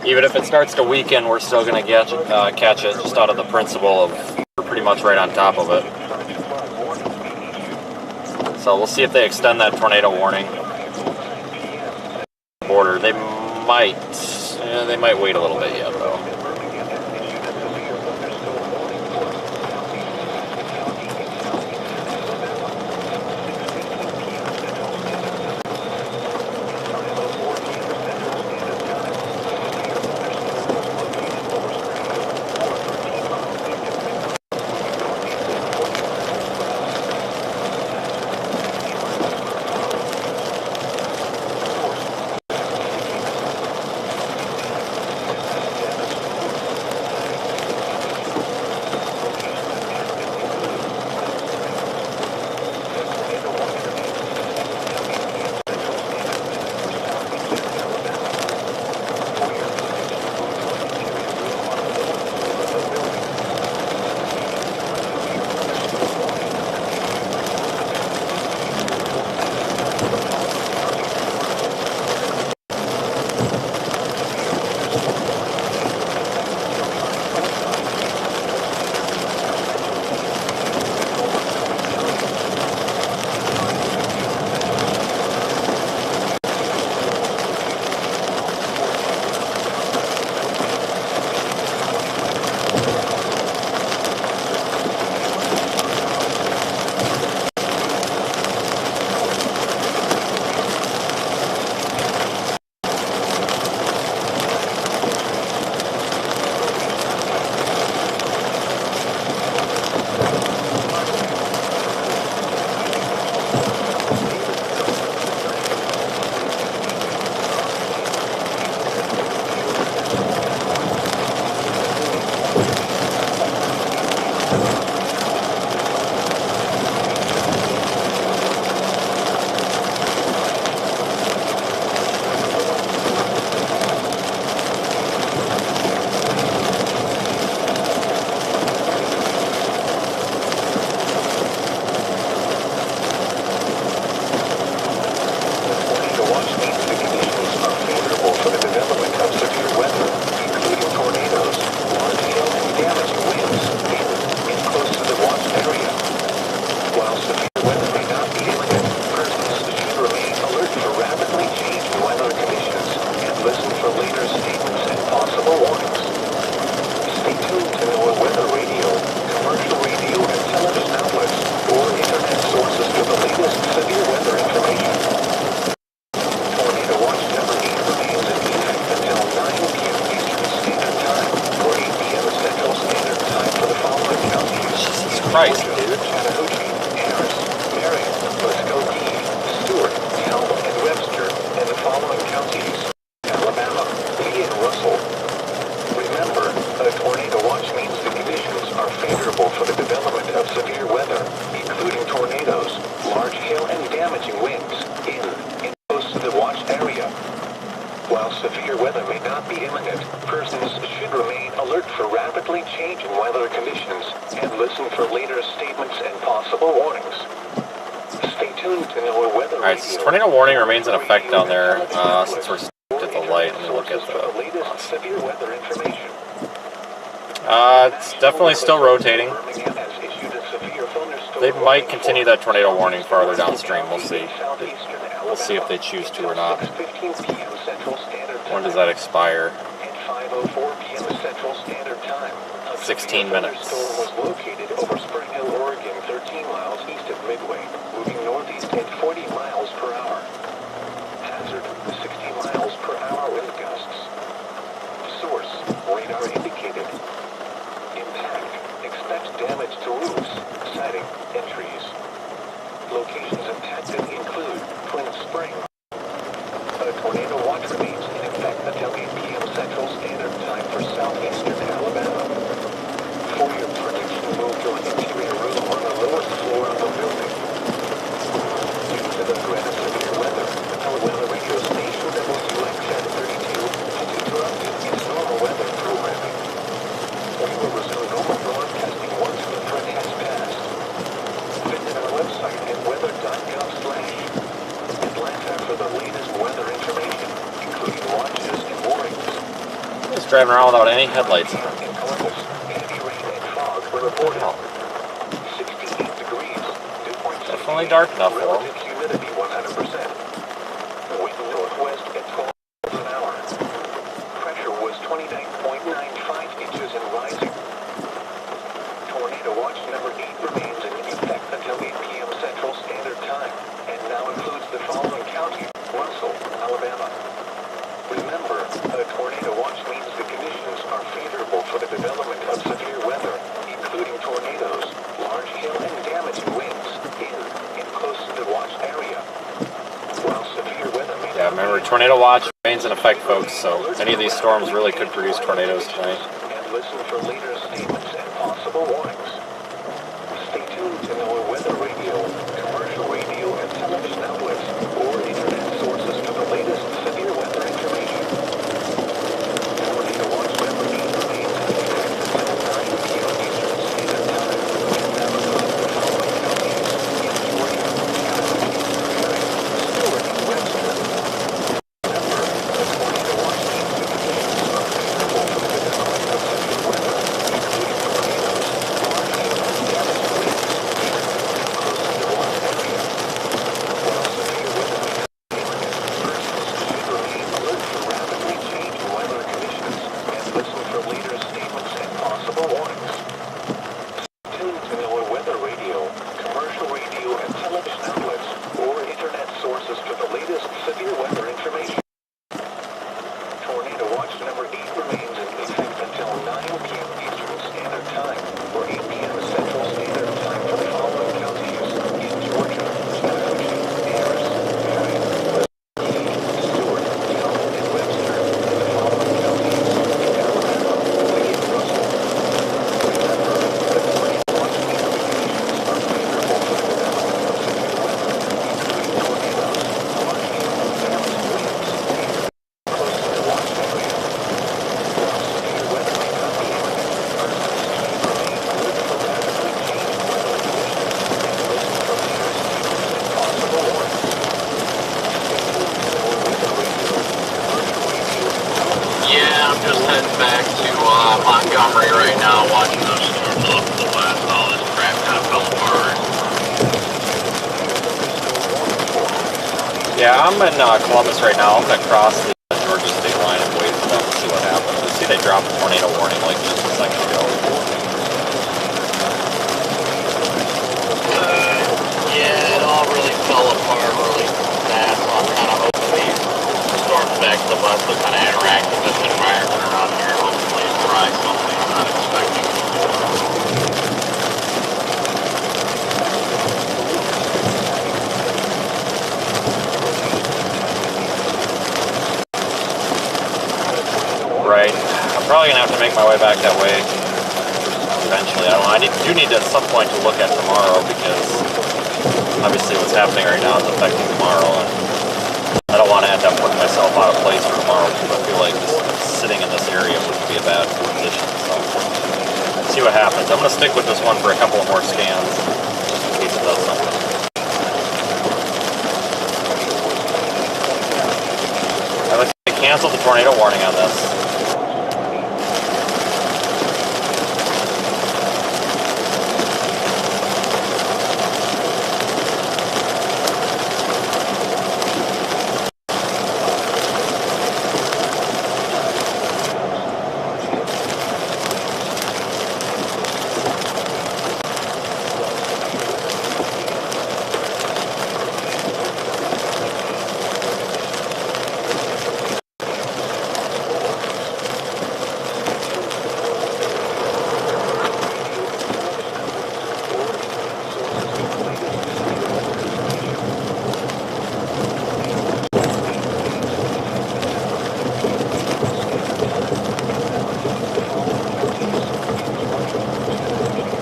Even if it starts to weaken, we're still going to catch it just out of the principle of we're pretty much right on top of it. So we'll see if they extend that tornado warning. Border, they might wait a little bit yet though. weather may not be imminent, persons should remain alert for rapidly changing weather conditions and listen for later statements and possible warnings. Stay tuned to know weather. Alright, tornado warning remains in effect down there since we're at the light. Let me look at the latest severe weather information. it's definitely still rotating. They might continue that tornado warning farther downstream. We'll see. We'll see if they choose to or not. When does that expire? 16 minutes. The storm was located over Spring Hill, Oregon, 13 miles east of Midway, moving northeast at 40 miles per hour. Hazard, 60 miles per hour wind gusts. Source, radar indicated. Impact, expect damage to roofs, siding, and trees. Locations impacted include Twin Spring. A tornado watch remains in effect until 8 p.m. Central Standard Time for southeastern Alabama. For your protection, move to an interior room on the lowest floor of the building. Due to the threat of severe weather, our weather radio station WXN32 has interrupted its normal weather programming. We will resume normal broadcasting once the threat has passed. Visit our website at weather.gov/Atlanta for the latest weather information, including watches and warnings. Just driving around without any headlights on. In Columbus, heavy rain and fog were reported. 68 degrees, dew point Definitely dark enough for them. relative humidity 100%. Wind northwest at 12 miles an hour. Pressure was 29.95 inches and rising. Tornado watch number 8 remains in effect until 8 p.m. Central Standard Time and now includes the following county: Russell, Alabama. Remember, a tornado watch means the conditions are favorable for the development of severe weather, including tornadoes, large hail and damaging winds in and close to the watch area. While severe weather may Yeah, remember, tornado watch remains in effect, folks, so any of these storms really could produce tornadoes tonight. and listen for later statements and possible warnings. Stay tuned to NOAA Weather Radio, commercial radio and television outlets, or internet sources for the latest severe weather information. Tornado watch number 8 remains in effect until 9 p.m. Eastern Standard Time, and now includes the following counties: in Georgia, California, Stewart, and Webster. Remember, the tornado watch means the conditions are favorable for the development of severe weather, including tornadoes, large hail and damaging winds, in and close to the watch area. While severe weather may not be imminent, persons should remain alert for rapidly changing weather conditions and listen for later statements and possible warnings. Tune to NOAA Weather Radio, commercial radio and television outlets, or internet sources for the latest severe weather information. Tornado watch number 8 remains in effect until 9 p.m. Eastern Standard Time, or 8 p.m. Central Standard Time for the following counties: in Georgia, Chattahoochee, Harris, Perry, Stewart, Calhoun, and Webster, and the following counties: in Alabama, Lee, and Russell. Remember, the tornado watch means the conditions are favorable for the development of severe weather, including tornadoes, large hail and damaging winds, and close to the watch area. While severe weather may not be imminent, persons should remain alert for rapidly changing weather conditions and listen for later statements and possible warnings. Stay tuned to NOAA Weather Radio, commercial radio, and television. Yeah, I'm just heading back to Montgomery right now, watching those storms off to the west. All this crap kind of fell apart. Yeah, I'm in Columbus right now. I'm gonna cross the Georgia state line and wait for them to see what happens. I see they dropped a tornado warning like just a second ago. Yeah, it all really fell apart really fast, so I'm kind of hoping these storms back to the west will kind of interact with this environment around here. Hopefully it's dry, something I'm not expecting. Right. I'm probably gonna have to make my way back that way eventually. I don't know. I do need to at some point to look at tomorrow because obviously what's happening right now is affecting tomorrow, and I don't want to end up putting myself out of place for tomorrow because I feel like stick with this one for a couple of more scans, just in case it does something. I would say cancel the tornado warning on this.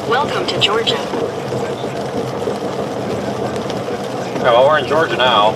Welcome to Georgia. Okay, well, we're in Georgia now.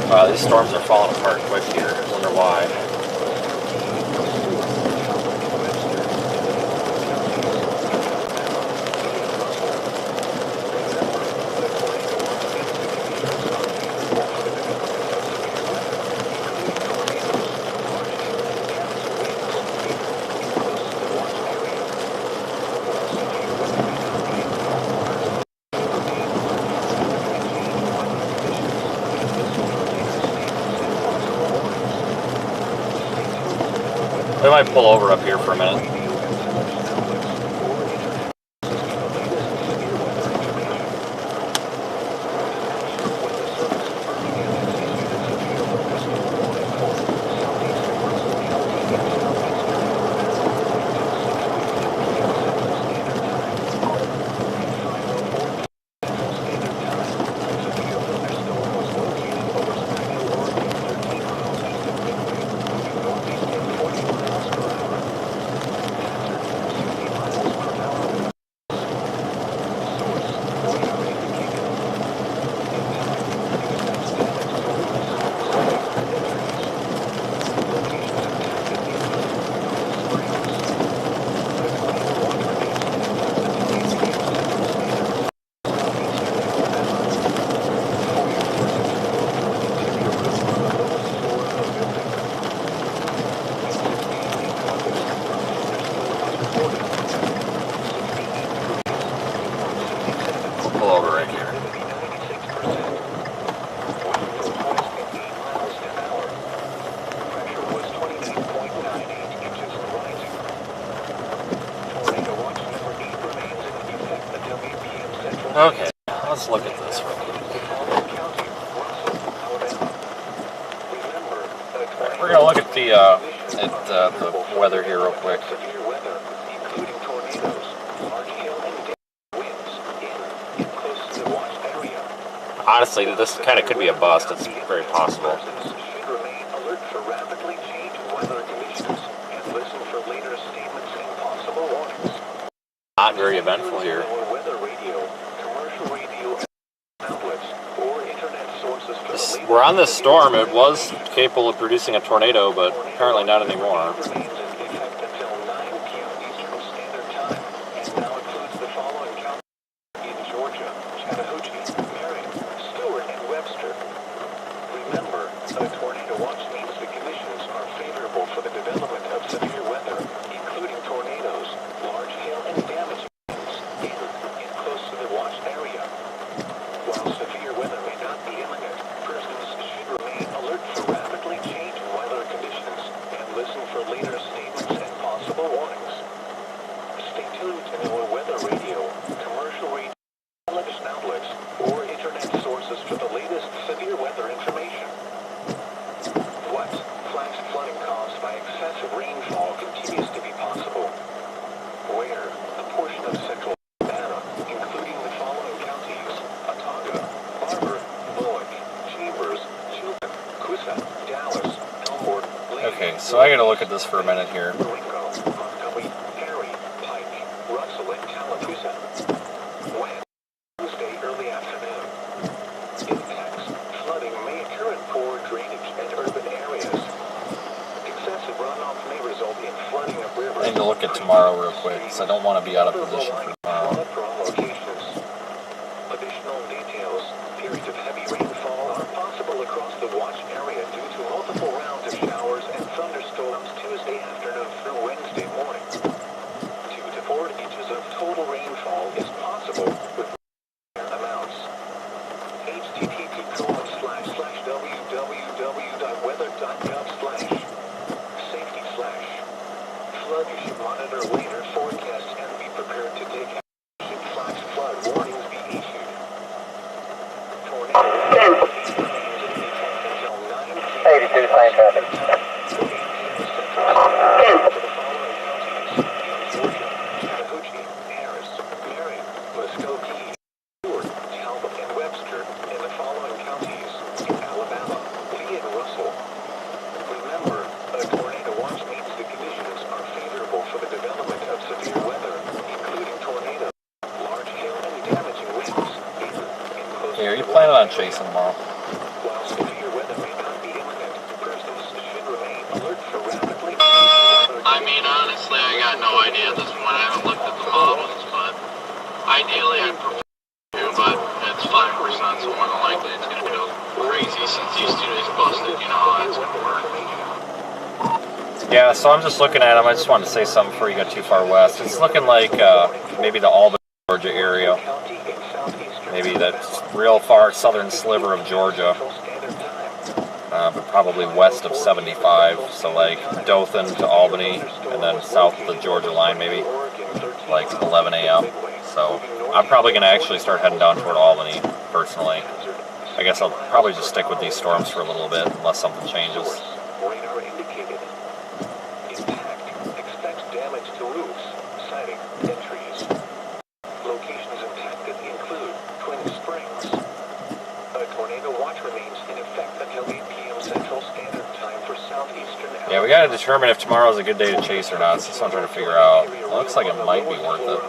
Wow, these storms are falling apart quick here. I wonder why. We might pull over up here for a minute. Pull over right here. Okay, let's look at this real quick. We're gonna look at the weather here real quick. Honestly, this kind of could be a bust. It's very possible. Not very eventful here. We're on this storm. It was capable of producing a tornado, but apparently not anymore. Listen for later So I gotta look at this for a minute here. Tuesday early afternoon. Impacts. Flooding may occur in poor drainage and urban areas. Excessive runoff may result in flooding of rivers. I need to look at tomorrow real quick, because I don't want to be out of position for tomorrow. Additional details. Periods of heavy rainfall are possible across the watch area due to multiple rounds of showers and thunderstorms Tuesday afternoon through Wednesday morning. 2 to 4 inches of total rainfall is possible with amounts. http://www.weather.gov/safety/flood. You should monitor later forecasts and be prepared to take action. Flash flood warnings be issued. Tornado. 82, same traffic. Are you planning on chasing tomorrow? While severe weather may not be imminent, persons should remain alert for rapidly. I mean, honestly, I got no idea at this point. I haven't looked at the models, but ideally I'd prefer to, but it's 5%, so more than likely it's going to go crazy since these 2 days busted. You know how that's going to work. Yeah, so I'm just looking at them. I just wanted to say something before you got too far west. It's looking like maybe the Albany, Georgia area. Maybe that real far southern sliver of Georgia, but probably west of 75, so like Dothan to Albany, and then south of the Georgia line, maybe like 11 a.m. So I'm probably going to actually start heading down toward Albany, personally. I guess I'll probably just stick with these storms for a little bit, unless something changes. Radar indicated. Impact. Expect damage to roofs, siding, and trees. Locations impacted include Twin Springs. A tornado watch remains in effect until 8 p.m. Central Standard Time for southeastern. Yeah, we got to determine if tomorrow's a good day to chase or not. So that's what I'm trying to figure out. It looks like it might be worth it.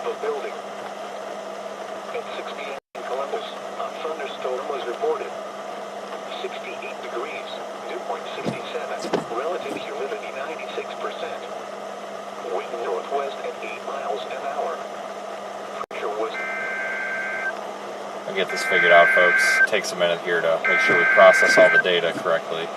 At 6 p.m. in Columbus, a thunderstorm was reported. 68 degrees, dew point 67, relative humidity 96%. Wind northwest at 8 miles an hour. Pressure was... I'll get this figured out, folks. It takes a minute here to make sure we process all the data correctly.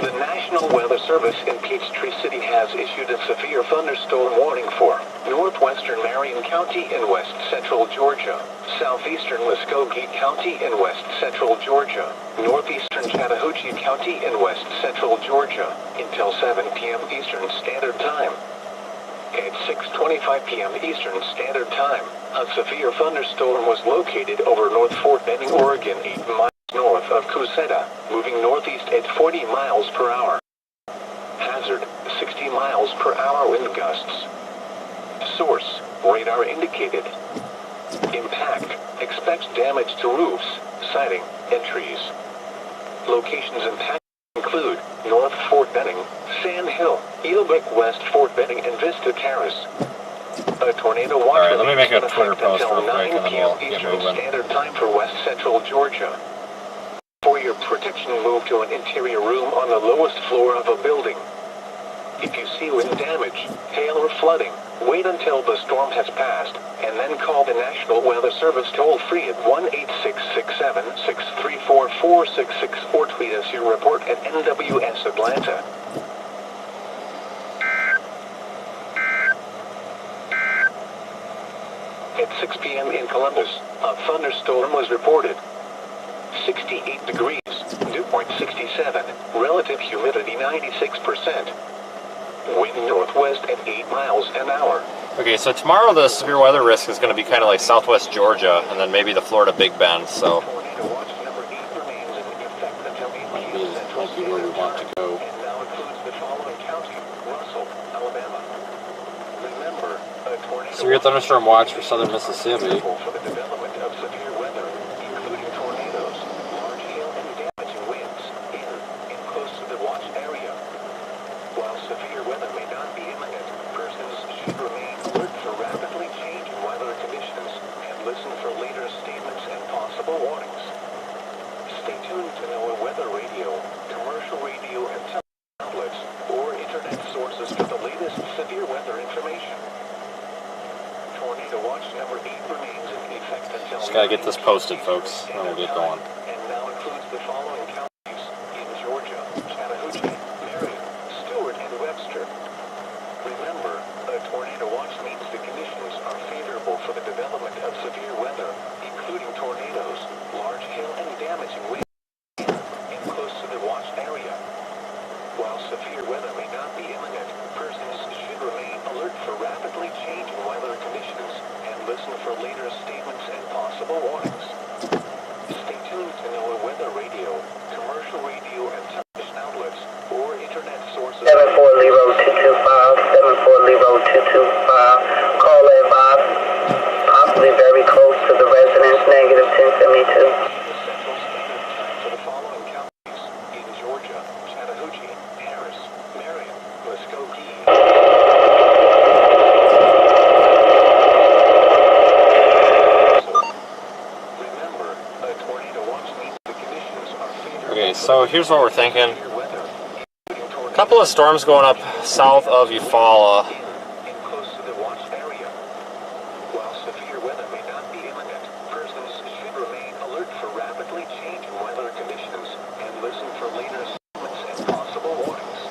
The National Weather Service in Peachtree City has issued a severe thunderstorm warning for northwestern Marion County in west central Georgia, southeastern Muskogee County in west central Georgia, northeastern Chattahoochee County in west central Georgia, until 7 p.m. Eastern Standard Time. At 6:25 p.m. Eastern Standard Time, a severe thunderstorm was located over North Fort Benning, Oregon, 8 miles north of Cuseta, moving northeast at 40 miles per hour. Hazard, 60 miles per hour wind gusts. Source, radar indicated. Impact, expects damage to roofs, siding, and trees. Locations impacted include North Fort Benning, Sand Hill, Eelbeck, West Fort Benning, and Vista Terrace. A tornado watch. Alright, let me make a Twitter post real quick and then we'll get moving. Standard Time for West Central Georgia. For your protection, move to an interior room on the lowest floor of a building. If you see wind damage, hail, or flooding, wait until the storm has passed, and then call the National Weather Service toll-free at 1-866-7-634-466 or tweet us your report at NWS Atlanta. At 6 p.m. in Columbus, a thunderstorm was reported. 68 degrees, dew point 67, relative humidity 96%. Wind northwest at 8 miles an hour. Okay, so tomorrow the severe weather risk is going to be kind of like southwest Georgia, and then maybe the Florida Big Bend, so Tornado watch number 8 remains in effect until 8 p.m. Central might be where we want to go. And now includes the following county: Russell, Alabama. Remember, Severe thunderstorm watch for southern Mississippi. For the development of severe weather, including tornadoes, large hail and damaging winds in and close to the watch area. While severe weather may not be imminent, persons should remain alert for rapidly changing weather conditions and listen for later statements and possible warnings. Stay tuned to NOAA weather radio, commercial radio and television outlets, or internet sources for the latest severe weather information. Tornado watch number 8 remains in effect until... Just gotta get this posted, folks, and then we'll get going. And now includes the following counties in Georgia: Chattahoochee, Marion, Stewart, and Webster. Remember, a tornado watch means the conditions are favorable for the development of severe weather, including tornadoes, large hail, and damaging winds in and close to the watch area. While severe weather may not be imminent, persons should remain alert for rapidly changing weather conditions and listen for later statements and possible warnings. Stay tuned to NOAA weather radio, commercial radio and television outlets, or internet sources. 740-225, 740-225, call advised, possibly very close to the residence, negative 1072. Central Standard Time for the following counties in Georgia: Chattahoochee, Harris, Marion, Muskogee. Remember, a tornado watch means the conditions are favorable. Okay, so here's what we're thinking. Severe weather, including tornadoes. A couple of storms going up south of Eufaula. In close to the watch area. While severe weather may not be imminent, persons should remain alert for rapidly changing weather conditions and listen for later statements and possible warnings.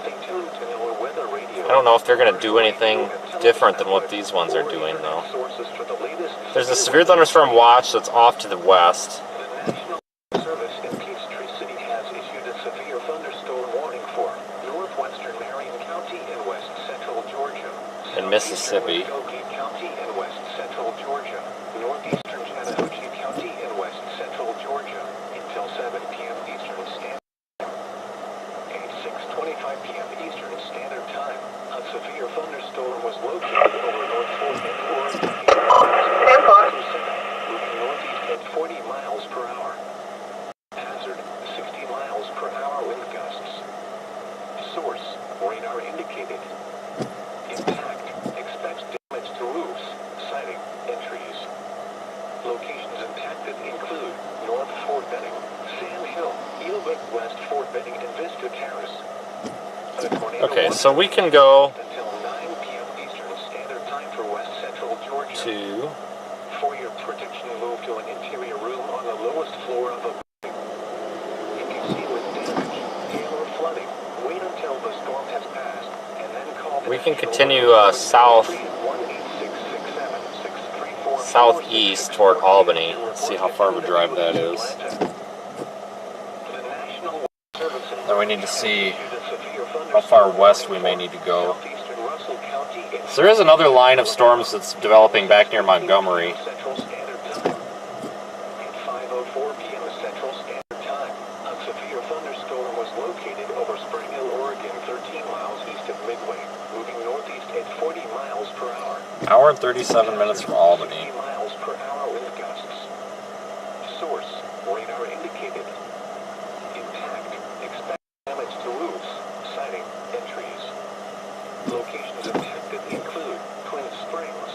Stay tuned to NOAA weather radio. I don't know if they're going to do anything different than what these ones are doing, though. Sources for the latest There's a severe thunderstorm watch that's off to the west. The National Service in Peachtree City has issued a severe thunderstorm warning for northwestern Marion County and west central Georgia, In Mississippi. Muskogee County and west central Georgia, northeastern Chattahoochee County and west central Georgia until 7 p.m. Eastern Standard Time. At 6:25 p.m. Eastern Standard Time, a severe thunderstorm was located over North Fort and Oregon. Moving northeast at 40 miles per hour. Hazard, 60 miles per hour wind gusts. Source, radar indicated. Impact, expects damage to roofs, siding, and trees. Locations impacted include North Fort Benning, Sand Hill, Eelwick, West Fort Benning, and Vista Terrace. A tornado Okay, watch so we can go until 9 p.m. Eastern Standard Time for west central Georgia. to... For your protection, move to an interior room on the lowest floor of a building. If you see with damage, hail, or flooding, wait until the storm has passed, and then call the We can National continue Weather south, Service at 1-866-763-446 southeast toward Albany. Let's see how far of a drive that is. The National Weather Service in Then we need to see issued a severe how far thunderstorm west we may need to go. southeastern Russell County and So there is another line of storms that's developing back near Montgomery. Central Standard Time. At 5:04 p.m. Central Standard Time, a severe thunderstorm was located over Spring Hill, Oregon, 13 miles east of Midway, moving northeast at 40 miles per hour. Hour and 37 minutes from Albany. 60 miles per hour wind gusts. Source, radar indicated. Impact, expect damage to roofs, siding, and trees. Locations impacted include Twin Springs.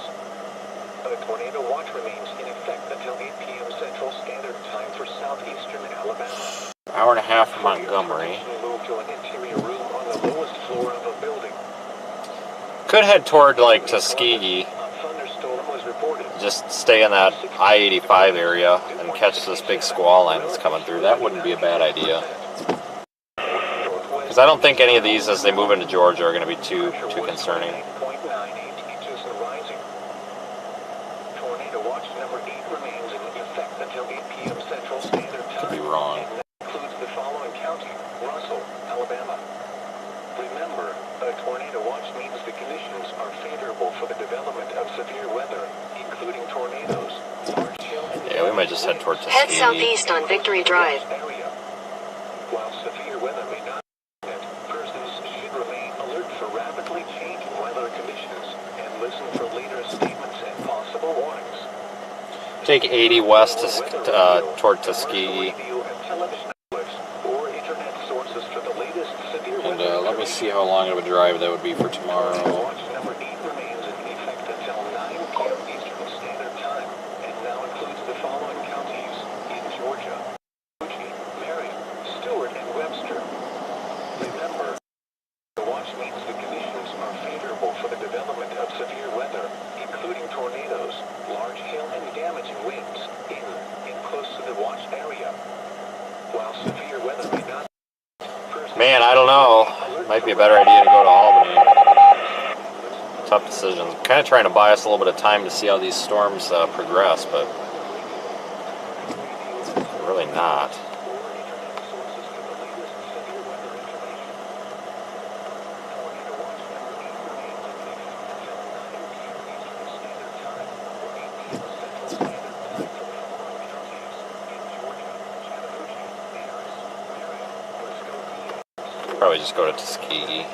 A tornado watch remains in effect until 8 p.m. Central Standard Time for southeastern Alabama. Hour and a half from Montgomery. Move to an interior room on the lowest floor of a building. Could head toward, like, Tuskegee. A thunderstorm was reported. Just stay in that I-85 area and catch this big squall line that's coming through. That wouldn't be a bad idea. Because I don't think any of these, as they move into Georgia, are going to be too concerning. 8.98 inches and rising. Tornado watch number 8 remains in effect until 8 p.m. Central Standard Time. Could be wrong. And that includes the following county: Russell, Alabama. Remember, a tornado watch means the conditions are favorable for the development of severe weather, including tornadoes, large hail, and Yeah, we might just head toward Head Tuskegee. southeast on Victory Drive. area. While severe weather may not persons should remain alert for rapidly changing weather conditions and listen for later statements and possible warnings. Take 80 west to, toward Tuskegee. And let me see how long of a drive that would be for tomorrow. Watch number 8 remains in effect until 9 p.m. Eastern Standard Time, and now includes the following counties in Georgia: Marion, Stewart, and Webster. Remember, the watch means the conditions are favorable for the development of severe weather, including tornadoes, large hail, and damaging winds in and close to the watch area. While severe weather may not... Man, I don't know. Might be a better idea to go to Albany. Tough decisions. I'm kind of trying to buy us a little bit of time to see how these storms progress, but really not. Probably just go to Tuskegee,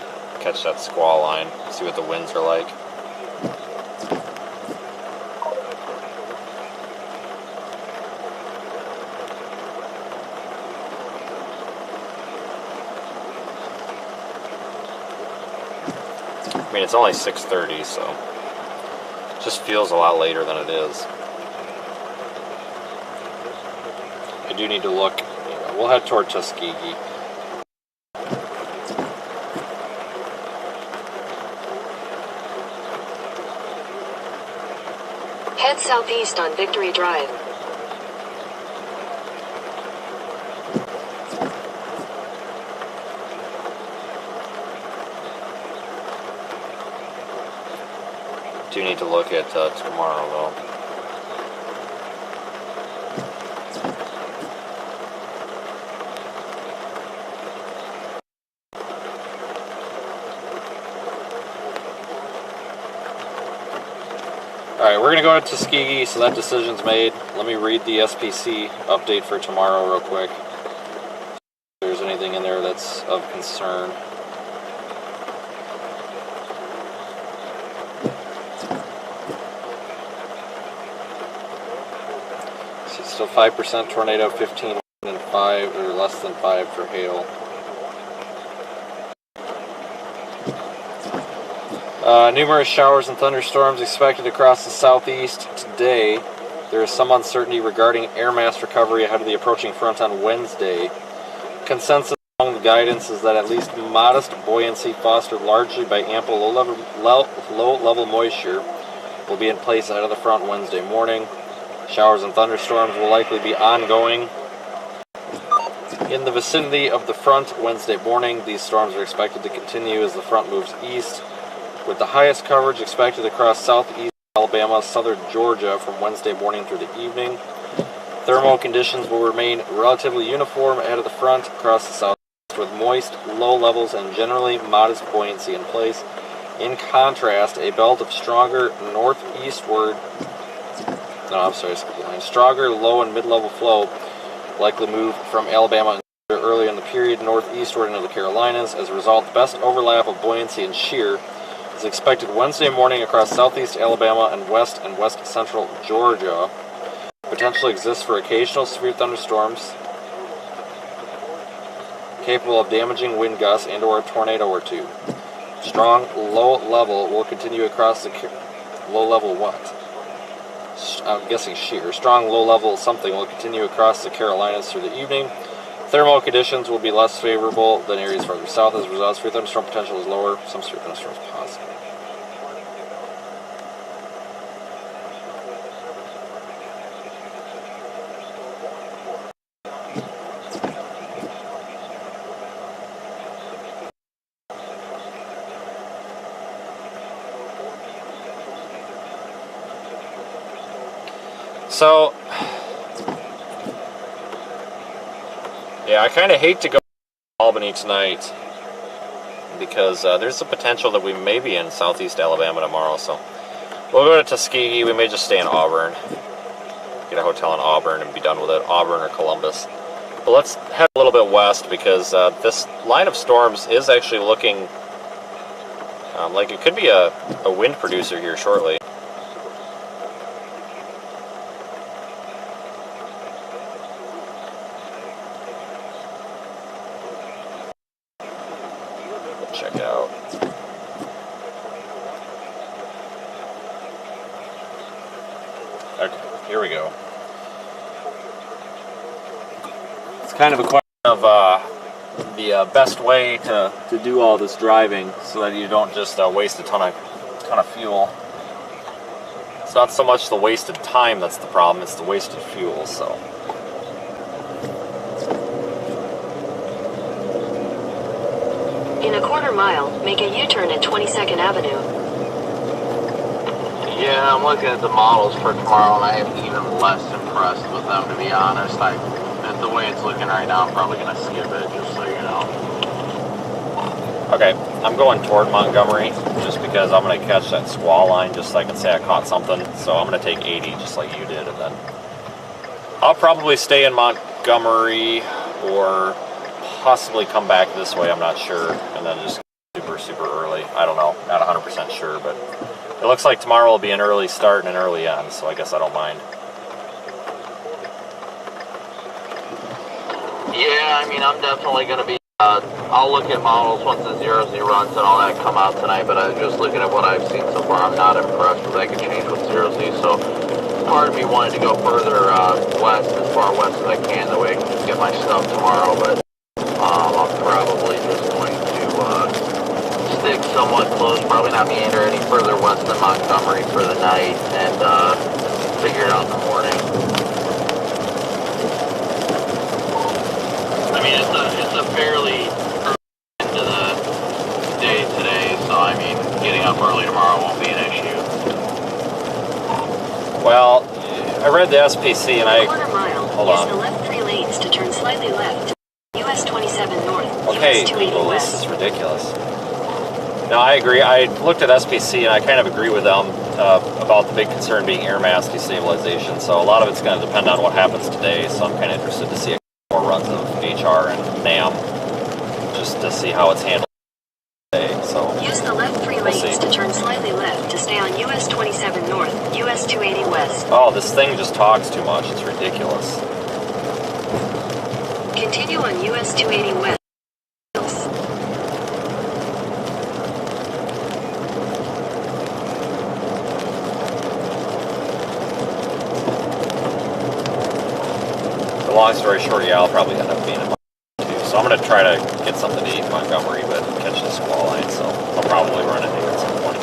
catch that squall line, see what the winds are like. I mean, it's only 6:30, so it just feels a lot later than it is. I do need to look. We'll head toward Tuskegee. Head southeast on Victory Drive. Do need to look at tomorrow, though. Alright, we're going to go to Tuskegee, so that decision's made. Let me read the SPC update for tomorrow real quick. If there's anything in there that's of concern. So it's still 5% tornado, 15 and 5, or less than 5 for hail. Numerous showers and thunderstorms expected across the southeast today. There is some uncertainty regarding air mass recovery ahead of the approaching front on Wednesday. Consensus among the guidance is that at least modest buoyancy fostered largely by ample low-level moisture will be in place ahead of the front Wednesday morning. Showers and thunderstorms will likely be ongoing in the vicinity of the front Wednesday morning. These storms are expected to continue as the front moves east, with the highest coverage expected across southeast Alabama, southern Georgia from Wednesday morning through the evening. Thermal conditions will remain relatively uniform ahead of the front across the southeast, with moist, low levels and generally modest buoyancy in place. In contrast, a belt of stronger stronger low and mid-level flow likely move from Alabama early in the period northeastward into the Carolinas. As a result, the best overlap of buoyancy and shear is expected Wednesday morning across southeast Alabama and west central Georgia. Potential exists for occasional severe thunderstorms capable of damaging wind gusts and or a tornado or two. Strong low level will continue across the low level what? I'm guessing shear. Strong low level something will continue across the Carolinas through the evening. Thermal conditions will be less favorable than areas farther south. As a result, severe thunderstorm potential is lower. Some severe thunderstorms possible. So, yeah, I kind of hate to go to Albany tonight because there's a potential that we may be in southeast Alabama tomorrow. So we'll go to Tuskegee. We may just stay in Auburn, get a hotel in Auburn and be done with it. Auburn or Columbus. But let's head a little bit west because this line of storms is actually looking Like it could be a wind producer here shortly. Check it out. Okay, here we go. It's kind of a question of the best way to do all this driving so that you don't just waste a ton of fuel. It's not so much the wasted time that's the problem, it's the wasted fuel, so. In a quarter mile, make a U-turn at 22nd Avenue. Yeah, I'm looking at the models for tomorrow, and I am even less impressed with them, to be honest. The way it's looking right now, I'm probably going to skip it, just so you know. Okay, I'm going toward Montgomery just because I'm going to catch that squall line just so I can say I caught something. So I'm going to take 80 just like you did, and then I'll probably stay in Montgomery or possibly come back this way, I'm not sure, and then just super early. I don't know, not 100% sure, but it looks like tomorrow will be an early start and an early end, so I guess I don't mind. Yeah, I mean, I'm definitely going to be, I'll look at models once the 0Z runs and all that come out tonight, but I'm just looking at what I've seen so far. I'm not impressed with that could change with 0Z, so part of me wanted to go further west, as far west as I can, that way I can just get my stuff tomorrow, but I'm probably just going to stick somewhat close, probably not meander any further west than Montgomery for the night, and figure it out in the morning. I mean, it's a fairly early end to the day today, so I mean, getting up early tomorrow won't be an issue. Well, I read the SPC and Quarter mile, hold use on. the left 3 lanes to turn slightly left. US 27 north, Okay, US 280 well, west. this is ridiculous. No, I agree. I looked at SPC and I kind of agree with them about the big concern being air mass destabilization. So a lot of it's going to depend on what happens today. So I'm kind of interested to see more runs of HR and NAM just to see how it's handled today. So Use the left 3 lanes to turn slightly left to stay on US 27 north, US 280 west. Oh, this thing just talks too much. It's ridiculous. Continue on US 280 west. Long story short, yeah, I'll probably end up being in Montgomery too. So I'm going to try to get something to eat in Montgomery, but catch the squall line, so I'll probably run into it at some point.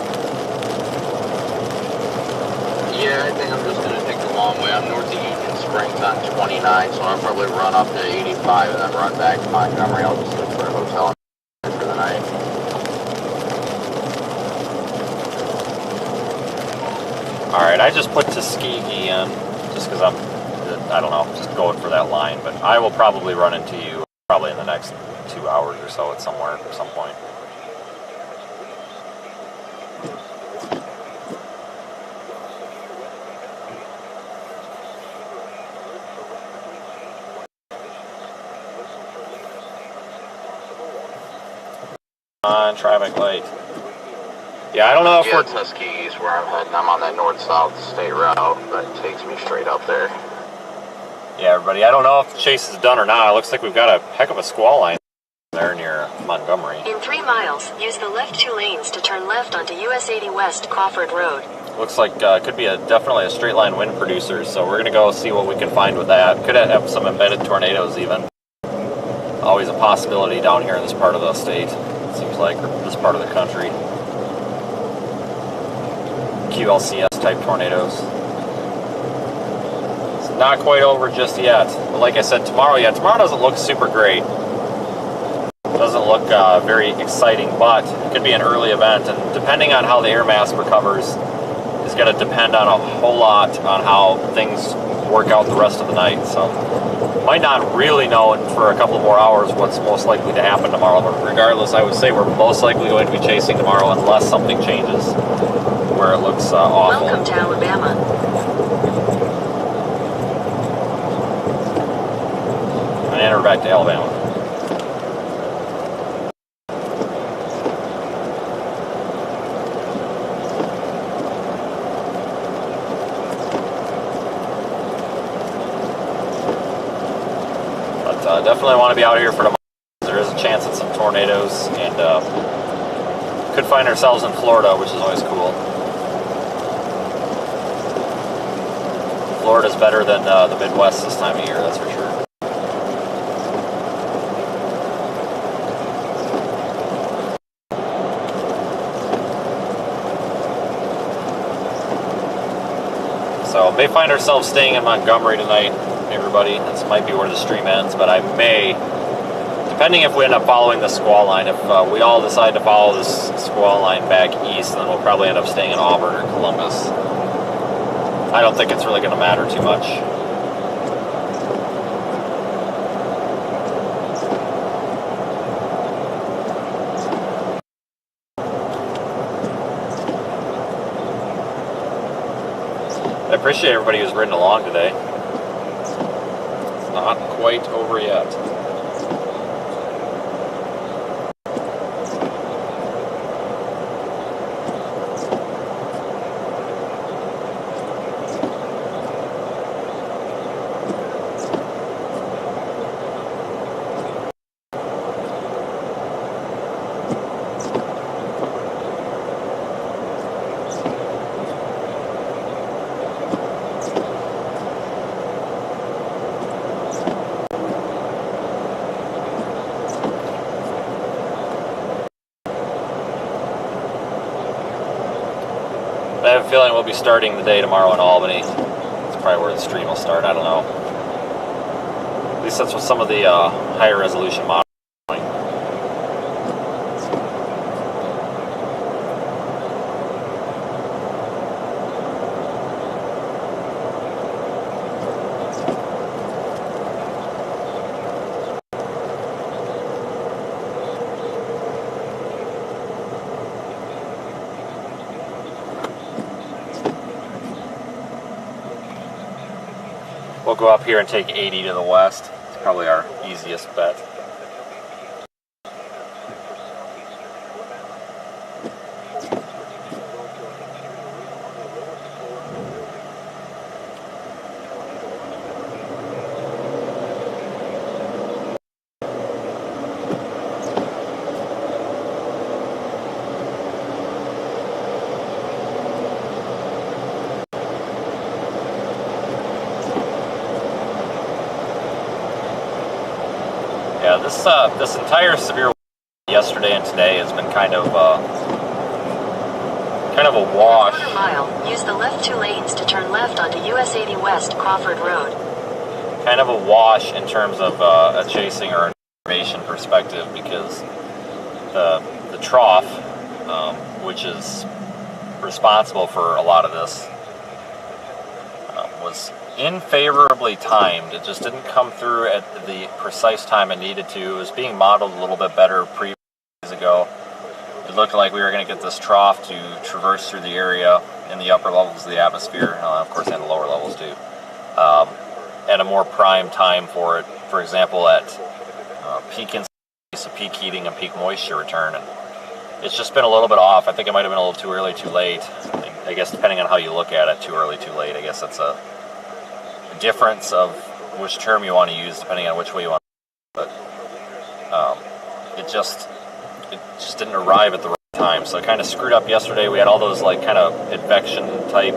Yeah, I think I'm just going to take the long way. I'm north of Union Springs on 29, so I'll probably run up to 85 and then run back to Montgomery. I'll just look for a hotel for the night. Alright, I just put Tuskegee in, just because I don't know, just going for that line, but I will probably run into you probably in the next 2 hours or so at some point. On traffic light. Yeah, I don't know if we're... Tuskegee's where I'm heading. I'm on that north-south state route that takes me straight up there. Yeah, everybody, I don't know if the chase is done or not. It looks like we've got a heck of a squall line there near Montgomery. In 3 miles, use the left 2 lanes to turn left onto US 80 west Crawford Road. Looks like it could be definitely a straight line wind producer, so we're going to go see what we can find with that. Could have some embedded tornadoes even. Always a possibility down here in this part of the state, seems like, or this part of the country. QLCS type tornadoes. It's not quite over just yet. But like I said, tomorrow doesn't look super great. Doesn't look very exciting, but it could be an early event, and depending on how the air mass recovers is going to depend on a whole lot on how things work out the rest of the night. So might not really know for a couple more hours what's most likely to happen tomorrow, but regardless, I would say we're most likely going to be chasing tomorrow unless something changes where it looks awful. Welcome to Alabama. And we're back to Alabama. definitely want to be out here for tomorrow. There is a chance at some tornadoes, and could find ourselves in Florida, which is always cool. Florida's better than the Midwest this time of year, that's for sure. So may find ourselves staying in Montgomery tonight, everybody. This might be where the stream ends, but I may, depending if we end up following the squall line, if we all decide to follow this squall line back east, then we'll probably end up staying in Auburn or Columbus. I don't think it's really going to matter too much. I appreciate everybody who's ridden along today. It's not quite over yet. I have a feeling we'll be starting the day tomorrow in Albany. It's probably where the stream will start, I don't know. At least that's what some of the higher resolution models are doing. We'll go up here and take 80 to the west. It's probably our easiest bet. Yeah, this entire severe yesterday and today has been kind of a wash. Quarter mile. Use the left 2 lanes to turn left onto US 80 West Crawford Road. Kind of a wash in terms of a chasing or information perspective, because the trough, which is responsible for a lot of this, was unfavorably timed. It just didn't come through at the precise time it needed to. It was being modeled a little bit better previous ago. It looked like we were going to get this trough to traverse through the area in the upper levels of the atmosphere, of course, and the lower levels too, at a more prime time for it. For example, at peak incidence, peak heating, and peak moisture return. And it's just been a little bit off. I think it might have been a little too early, too late. I guess depending on how you look at it, too early, too late. I guess that's a difference of which term you want to use depending on which way you want to. But it just didn't arrive at the right time, so it kind of screwed up yesterday. We had all those like kind of advection type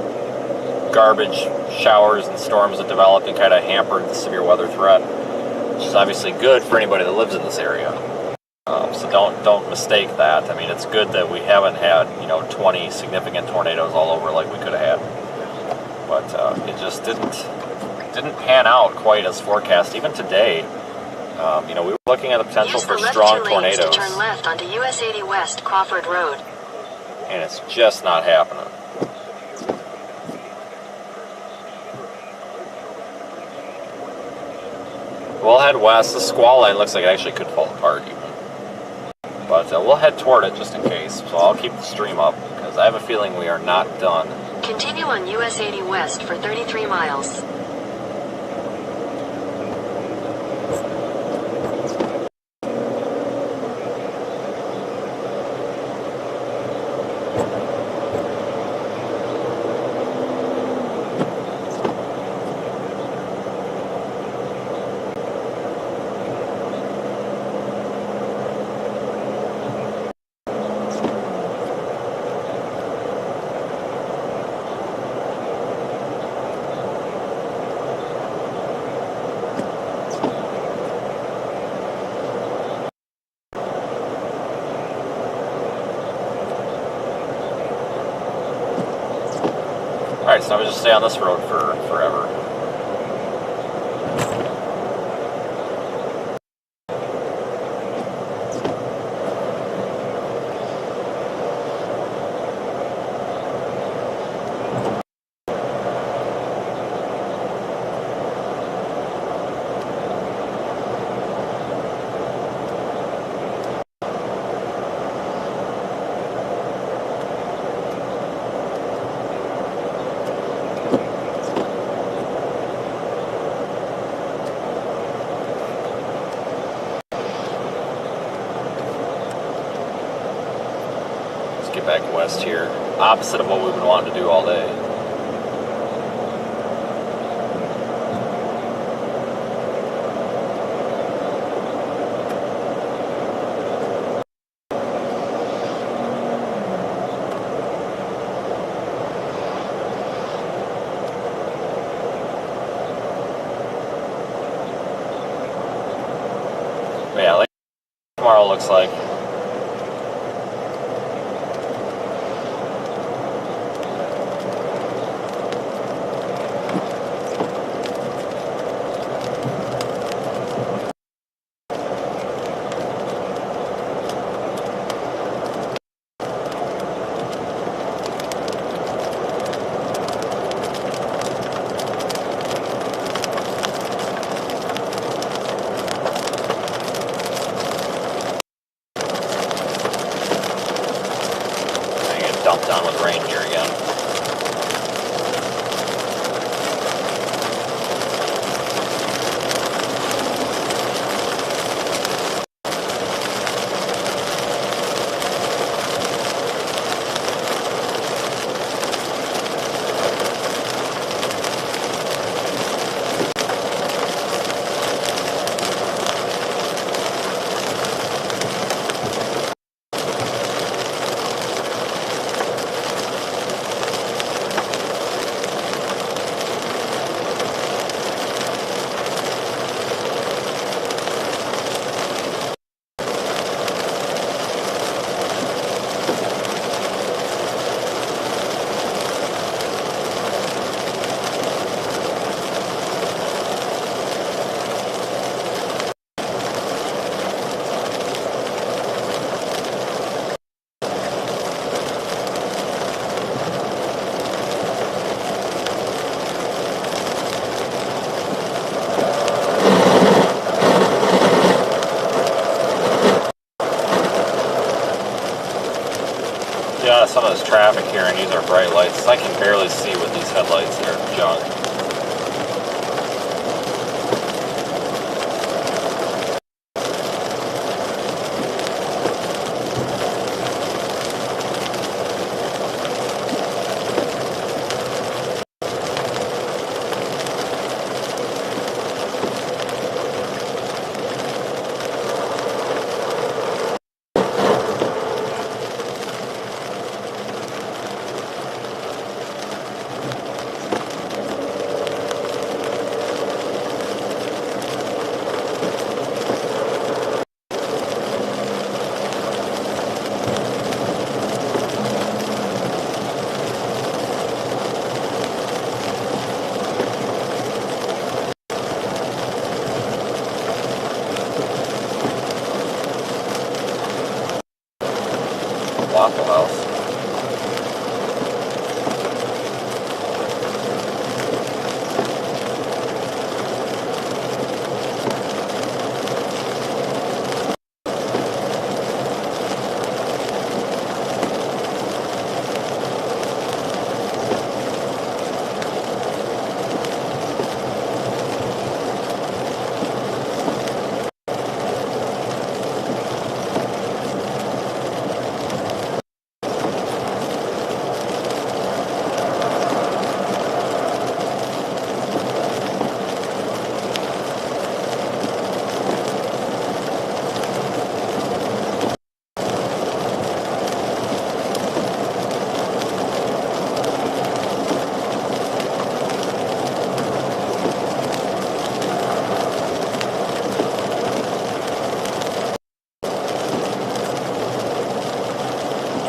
garbage showers and storms that developed and kind of hampered the severe weather threat, which is obviously good for anybody that lives in this area. So don't mistake that. I mean, it's good that we haven't had 20 significant tornadoes all over like we could have had, but it just didn't pan out quite as forecast. Even today, we were looking at the potential for strong tornadoes. To turn left onto US 80 West Crawford Road. And it's just not happening. We'll head west. The squall line looks like it actually could fall apart even. But we'll head toward it just in case. So I'll keep the stream up because I have a feeling we are not done. Continue on US 80 West for 33 miles. Alright, so I'm just stay on this road for forever. Get back west here. Opposite of what we've been wanting to do all day. But yeah, like tomorrow looks like. Dumped on with rain here again. Yeah, some of this traffic here, and these are bright lights. I can barely see with these headlights. They're junk. Waffle House.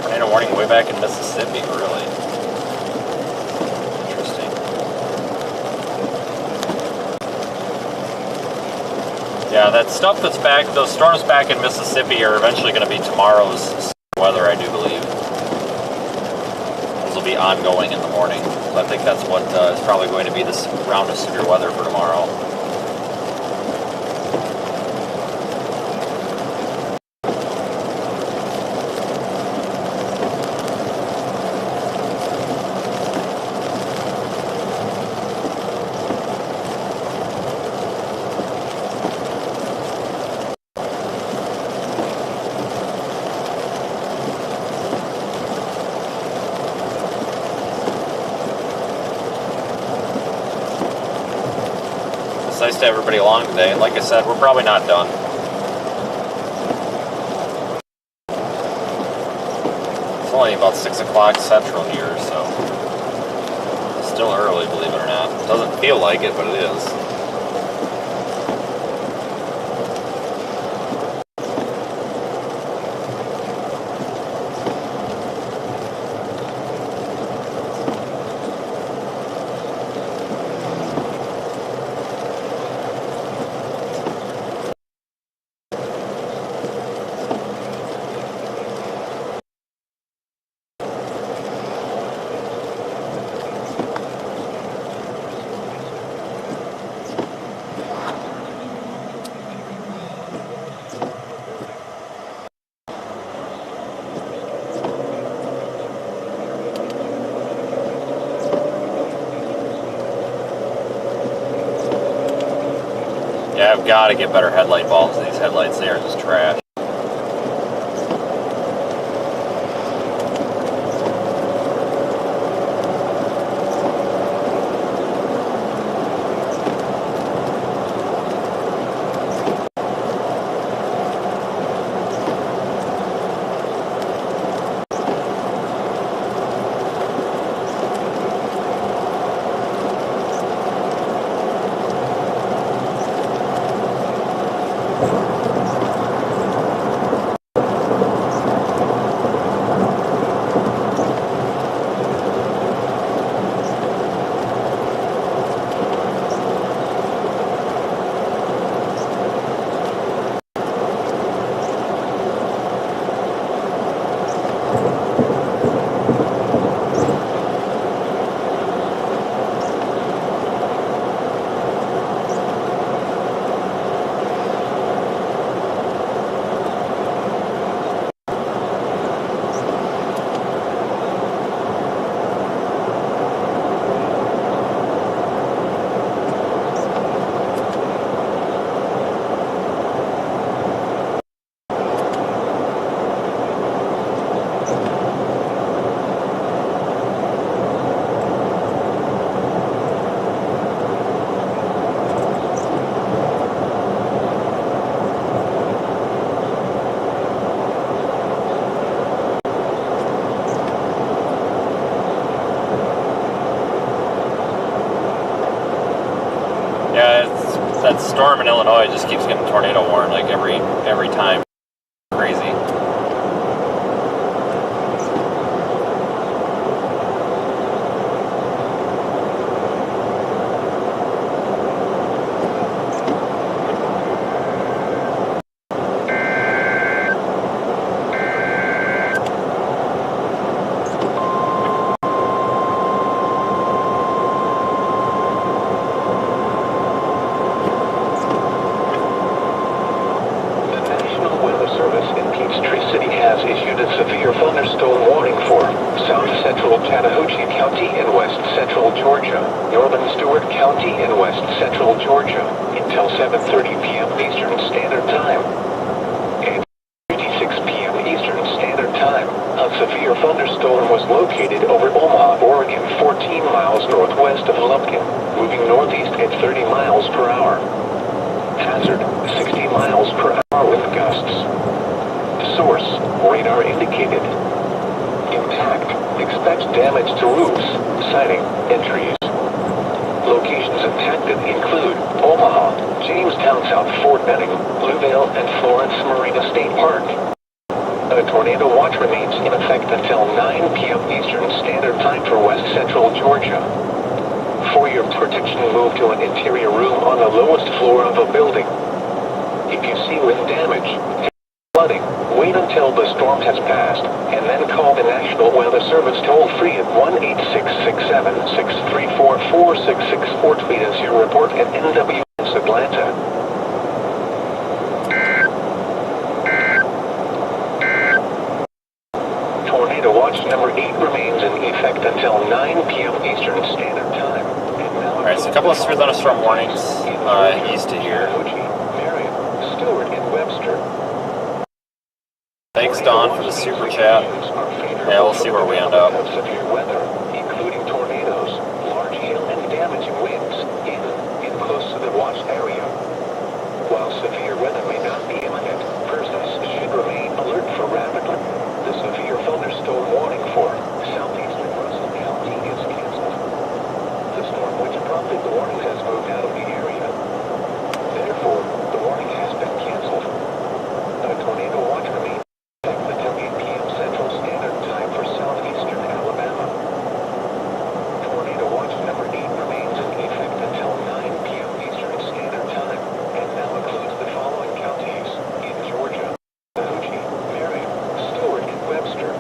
Tornado warning way back in Mississippi, really? Interesting. Yeah, that stuff that's back, those storms back in Mississippi are eventually going to be tomorrow's weather, I do believe. Those will be ongoing in the morning. So I think that's what is probably going to be this round of severe weather for tomorrow. It's nice to have everybody along today. Like I said, we're probably not done. It's only about 6 o'clock central here, so it's still early, believe it or not. It doesn't feel like it, but it is. Yeah, I've got to get better headlight bulbs. These headlights, they are just trash. That storm in Illinois just keeps getting tornado warned like every time. Crazy. If you see wind damage, flooding, wait until the storm has passed, and then call the National Weather Service toll-free at 1-866-7-634-4664. Tweet us your report at NWS Atlanta. Tornado watch number 8 remains in effect until 9 p.m. Eastern Standard Time. Alright, so a couple of severe thunderstorm warnings east of here. Marion, Stewart, and Webster. Thanks, Don, for the super chat. Yeah, we'll see where we end up. Severe weather, including tornadoes, large hail, and damaging winds, in close to the watch area. While severe weather may not be imminent, persons should remain alert for rapidly. The severe thunderstorm warning for southeastern Russell County is canceled. The storm which prompted the warning has moved out of the area. Therefore, the warning has been canceled. A tornado watch remains until 8 p.m. Central Standard Time for southeastern Alabama. Tornado watch number 8 remains in effect until 9 p.m. Eastern Standard Time, and now includes the following counties in Georgia: Tallahatchie, Marion, Stewart, and Webster.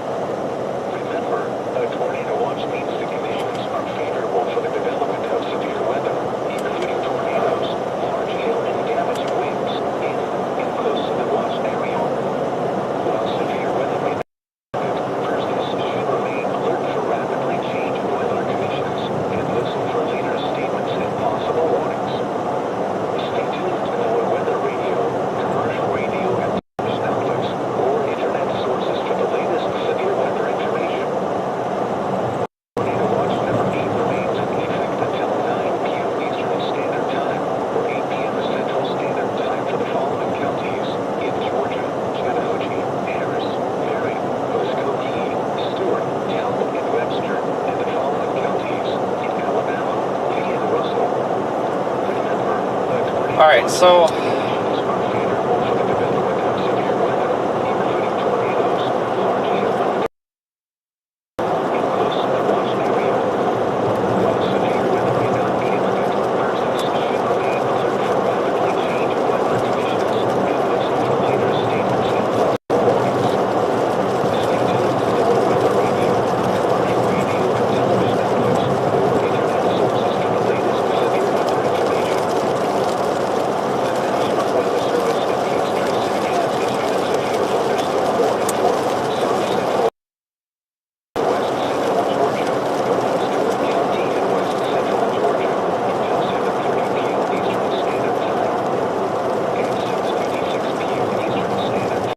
Remember, a tornado watch means the conditions are favorable for the development of severe weather, including tornadoes, large hail, and damaging winds, in close to the watch area. While severe weather may not be imminent, persons should remain alert for rapidly changing weather conditions and listen for later statements and possible warnings. Stay tuned to our weather radio, commercial radio, and television outlets, or internet sources for the latest severe weather information. Tornado watch number 8 remains in effect until 9 p.m. Eastern Standard Time, or 8 p.m. Central Standard Time for the following counties in Georgia: Chattahoochee, Harris, Marion, Muskogee, Stewart, Talbot, and Webster, and the following counties in Alabama: Lee and Russell. Remember, a tornado Alright, so conditions are favorable for the development of severe weather, including tornadoes, large hail, and in close to the watch area. While severe weather may not be imminent, persons should remain alert for rapidly changing weather conditions and listen for later statements and possible warnings. Stay tuned to our weather radio, commercial radio, and television outlets, or internet sources for the latest severe weather information. The National Weather Service in Eastern City has issued a severe thunderstorm warning for South Central, West Central Georgia, North Stewart County, and West Central Georgia until 7:30 p.m. Eastern Standard Time. At 6:56 p.m. Eastern Standard Time,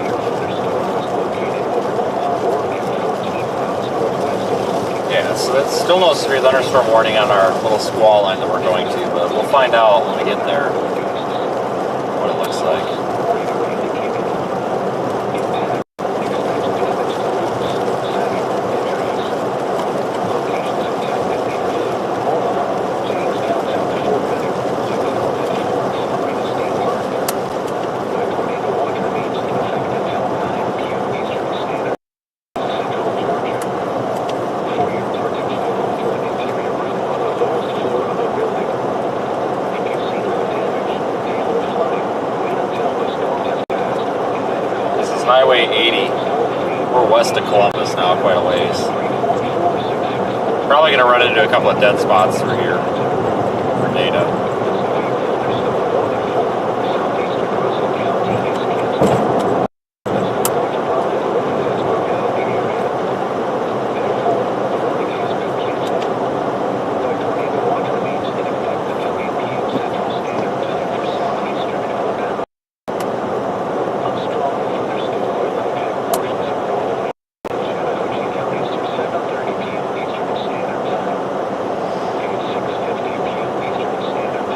severe thunderstorm was located over Omaha, Oregon, 14 miles northwest of Hawkins. yeah, so that's still no severe thunderstorm warning on our little squall line that we're going to, but we'll find out when we get there what it looks like. Highway 80. We're west of Columbus now, quite a ways. Probably going to run into a couple of dead spots through here for data. Standard Time.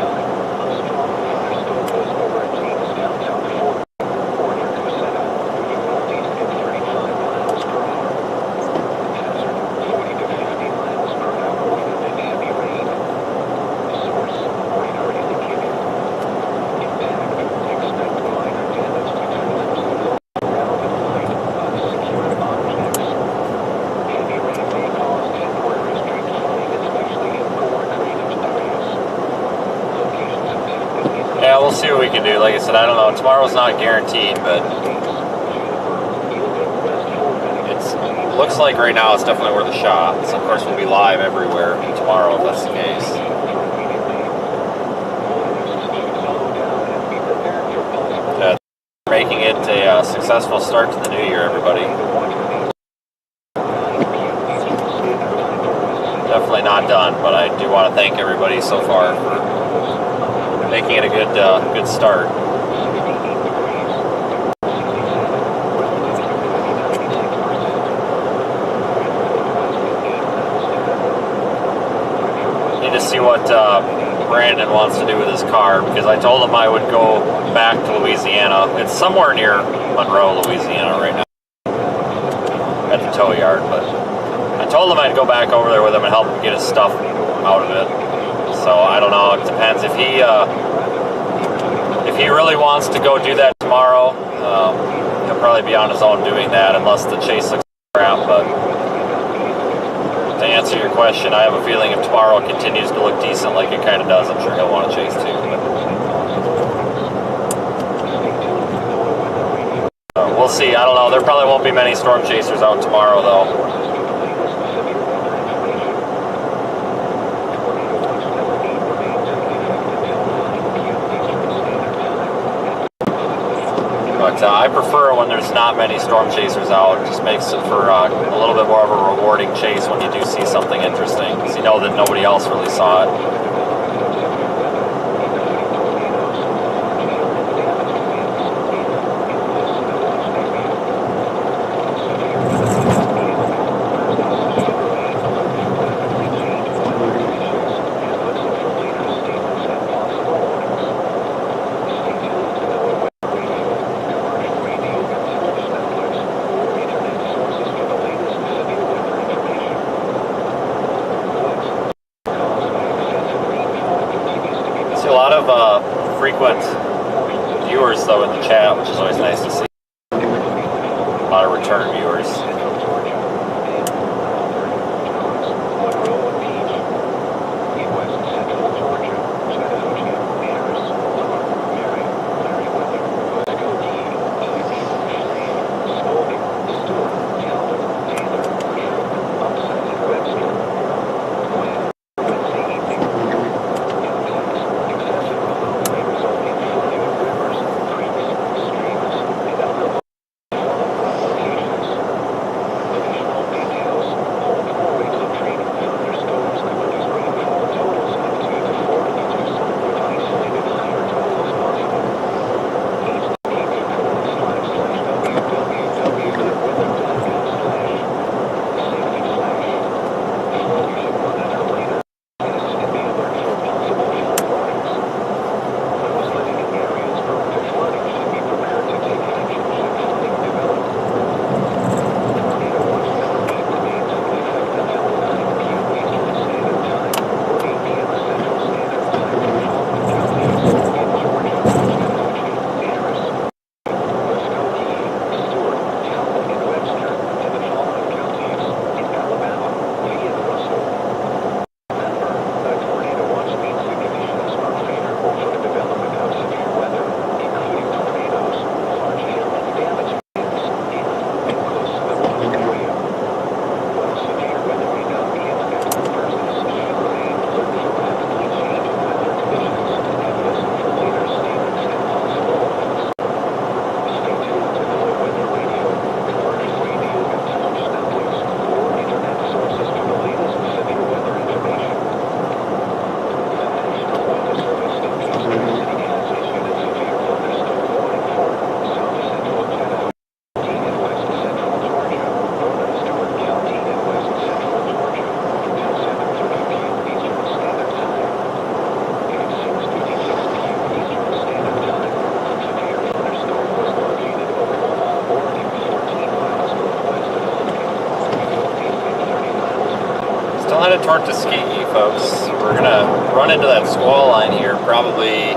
see what we can do. Like I said, I don't know. Tomorrow's not guaranteed, but it looks like right now it's definitely worth a shot. So of course we'll be live everywhere tomorrow if that's the case. Making it a successful start to the new year, everybody. Definitely not done, but I do want to thank everybody so far for making it a good start. Need to see what Brandon wants to do with his car, because I told him I would go back to Louisiana. It's somewhere near Monroe, Louisiana right now at the tow yard, but I told him I'd go back over there with him and help him get his stuff out of it. So I don't know, it depends. If he really wants to go do that tomorrow, he'll probably be on his own doing that unless the chase looks crap. But to answer your question, I have a feeling if tomorrow continues to look decent like it kind of does, I'm sure he'll want to chase too. We'll see. I don't know. There probably won't be many storm chasers out tomorrow, though. But I prefer when there's not many storm chasers out. It just makes it for a little bit more of a rewarding chase when you do see something interesting, because you know that nobody else really saw it. Frequent viewers though in the chat, which is always nice to see. A lot of return viewers. Headed toward Tuskegee, folks. We're gonna run into that squall line here probably,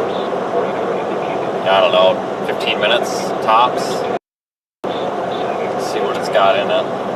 I don't know, 15 minutes tops. Let's see what it's got in it.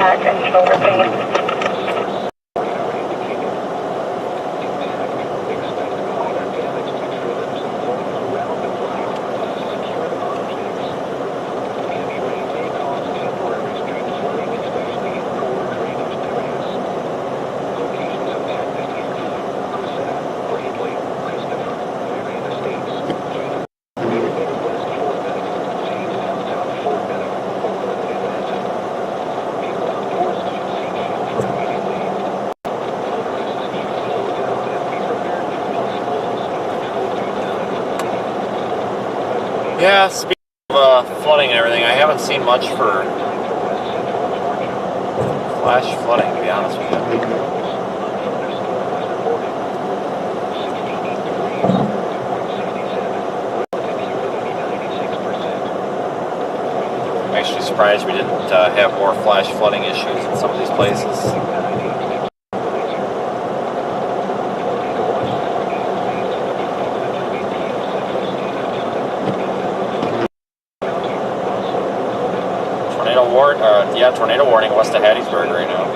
back and shoulder pain. Yeah, speaking of flooding and everything, I haven't seen much for flash flooding, to be honest with you. I'm actually surprised we didn't have more flash flooding issues in some of these places. Tornado warning west of Hattiesburg right now.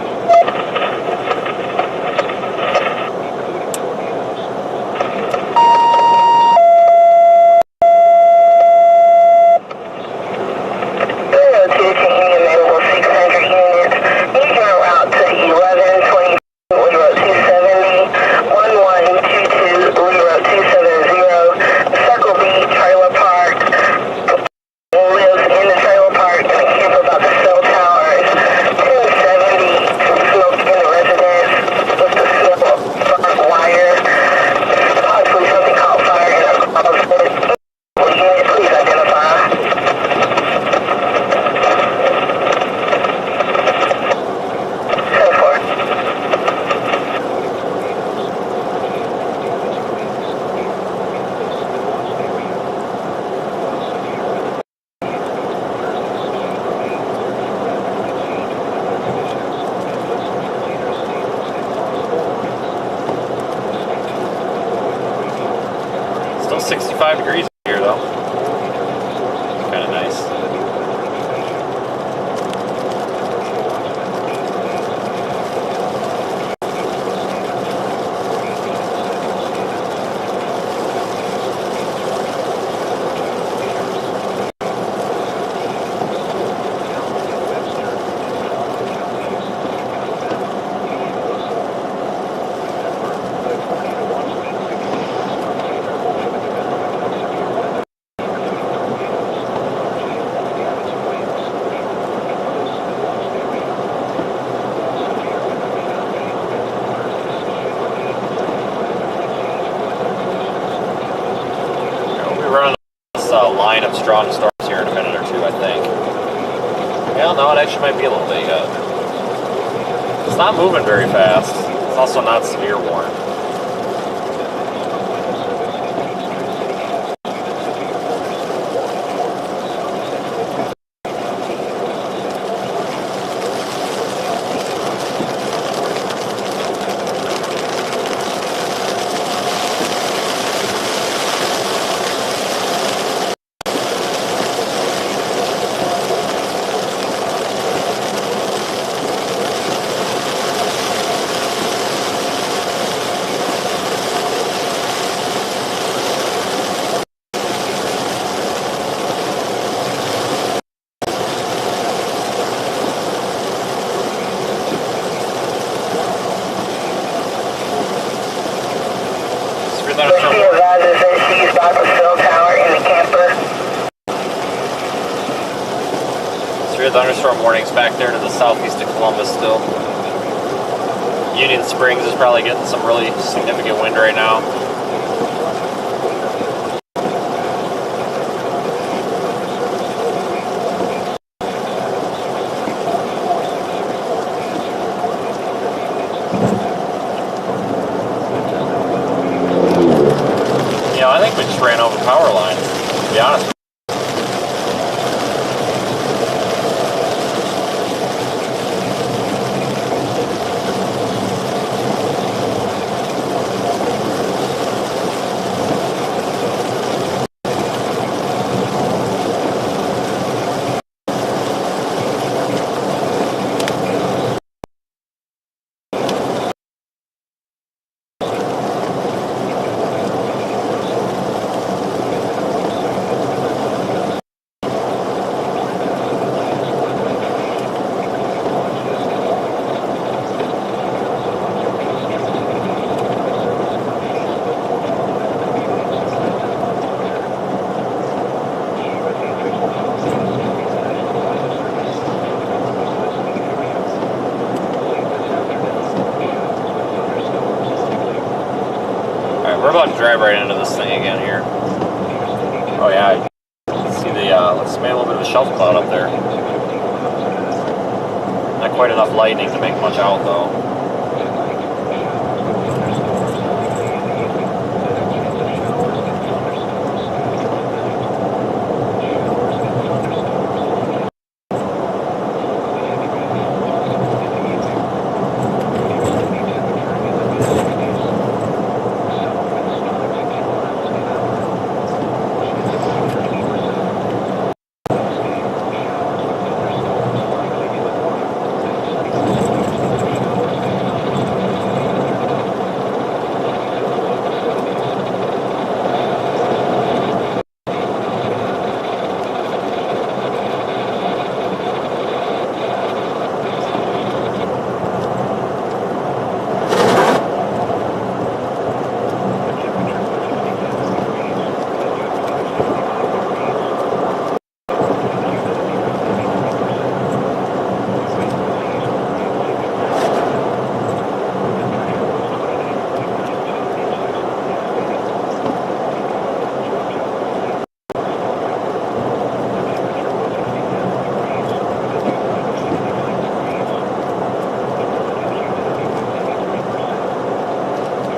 Still 65 degrees here though. Kind of nice. Line of strong storms here in a minute or two, I think. Well, no, it actually might be a little bit yet. It's not moving very fast. It's also not severe warm. Severe thunderstorm warnings back there to the southeast of Columbus still. Union Springs is probably getting some really significant wind right now. I think we just ran over power lines, to be honest. drive right into this thing again here. Oh yeah, see the looks to be a little bit of a shelf cloud up there. Not quite enough lightning to make much out though.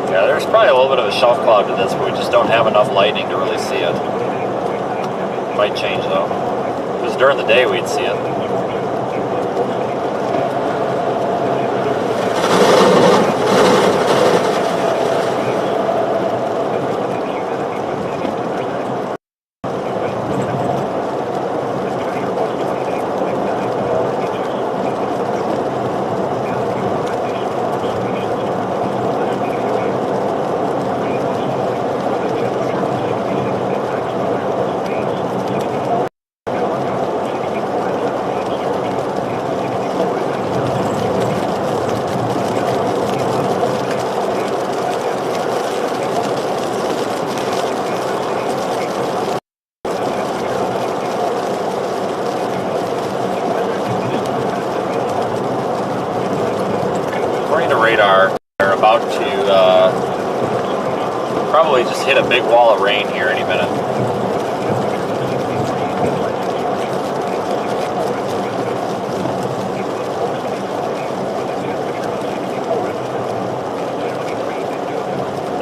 There's probably a little bit of a shelf cloud to this, but we just don't have enough lightning to really see it. Might change though. Because during the day we'd see it. Radar, they're about to probably just hit a big wall of rain here any minute.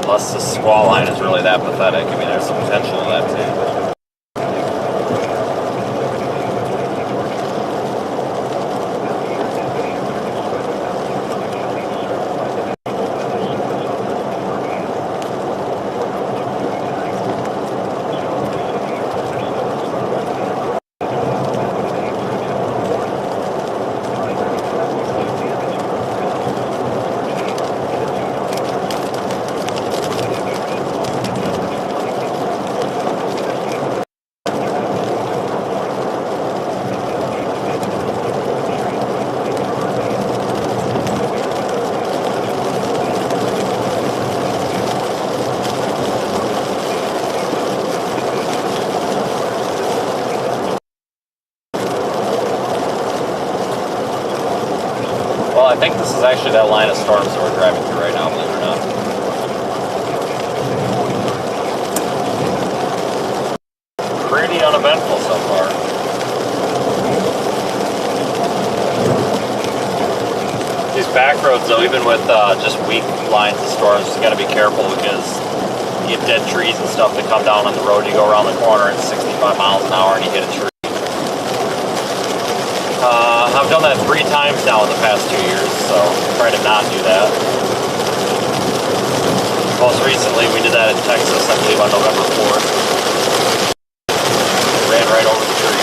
Unless the squall line is really that pathetic. I mean, there's some potential of that too. I think this is actually that line of storms that we're driving through right now, believe it or not. Pretty uneventful so far. These back roads though, even with just weak lines of storms, you got to be careful because you get dead trees and stuff that come down on the road. You go around the corner at 65 miles an hour and you hit a tree. I've done that 3 times now in the past 2 years, so try to not do that. Most recently, we did that in Texas, I believe, on November 4th. Ran right over the tree.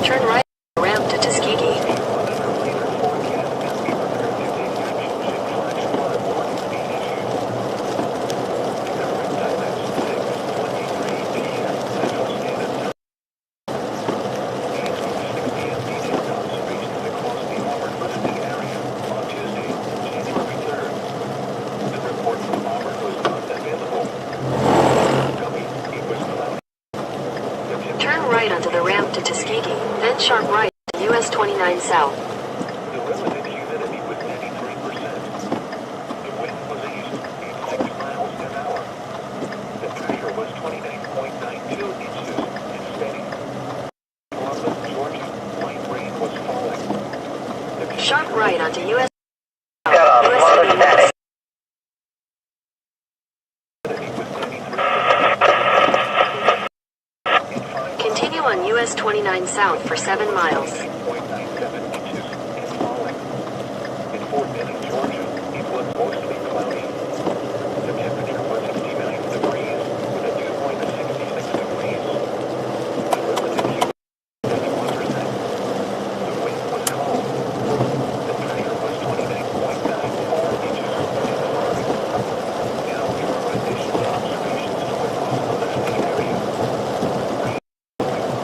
Turn right, ramp to Tuskegee. Turn right onto the ramp to Tuskegee, then sharp right to US 29 South. The relative humidity was 93%. The wind was east, 6 miles an hour. The pressure was 29.92 inches and steady. Columbus, Georgia, light rain was falling. Sharp right onto US Got a lot of static. Continue on US 29 South for 7 miles. 0.97 inches and falling. In Fort Benning, Georgia, it was mostly cloudy. The temperature was 69 degrees with a dew point of 66 degrees. The relative humidity was 91%. The wind was calm. The pressure was 29.94 inches and falling. Now here are additional observations across the listening area.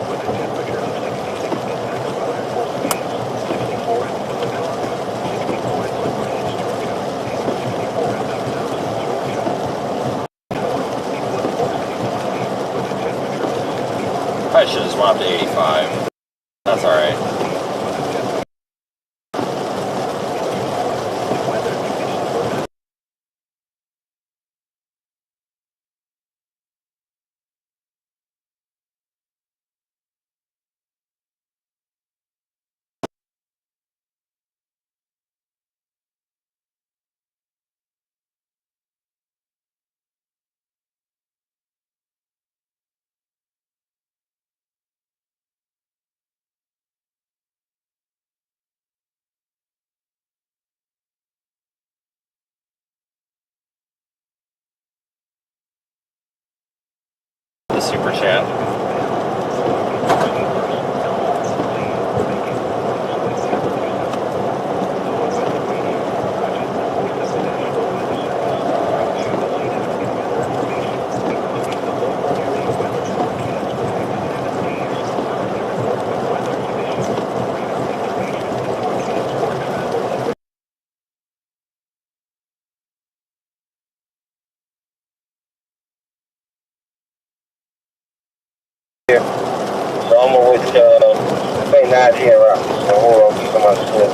With a temperature of 66 in Maxwell Air Force Base, 64 in Philadelphia, 64 in LaGrange, Georgia, and 64 in Mount Georgia. It was mostly cloudy with a temperature of 61. Probably should have just went up to 85. That's alright. The super chat. So I'm gonna with between 19 rounds. So we'll keep them on split.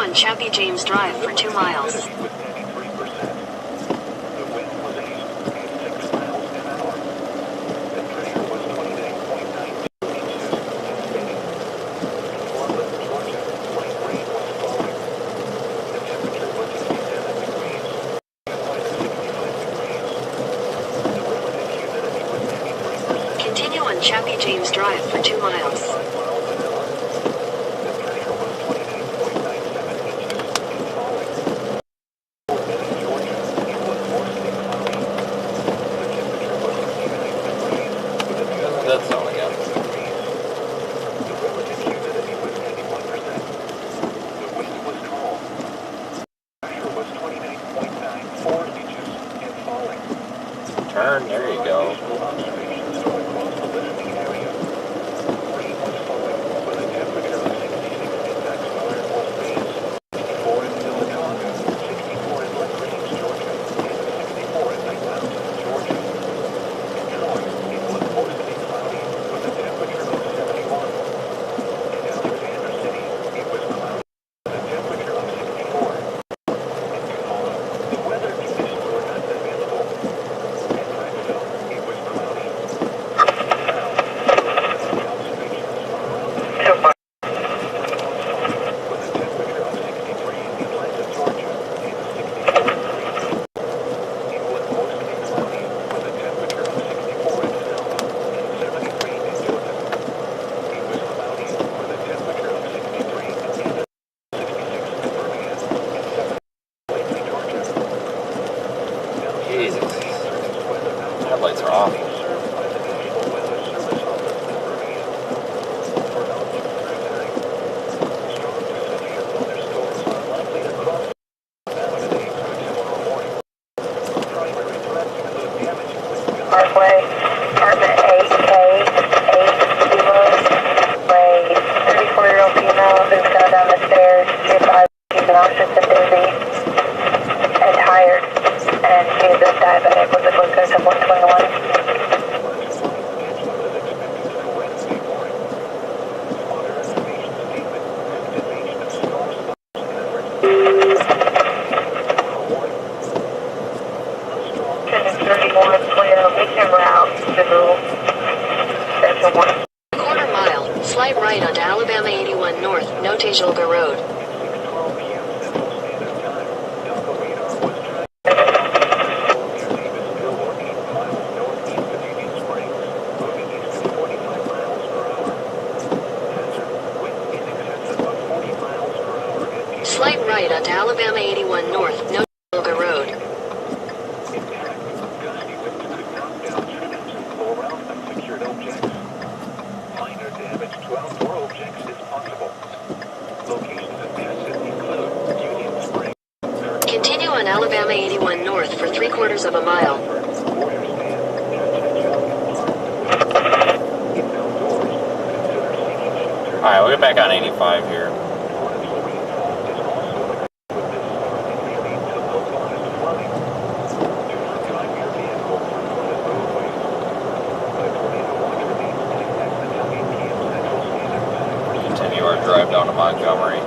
on Chappie James Drive for 2 miles. Humidity was 93%. The wind was east at 6 miles an hour. The pressure was 29.9 inches and steady. In Columbus, Georgia, light rain was falling. The temperature was 67 degrees. The high was 65 degrees. The relative humidity was 93%. Continue on Chappie James Drive for 2 miles. 5 miles an hour. The pressure was 29.97 inches and falling. For Benning, Georgia, it was mostly cloudy. The temperature was 69 degrees with a That's that sound again. degrees. The relative humidity was 91%. The wind was calm. Pressure was 29.94 inches and falling. Turn, there you go. Visual observations from across the listening area. Rain was falling with a temperature of 66 in Maxwell Air Force Base, 64 in Minnetonka, 64 in LaGrange, Georgia, and 64 in Night Mountain, Georgia. In Troy, it was mostly cloudy with a temperature of 71. In Alexander City, it was cloudy with a temperature of 64. In Kamala, the weather conditions were not available. In Prattville, it was cloudy. Now, observations from around the nation. With a temperature of 63 in Atlanta, Georgia, and 64 in Greenville. It was mostly cloudy with a temperature of 64 in Selma and 73 in Dothan. It was cloudy with a temperature of 63 in Canada, 66 in Birmingham, and 70 in Waelti, Georgia. Now, Jesus. Yesterday's weather outlook Headlights are off. is served by the National Weather Service office in Birmingham. For outlook through tonight, strong to severe thunderstorms are likely across the valley today through tomorrow morning. Primary threats include damage with gusts. Parkway, apartment 8K, 80, Ray, 34-year-old female who's gone down the stairs. She's nauseous and dizzy and tired, and she's a diabetic with a glucose of 121. Quarter mile, slight right onto Alabama 81 North, Notajalga Road. 12 p.m. Central Standard Time. Doppler radar was tracked near Davisville or 8 miles northeast of Union Springs, moving east at 45 miles per hour. Hazard, wind in excess of 40 miles per hour at peak. Slight right onto Alabama 81 North, Notajalga Road. Impact, gusty winds could knock down trees and blow around unsecured objects. Minor damage to outdoor objects is possible. Locations of hazard include Union Springs, Continue on Alabama 81 North for 3/4 of a mile. Warrior Stand, Churchill, Park. If outdoors, consider seeking shelter. Alright, we'll get back on 85 here. Torrential rainfall is also occurring with this storm and may lead to localized flooding. Do not drive your vehicle through flooded roadways. The tornado watch remains in effect until 8 p.m. Central Standard Time for Continue our drive down to Montgomery.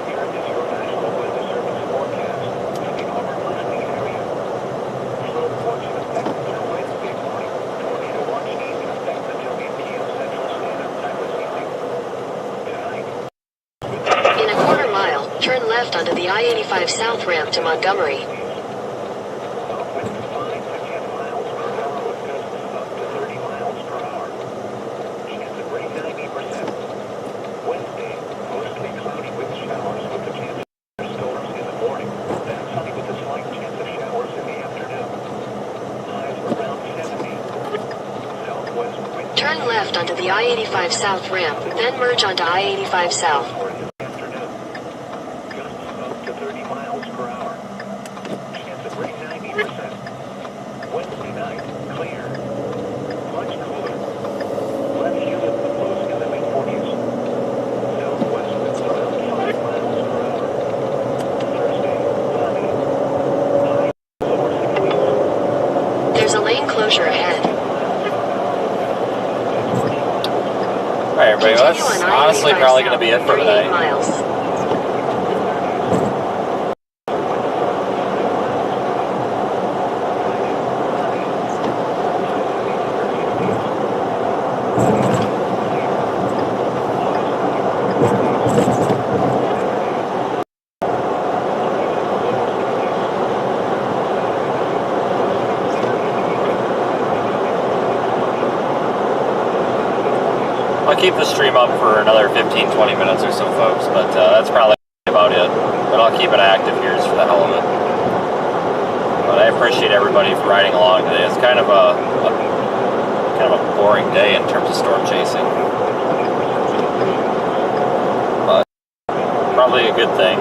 Here is your National Weather Service forecast for the Auburn listening area. Flood watch in effect through Wednesday morning. Tornado watch is in effect until 8 p.m. Central Standard Time this evening. Tonight, In a quarter mile, turn left onto the I-85 South ramp to Montgomery. winds 5 to 10 miles per hour with gusts up to 30 miles per hour. Chance of rain 90%. Wednesday, mostly cloudy with showers with a chance of storms in the morning. Then sunny with a slight chance of showers in the afternoon. Highs around 70. Southwest wind Turn left onto the I-85 South ramp, then merge onto I-85 South. for in the afternoon. Gusts up to 30 miles per hour. Chance of rain 90%. Wednesday night, clear. Much cooler. Less humid with lows in the mid-40s. Southwest winds around 5 miles per hour. Thursday, cloudy. High lower 60s. There's a lane closure ahead. Alright, everybody, well, that's Continue on honestly I-85 probably going to South be it for 38 tonight. miles. the stream up for another 15, 20 minutes or so, folks, but that's probably about it. But I'll keep it active here just for the hell of it. But I appreciate everybody for riding along today. It's kind of a boring day in terms of storm chasing, but probably a good thing.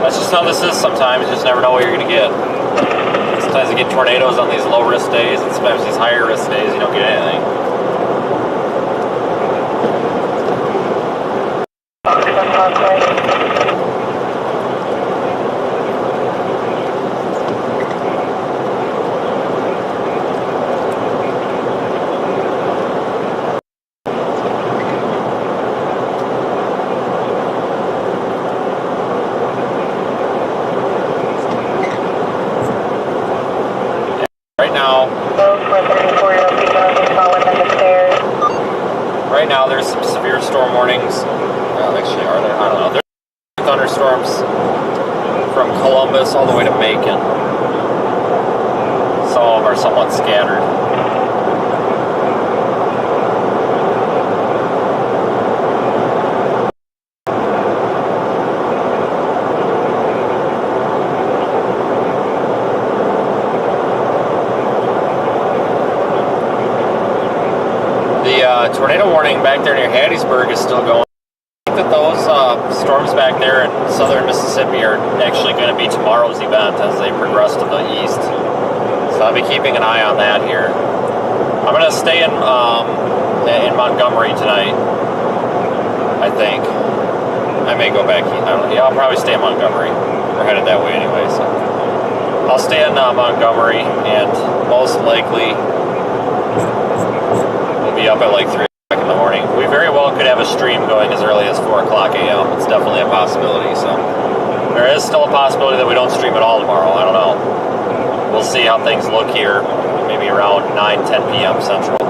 That's just how this is sometimes. You just never know what you're going to get. Sometimes you get tornadoes on these low-risk days, and sometimes these higher-risk days you don't get anything. Right now, there's some severe storm warnings. Actually, are there? I don't know. There's thunderstorms from Columbus all the way to Macon. Some of them are somewhat scattered. Tornado warning back there near Hattiesburg is still going. I think that those storms back there in southern Mississippi are actually going to be tomorrow's event as they progress to the east. So I'll be keeping an eye on that here. I'm going to stay in Montgomery tonight, I think. I may go back. I don't know. Yeah, I'll probably stay in Montgomery. We're headed that way anyway, so I'll stay in Montgomery, and most likely we'll be up at like 3 o'clock in the morning. We very well could have a stream going as early as 4 o'clock a.m. It's definitely a possibility. So there is still a possibility that we don't stream at all tomorrow. I don't know. We'll see how things look here, maybe around 9, 10 p.m. Central.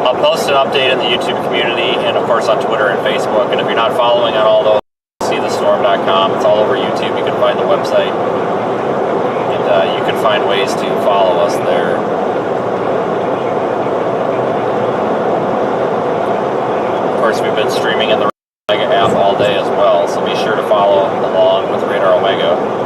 I'll post an update in the YouTube community and, of course, on Twitter and Facebook. And if you're not following on all those, seethestorm.com. It's all over YouTube. You can find the website. And you can find ways to follow us there. Of course, we've been streaming in the Omega app all day as well, so be sure to follow along with Radar Omega.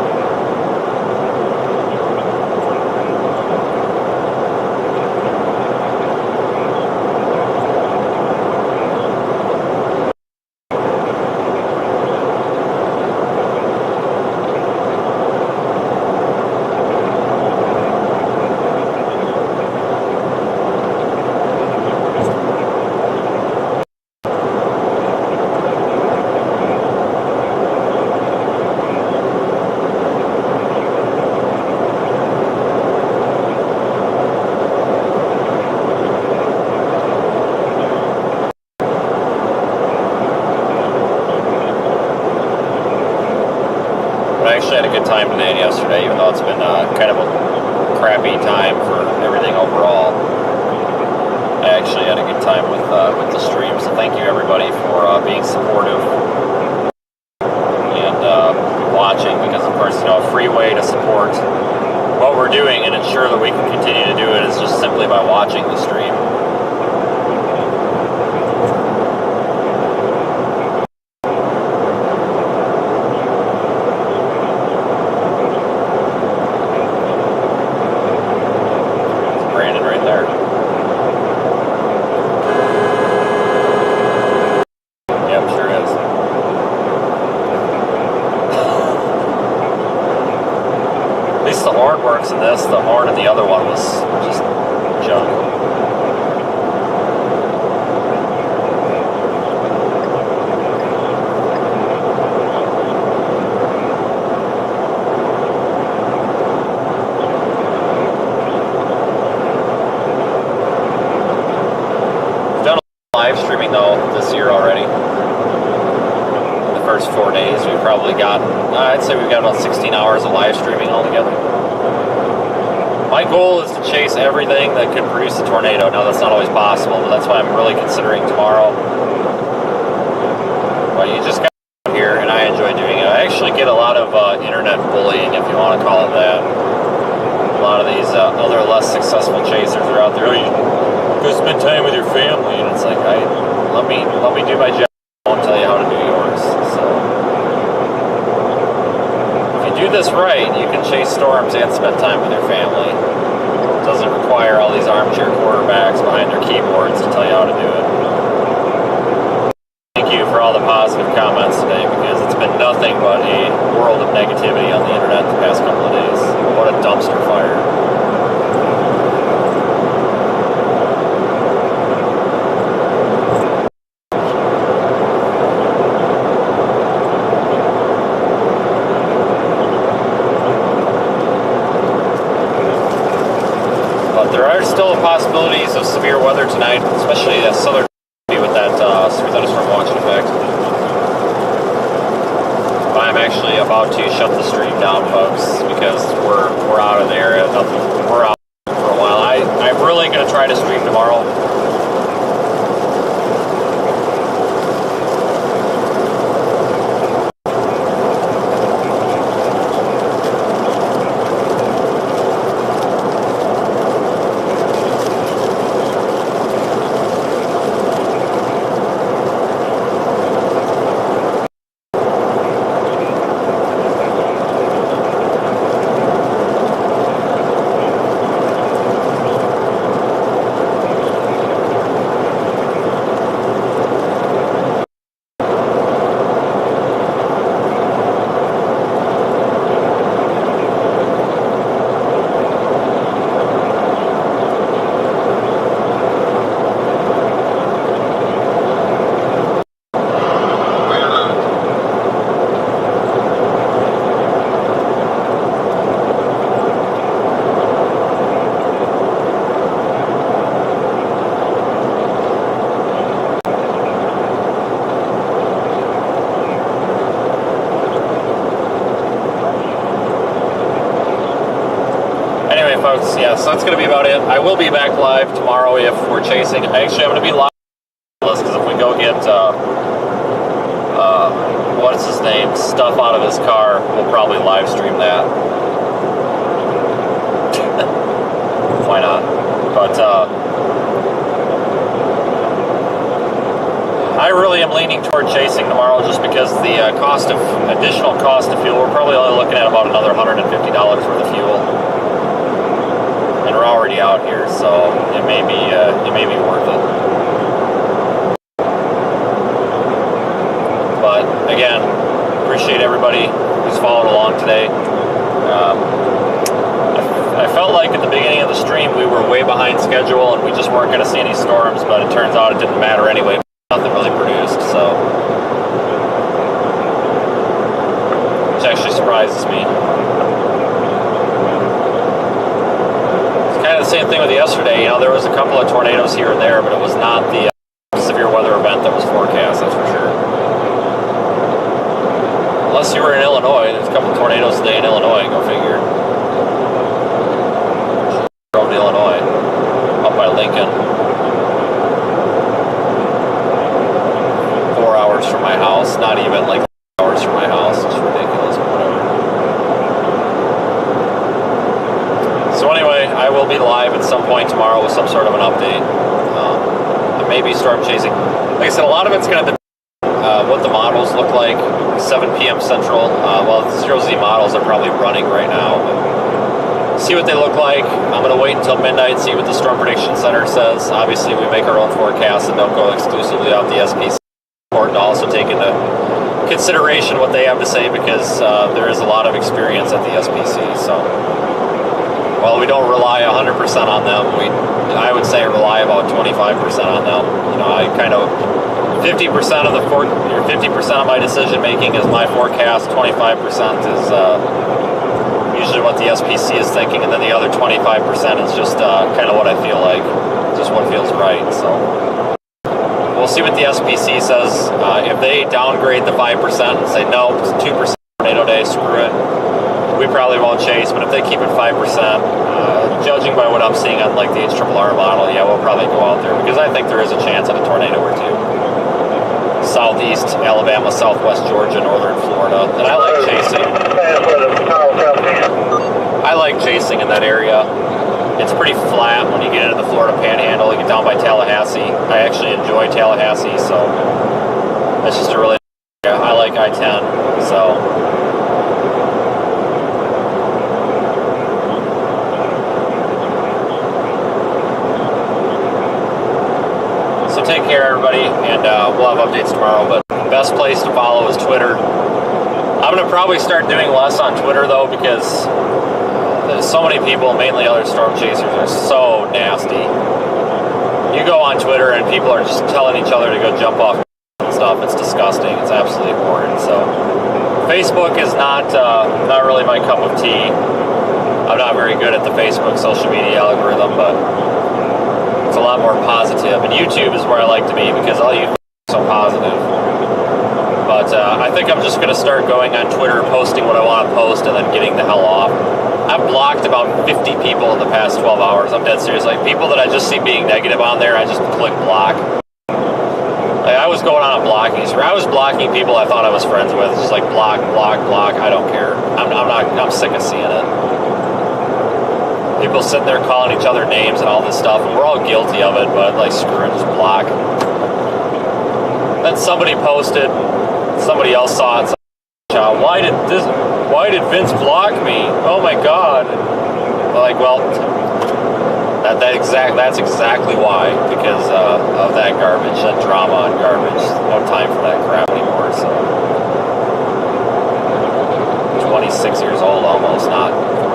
I actually had a good time today and yesterday, even though it's been kind of a crappy time for everything overall. I actually had a good time with the stream, so thank you everybody for being supportive and watching, because of course, you know, a free way to support what we're doing and ensure that we can continue to do it is just simply by watching the stream. In this, the horn in the other one was just junk. We've done live streaming though this year already. The first 4 days we've probably got, I'd say we've got about 16 hours of live streaming altogether. My goal is to chase everything that could produce a tornado. Now that's not always possible, but that's why I'm really considering tomorrow. Well, you just got here and I enjoy doing it. I actually get a lot of internet bullying, if you want to call it that. A lot of these other less successful chasers are out there. Oh, you go spend time with your family, and it's like, let me do my job. I won't tell you how to do yours. So if you do this right, you can chase storms and spend time with your family. It doesn't require all these armchair quarterbacks behind their keyboards to tell you how to do it. Thank you for all the positive comments today, because it's been nothing but a world of negativity on the internet the past couple of days. What a dumpster fire. But there are still possibilities of severe weather tonight, especially southern with that severe thunderstorm watch effect. I'm actually about to shut the stream down, folks, because we're out of the area. We're out for a while. I'm really going to try to stream tomorrow. Folks, yeah, so that's going to be about it. I will be back live tomorrow if we're chasing. Actually, I'm going to be live because if we go get, what's his name, stuff out of his car, we'll probably live stream that. Why not? But, I really am leaning toward chasing tomorrow just because the additional cost of fuel, we're probably only looking at about another $150 worth of fuel. And we're already out here, so it may be worth it. But again, appreciate everybody who's followed along today. I felt like at the beginning of the stream we were way behind schedule and we just weren't going to see any storms, but it turns out it didn't matter anyway. Nothing really produced, so which actually surprises me. Same thing with yesterday. You know, there was a couple of tornadoes here and there, but it was not the severe weather event that was forecast, that's for sure. Unless you were in Illinois, there's a couple of tornadoes today in Illinois, go figure. Drove to Illinois, up by Lincoln. 4 hours from my house, not even like 4 hours from my house. It's ridiculous, but whatever. So anyway, I will be live at some point tomorrow with some sort of an update. Maybe storm chasing. Like I said, a lot of it's going to depend what the models look like. 7 p.m. Central. Well, the 0Z models are probably running right now. But see what they look like. I'm going to wait until midnight, see what the Storm Prediction Center says. Obviously, we make our own forecasts and don't go exclusively off the SPC. It's important to also take into consideration what they have to say because there is a lot of experience at the SPC. So Well, we don't rely 100% on them. I would say rely about 25% on them. You know, I kind of 50% of 50% of my decision making is my forecast. 25% is usually what the SPC is thinking, and then the other 25% is just kind of what I feel like, just what feels right. So we'll see what the SPC says. If they downgrade the 5% and say no, it's 2% tornado day, screw it, we probably won't chase. But if they keep it 5%, judging by what I'm seeing on like the HRRR model, yeah, we'll probably go out there because I think there is a chance of a tornado or two. Southeast Alabama, Southwest Georgia, Northern Florida, and I like chasing. I like chasing in that area. It's pretty flat when you get into the Florida Panhandle. You get down by Tallahassee. I actually enjoy Tallahassee, so it's just a really. I like I-10, so. So take care, everybody, and we'll have updates tomorrow. But the best place to follow is Twitter. I'm gonna probably start doing less on Twitter though, because there's so many people, mainly other storm chasers, are so nasty. You go on Twitter and people are just telling each other to go jump off and stuff. It's disgusting. It's absolutely horrid. So Facebook is not really my cup of tea. I'm not very good at the Facebook social media algorithm, but it's a lot more positive. And YouTube is where I like to be because all you are so positive. But I think I'm just going to start going on Twitter, posting what I want to post, and then getting the hell off. I've blocked about 50 people in the past 12 hours. I'm dead serious. Like, people that I just see being negative on there, I just click block. Like, I was going on a blocking spree. I was blocking people I thought I was friends with. Just like block, block, block. I don't care. I'm sick of seeing it. People sitting there calling each other names and all this stuff, and we're all guilty of it, but like, screw it, just block. Then somebody posted, somebody else saw it. Why did Vince block me? Oh my God! Like, well, that's exactly why, because of that garbage, that drama and garbage. No time for that crap anymore. So, 26 years old almost, not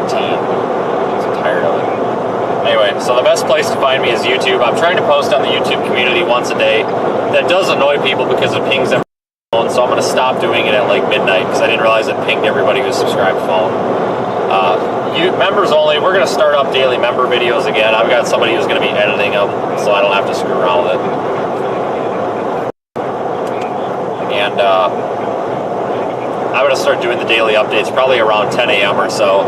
14. I'm tired of it. Anyway, so the best place to find me is YouTube. I'm trying to post on the YouTube community once a day. That does annoy people because it pings every phone, so I'm going to stop doing it at like midnight because I didn't realize it pinged everybody who's subscribed phone. Members only, we're going to start up daily member videos again. I've got somebody who's going to be editing them, so I don't have to screw around with it. And I'm going to start doing the daily updates probably around 10 a.m. or so.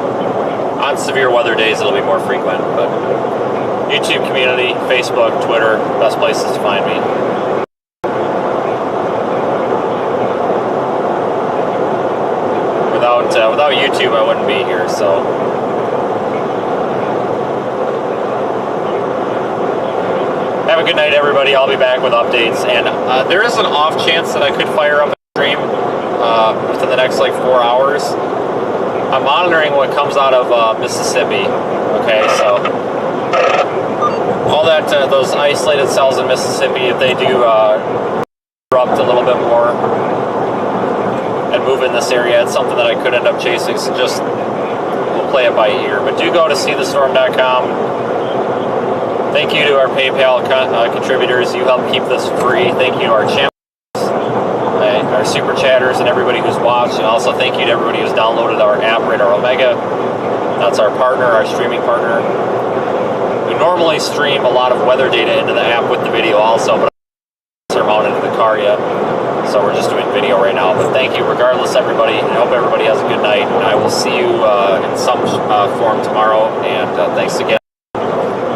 On severe weather days, it'll be more frequent, but YouTube community, Facebook, Twitter, best places to find me. Without YouTube, I wouldn't be here, so. Have a good night, everybody. I'll be back with updates, and there is an off chance that I could fire up a stream within the next like 4 hours. I'm monitoring what comes out of Mississippi. Okay, so all that those isolated cells in Mississippi, if they do erupt a little bit more and move in this area, it's something that I could end up chasing. So just we'll play it by ear. But do go to seethestorm.com. Thank you to our PayPal contributors. You help keep this free. Thank you to our champions, our super chatters, and everybody who's watched. And also thank you to everybody who's downloaded our app, Radar Omega. That's our partner, our streaming partner. We normally stream a lot of weather data into the app with the video also, but they're mounted in the car yet. So we're just doing video right now. But thank you regardless, everybody. I hope everybody has a good night. And I will see you in some form tomorrow. And thanks again.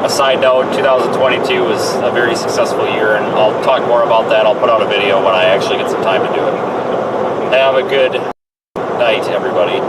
A side note, 2022 was a very successful year, and I'll talk more about that. I'll put out a video when I actually get some time to do it. Have a good night, everybody.